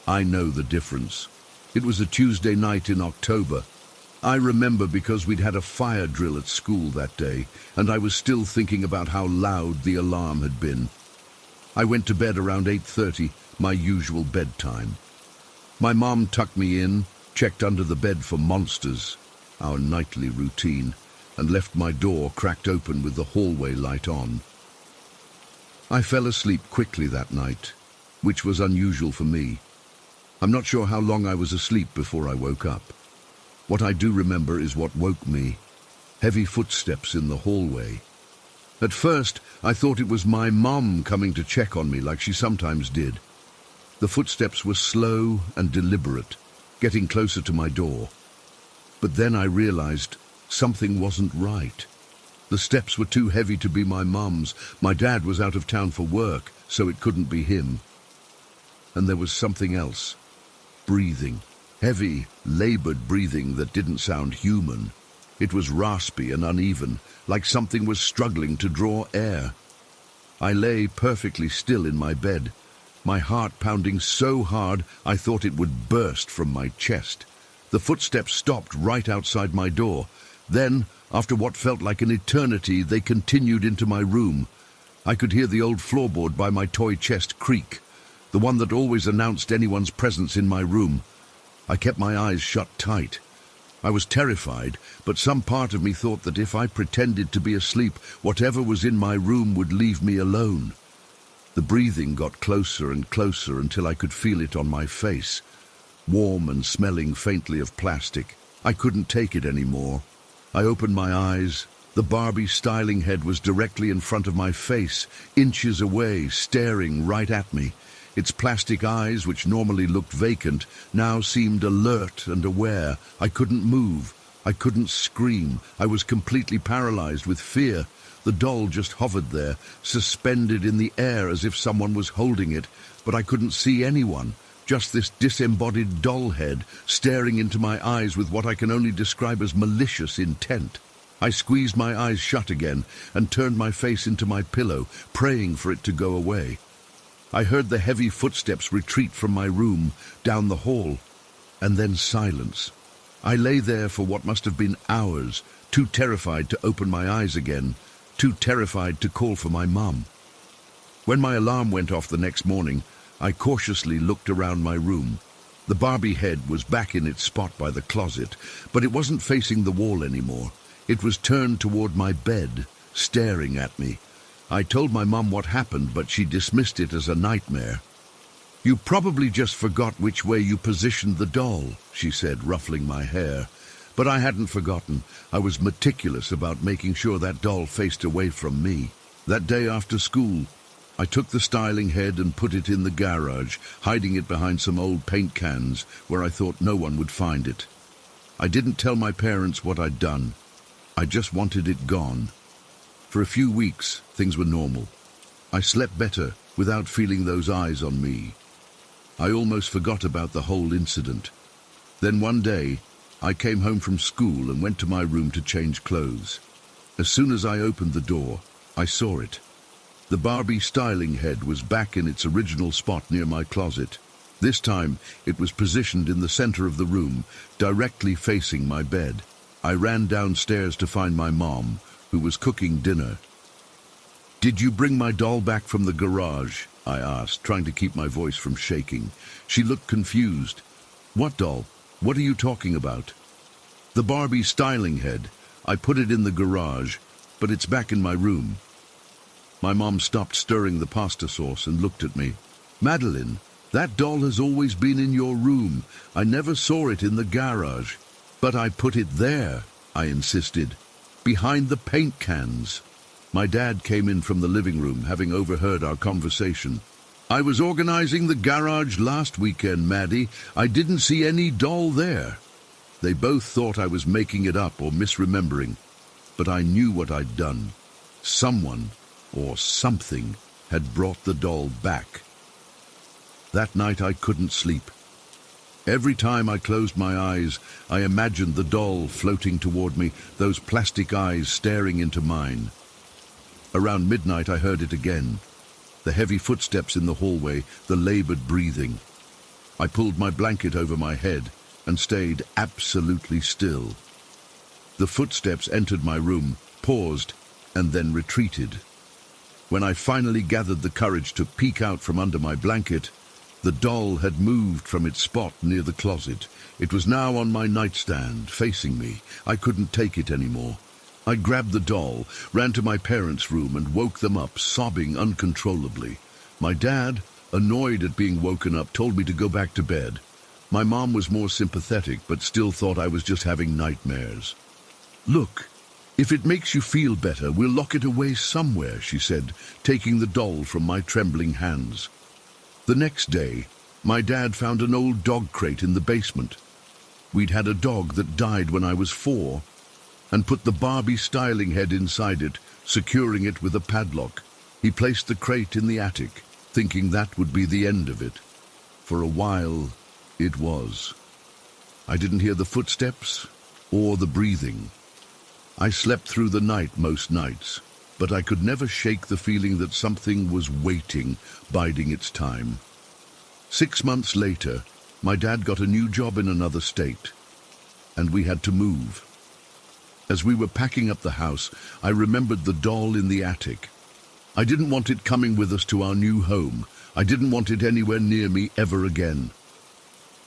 I know the difference. It was a Tuesday night in October. I remember because we'd had a fire drill at school that day, and I was still thinking about how loud the alarm had been. I went to bed around 8:30, my usual bedtime. My mom tucked me in, checked under the bed for monsters, our nightly routine, and left my door cracked open with the hallway light on. I fell asleep quickly that night, which was unusual for me. I'm not sure how long I was asleep before I woke up. What I do remember is what woke me: heavy footsteps in the hallway. At first, I thought it was my mom coming to check on me like she sometimes did. The footsteps were slow and deliberate, getting closer to my door. But then I realized something wasn't right. The steps were too heavy to be my mum's. My dad was out of town for work, so it couldn't be him. And there was something else. Breathing. Heavy, labored breathing that didn't sound human. It was raspy and uneven, like something was struggling to draw air. I lay perfectly still in my bed, my heart pounding so hard I thought it would burst from my chest. The footsteps stopped right outside my door. Then, after what felt like an eternity, they continued into my room. I could hear the old floorboard by my toy chest creak, the one that always announced anyone's presence in my room. I kept my eyes shut tight. I was terrified, but some part of me thought that if I pretended to be asleep, whatever was in my room would leave me alone. The breathing got closer and closer until I could feel it on my face, warm and smelling faintly of plastic. I couldn't take it anymore. I opened my eyes. The Barbie styling head was directly in front of my face, inches away, staring right at me. Its plastic eyes, which normally looked vacant, now seemed alert and aware. I couldn't move. I couldn't scream. I was completely paralyzed with fear. The doll just hovered there, suspended in the air as if someone was holding it, but I couldn't see anyone. Just this disembodied doll head staring into my eyes with what I can only describe as malicious intent. I squeezed my eyes shut again and turned my face into my pillow, praying for it to go away. I heard the heavy footsteps retreat from my room, down the hall, and then silence. I lay there for what must have been hours, too terrified to open my eyes again, too terrified to call for my mum. When my alarm went off the next morning, I cautiously looked around my room. The Barbie head was back in its spot by the closet, but it wasn't facing the wall anymore. It was turned toward my bed, staring at me. I told my mom what happened, but she dismissed it as a nightmare. "You probably just forgot which way you positioned the doll," she said, ruffling my hair. But I hadn't forgotten. I was meticulous about making sure that doll faced away from me. That day after school, I took the styling head and put it in the garage, hiding it behind some old paint cans where I thought no one would find it. I didn't tell my parents what I'd done. I just wanted it gone. For a few weeks, things were normal. I slept better without feeling those eyes on me. I almost forgot about the whole incident. Then one day, I came home from school and went to my room to change clothes. As soon as I opened the door, I saw it. The Barbie styling head was back in its original spot near my closet. This time, it was positioned in the center of the room, directly facing my bed. I ran downstairs to find my mom, who was cooking dinner. "Did you bring my doll back from the garage?" I asked, trying to keep my voice from shaking. She looked confused. "What doll? What are you talking about?" "The Barbie styling head. I put it in the garage, but it's back in my room." My mom stopped stirring the pasta sauce and looked at me. "Madeline, that doll has always been in your room. I never saw it in the garage." "But I put it there," I insisted, "behind the paint cans." My dad came in from the living room, having overheard our conversation. "I was organizing the garage last weekend, Maddie. I didn't see any doll there." They both thought I was making it up or misremembering, but I knew what I'd done. Someone or something had brought the doll back. That night I couldn't sleep. Every time I closed my eyes, I imagined the doll floating toward me, those plastic eyes staring into mine. Around midnight I heard it again. The heavy footsteps in the hallway, the labored breathing. I pulled my blanket over my head and stayed absolutely still. The footsteps entered my room, paused, and then retreated. When I finally gathered the courage to peek out from under my blanket, the doll had moved from its spot near the closet. It was now on my nightstand, facing me. I couldn't take it anymore. I grabbed the doll, ran to my parents' room, and woke them up, sobbing uncontrollably. My dad, annoyed at being woken up, told me to go back to bed. My mom was more sympathetic, but still thought I was just having nightmares. "Look, if it makes you feel better, we'll lock it away somewhere," she said, taking the doll from my trembling hands. The next day, my dad found an old dog crate in the basement. We'd had a dog that died when I was 4, and put the Barbie styling head inside it, securing it with a padlock. He placed the crate in the attic, thinking that would be the end of it. For a while, it was. I didn't hear the footsteps or the breathing. I slept through the night most nights, but I could never shake the feeling that something was waiting, biding its time. 6 months later, my dad got a new job in another state, and we had to move. As we were packing up the house, I remembered the doll in the attic. I didn't want it coming with us to our new home. I didn't want it anywhere near me ever again.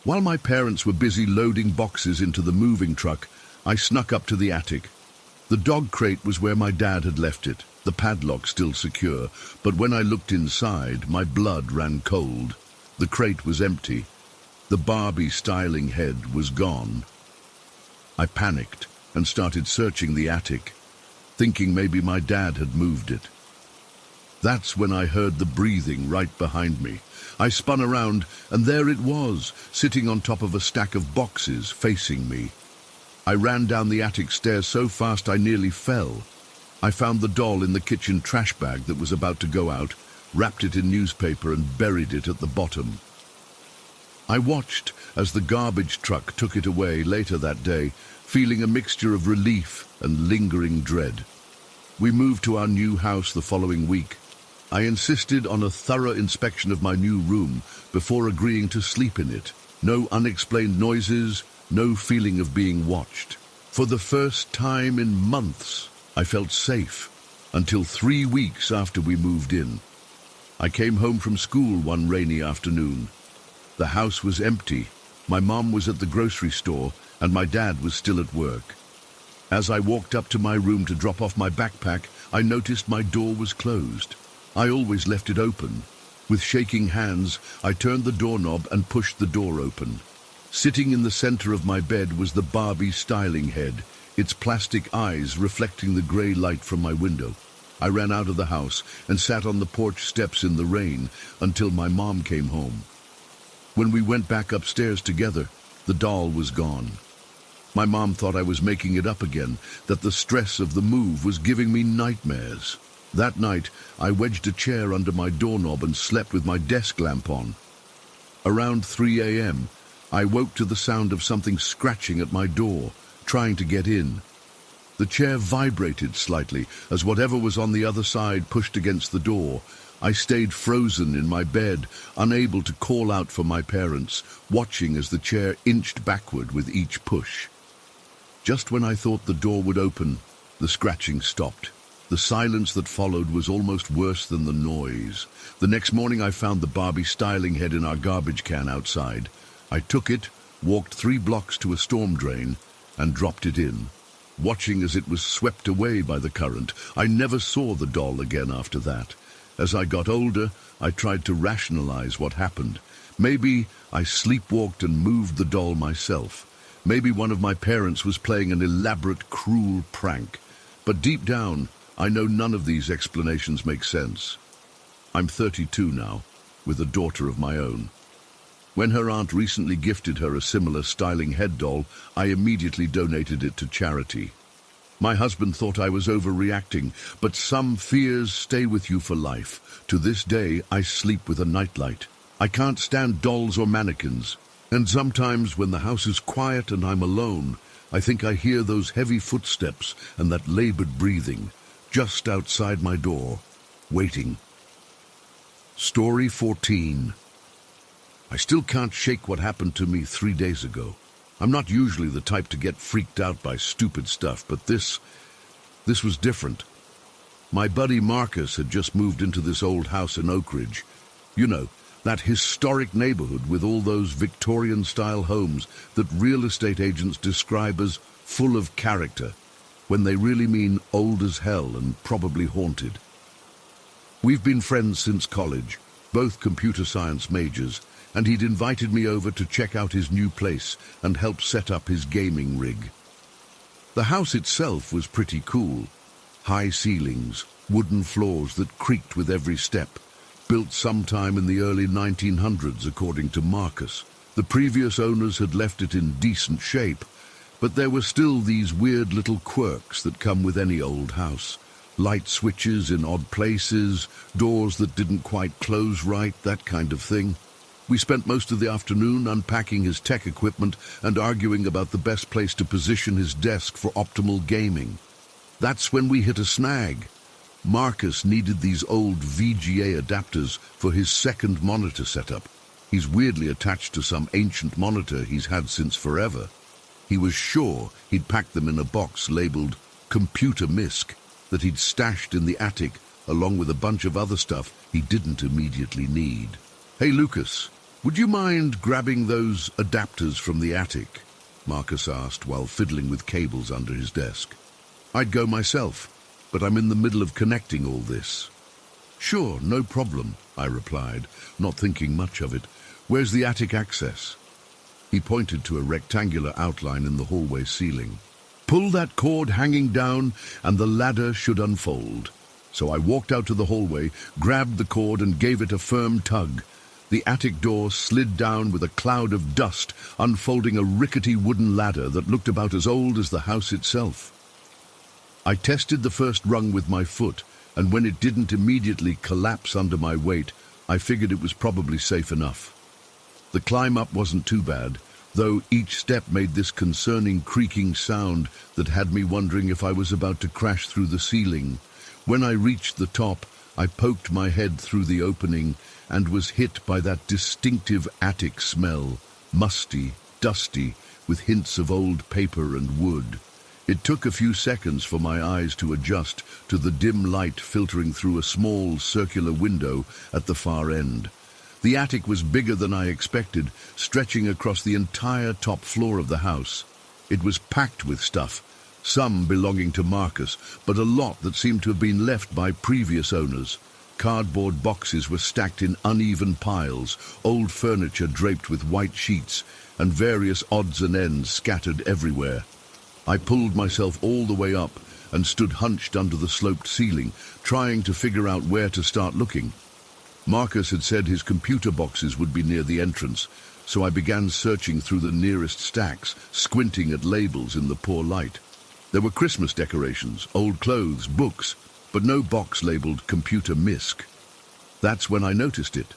While my parents were busy loading boxes into the moving truck, I snuck up to the attic. The dog crate was where my dad had left it, the padlock still secure, but when I looked inside, my blood ran cold. The crate was empty. The Barbie styling head was gone. I panicked and started searching the attic, thinking maybe my dad had moved it. That's when I heard the breathing right behind me. I spun around, and there it was, sitting on top of a stack of boxes, facing me. I ran down the attic stairs so fast I nearly fell. I found the doll in the kitchen trash bag that was about to go out, wrapped it in newspaper and buried it at the bottom. I watched as the garbage truck took it away later that day, feeling a mixture of relief and lingering dread. We moved to our new house the following week. I insisted on a thorough inspection of my new room before agreeing to sleep in it. No unexplained noises, no feeling of being watched. For the first time in months, I felt safe, until 3 weeks after we moved in. I came home from school one rainy afternoon. The house was empty. My mom was at the grocery store, and my dad was still at work. As I walked up to my room to drop off my backpack, I noticed my door was closed. I always left it open. With shaking hands, I turned the doorknob and pushed the door open. Sitting in the center of my bed was the Barbie styling head, its plastic eyes reflecting the gray light from my window. I ran out of the house and sat on the porch steps in the rain until my mom came home. When we went back upstairs together, the doll was gone. My mom thought I was making it up again, that the stress of the move was giving me nightmares. That night, I wedged a chair under my doorknob and slept with my desk lamp on. Around 3 a.m., I woke to the sound of something scratching at my door, trying to get in. The chair vibrated slightly as whatever was on the other side pushed against the door. I stayed frozen in my bed, unable to call out for my parents, watching as the chair inched backward with each push. Just when I thought the door would open, the scratching stopped. The silence that followed was almost worse than the noise. The next morning I found the Barbie styling head in our garbage can outside. I took it, walked 3 blocks to a storm drain, and dropped it in. Watching as it was swept away by the current, I never saw the doll again after that. As I got older, I tried to rationalize what happened. Maybe I sleepwalked and moved the doll myself. Maybe one of my parents was playing an elaborate, cruel prank. But deep down, I know none of these explanations make sense. I'm 32 now, with a daughter of my own. When her aunt recently gifted her a similar styling head doll, I immediately donated it to charity. My husband thought I was overreacting, but some fears stay with you for life. To this day, I sleep with a nightlight. I can't stand dolls or mannequins. And sometimes when the house is quiet and I'm alone, I think I hear those heavy footsteps and that labored breathing, just outside my door, waiting. Story 14. I still can't shake what happened to me 3 days ago. I'm not usually the type to get freaked out by stupid stuff, but this was different. My buddy Marcus had just moved into this old house in Oak Ridge. You know, that historic neighborhood with all those Victorian-style homes that real estate agents describe as full of character, when they really mean old as hell and probably haunted. We've been friends since college, both computer science majors, and he'd invited me over to check out his new place and help set up his gaming rig. The house itself was pretty cool. High ceilings, wooden floors that creaked with every step, built sometime in the early 1900s according to Marcus. The previous owners had left it in decent shape, but there were still these weird little quirks that come with any old house. Light switches in odd places, doors that didn't quite close right, that kind of thing. We spent most of the afternoon unpacking his tech equipment and arguing about the best place to position his desk for optimal gaming. That's when we hit a snag. Marcus needed these old VGA adapters for his second monitor setup. He's weirdly attached to some ancient monitor he's had since forever. He was sure he'd packed them in a box labeled Computer Misc that he'd stashed in the attic along with a bunch of other stuff he didn't immediately need. "Hey Lucas, would you mind grabbing those adapters from the attic?" Marcus asked while fiddling with cables under his desk. "I'd go myself, but I'm in the middle of connecting all this." "Sure, no problem," I replied, not thinking much of it. "Where's the attic access?" He pointed to a rectangular outline in the hallway ceiling. "Pull that cord hanging down and the ladder should unfold." So I walked out to the hallway, grabbed the cord and gave it a firm tug. The attic door slid down with a cloud of dust, unfolding a rickety wooden ladder that looked about as old as the house itself. I tested the first rung with my foot, and when it didn't immediately collapse under my weight, I figured it was probably safe enough. The climb up wasn't too bad, though each step made this concerning creaking sound that had me wondering if I was about to crash through the ceiling. When I reached the top, I poked my head through the opening and was hit by that distinctive attic smell, musty, dusty, with hints of old paper and wood. It took a few seconds for my eyes to adjust to the dim light filtering through a small circular window at the far end. The attic was bigger than I expected, stretching across the entire top floor of the house. It was packed with stuff, some belonging to Marcus, but a lot that seemed to have been left by previous owners. Cardboard boxes were stacked in uneven piles, old furniture draped with white sheets, and various odds and ends scattered everywhere. I pulled myself all the way up and stood hunched under the sloped ceiling, trying to figure out where to start looking. Marcus had said his computer boxes would be near the entrance, so I began searching through the nearest stacks, squinting at labels in the poor light. There were Christmas decorations, old clothes, books, but no box labeled Computer Misc. That's when I noticed it.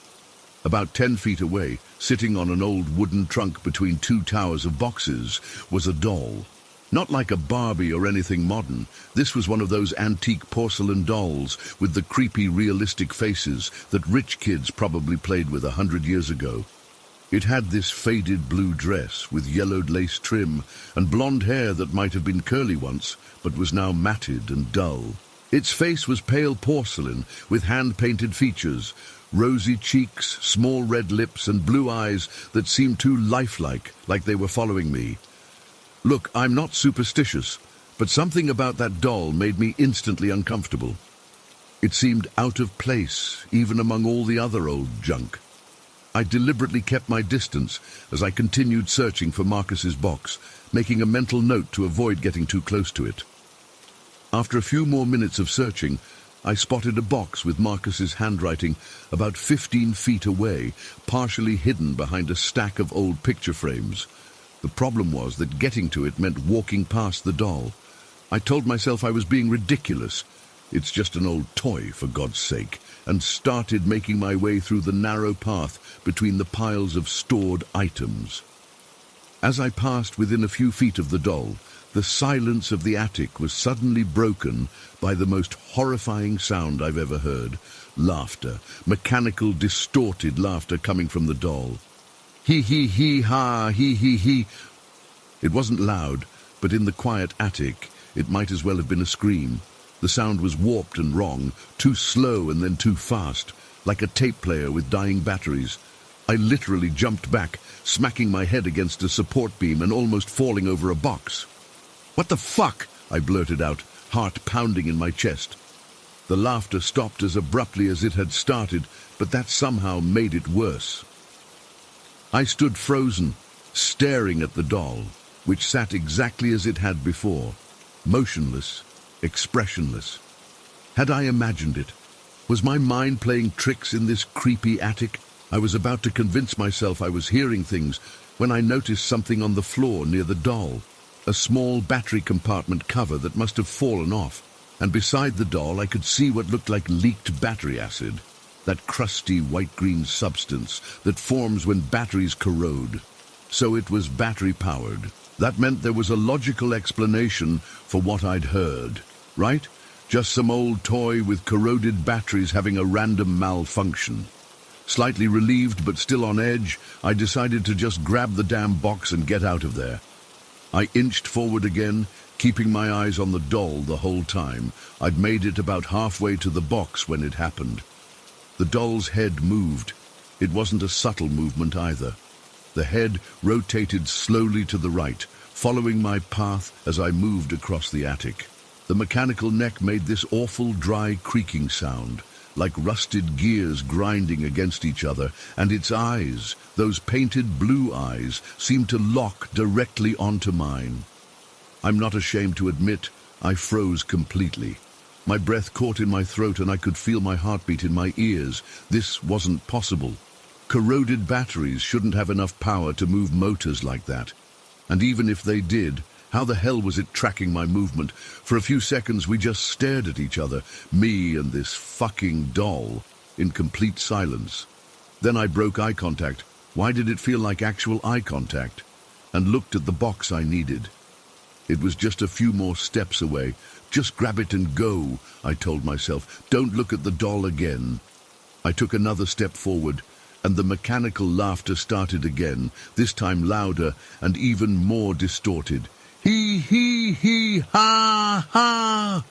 About 10 feet away, sitting on an old wooden trunk between two towers of boxes, was a doll. Not like a Barbie or anything modern. This was one of those antique porcelain dolls with the creepy realistic faces that rich kids probably played with 100 years ago. It had this faded blue dress with yellowed lace trim and blonde hair that might have been curly once, but was now matted and dull. Its face was pale porcelain with hand-painted features, rosy cheeks, small red lips, and blue eyes that seemed too lifelike, like they were following me. Look, I'm not superstitious, but something about that doll made me instantly uncomfortable. It seemed out of place, even among all the other old junk. I deliberately kept my distance as I continued searching for Marcus's box, making a mental note to avoid getting too close to it. After a few more minutes of searching, I spotted a box with Marcus's handwriting about 15 feet away, partially hidden behind a stack of old picture frames. The problem was that getting to it meant walking past the doll. I told myself I was being ridiculous. It's just an old toy, for God's sake, and started making my way through the narrow path between the piles of stored items. As I passed within a few feet of the doll, the silence of the attic was suddenly broken by the most horrifying sound I've ever heard. Laughter, mechanical, distorted laughter coming from the doll. Hee hee hee ha, hee hee hee. It wasn't loud, but in the quiet attic, it might as well have been a scream. The sound was warped and wrong, too slow and then too fast, like a tape player with dying batteries. I literally jumped back, smacking my head against a support beam and almost falling over a box. "What the fuck?" I blurted out, heart pounding in my chest. The laughter stopped as abruptly as it had started, but that somehow made it worse. I stood frozen, staring at the doll, which sat exactly as it had before, motionless, expressionless. Had I imagined it? Was my mind playing tricks in this creepy attic? I was about to convince myself I was hearing things when I noticed something on the floor near the doll, a small battery compartment cover that must have fallen off, and beside the doll I could see what looked like leaked battery acid. That crusty white-green substance that forms when batteries corrode. So it was battery-powered. That meant there was a logical explanation for what I'd heard, right? Just some old toy with corroded batteries having a random malfunction. Slightly relieved but still on edge, I decided to just grab the damn box and get out of there. I inched forward again, keeping my eyes on the doll the whole time. I'd made it about halfway to the box when it happened. The doll's head moved. It wasn't a subtle movement either. The head rotated slowly to the right, following my path as I moved across the attic. The mechanical neck made this awful dry creaking sound, like rusted gears grinding against each other, and its eyes, those painted blue eyes, seemed to lock directly onto mine. I'm not ashamed to admit I froze completely. My breath caught in my throat and I could feel my heartbeat in my ears. This wasn't possible. Corroded batteries shouldn't have enough power to move motors like that. And even if they did, how the hell was it tracking my movement? For a few seconds we just stared at each other, me and this fucking doll, in complete silence. Then I broke eye contact. Why did it feel like actual eye contact? And looked at the box I needed. It was just a few more steps away. Just grab it and go, I told myself. Don't look at the doll again. I took another step forward, and the mechanical laughter started again, this time louder and even more distorted. Hee hee ha.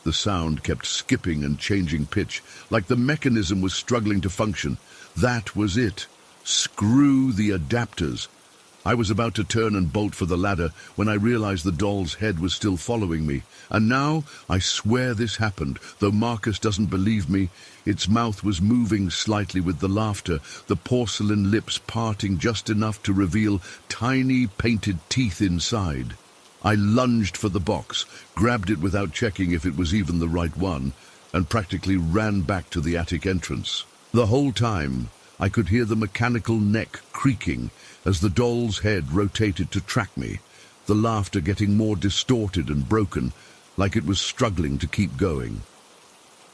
The sound kept skipping and changing pitch, like the mechanism was struggling to function. That was it. Screw the adapters. I was about to turn and bolt for the ladder when I realized the doll's head was still following me. And now, I swear this happened, though Marcus doesn't believe me. Its mouth was moving slightly with the laughter, the porcelain lips parting just enough to reveal tiny painted teeth inside. I lunged for the box, grabbed it without checking if it was even the right one, and practically ran back to the attic entrance. The whole time, I could hear the mechanical neck creaking as the doll's head rotated to track me, the laughter getting more distorted and broken, like it was struggling to keep going.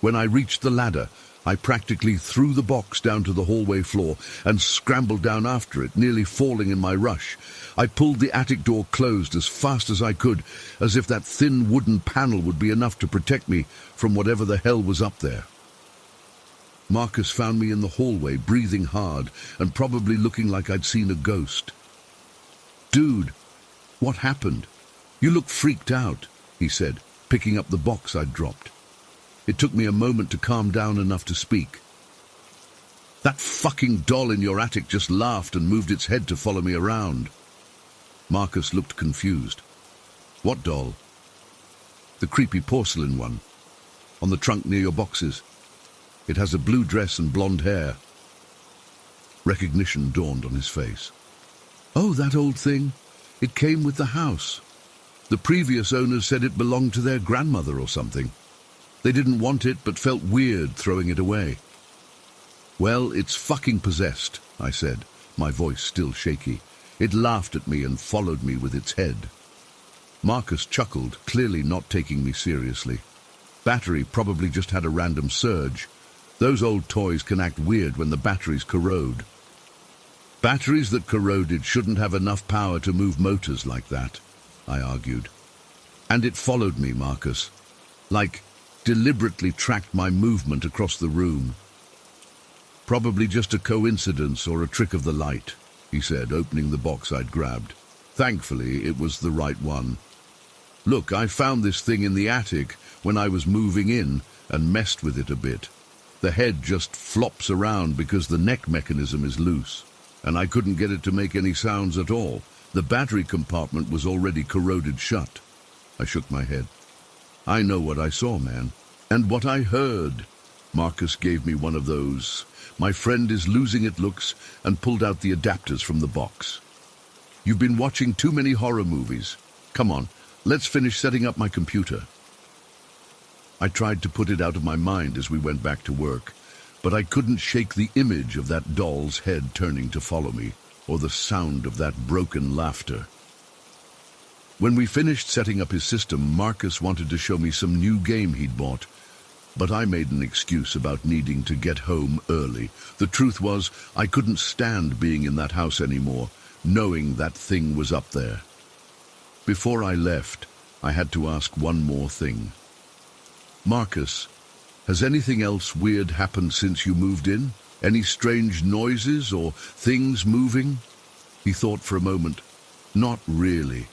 When I reached the ladder, I practically threw the box down to the hallway floor and scrambled down after it, nearly falling in my rush. I pulled the attic door closed as fast as I could, as if that thin wooden panel would be enough to protect me from whatever the hell was up there. Marcus found me in the hallway, breathing hard and probably looking like I'd seen a ghost. "Dude, what happened? You look freaked out," he said, picking up the box I'd dropped. It took me a moment to calm down enough to speak. "That fucking doll in your attic just laughed and moved its head to follow me around." Marcus looked confused. "What doll?" "The creepy porcelain one, on the trunk near your boxes. It has a blue dress and blonde hair." Recognition dawned on his face. "Oh, that old thing. It came with the house. The previous owners said it belonged to their grandmother or something. They didn't want it, but felt weird throwing it away." "Well, it's fucking possessed," I said, my voice still shaky. It laughed at me and followed me with its head. Marcus chuckled, clearly not taking me seriously. "Battery probably just had a random surge. Those old toys can act weird when the batteries corrode." "Batteries that corroded shouldn't have enough power to move motors like that," I argued. "And it followed me, Marcus. Like, deliberately tracked my movement across the room." "Probably just a coincidence or a trick of the light," he said, opening the box I'd grabbed. Thankfully, it was the right one. "Look, I found this thing in the attic when I was moving in and messed with it a bit. The head just flops around because the neck mechanism is loose, and I couldn't get it to make any sounds at all. The battery compartment was already corroded shut." I shook my head. "I know what I saw, man. And what I heard." Marcus gave me one of those "my friend is losing it" looks and pulled out the adapters from the box. "You've been watching too many horror movies. Come on, let's finish setting up my computer." I tried to put it out of my mind as we went back to work, but I couldn't shake the image of that doll's head turning to follow me, or the sound of that broken laughter. When we finished setting up his system, Marcus wanted to show me some new game he'd bought, but I made an excuse about needing to get home early. The truth was, I couldn't stand being in that house anymore, knowing that thing was up there. Before I left, I had to ask one more thing. "Marcus, has anything else weird happened since you moved in? Any strange noises or things moving?" He thought for a moment. "Not really.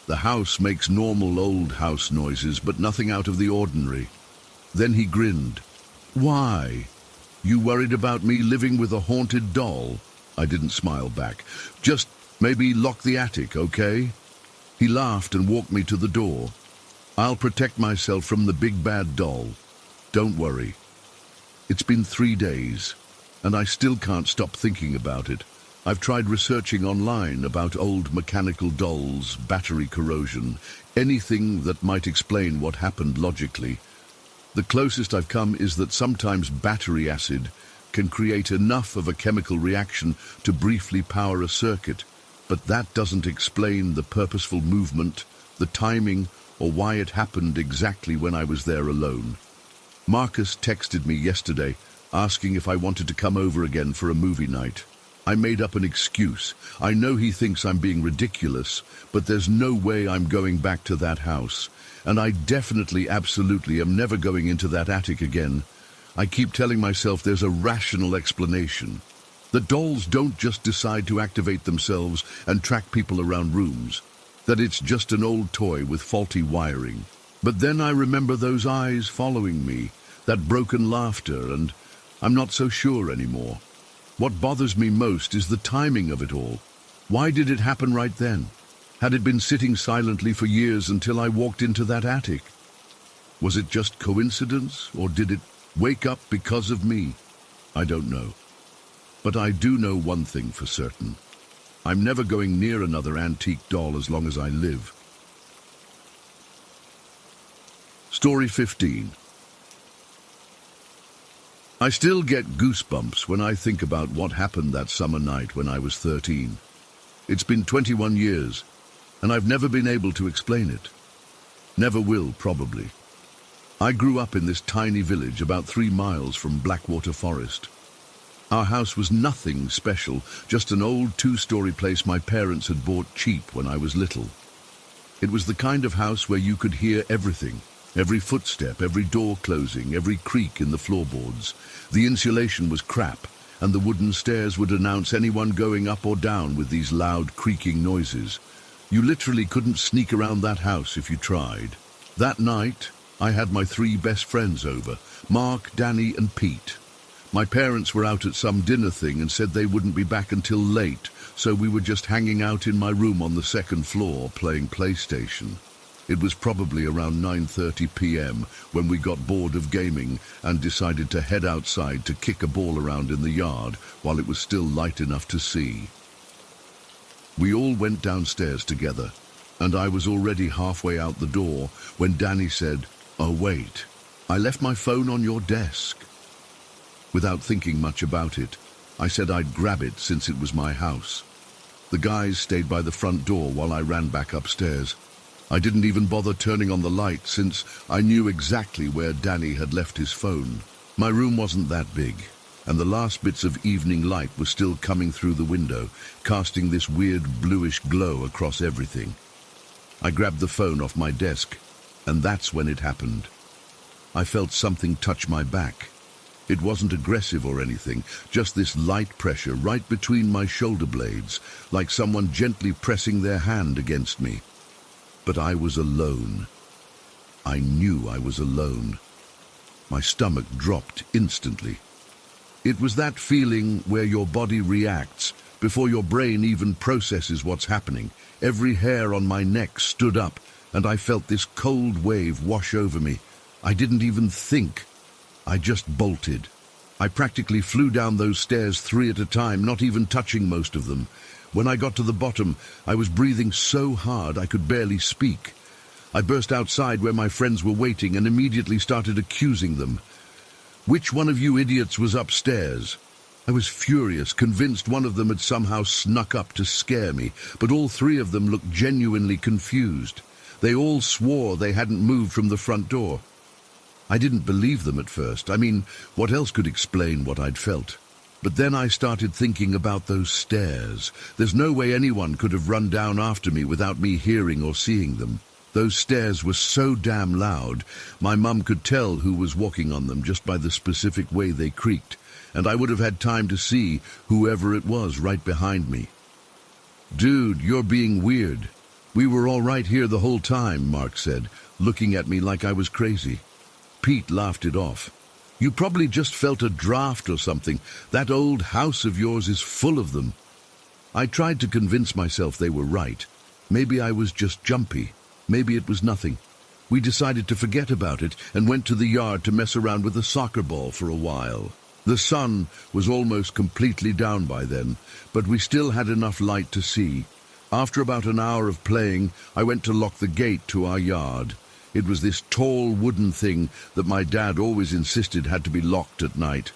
The house makes normal old house noises, but nothing out of the ordinary." Then he grinned. "Why? You worried about me living with a haunted doll?" I didn't smile back. "Just maybe lock the attic, okay?" He laughed and walked me to the door. "I'll protect myself from the big bad doll. Don't worry." It's been 3 days, and I still can't stop thinking about it. I've tried researching online about old mechanical dolls, battery corrosion, anything that might explain what happened logically. The closest I've come is that sometimes battery acid can create enough of a chemical reaction to briefly power a circuit, but that doesn't explain the purposeful movement, the timing, or why it happened exactly when I was there alone. Marcus texted me yesterday asking if I wanted to come over again for a movie night. I made up an excuse. I know he thinks I'm being ridiculous, but there's no way I'm going back to that house. And I definitely, absolutely am never going into that attic again. I keep telling myself there's a rational explanation. The dolls don't just decide to activate themselves and track people around rooms. that it's just an old toy with faulty wiring. But then I remember those eyes following me, that broken laughter, and I'm not so sure anymore. What bothers me most is the timing of it all. Why did it happen right then? Had it been sitting silently for years until I walked into that attic? Was it just coincidence, or did it wake up because of me? I don't know. But I do know one thing for certain. I'm never going near another antique doll as long as I live. Story 15. I still get goosebumps when I think about what happened that summer night when I was 13. It's been 21 years, and I've never been able to explain it. Never will, probably. I grew up in this tiny village about 3 miles from Blackwater Forest. Our house was nothing special, just an old 2-story place my parents had bought cheap when I was little. It was the kind of house where you could hear everything. Every footstep, every door closing, every creak in the floorboards. The insulation was crap, and the wooden stairs would announce anyone going up or down with these loud creaking noises. You literally couldn't sneak around that house if you tried. That night, I had my 3 best friends over, Mark, Danny, and Pete. My parents were out at some dinner thing and said they wouldn't be back until late, so we were just hanging out in my room on the 2nd floor playing PlayStation. It was probably around 9:30 p.m. when we got bored of gaming and decided to head outside to kick a ball around in the yard while it was still light enough to see. We all went downstairs together, and I was already halfway out the door when Danny said, "Oh wait, I left my phone on your desk." Without thinking much about it, I said I'd grab it since it was my house. The guys stayed by the front door while I ran back upstairs. I didn't even bother turning on the light since I knew exactly where Danny had left his phone. My room wasn't that big, and the last bits of evening light were still coming through the window, casting this weird bluish glow across everything. I grabbed the phone off my desk, and that's when it happened. I felt something touch my back. It wasn't aggressive or anything, just this light pressure right between my shoulder blades, like someone gently pressing their hand against me. But I was alone. I knew I was alone. My stomach dropped instantly. It was that feeling where your body reacts before your brain even processes what's happening. Every hair on my neck stood up, and I felt this cold wave wash over me. I didn't even think. I just bolted. I practically flew down those stairs 3 at a time, not even touching most of them. When I got to the bottom, I was breathing so hard I could barely speak. I burst outside where my friends were waiting and immediately started accusing them. Which one of you idiots was upstairs? I was furious, convinced one of them had somehow snuck up to scare me, but all 3 of them looked genuinely confused. They all swore they hadn't moved from the front door. I didn't believe them at first. I mean, what else could explain what I'd felt? But then I started thinking about those stairs. There's no way anyone could have run down after me without me hearing or seeing them. Those stairs were so damn loud, my mum could tell who was walking on them just by the specific way they creaked, and I would have had time to see whoever it was right behind me. "Dude, you're being weird. We were all right here the whole time," Mark said, looking at me like I was crazy. Pete laughed it off. "You probably just felt a draft or something. That old house of yours is full of them." I tried to convince myself they were right. Maybe I was just jumpy. Maybe it was nothing. We decided to forget about it and went to the yard to mess around with a soccer ball for a while. The sun was almost completely down by then, but we still had enough light to see. After about an hour of playing, I went to lock the gate to our yard. It was this tall wooden thing that my dad always insisted had to be locked at night.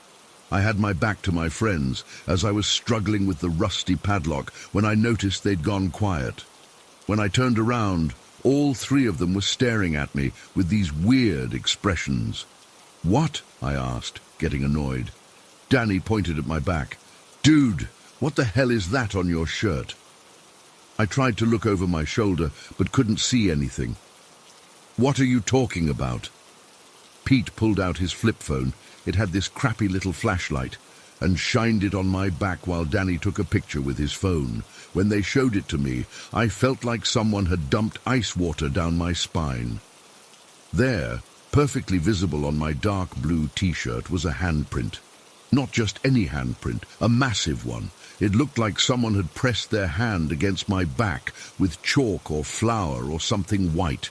I had my back to my friends as I was struggling with the rusty padlock when I noticed they'd gone quiet. When I turned around, all 3 of them were staring at me with these weird expressions. "What?" I asked, getting annoyed. Danny pointed at my back. "Dude, what the hell is that on your shirt?" I tried to look over my shoulder, but couldn't see anything. "What are you talking about?" Pete pulled out his flip phone. It had this crappy little flashlight. and shined it on my back while Danny took a picture with his phone. When they showed it to me, I felt like someone had dumped ice water down my spine. There, perfectly visible on my dark blue t-shirt, was a handprint. Not just any handprint, a massive one. It looked like someone had pressed their hand against my back with chalk or flour or something white.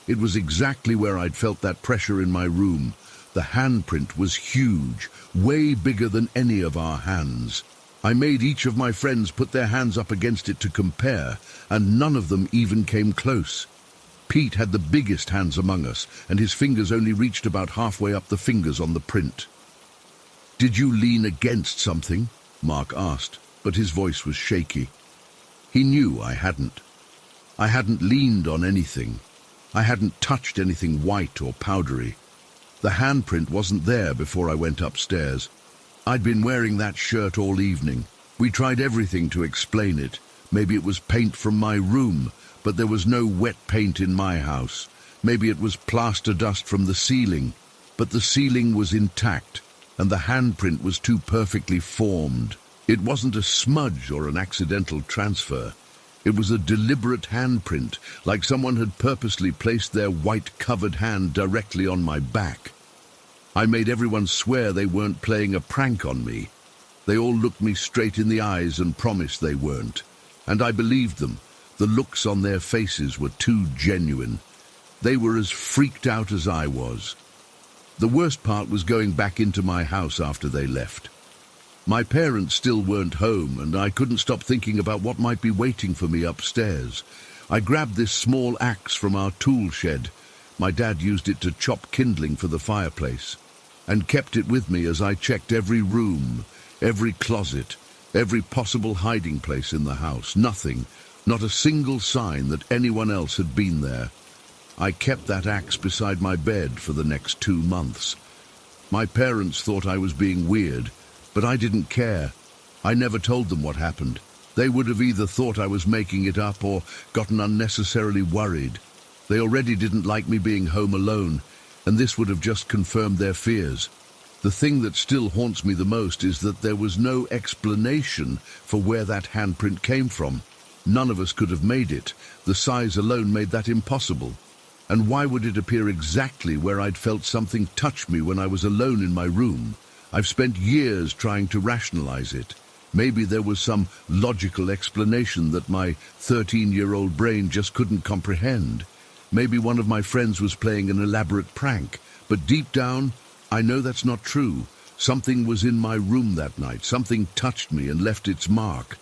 It was exactly where I'd felt that pressure in my room. The handprint was huge, way bigger than any of our hands. I made each of my friends put their hands up against it to compare, and none of them even came close. Pete had the biggest hands among us, and his fingers only reached about halfway up the fingers on the print. "Did you lean against something?" Mark asked, but his voice was shaky. He knew I hadn't. I hadn't leaned on anything. I hadn't touched anything white or powdery. The handprint wasn't there before I went upstairs. I'd been wearing that shirt all evening. We tried everything to explain it. Maybe it was paint from my room, but there was no wet paint in my house. Maybe it was plaster dust from the ceiling, but the ceiling was intact, and the handprint was too perfectly formed. It wasn't a smudge or an accidental transfer. It was a deliberate handprint, like someone had purposely placed their white-covered hand directly on my back. I made everyone swear they weren't playing a prank on me. They all looked me straight in the eyes and promised they weren't. And I believed them. The looks on their faces were too genuine. They were as freaked out as I was. The worst part was going back into my house after they left. My parents still weren't home, and I couldn't stop thinking about what might be waiting for me upstairs. I grabbed this small axe from our tool shed. My dad used it to chop kindling for the fireplace, and kept it with me as I checked every room, every closet, every possible hiding place in the house. Nothing, not a single sign that anyone else had been there. I kept that axe beside my bed for the next 2 months. My parents thought I was being weird, but I didn't care. I never told them what happened. They would have either thought I was making it up or gotten unnecessarily worried. They already didn't like me being home alone, and this would have just confirmed their fears. The thing that still haunts me the most is that there was no explanation for where that handprint came from. None of us could have made it. The size alone made that impossible. And why would it appear exactly where I'd felt something touch me when I was alone in my room? I've spent years trying to rationalize it. Maybe there was some logical explanation that my 13-year-old brain just couldn't comprehend. Maybe one of my friends was playing an elaborate prank. But deep down, I know that's not true. Something was in my room that night. Something touched me and left its mark.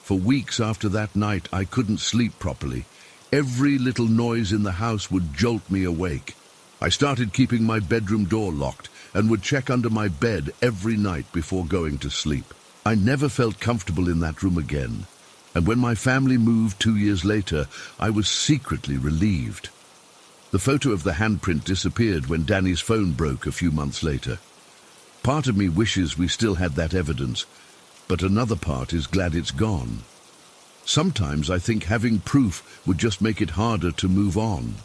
For weeks after that night, I couldn't sleep properly. Every little noise in the house would jolt me awake. I started keeping my bedroom door locked and would check under my bed every night before going to sleep. I never felt comfortable in that room again, and when my family moved 2 years later, I was secretly relieved. The photo of the handprint disappeared when Danny's phone broke a few months later. Part of me wishes we still had that evidence, but another part is glad it's gone. Sometimes I think having proof would just make it harder to move on.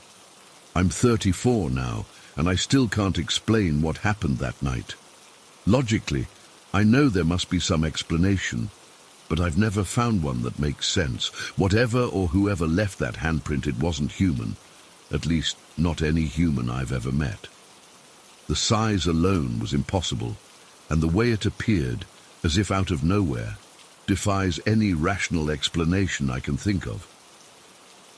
I'm 34 now, and I still can't explain what happened that night. Logically, I know there must be some explanation, but I've never found one that makes sense. Whatever or whoever left that handprint, it wasn't human. At least, not any human I've ever met. The size alone was impossible, and the way it appeared, as if out of nowhere, defies any rational explanation I can think of.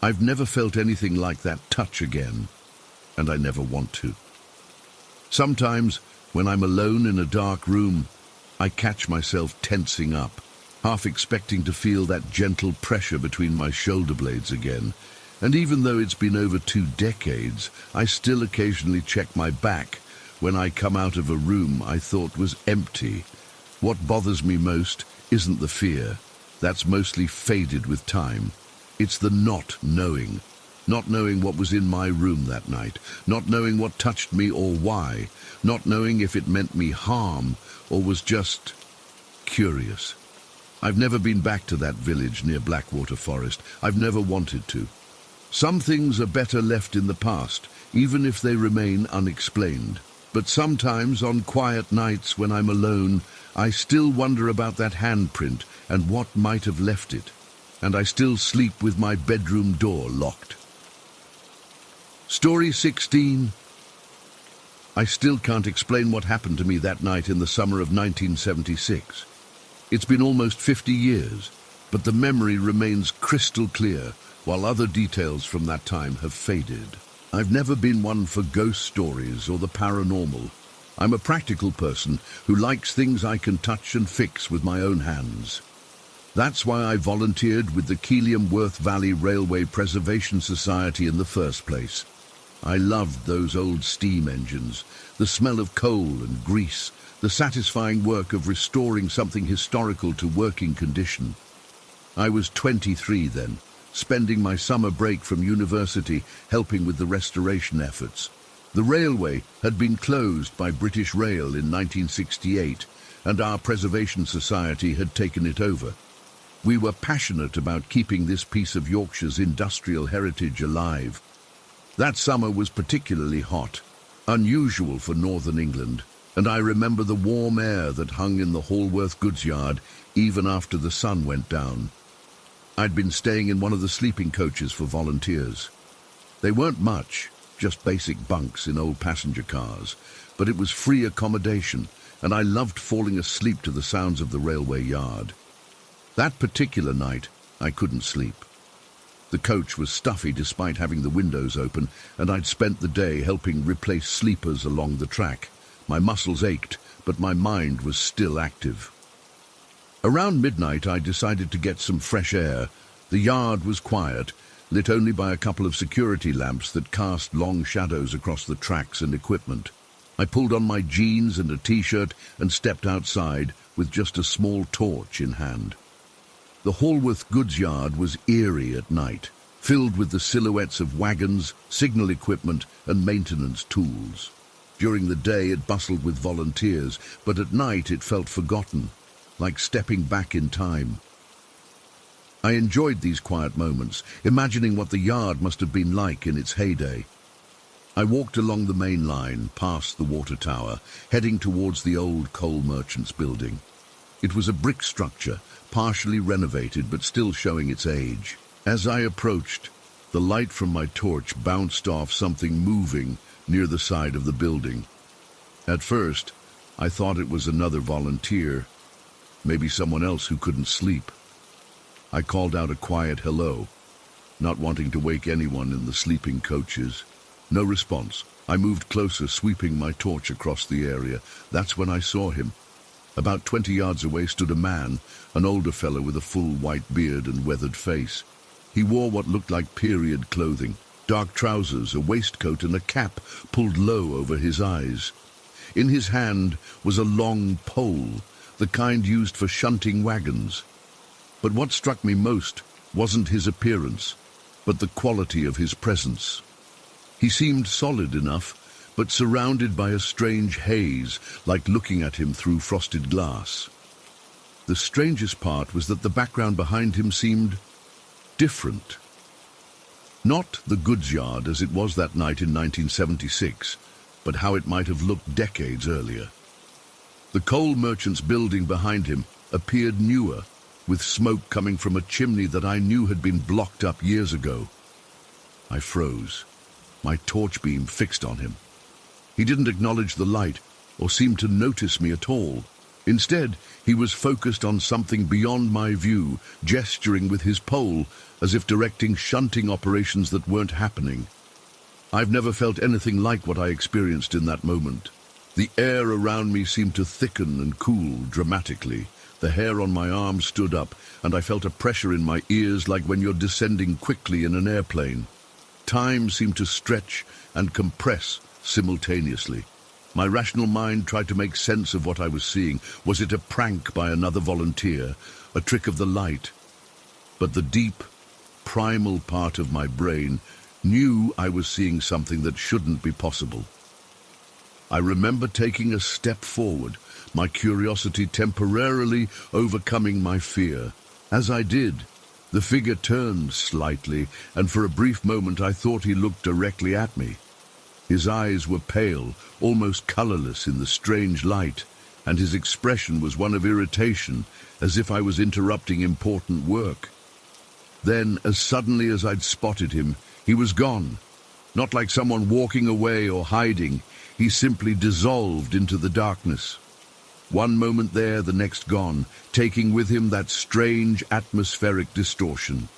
I've never felt anything like that touch again, and I never want to. Sometimes, when I'm alone in a dark room, I catch myself tensing up, half expecting to feel that gentle pressure between my shoulder blades again. And even though it's been over 2 decades, I still occasionally check my back when I come out of a room I thought was empty. What bothers me most isn't the fear. That's mostly faded with time. It's the not knowing what was in my room that night, not knowing what touched me or why, not knowing if it meant me harm or was just curious. I've never been back to that village near Blackwater Forest. I've never wanted to. Some things are better left in the past, even if they remain unexplained. But sometimes on quiet nights when I'm alone, I still wonder about that handprint and what might have left it. And I still sleep with my bedroom door locked. Story 16. I still can't explain what happened to me that night in the summer of 1976. It's been almost 50 years, but the memory remains crystal clear, while other details from that time have faded. I've never been one for ghost stories or the paranormal. I'm a practical person who likes things I can touch and fix with my own hands. That's why I volunteered with the Keelium-Worth Valley Railway Preservation Society in the first place. I loved those old steam engines, the smell of coal and grease, the satisfying work of restoring something historical to working condition. I was 23 then, spending my summer break from university helping with the restoration efforts. The railway had been closed by British Rail in 1968, and our Preservation Society had taken it over. We were passionate about keeping this piece of Yorkshire's industrial heritage alive. That summer was particularly hot, unusual for northern England, and I remember the warm air that hung in the Hallworth goods yard even after the sun went down. I'd been staying in one of the sleeping coaches for volunteers. They weren't much, just basic bunks in old passenger cars, but it was free accommodation, and I loved falling asleep to the sounds of the railway yard. That particular night, I couldn't sleep. The coach was stuffy despite having the windows open, and I'd spent the day helping replace sleepers along the track. My muscles ached, but my mind was still active. Around midnight, I decided to get some fresh air. The yard was quiet, lit only by a couple of security lamps that cast long shadows across the tracks and equipment. I pulled on my jeans and a t-shirt and stepped outside with just a small torch in hand. The Hallworth goods yard was eerie at night, filled with the silhouettes of wagons, signal equipment, and maintenance tools. During the day it bustled with volunteers, but at night it felt forgotten, like stepping back in time. I enjoyed these quiet moments, imagining what the yard must have been like in its heyday. I walked along the main line, past the water tower, heading towards the old coal merchants building. It was a brick structure, partially renovated but still showing its age. As I approached, the light from my torch bounced off something moving near the side of the building. At first, I thought it was another volunteer, maybe someone else who couldn't sleep. I called out a quiet hello, not wanting to wake anyone in the sleeping coaches. No response. I moved closer, sweeping my torch across the area. That's when I saw him. About 20 yards away stood a man, an older fellow with a full white beard and weathered face. He wore what looked like period clothing, dark trousers, a waistcoat, and a cap pulled low over his eyes. In his hand was a long pole, the kind used for shunting wagons. But what struck me most wasn't his appearance, but the quality of his presence. He seemed solid enough, but surrounded by a strange haze, like looking at him through frosted glass. The strangest part was that the background behind him seemed different. Not the goods yard as it was that night in 1976, but how it might have looked decades earlier. The coal merchant's building behind him appeared newer, with smoke coming from a chimney that I knew had been blocked up years ago. I froze, my torch beam fixed on him. He didn't acknowledge the light or seem to notice me at all. Instead, he was focused on something beyond my view, gesturing with his pole as if directing shunting operations that weren't happening. I've never felt anything like what I experienced in that moment. The air around me seemed to thicken and cool dramatically. The hair on my arm stood up, and I felt a pressure in my ears like when you're descending quickly in an airplane. Time seemed to stretch and compress simultaneously. My rational mind tried to make sense of what I was seeing. Was it a prank by another volunteer, a trick of the light? But the deep, primal part of my brain knew I was seeing something that shouldn't be possible. I remember taking a step forward, my curiosity temporarily overcoming my fear. As I did, the figure turned slightly, and for a brief moment I thought he looked directly at me. His eyes were pale, almost colorless in the strange light, and his expression was one of irritation, as if I was interrupting important work. Then, as suddenly as I'd spotted him, he was gone. Not like someone walking away or hiding, he simply dissolved into the darkness. One moment there, the next gone, taking with him that strange atmospheric distortion.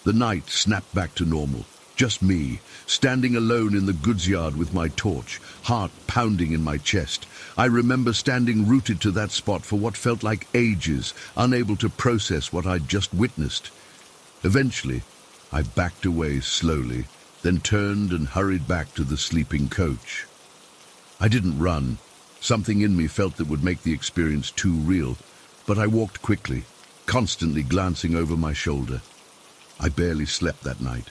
The night snapped back to normal. Just me, standing alone in the goods yard with my torch, heart pounding in my chest. I remember standing rooted to that spot for what felt like ages, unable to process what I'd just witnessed. Eventually, I backed away slowly, then turned and hurried back to the sleeping coach. I didn't run. Something in me felt that would make the experience too real, but I walked quickly, constantly glancing over my shoulder. I barely slept that night.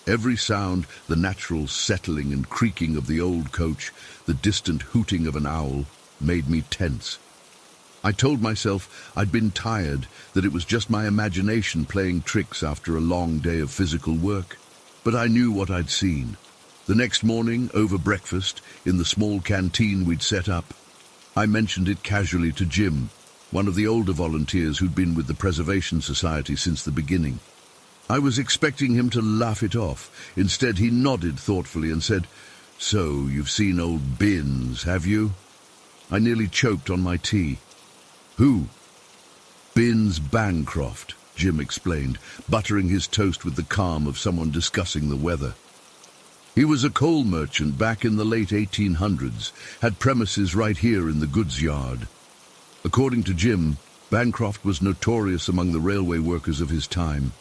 Every sound, the natural settling and creaking of the old coach, the distant hooting of an owl, made me tense. I told myself I'd been tired, that it was just my imagination playing tricks after a long day of physical work. But I knew what I'd seen. The next morning, over breakfast, in the small canteen we'd set up, I mentioned it casually to Jim, one of the older volunteers who'd been with the Preservation Society since the beginning. I was expecting him to laugh it off. Instead, he nodded thoughtfully and said, "So, you've seen old Binns, have you?" I nearly choked on my tea. "Who?" "Binns Bancroft," Jim explained, buttering his toast with the calm of someone discussing the weather. He was a coal merchant back in the late 1800s, had premises right here in the goods yard. According to Jim, Bancroft was notorious among the railway workers of his time.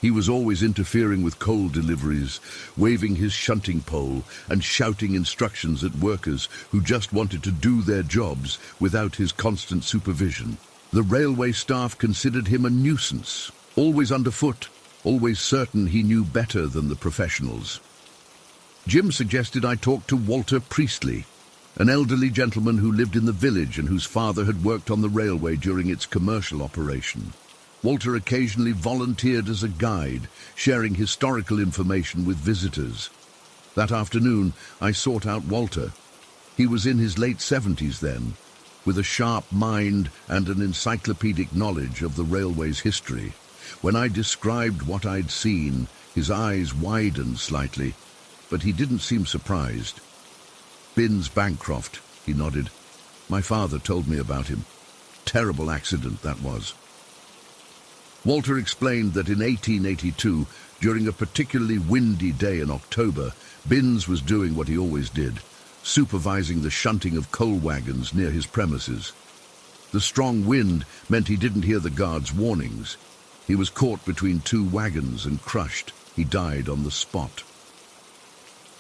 He was always interfering with coal deliveries, waving his shunting pole and shouting instructions at workers who just wanted to do their jobs without his constant supervision. The railway staff considered him a nuisance, always underfoot, always certain he knew better than the professionals. Jim suggested I talk to Walter Priestley, an elderly gentleman who lived in the village and whose father had worked on the railway during its commercial operation. Walter occasionally volunteered as a guide, sharing historical information with visitors. That afternoon, I sought out Walter. He was in his late 70s then, with a sharp mind and an encyclopedic knowledge of the railway's history. When I described what I'd seen, his eyes widened slightly, but he didn't seem surprised. "Binns Bancroft," he nodded. "My father told me about him. Terrible accident, that was." Walter explained that in 1882, during a particularly windy day in October, Binns was doing what he always did, supervising the shunting of coal wagons near his premises. The strong wind meant he didn't hear the guards' warnings. He was caught between two wagons and crushed. He died on the spot.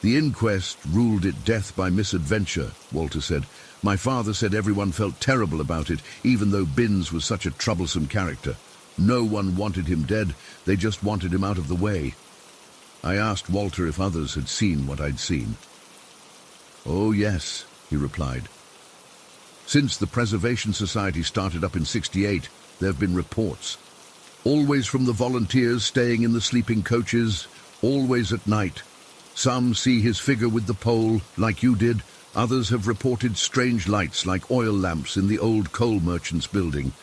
"The inquest ruled it death by misadventure," Walter said. "My father said everyone felt terrible about it, even though Binns was such a troublesome character. No one wanted him dead, they just wanted him out of the way." I asked Walter if others had seen what I'd seen. "Oh, yes," he replied. "Since the Preservation Society started up in '68, there have been reports. Always from the volunteers staying in the sleeping coaches, always at night. Some see his figure with the pole, like you did. Others have reported strange lights like oil lamps in the old coal merchants' building.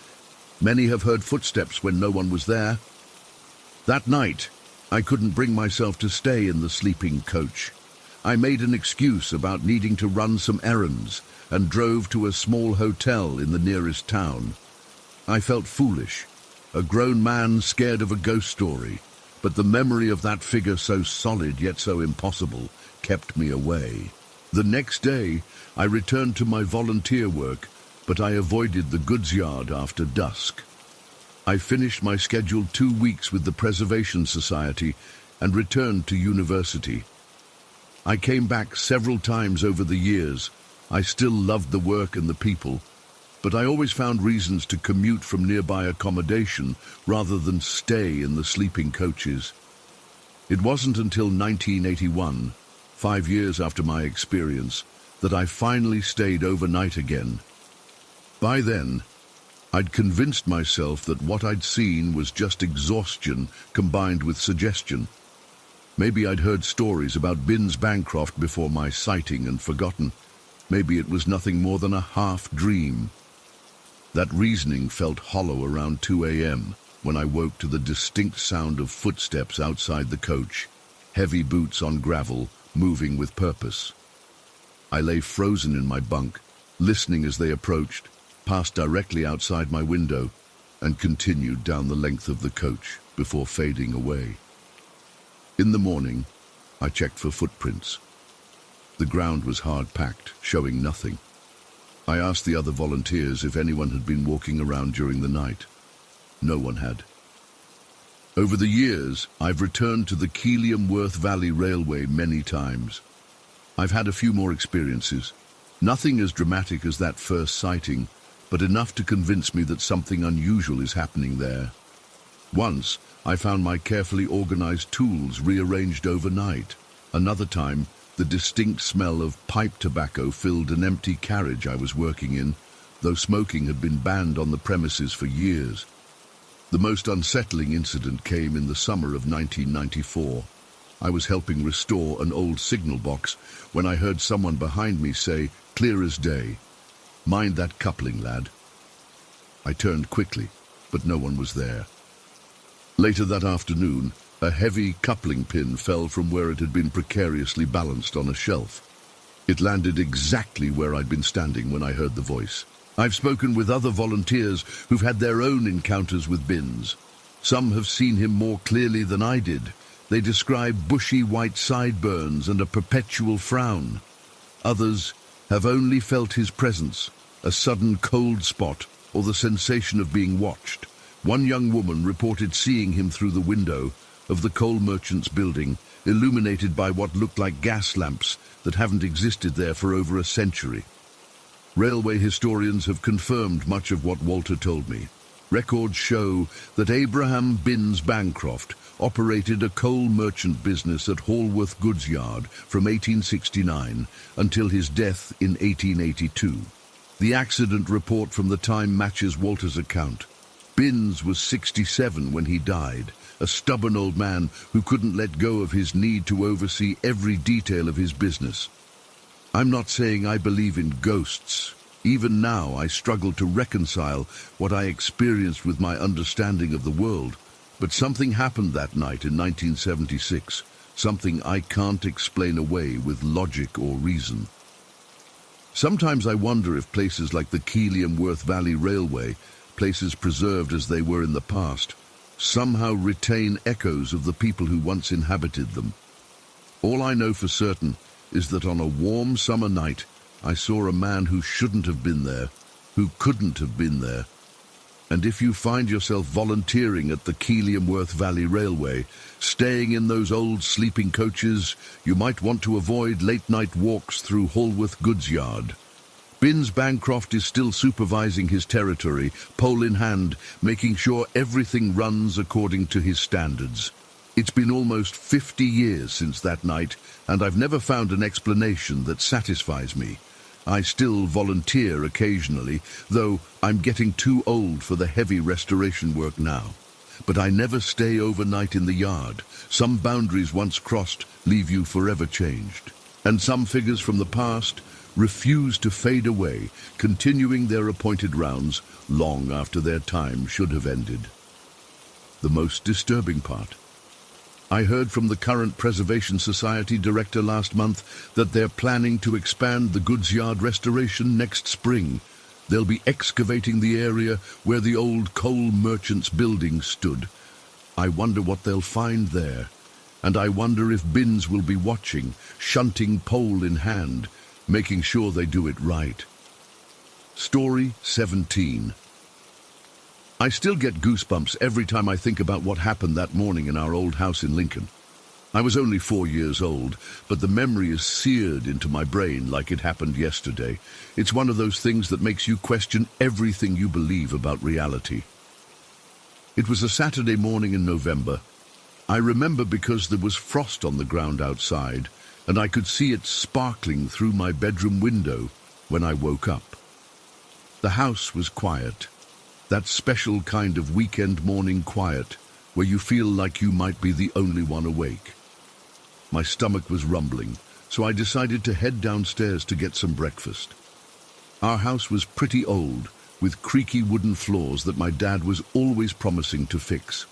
Many have heard footsteps when no one was there. That night, I couldn't bring myself to stay in the sleeping coach. I made an excuse about needing to run some errands and drove to a small hotel in the nearest town. I felt foolish, a grown man scared of a ghost story, but the memory of that figure, so solid yet so impossible, kept me away. The next day, I returned to my volunteer work, but I avoided the goods yard after dusk. I finished my scheduled 2 weeks with the Preservation Society and returned to university. I came back several times over the years. I still loved the work and the people, but I always found reasons to commute from nearby accommodation rather than stay in the sleeping coaches. It wasn't until 1981, 5 years after my experience, that I finally stayed overnight again. By then, I'd convinced myself that what I'd seen was just exhaustion combined with suggestion. Maybe I'd heard stories about Binns Bancroft before my sighting and forgotten. Maybe it was nothing more than a half-dream. That reasoning felt hollow around 2 a.m. when I woke to the distinct sound of footsteps outside the coach, heavy boots on gravel, moving with purpose. I lay frozen in my bunk, listening as they approached, passed directly outside my window, and continued down the length of the coach before fading away. In the morning, I checked for footprints. The ground was hard-packed, showing nothing. I asked the other volunteers if anyone had been walking around during the night. No one had. Over the years, I've returned to the Keelium-Worth Valley Railway many times. I've had a few more experiences. Nothing as dramatic as that first sighting, but enough to convince me that something unusual is happening there. Once, I found my carefully organized tools rearranged overnight. Another time, the distinct smell of pipe tobacco filled an empty carriage I was working in, though smoking had been banned on the premises for years. The most unsettling incident came in the summer of 1994. I was helping restore an old signal box when I heard someone behind me say, clear as day, "Mind that coupling, lad." I turned quickly, but no one was there. Later that afternoon, a heavy coupling pin fell from where it had been precariously balanced on a shelf. It landed exactly where I'd been standing when I heard the voice. I've spoken with other volunteers who've had their own encounters with Binns. Some have seen him more clearly than I did. They describe bushy white sideburns and a perpetual frown. Others have only felt his presence, a sudden cold spot, or the sensation of being watched. One young woman reported seeing him through the window of the coal merchant's building, illuminated by what looked like gas lamps that haven't existed there for over a century. Railway historians have confirmed much of what Walter told me. Records show that Abraham Binns Bancroft operated a coal merchant business at Hallworth Goods Yard from 1869 until his death in 1882. The accident report from the time matches Walter's account. Binns was 67 when he died, a stubborn old man who couldn't let go of his need to oversee every detail of his business. I'm not saying I believe in ghosts. Even now, I struggle to reconcile what I experienced with my understanding of the world. But something happened that night in 1976, something I can't explain away with logic or reason. Sometimes I wonder if places like the Keelium-Worth Valley Railway, places preserved as they were in the past, somehow retain echoes of the people who once inhabited them. All I know for certain is that on a warm summer night, I saw a man who shouldn't have been there, who couldn't have been there. And if you find yourself volunteering at the Keelium-Worth Valley Railway, staying in those old sleeping coaches, you might want to avoid late-night walks through Hallworth Goods Yard. Binns Bancroft is still supervising his territory, pole in hand, making sure everything runs according to his standards. It's been almost 50 years since that night, and I've never found an explanation that satisfies me. I still volunteer occasionally, though I'm getting too old for the heavy restoration work now. But I never stay overnight in the yard. Some boundaries once crossed leave you forever changed. And some figures from the past refuse to fade away, continuing their appointed rounds long after their time should have ended. The most disturbing part. I heard from the current Preservation Society director last month that they're planning to expand the goods yard restoration next spring. They'll be excavating the area where the old coal merchant's building stood. I wonder what they'll find there, and I wonder if Binns will be watching, shunting pole in hand, making sure they do it right. Story 17. I still get goosebumps every time I think about what happened that morning in our old house in Lincoln. I was only 4 years old, but the memory is seared into my brain like it happened yesterday. It's one of those things that makes you question everything you believe about reality. It was a Saturday morning in November. I remember because there was frost on the ground outside, and I could see it sparkling through my bedroom window when I woke up. The house was quiet. That special kind of weekend morning quiet where you feel like you might be the only one awake. My stomach was rumbling, so I decided to head downstairs to get some breakfast. Our house was pretty old, with creaky wooden floors that my dad was always promising to fix.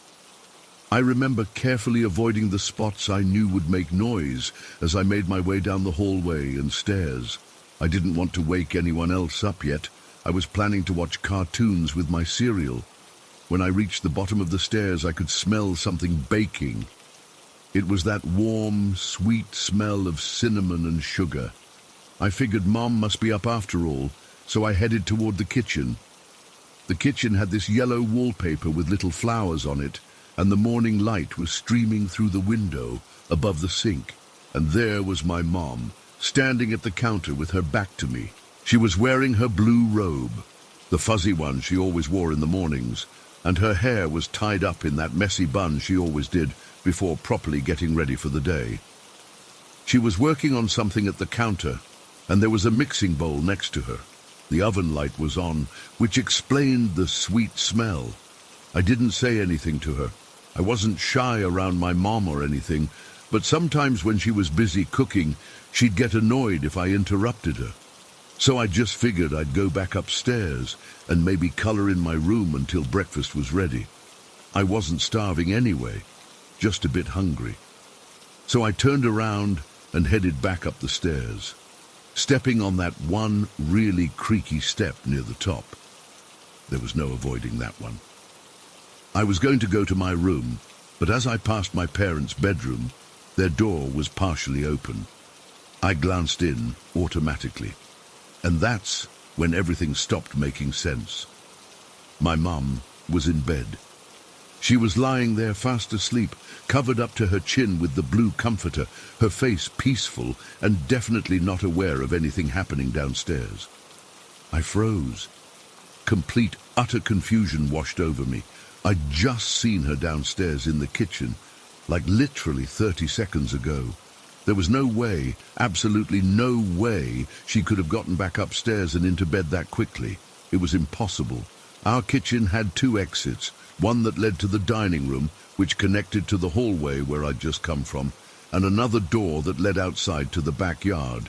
I remember carefully avoiding the spots I knew would make noise as I made my way down the hallway and stairs. I didn't want to wake anyone else up yet. I was planning to watch cartoons with my cereal. When I reached the bottom of the stairs, I could smell something baking. It was that warm, sweet smell of cinnamon and sugar. I figured Mom must be up after all, so I headed toward the kitchen. The kitchen had this yellow wallpaper with little flowers on it, and the morning light was streaming through the window above the sink. And there was my mom, standing at the counter with her back to me. She was wearing her blue robe, the fuzzy one she always wore in the mornings, and her hair was tied up in that messy bun she always did before properly getting ready for the day. She was working on something at the counter, and there was a mixing bowl next to her. The oven light was on, which explained the sweet smell. I didn't say anything to her. I wasn't shy around my mom or anything, but sometimes when she was busy cooking, she'd get annoyed if I interrupted her. So I just figured I'd go back upstairs and maybe color in my room until breakfast was ready. I wasn't starving anyway, just a bit hungry. So I turned around and headed back up the stairs, stepping on that one really creaky step near the top. There was no avoiding that one. I was going to go to my room, but as I passed my parents' bedroom, their door was partially open. I glanced in automatically, and that's when everything stopped making sense. My mum was in bed. She was lying there fast asleep, covered up to her chin with the blue comforter, her face peaceful and definitely not aware of anything happening downstairs. I froze. Complete, utter confusion washed over me. I'd just seen her downstairs in the kitchen, like literally 30 seconds ago. There was no way, absolutely no way, she could have gotten back upstairs and into bed that quickly. It was impossible. Our kitchen had two exits, one that led to the dining room, which connected to the hallway where I'd just come from, and another door that led outside to the backyard.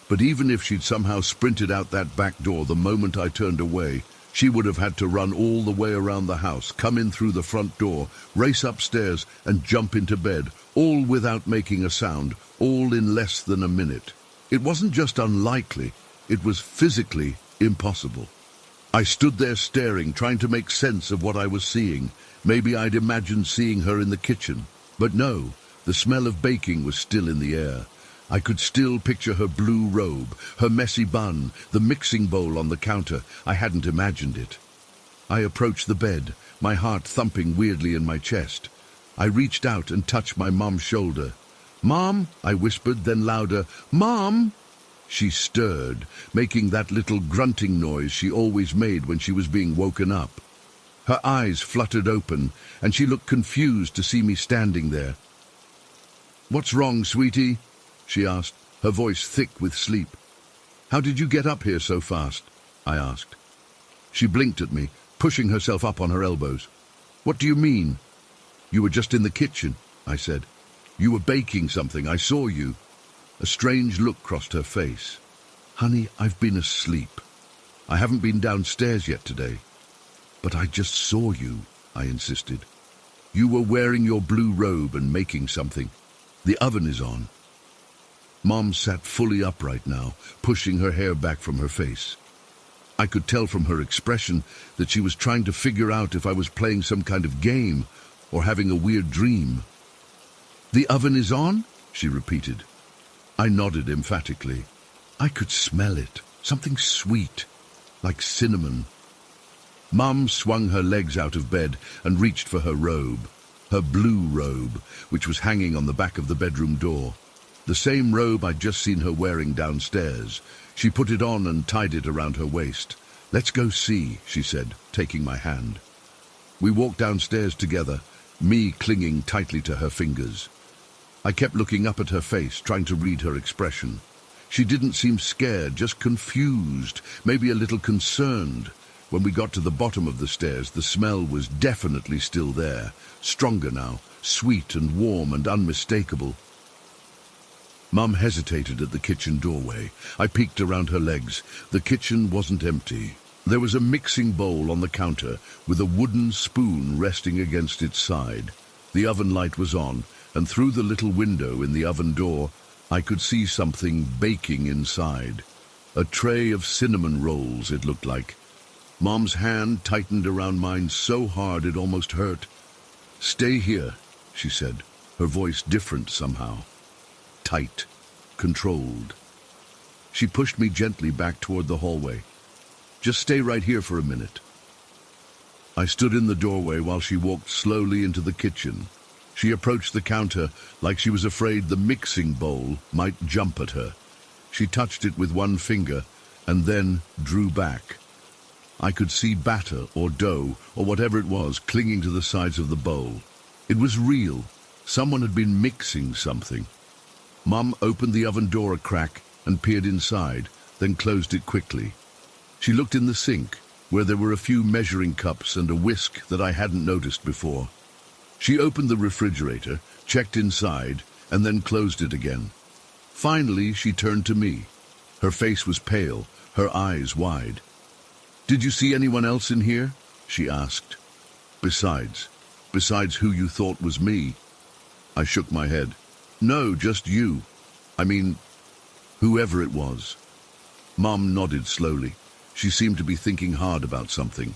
But even if she'd somehow sprinted out that back door the moment I turned away, she would have had to run all the way around the house, come in through the front door, race upstairs and jump into bed, all without making a sound, all in less than a minute. It wasn't just unlikely, it was physically impossible. I stood there staring, trying to make sense of what I was seeing. Maybe I'd imagined seeing her in the kitchen. But no, the smell of baking was still in the air. I could still picture her blue robe, her messy bun, the mixing bowl on the counter. I hadn't imagined it. I approached the bed, my heart thumping weirdly in my chest. I reached out and touched my mom's shoulder. "Mom," I whispered, then louder, "Mom!" She stirred, making that little grunting noise she always made when she was being woken up. Her eyes fluttered open, and she looked confused to see me standing there. "What's wrong, sweetie?" she asked, her voice thick with sleep. "How did you get up here so fast?" I asked. She blinked at me, pushing herself up on her elbows. "What do you mean?" "You were just in the kitchen," I said. "You were baking something. I saw you." A strange look crossed her face. "Honey, I've been asleep. I haven't been downstairs yet today." "But I just saw you," I insisted. "You were wearing your blue robe and making something. The oven is on." Mom sat fully upright now, pushing her hair back from her face. I could tell from her expression that she was trying to figure out if I was playing some kind of game or having a weird dream. "The oven is on?" she repeated. I nodded emphatically. I could smell it, something sweet, like cinnamon. Mum swung her legs out of bed and reached for her robe, her blue robe, which was hanging on the back of the bedroom door. The same robe I'd just seen her wearing downstairs. She put it on and tied it around her waist. "Let's go see," she said, taking my hand. We walked downstairs together, me clinging tightly to her fingers. I kept looking up at her face, trying to read her expression. She didn't seem scared, just confused, maybe a little concerned. When we got to the bottom of the stairs, the smell was definitely still there, stronger now, sweet and warm and unmistakable. Mum hesitated at the kitchen doorway. I peeked around her legs. The kitchen wasn't empty. There was a mixing bowl on the counter with a wooden spoon resting against its side. The oven light was on, and through the little window in the oven door, I could see something baking inside. A tray of cinnamon rolls, it looked like. Mom's hand tightened around mine so hard it almost hurt. "Stay here," she said, her voice different somehow. Tight, controlled. She pushed me gently back toward the hallway. "Just stay right here for a minute." I stood in the doorway while she walked slowly into the kitchen. She approached the counter like she was afraid the mixing bowl might jump at her. She touched it with one finger and then drew back. I could see batter or dough or whatever it was clinging to the sides of the bowl. It was real. Someone had been mixing something. Mum opened the oven door a crack and peered inside, then closed it quickly. She looked in the sink, where there were a few measuring cups and a whisk that I hadn't noticed before. She opened the refrigerator, checked inside, and then closed it again. Finally, she turned to me. Her face was pale, her eyes wide. "Did you see anyone else in here?" she asked. Besides who you thought was me?" I shook my head. "No, just you. I mean, whoever it was." Mum nodded slowly. She seemed to be thinking hard about something.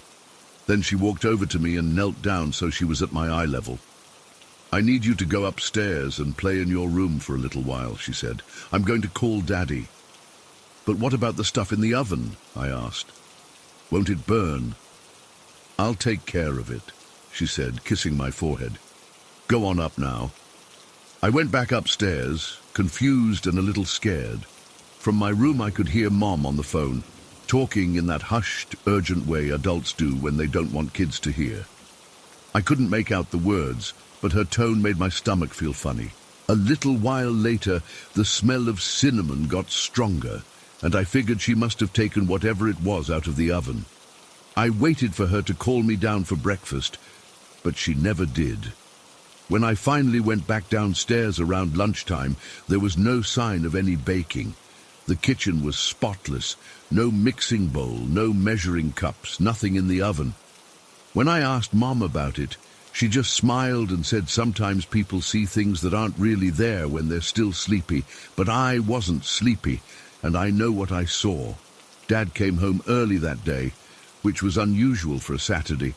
Then she walked over to me and knelt down so she was at my eye level. "I need you to go upstairs and play in your room for a little while," she said. "I'm going to call Daddy." "But what about the stuff in the oven?" I asked. "Won't it burn?" "I'll take care of it," she said, kissing my forehead. "Go on up now." I went back upstairs, confused and a little scared. From my room I could hear Mom on the phone, talking in that hushed, urgent way adults do when they don't want kids to hear. I couldn't make out the words, but her tone made my stomach feel funny. A little while later, the smell of cinnamon got stronger, and I figured she must have taken whatever it was out of the oven. I waited for her to call me down for breakfast, but she never did. When I finally went back downstairs around lunchtime, there was no sign of any baking. The kitchen was spotless, no mixing bowl, no measuring cups, nothing in the oven. When I asked Mom about it, she just smiled and said sometimes people see things that aren't really there when they're still sleepy, but I wasn't sleepy, and I know what I saw. Dad came home early that day, which was unusual for a Saturday.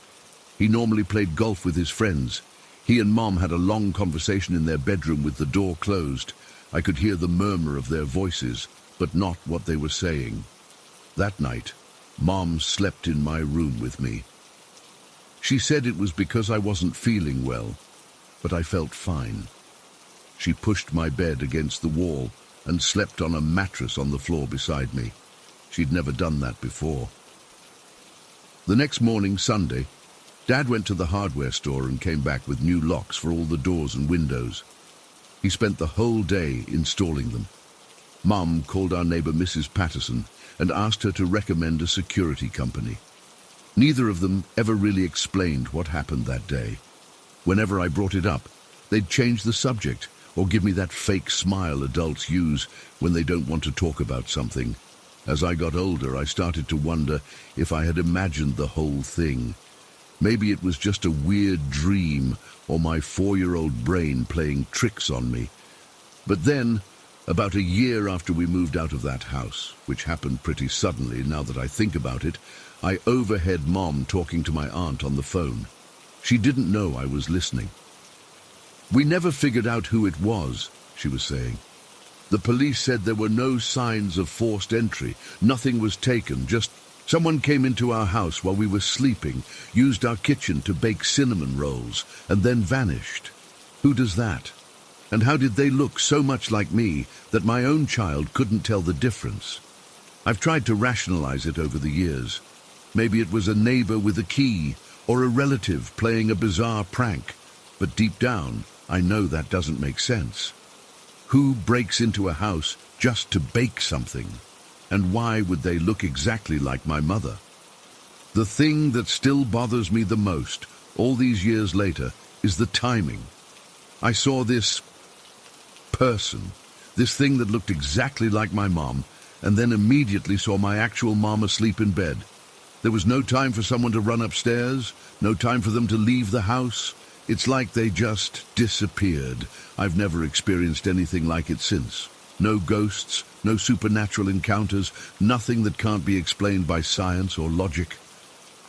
He normally played golf with his friends. He and Mom had a long conversation in their bedroom with the door closed. I could hear the murmur of their voices, but not what they were saying. That night, Mom slept in my room with me. She said it was because I wasn't feeling well, but I felt fine. She pushed my bed against the wall and slept on a mattress on the floor beside me. She'd never done that before. The next morning, Sunday, Dad went to the hardware store and came back with new locks for all the doors and windows. He spent the whole day installing them. Mum called our neighbor Mrs. Patterson and asked her to recommend a security company. Neither of them ever really explained what happened that day. Whenever I brought it up, they'd change the subject or give me that fake smile adults use when they don't want to talk about something. As I got older, I started to wonder if I had imagined the whole thing. Maybe it was just a weird dream or my 4-year-old brain playing tricks on me. But then, about a year after we moved out of that house, which happened pretty suddenly now that I think about it, I overheard Mom talking to my aunt on the phone. She didn't know I was listening. "We never figured out who it was," she was saying. "The police said there were no signs of forced entry. Nothing was taken, just someone came into our house while we were sleeping, used our kitchen to bake cinnamon rolls, and then vanished. Who does that? And how did they look so much like me that my own child couldn't tell the difference? I've tried to rationalize it over the years. Maybe it was a neighbor with a key, or a relative playing a bizarre prank. But deep down, I know that doesn't make sense. Who breaks into a house just to bake something? And why would they look exactly like my mother? The thing that still bothers me the most, all these years later, is the timing. I saw this person, This thing that looked exactly like my mom, and then immediately saw my actual mom asleep in bed. There was no time for someone to run upstairs, no time for them to leave the house. It's like they just disappeared. I've never experienced anything like it since. No ghosts, no supernatural encounters, nothing that can't be explained by science or logic.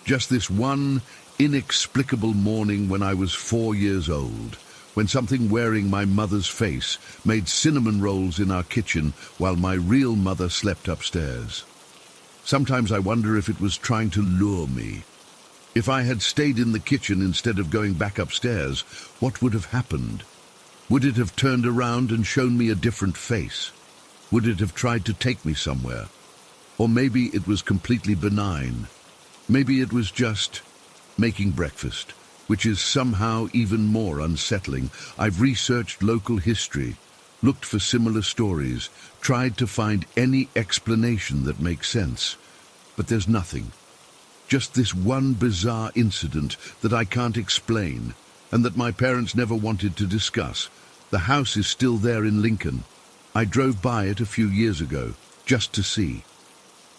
Just this one inexplicable morning when I was 4 years old, when something wearing my mother's face made cinnamon rolls in our kitchen while my real mother slept upstairs. Sometimes I wonder if it was trying to lure me. If I had stayed in the kitchen instead of going back upstairs, what would have happened? Would it have turned around and shown me a different face? Would it have tried to take me somewhere? Or maybe it was completely benign. Maybe it was just making breakfast, which is somehow even more unsettling. I've researched local history, looked for similar stories, tried to find any explanation that makes sense. But there's nothing. Just this one bizarre incident that I can't explain, and that my parents never wanted to discuss. The house is still there in Lincoln. I drove by it a few years ago, just to see.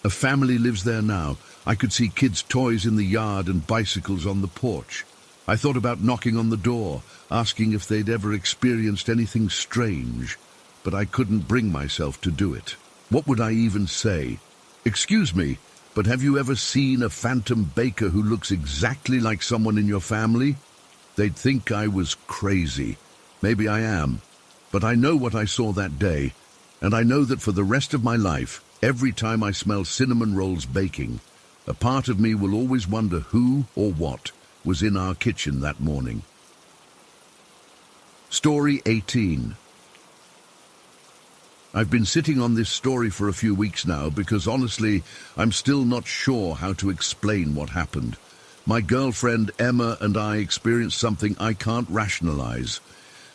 A family lives there now. I could see kids' toys in the yard and bicycles on the porch. I thought about knocking on the door, asking if they'd ever experienced anything strange, but I couldn't bring myself to do it. What would I even say? "Excuse me, but have you ever seen a phantom baker who looks exactly like someone in your family?" They'd think I was crazy. Maybe I am, but I know what I saw that day, and I know that for the rest of my life, every time I smell cinnamon rolls baking, a part of me will always wonder who or what was in our kitchen that morning. Story 18. I've been sitting on this story for a few weeks now because honestly, I'm still not sure how to explain what happened. My girlfriend Emma and I experienced something I can't rationalize,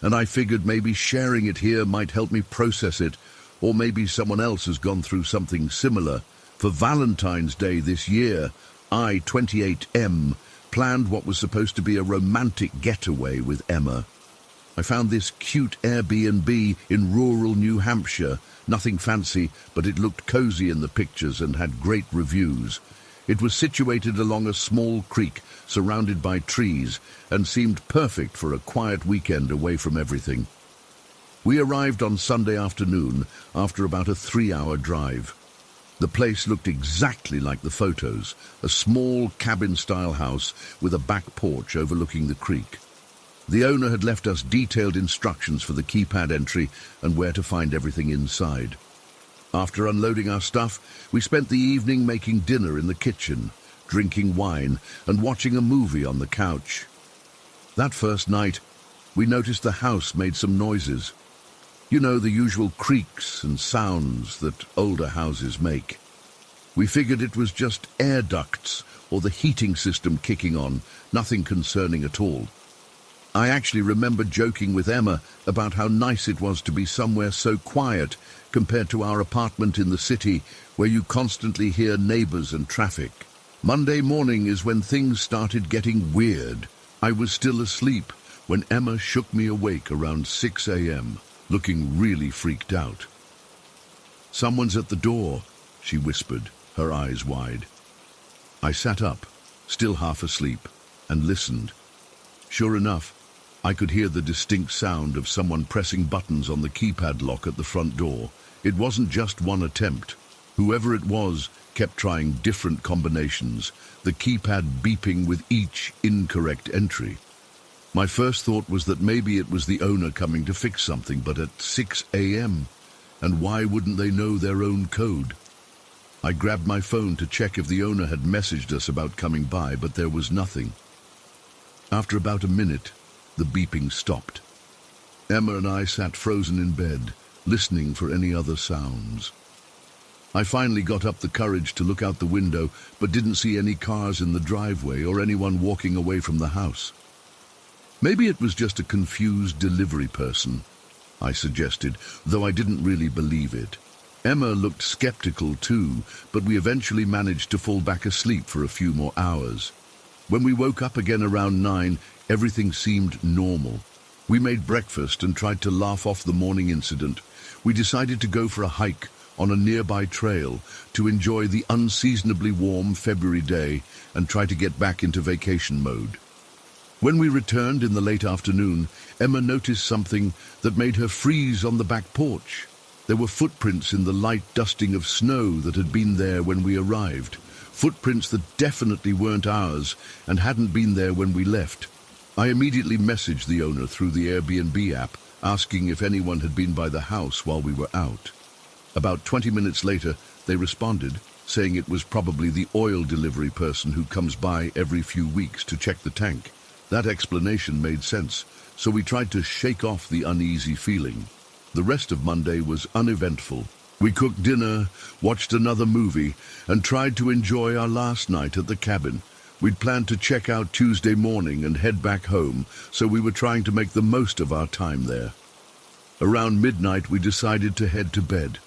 and I figured maybe sharing it here might help me process it, or maybe someone else has gone through something similar. For Valentine's Day this year, I, 28M, planned what was supposed to be a romantic getaway with Emma. I found this cute Airbnb in rural New Hampshire. Nothing fancy, but it looked cozy in the pictures and had great reviews. It was situated along a small creek, surrounded by trees, and seemed perfect for a quiet weekend away from everything. We arrived on Sunday afternoon after about a 3-hour drive. The place looked exactly like the photos, a small cabin-style house with a back porch overlooking the creek. The owner had left us detailed instructions for the keypad entry and where to find everything inside. After unloading our stuff, we spent the evening making dinner in the kitchen, drinking wine and watching a movie on the couch. That first night, we noticed the house made some noises. You know, the usual creaks and sounds that older houses make. We figured it was just air ducts or the heating system kicking on, nothing concerning at all. I actually remember joking with Emma about how nice it was to be somewhere so quiet compared to our apartment in the city where you constantly hear neighbors and traffic. Monday morning is when things started getting weird. I was still asleep when Emma shook me awake around 6 a.m., looking really freaked out. "Someone's at the door," she whispered, her eyes wide. I sat up, still half asleep, and listened. Sure enough, I could hear the distinct sound of someone pressing buttons on the keypad lock at the front door. It wasn't just one attempt. Whoever it was kept trying different combinations, the keypad beeping with each incorrect entry. My first thought was that maybe it was the owner coming to fix something, but at 6 a.m., and why wouldn't they know their own code? I grabbed my phone to check if the owner had messaged us about coming by, but there was nothing. After about a minute, the beeping stopped. Emma and I sat frozen in bed, listening for any other sounds. I finally got up the courage to look out the window, but didn't see any cars in the driveway or anyone walking away from the house. Maybe it was just a confused delivery person, I suggested, though I didn't really believe it. Emma looked skeptical too, but we eventually managed to fall back asleep for a few more hours. When we woke up again around 9, everything seemed normal. We made breakfast and tried to laugh off the morning incident. we decided to go for a hike on a nearby trail to enjoy the unseasonably warm February day and try to get back into vacation mode. When we returned in the late afternoon, Emma noticed something that made her freeze on the back porch. There were footprints in the light dusting of snow that had been there when we arrived. Footprints that definitely weren't ours and hadn't been there when we left. I immediately messaged the owner through the Airbnb app, asking if anyone had been by the house while we were out. About 20 minutes later, they responded, saying it was probably the oil delivery person who comes by every few weeks to check the tank. That explanation made sense, so we tried to shake off the uneasy feeling. The rest of Monday was uneventful. We cooked dinner, watched another movie, and tried to enjoy our last night at the cabin. We'd planned to check out Tuesday morning and head back home, so we were trying to make the most of our time there. Around midnight, we decided to head to bed.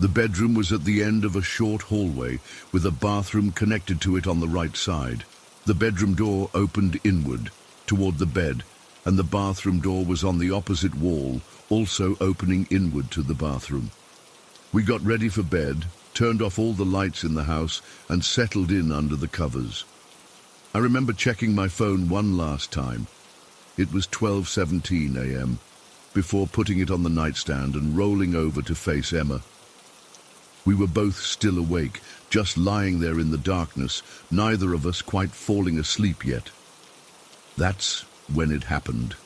The bedroom was at the end of a short hallway, with a bathroom connected to it on the right side. The bedroom door opened inward, toward the bed, and the bathroom door was on the opposite wall, also opening inward to the bathroom. We got ready for bed, turned off all the lights in the house, and settled in under the covers. I remember checking my phone one last time. It was 12:17 a.m., before putting it on the nightstand and rolling over to face Emma. We were both still awake, just lying there in the darkness, neither of us quite falling asleep yet. That's when it happened.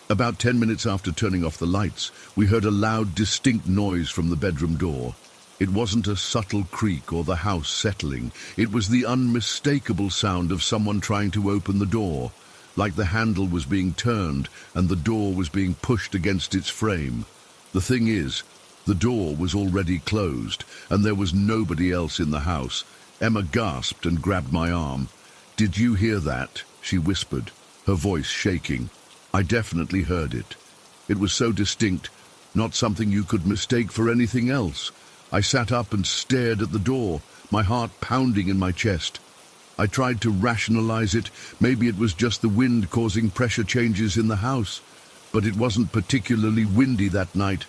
About 10 minutes after turning off the lights, we heard a loud, distinct noise from the bedroom door. It wasn't a subtle creak or the house settling. It was the unmistakable sound of someone trying to open the door, like the handle was being turned and the door was being pushed against its frame. The thing is, the door was already closed, and there was nobody else in the house. Emma gasped and grabbed my arm. "Did you hear that?" she whispered, her voice shaking. I definitely heard it. It was so distinct, not something you could mistake for anything else. I sat up and stared at the door, my heart pounding in my chest. I tried to rationalize it. Maybe it was just the wind causing pressure changes in the house. But it wasn't particularly windy that night,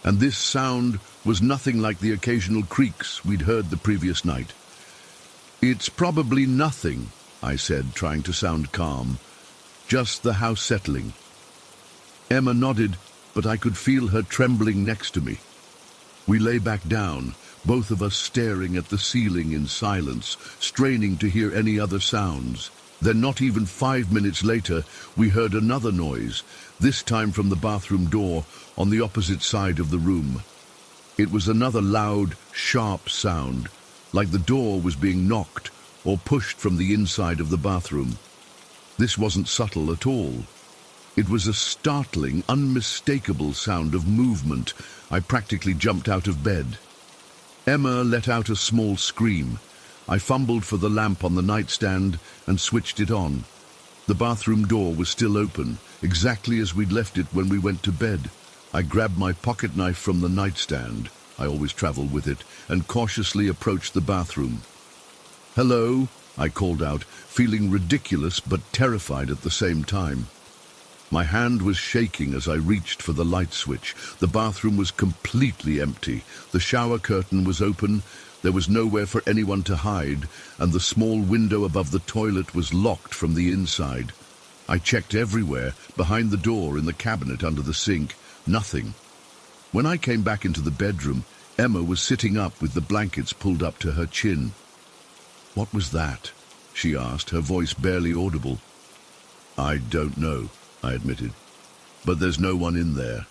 and this sound was nothing like the occasional creaks we'd heard the previous night. "It's probably nothing," I said, trying to sound calm. "Just the house settling." Emma nodded, but I could feel her trembling next to me. We lay back down, both of us staring at the ceiling in silence, straining to hear any other sounds. Then not even 5 minutes later, we heard another noise, this time from the bathroom door on the opposite side of the room. It was another loud, sharp sound, like the door was being knocked or pushed from the inside of the bathroom. This wasn't subtle at all. It was a startling, unmistakable sound of movement. I practically jumped out of bed. Emma let out a small scream. I fumbled for the lamp on the nightstand and switched it on. The bathroom door was still open, exactly as we'd left it when we went to bed. I grabbed my pocket knife from the nightstand, I always travel with it, and cautiously approached the bathroom. "Hello," I called out, feeling ridiculous but terrified at the same time. My hand was shaking as I reached for the light switch. The bathroom was completely empty. The shower curtain was open. There was nowhere for anyone to hide, and the small window above the toilet was locked from the inside. I checked everywhere, behind the door, in the cabinet, under the sink. Nothing. When I came back into the bedroom, Emma was sitting up with the blankets pulled up to her chin. "What was that?" she asked, her voice barely audible. "I don't know," I admitted, "but there's no one in there."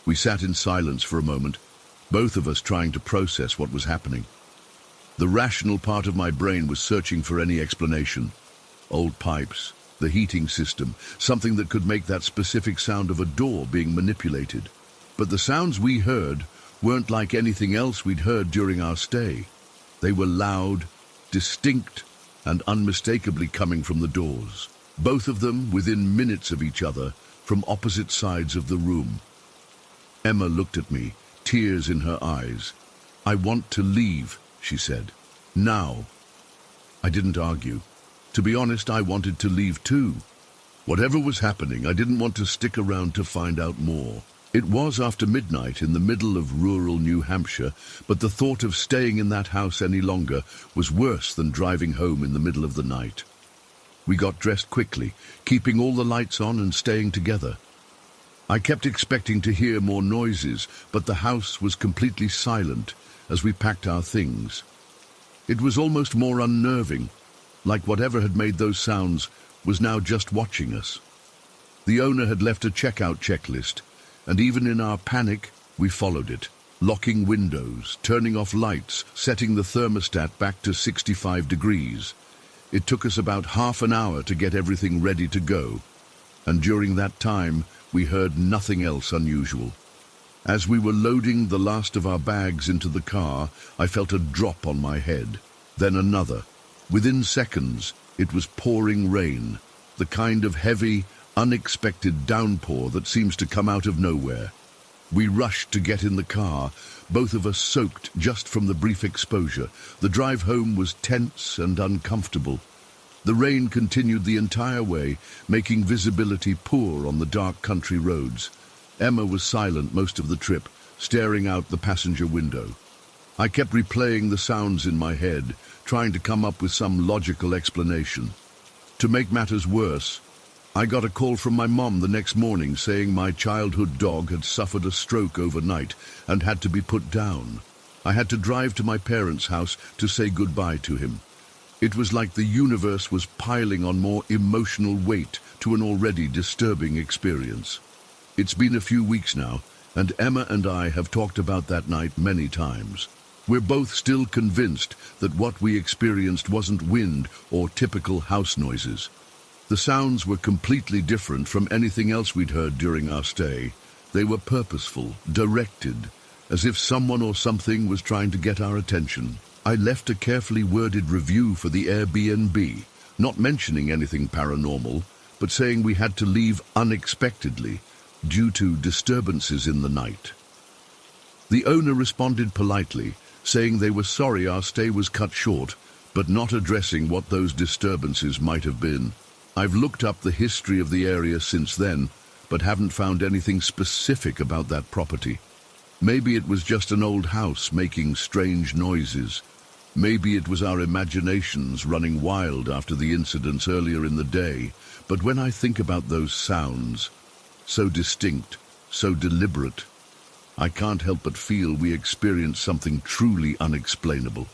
We sat in silence for a moment, both of us trying to process what was happening. The rational part of my brain was searching for any explanation. Old pipes, the heating system, something that could make that specific sound of a door being manipulated. But the sounds we heard weren't like anything else we'd heard during our stay. They were loud, distinct, and unmistakably coming from the doors. Both of them within minutes of each other, from opposite sides of the room. Emma looked at me, tears in her eyes. "I want to leave," she said. "Now." I didn't argue. To be honest, I wanted to leave too. Whatever was happening, I didn't want to stick around to find out more. It was after midnight in the middle of rural New Hampshire, but the thought of staying in that house any longer was worse than driving home in the middle of the night. We got dressed quickly, keeping all the lights on and staying together. I kept expecting to hear more noises, but the house was completely silent as we packed our things. It was almost more unnerving, like whatever had made those sounds was now just watching us. The owner had left a checkout checklist, and even in our panic, we followed it, locking windows, turning off lights, setting the thermostat back to 65 degrees. It took us about half an hour to get everything ready to go, and during that time, we heard nothing else unusual. As we were loading the last of our bags into the car, I felt a drop on my head, then another. Within seconds, it was pouring rain, the kind of heavy, unexpected downpour that seems to come out of nowhere. We rushed to get in the car, both of us soaked just from the brief exposure. The drive home was tense and uncomfortable. The rain continued the entire way, making visibility poor on the dark country roads. Emma was silent most of the trip, staring out the passenger window. I kept replaying the sounds in my head, trying to come up with some logical explanation. To make matters worse, I got a call from my mom the next morning saying my childhood dog had suffered a stroke overnight and had to be put down. I had to drive to my parents' house to say goodbye to him. It was like the universe was piling on more emotional weight to an already disturbing experience. It's been a few weeks now, and Emma and I have talked about that night many times. We're both still convinced that what we experienced wasn't wind or typical house noises. The sounds were completely different from anything else we'd heard during our stay. They were purposeful, directed, as if someone or something was trying to get our attention. I left a carefully worded review for the Airbnb, not mentioning anything paranormal, but saying we had to leave unexpectedly due to disturbances in the night. The owner responded politely, saying they were sorry our stay was cut short, but not addressing what those disturbances might have been. I've looked up the history of the area since then, but haven't found anything specific about that property. Maybe it was just an old house making strange noises. Maybe it was our imaginations running wild after the incidents earlier in the day. But when I think about those sounds, so distinct, so deliberate, I can't help but feel we experienced something truly unexplainable.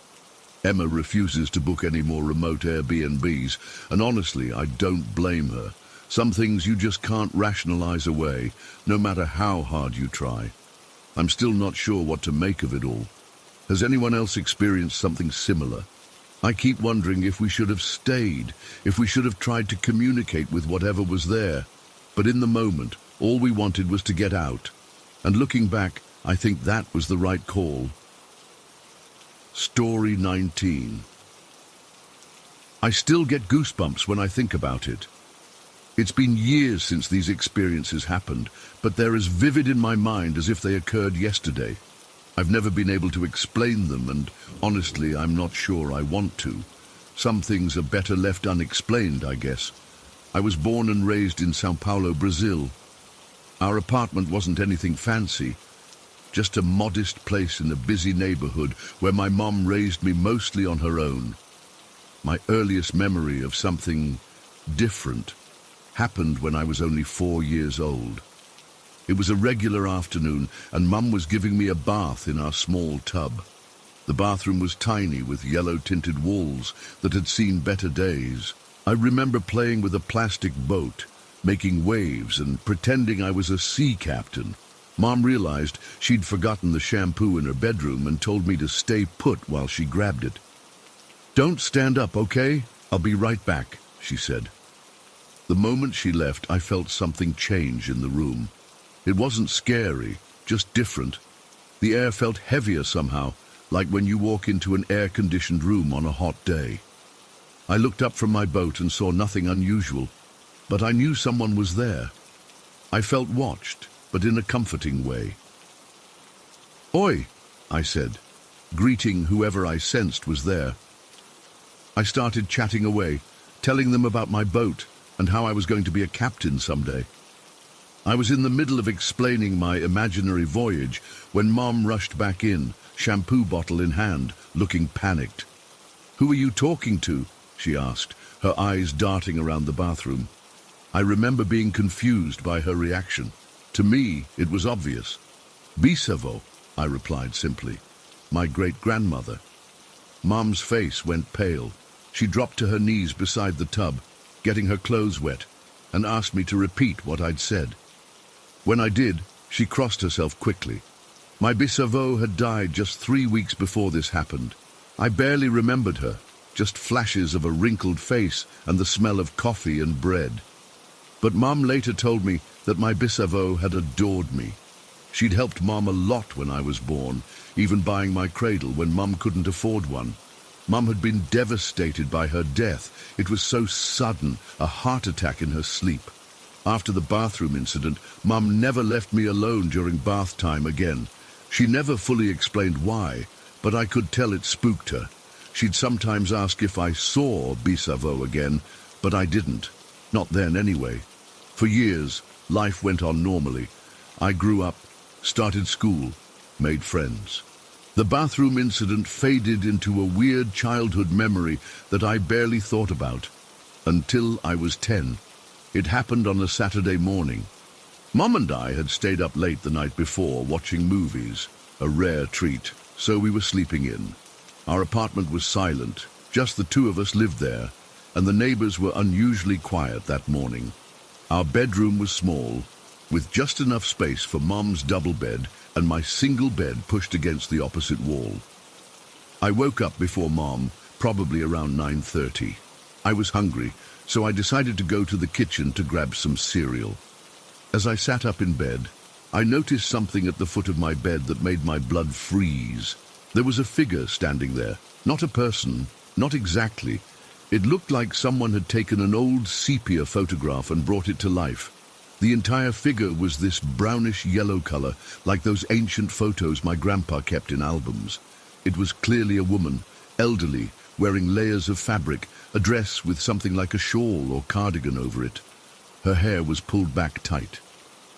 Emma refuses to book any more remote Airbnbs, and honestly, I don't blame her. Some things you just can't rationalize away, no matter how hard you try. I'm still not sure what to make of it all. Has anyone else experienced something similar? I keep wondering if we should have stayed, if we should have tried to communicate with whatever was there. But in the moment, all we wanted was to get out. And looking back, I think that was the right call. Story 19. I still get goosebumps when I think about it. It's been years since these experiences happened, but they're as vivid in my mind as if they occurred yesterday. I've never been able to explain them, and honestly, I'm not sure I want to. Some things are better left unexplained, I guess. I was born and raised in São Paulo, Brazil. Our apartment wasn't anything fancy, just a modest place in a busy neighborhood where my mom raised me mostly on her own. My earliest memory of something different happened when I was only 4 years old. It was a regular afternoon, and Mum was giving me a bath in our small tub. The bathroom was tiny, with yellow-tinted walls that had seen better days. I remember playing with a plastic boat, making waves and pretending I was a sea captain. Mom realized she'd forgotten the shampoo in her bedroom and told me to stay put while she grabbed it. "Don't stand up, okay? I'll be right back," she said. The moment she left, I felt something change in the room. It wasn't scary, just different. The air felt heavier somehow, like when you walk into an air-conditioned room on a hot day. I looked up from my boat and saw nothing unusual, but I knew someone was there. I felt watched, but in a comforting way. "Oi," I said, greeting whoever I sensed was there. I started chatting away, telling them about my boat and how I was going to be a captain someday. I was in the middle of explaining my imaginary voyage when Mom rushed back in, shampoo bottle in hand, looking panicked. "Who are you talking to?" she asked, her eyes darting around the bathroom. I remember being confused by her reaction. To me, it was obvious. "Bisavo," I replied simply. "My great-grandmother." Mom's face went pale. She dropped to her knees beside the tub, getting her clothes wet, and asked me to repeat what I'd said. When I did, she crossed herself quickly. My Bisavo had died just 3 weeks before this happened. I barely remembered her, just flashes of a wrinkled face and the smell of coffee and bread. But Mom later told me that my Bisavo had adored me. She'd helped Mom a lot when I was born, even buying my cradle when Mom couldn't afford one. Mom had been devastated by her death. It was so sudden, a heart attack in her sleep. After the bathroom incident, Mom never left me alone during bath time again. She never fully explained why, but I could tell it spooked her. She'd sometimes ask if I saw Bisavo again, but I didn't. Not then anyway. For years, life went on normally. I grew up, started school, made friends. The bathroom incident faded into a weird childhood memory that I barely thought about. Until I was 10. It happened on a Saturday morning. Mom and I had stayed up late the night before watching movies, a rare treat, so we were sleeping in. Our apartment was silent, just the two of us lived there, and the neighbors were unusually quiet that morning. Our bedroom was small, with just enough space for Mom's double bed and my single bed pushed against the opposite wall. I woke up before Mom, probably around 9:30. I was hungry, so I decided to go to the kitchen to grab some cereal. As I sat up in bed, I noticed something at the foot of my bed that made my blood freeze. There was a figure standing there, not a person, not exactly. It looked like someone had taken an old sepia photograph and brought it to life. The entire figure was this brownish-yellow color, like those ancient photos my grandpa kept in albums. It was clearly a woman, elderly, wearing layers of fabric, a dress with something like a shawl or cardigan over it. Her hair was pulled back tight.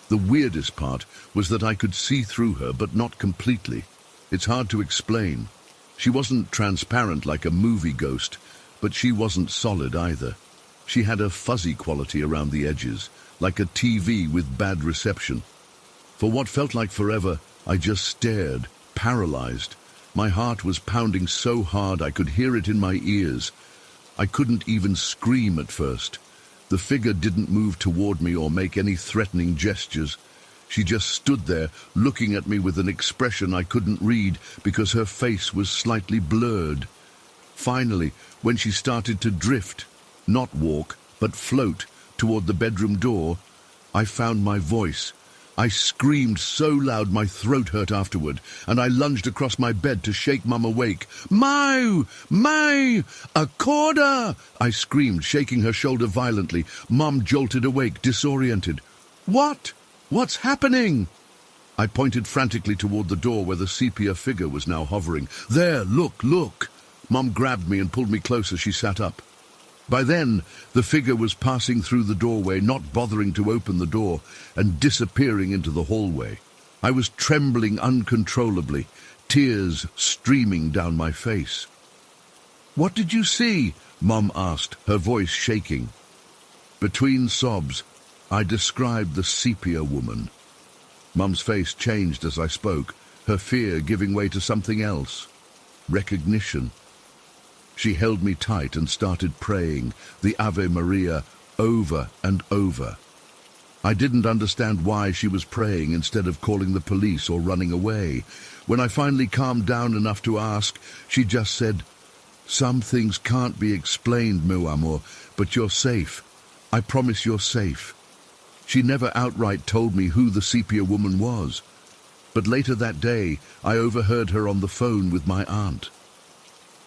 The weirdest part was that I could see through her, but not completely. It's hard to explain. She wasn't transparent like a movie ghost, but she wasn't solid either. She had a fuzzy quality around the edges, like a TV with bad reception. For what felt like forever, I just stared, paralyzed. My heart was pounding so hard I could hear it in my ears. I couldn't even scream at first. The figure didn't move toward me or make any threatening gestures. She just stood there, looking at me with an expression I couldn't read because her face was slightly blurred. Finally, when she started to drift, not walk, but float, toward the bedroom door, I found my voice. I screamed so loud my throat hurt afterward, and I lunged across my bed to shake Mum awake. "Mau! Mau! Accorda!" I screamed, shaking her shoulder violently. Mum jolted awake, disoriented. "What? What's happening?" I pointed frantically toward the door where the sepia figure was now hovering. "There, look, look!" Mum grabbed me and pulled me close as she sat up. By then, the figure was passing through the doorway, not bothering to open the door, and disappearing into the hallway. I was trembling uncontrollably, tears streaming down my face. "What did you see?" Mum asked, her voice shaking. Between sobs, I described the sepia woman. Mum's face changed as I spoke, her fear giving way to something else. Recognition. She held me tight and started praying the Ave Maria over and over. I didn't understand why she was praying instead of calling the police or running away. When I finally calmed down enough to ask, she just said, "Some things can't be explained, meu amor, but you're safe. I promise you're safe." She never outright told me who the sepia woman was, but later that day I overheard her on the phone with my aunt.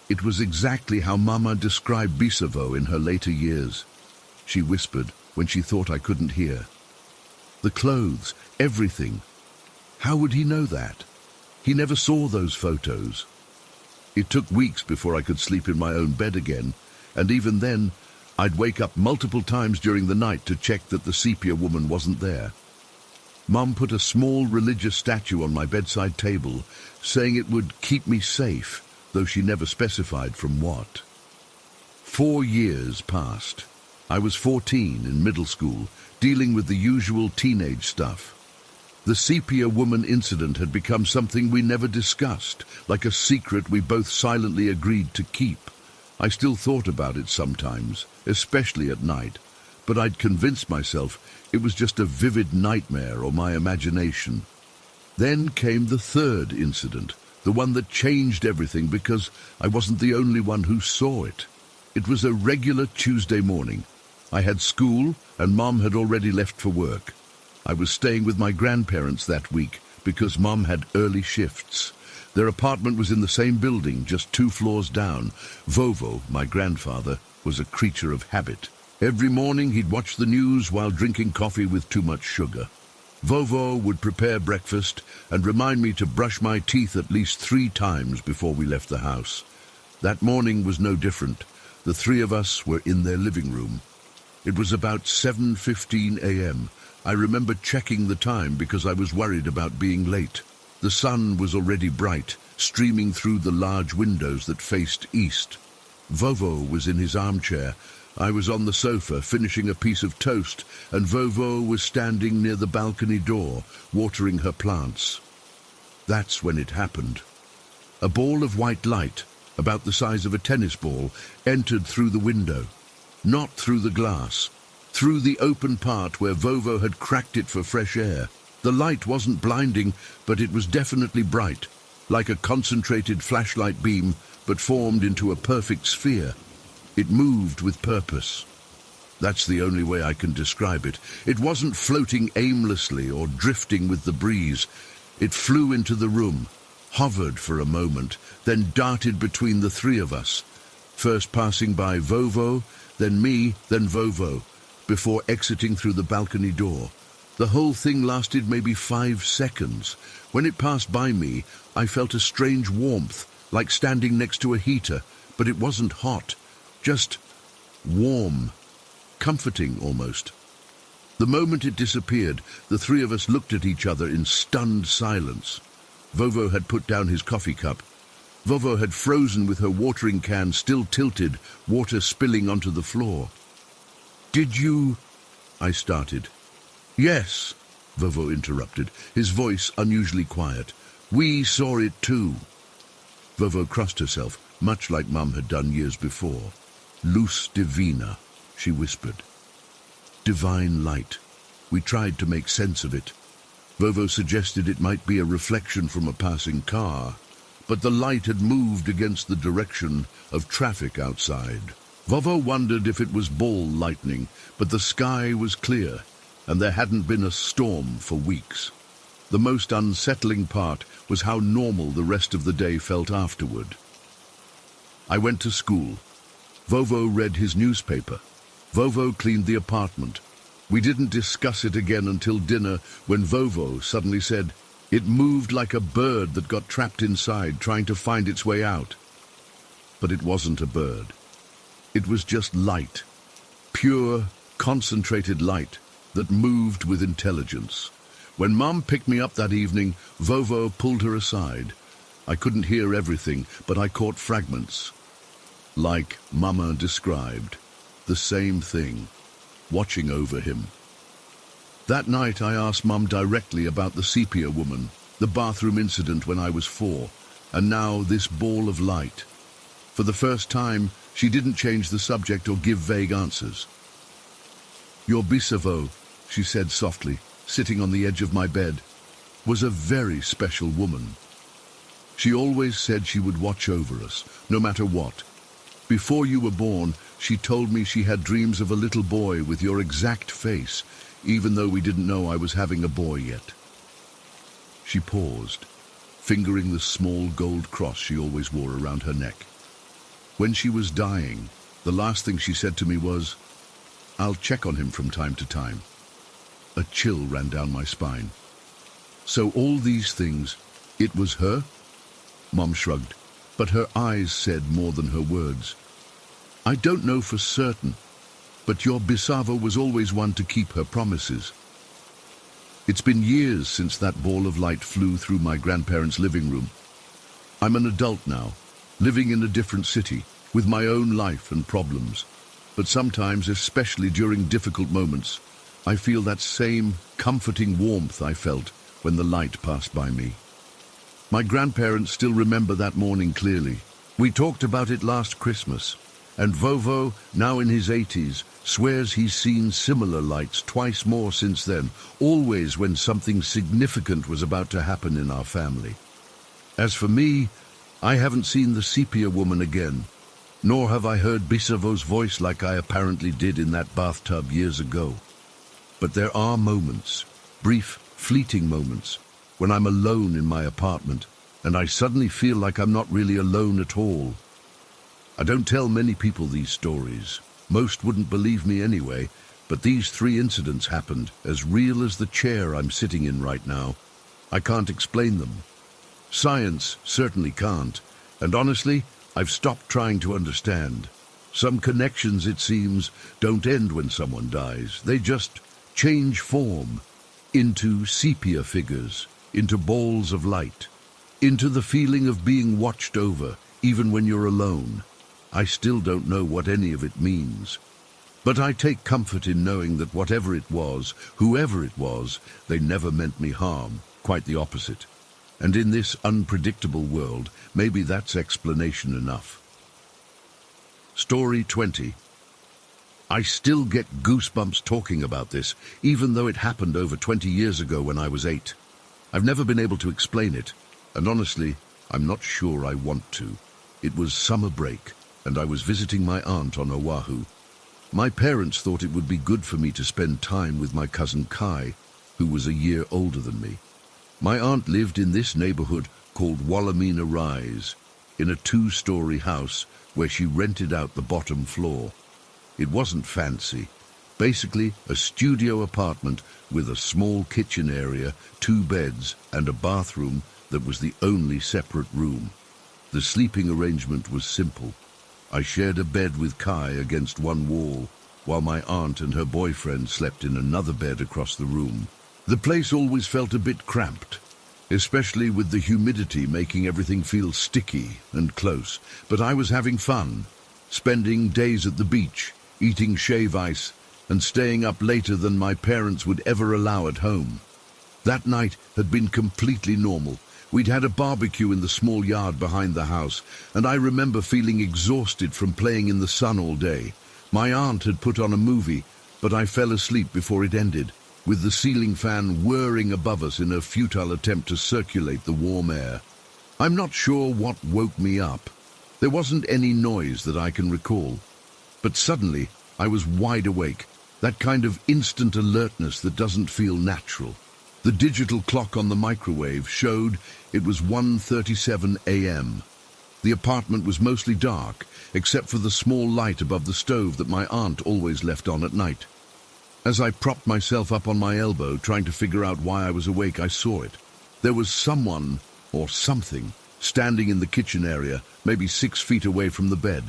It was exactly how Mama described Bisavo in her later years. She whispered when she thought I couldn't hear. The clothes, everything. How would he know that? He never saw those photos. It took weeks before I could sleep in my own bed again, and even then, I'd wake up multiple times during the night to check that the sepia woman wasn't there. Mom put a small religious statue on my bedside table, saying it would keep me safe, though she never specified from what. 4 years passed. I was 14 in middle school, dealing with the usual teenage stuff. The sepia woman incident had become something we never discussed, like a secret we both silently agreed to keep. I still thought about it sometimes, especially at night, but I'd convinced myself it was just a vivid nightmare or my imagination. Then came the third incident, the one that changed everything because I wasn't the only one who saw it. It was a regular Tuesday morning. I had school and Mom had already left for work. I was staying with my grandparents that week because Mom had early shifts. Their apartment was in the same building, just 2 floors down. Vovo, my grandfather, was a creature of habit. Every morning he'd watch the news while drinking coffee with too much sugar. Vovo would prepare breakfast and remind me to brush my teeth at least 3 times before we left the house. That morning was no different. The 3 of us were in their living room. It was about 7:15 a.m. I remember checking the time because I was worried about being late. The sun was already bright, streaming through the large windows that faced east. Vovo was in his armchair. I was on the sofa, finishing a piece of toast, and Vovo was standing near the balcony door, watering her plants. That's when it happened. A ball of white light, about the size of a tennis ball, entered through the window. Not through the glass, through the open part where Vovo had cracked it for fresh air. The light wasn't blinding, but it was definitely bright, like a concentrated flashlight beam, but formed into a perfect sphere. It moved with purpose. That's the only way I can describe it. It wasn't floating aimlessly or drifting with the breeze. It flew into the room, hovered for a moment, then darted between the 3 of us, first passing by Vovo, then me, then Vovo, before exiting through the balcony door. The whole thing lasted maybe 5 seconds. When it passed by me, I felt a strange warmth, like standing next to a heater, but it wasn't hot, just warm, comforting almost. The moment it disappeared, the 3 of us looked at each other in stunned silence. Vovo had put down his coffee cup. Vovo had frozen with her watering can still tilted, water spilling onto the floor. "Did you—" I started. "Yes," Vovo interrupted, his voice unusually quiet. "We saw it too." Vovo crossed herself, much like Mum had done years before. "Luz divina," she whispered. Divine light. We tried to make sense of it. Vovo suggested it might be a reflection from a passing car, but the light had moved against the direction of traffic outside. Vovo wondered if it was ball lightning, but the sky was clear, and there hadn't been a storm for weeks. The most unsettling part was how normal the rest of the day felt afterward. I went to school. Vovo read his newspaper. Vovo cleaned the apartment. We didn't discuss it again until dinner, when Vovo suddenly said, "It moved like a bird that got trapped inside, trying to find its way out." But it wasn't a bird. It was just light. Pure, concentrated light that moved with intelligence. When Mum picked me up that evening, Vovo pulled her aside. I couldn't hear everything, but I caught fragments. Like Mama described, the same thing, watching over him. That night I asked Mum directly about the sepia woman, the bathroom incident when I was 4, and now this ball of light. For the first time, she didn't change the subject or give vague answers. "Your Bisavo," she said softly, sitting on the edge of my bed, "was a very special woman. She always said she would watch over us, no matter what. Before you were born, she told me she had dreams of a little boy with your exact face, even though we didn't know I was having a boy yet." She paused, fingering the small gold cross she always wore around her neck. When she was dying, the last thing she said to me was, "I'll check on him from time to time." A chill ran down my spine. "So all these things, it was her?" Mom shrugged, but her eyes said more than her words. "I don't know for certain, but your Bisava was always one to keep her promises." It's been years since that ball of light flew through my grandparents' living room. I'm an adult now, living in a different city, with my own life and problems. But sometimes, especially during difficult moments, I feel that same comforting warmth I felt when the light passed by me. My grandparents still remember that morning clearly. We talked about it last Christmas, and Vovo, now in his 80s, swears he's seen similar lights twice more since then, always when something significant was about to happen in our family. As for me, I haven't seen the sepia woman again, nor have I heard Bisavo's voice like I apparently did in that bathtub years ago. But there are moments, brief, fleeting moments, when I'm alone in my apartment, and I suddenly feel like I'm not really alone at all. I don't tell many people these stories. Most wouldn't believe me anyway, but these 3 incidents happened, as real as the chair I'm sitting in right now. I can't explain them. Science certainly can't, and honestly, I've stopped trying to understand. Some connections, it seems, don't end when someone dies. They just change form into sepia figures, into balls of light, into the feeling of being watched over, even when you're alone. I still don't know what any of it means. But I take comfort in knowing that whatever it was, whoever it was, they never meant me harm, quite the opposite. And in this unpredictable world, maybe that's explanation enough. Story 20. I still get goosebumps talking about this, even though it happened over 20 years ago when I was 8. I've never been able to explain it, and honestly, I'm not sure I want to. It was summer break, and I was visiting my aunt on Oahu. My parents thought it would be good for me to spend time with my cousin Kai, who was a year older than me. My aunt lived in this neighborhood called Walamina Rise, in a 2-story house where she rented out the bottom floor. It wasn't fancy, basically a studio apartment with a small kitchen area, 2 beds, and a bathroom that was the only separate room. The sleeping arrangement was simple. I shared a bed with Kai against one wall, while my aunt and her boyfriend slept in another bed across the room. The place always felt a bit cramped, especially with the humidity making everything feel sticky and close. But I was having fun, spending days at the beach, eating shave ice, and staying up later than my parents would ever allow at home. That night had been completely normal. We'd had a barbecue in the small yard behind the house, and I remember feeling exhausted from playing in the sun all day. My aunt had put on a movie, but I fell asleep before it ended, with the ceiling fan whirring above us in a futile attempt to circulate the warm air. I'm not sure what woke me up. There wasn't any noise that I can recall. But suddenly, I was wide awake, that kind of instant alertness that doesn't feel natural. The digital clock on the microwave showed it was 1:37 a.m. The apartment was mostly dark, except for the small light above the stove that my aunt always left on at night. As I propped myself up on my elbow, trying to figure out why I was awake, I saw it. There was someone, or something, standing in the kitchen area, maybe 6 feet away from the bed.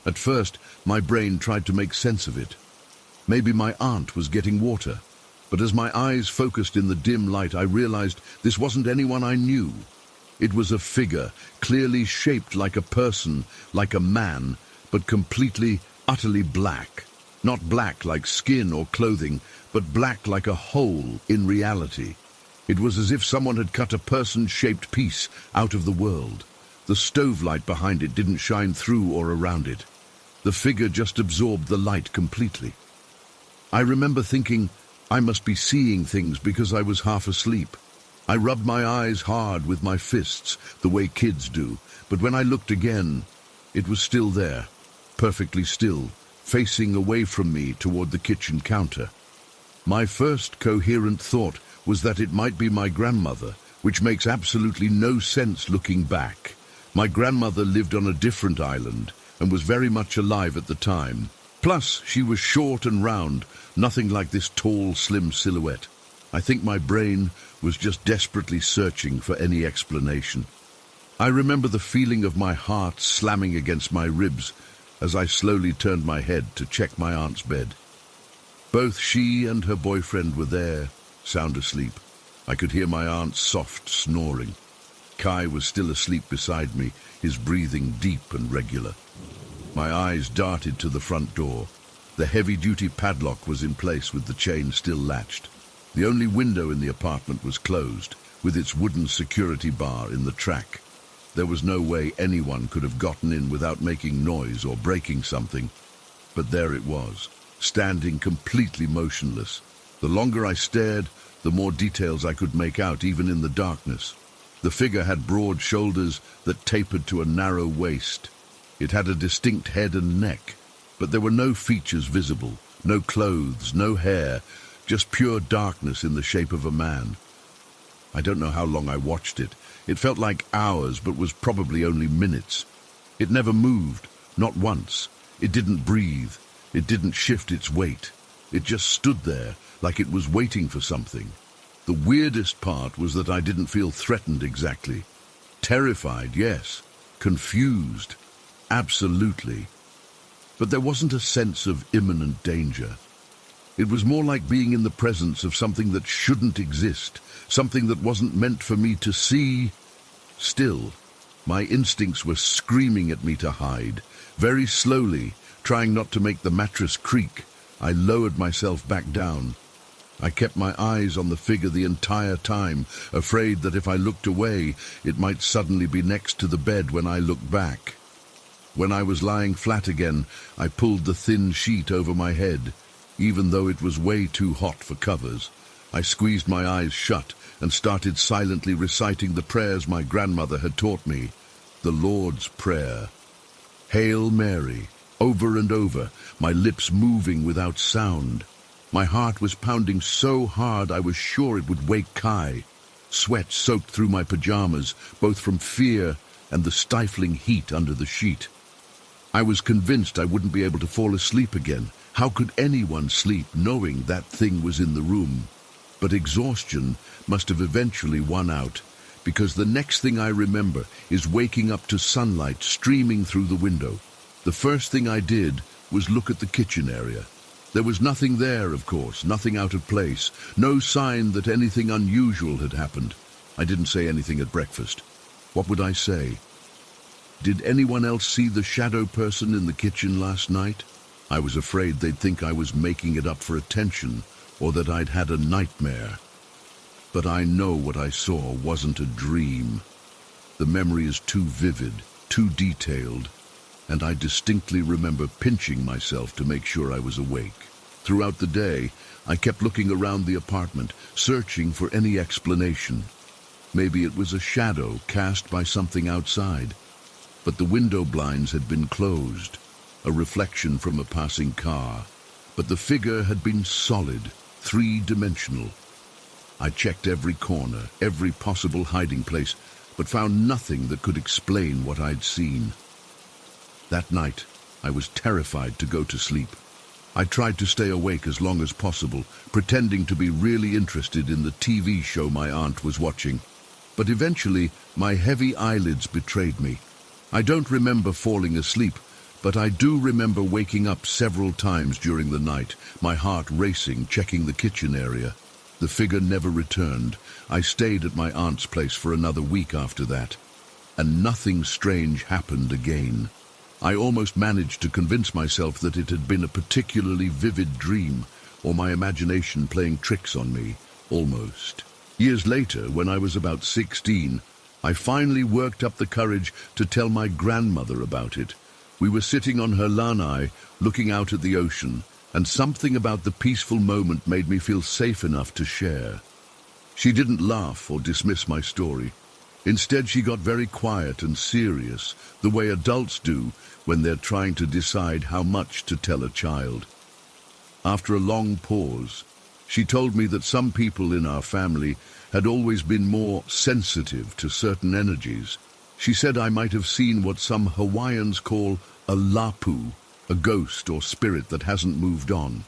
At first, my brain tried to make sense of it. Maybe my aunt was getting water. But as my eyes focused in the dim light, I realized this wasn't anyone I knew. It was a figure, clearly shaped like a person, like a man, but completely, utterly black. Not black like skin or clothing, but black like a hole in reality. It was as if someone had cut a person-shaped piece out of the world. The stove light behind it didn't shine through or around it. The figure just absorbed the light completely. I remember thinking, I must be seeing things because I was half asleep. I rubbed my eyes hard with my fists, the way kids do, but when I looked again, it was still there, perfectly still, facing away from me toward the kitchen counter. My first coherent thought was that it might be my grandmother, which makes absolutely no sense looking back. My grandmother lived on a different island and was very much alive at the time. Plus, she was short and round, nothing like this tall, slim silhouette. I think my brain was just desperately searching for any explanation. I remember the feeling of my heart slamming against my ribs as I slowly turned my head to check my aunt's bed. Both she and her boyfriend were there, sound asleep. I could hear my aunt's soft snoring. Kai was still asleep beside me, his breathing deep and regular. My eyes darted to the front door. The heavy-duty padlock was in place with the chain still latched. The only window in the apartment was closed, with its wooden security bar in the track. There was no way anyone could have gotten in without making noise or breaking something. But there it was, standing completely motionless. The longer I stared, the more details I could make out, even in the darkness. The figure had broad shoulders that tapered to a narrow waist. It had a distinct head and neck, but there were no features visible, no clothes, no hair, just pure darkness in the shape of a man. I don't know how long I watched it. It felt like hours, but was probably only minutes. It never moved, not once. It didn't breathe. It didn't shift its weight. It just stood there, like it was waiting for something. The weirdest part was that I didn't feel threatened exactly. Terrified, yes. Confused, absolutely. But there wasn't a sense of imminent danger. It was more like being in the presence of something that shouldn't exist, something that wasn't meant for me to see. Still, my instincts were screaming at me to hide. Very slowly, trying not to make the mattress creak, I lowered myself back down. I kept my eyes on the figure the entire time, afraid that if I looked away, it might suddenly be next to the bed when I looked back. When I was lying flat again, I pulled the thin sheet over my head. Even though it was way too hot for covers, I squeezed my eyes shut and started silently reciting the prayers my grandmother had taught me. The Lord's Prayer. Hail Mary, over and over, my lips moving without sound. My heart was pounding so hard I was sure it would wake Kai. Sweat soaked through my pajamas, both from fear and the stifling heat under the sheet. I was convinced I wouldn't be able to fall asleep again. How could anyone sleep knowing that thing was in the room? But exhaustion must have eventually won out, because the next thing I remember is waking up to sunlight streaming through the window. The first thing I did was look at the kitchen area. There was nothing there, of course, nothing out of place, no sign that anything unusual had happened. I didn't say anything at breakfast. What would I say? Did anyone else see the shadow person in the kitchen last night? I was afraid they'd think I was making it up for attention, or that I'd had a nightmare. But I know what I saw wasn't a dream. The memory is too vivid, too detailed, and I distinctly remember pinching myself to make sure I was awake. Throughout the day, I kept looking around the apartment, searching for any explanation. Maybe it was a shadow cast by something outside. But the window blinds had been closed, a reflection from a passing car. But the figure had been solid, three-dimensional. I checked every corner, every possible hiding place, but found nothing that could explain what I'd seen. That night, I was terrified to go to sleep. I tried to stay awake as long as possible, pretending to be really interested in the TV show my aunt was watching. But eventually, my heavy eyelids betrayed me. I don't remember falling asleep, but I do remember waking up several times during the night, my heart racing, checking the kitchen area. The figure never returned. I stayed at my aunt's place for another week after that, and nothing strange happened again. I almost managed to convince myself that it had been a particularly vivid dream, or my imagination playing tricks on me, almost. Years later, when I was about 16, I finally worked up the courage to tell my grandmother about it. We were sitting on her lanai, looking out at the ocean, and something about the peaceful moment made me feel safe enough to share. She didn't laugh or dismiss my story. Instead, she got very quiet and serious, the way adults do when they're trying to decide how much to tell a child. After a long pause, she told me that some people in our family had always been more sensitive to certain energies. She said I might have seen what some Hawaiians call a lapu, a ghost or spirit that hasn't moved on.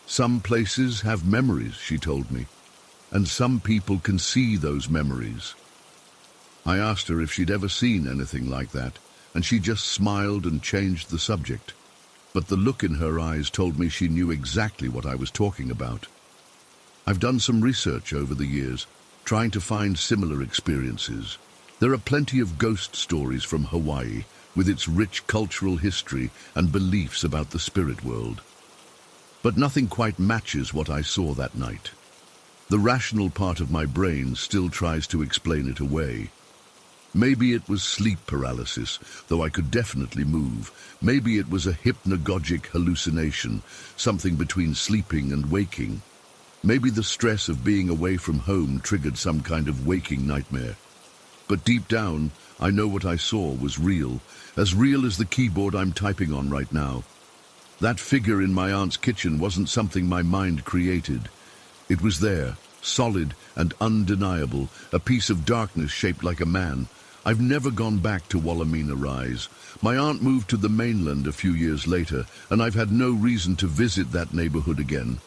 Some places have memories, she told me, and some people can see those memories. I asked her if she'd ever seen anything like that, and she just smiled and changed the subject. But the look in her eyes told me she knew exactly what I was talking about. I've done some research over the years, trying to find similar experiences. There are plenty of ghost stories from Hawaii, with its rich cultural history and beliefs about the spirit world. But nothing quite matches what I saw that night. The rational part of my brain still tries to explain it away. Maybe it was sleep paralysis, though I could definitely move. Maybe it was a hypnagogic hallucination, something between sleeping and waking. Maybe the stress of being away from home triggered some kind of waking nightmare. But deep down, I know what I saw was real as the keyboard I'm typing on right now. That figure in my aunt's kitchen wasn't something my mind created. It was there, solid and undeniable, a piece of darkness shaped like a man. I've never gone back to Wallomena Rise. My aunt moved to the mainland a few years later, and I've had no reason to visit that neighborhood again.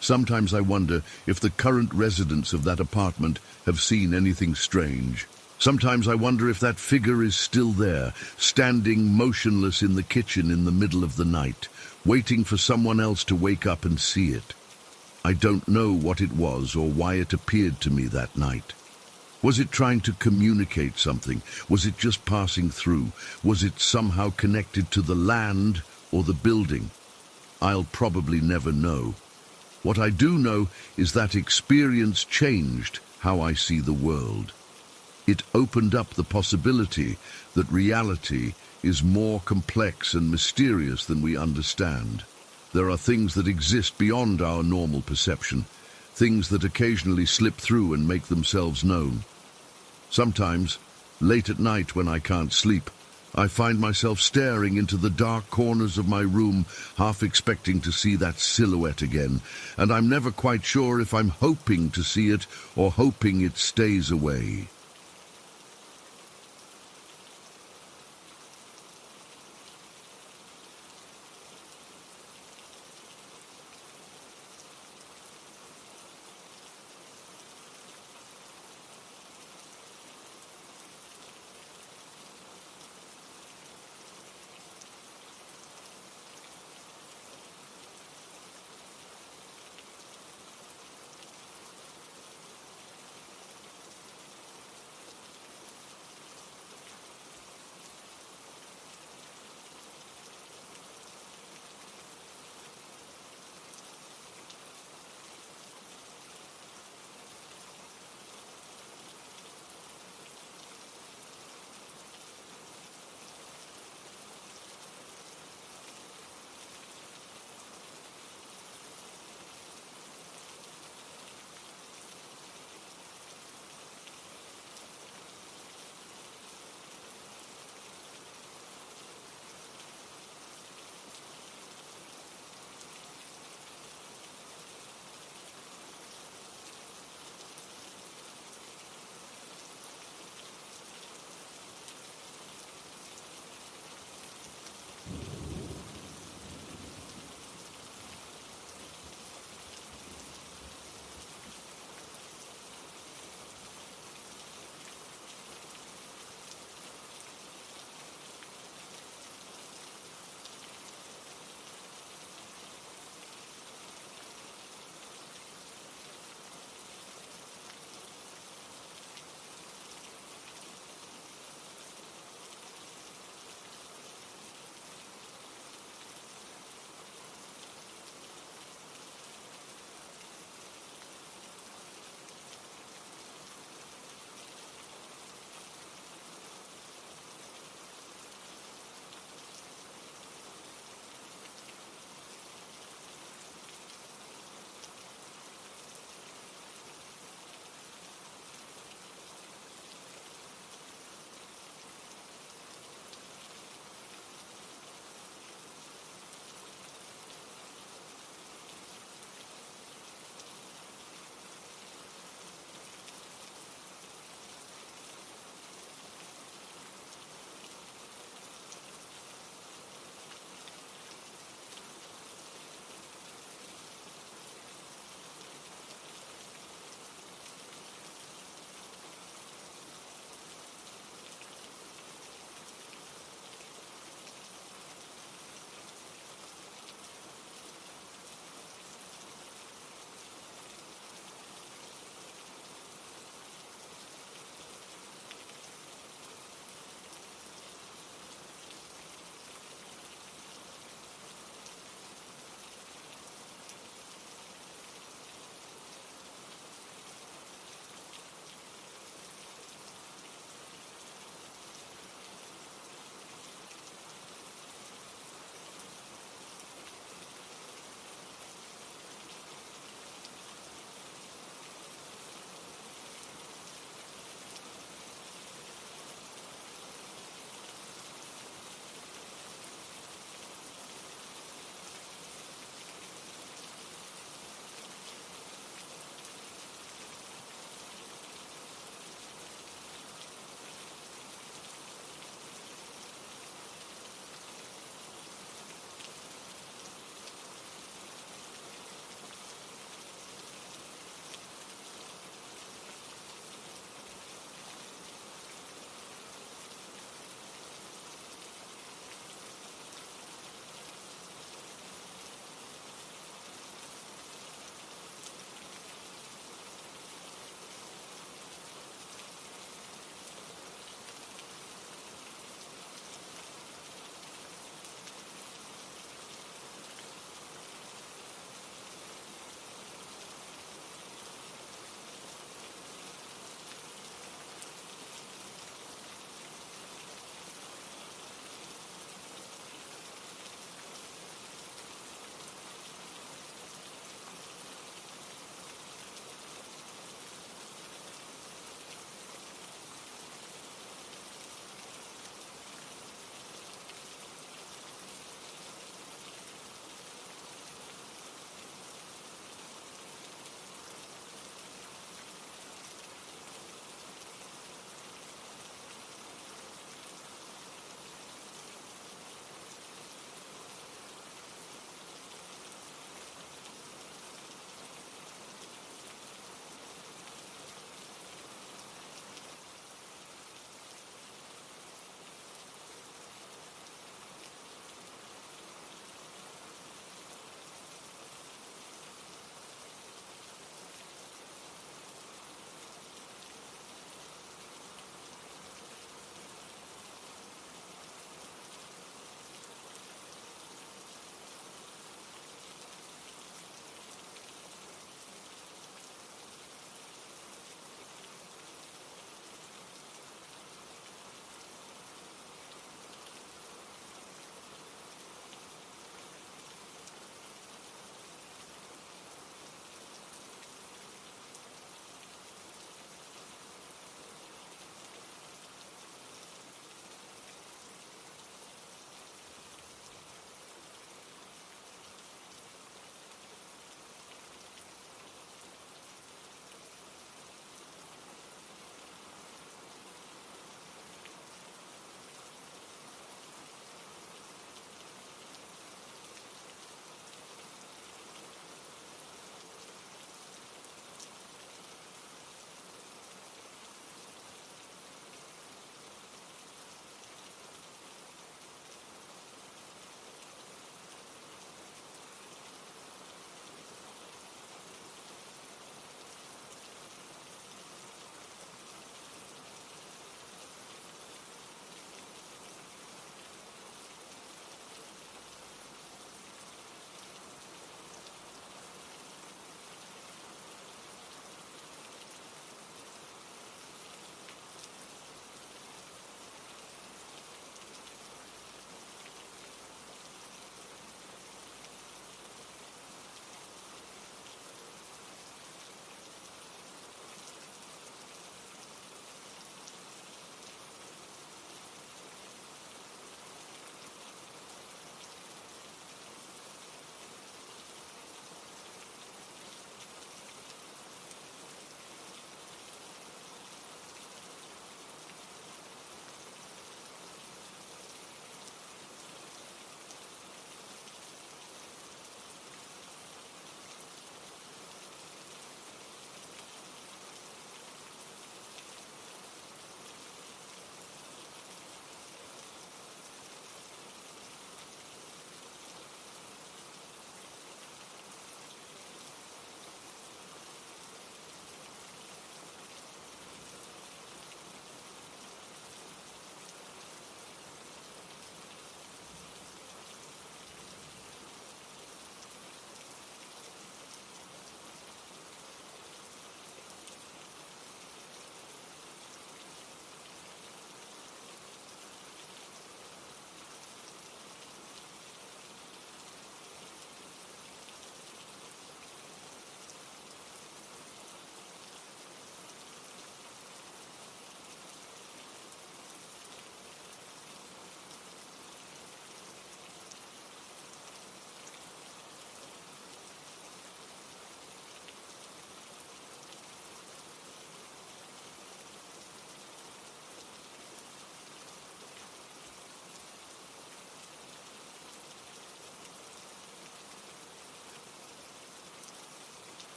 Sometimes I wonder if the current residents of that apartment have seen anything strange. Sometimes I wonder if that figure is still there, standing motionless in the kitchen in the middle of the night, waiting for someone else to wake up and see it. I don't know what it was or why it appeared to me that night. Was it trying to communicate something? Was it just passing through? Was it somehow connected to the land or the building? I'll probably never know. What I do know is that experience changed how I see the world. It opened up the possibility that reality is more complex and mysterious than we understand. There are things that exist beyond our normal perception, things that occasionally slip through and make themselves known. Sometimes, late at night when I can't sleep, I find myself staring into the dark corners of my room, half expecting to see that silhouette again, and I'm never quite sure if I'm hoping to see it or hoping it stays away.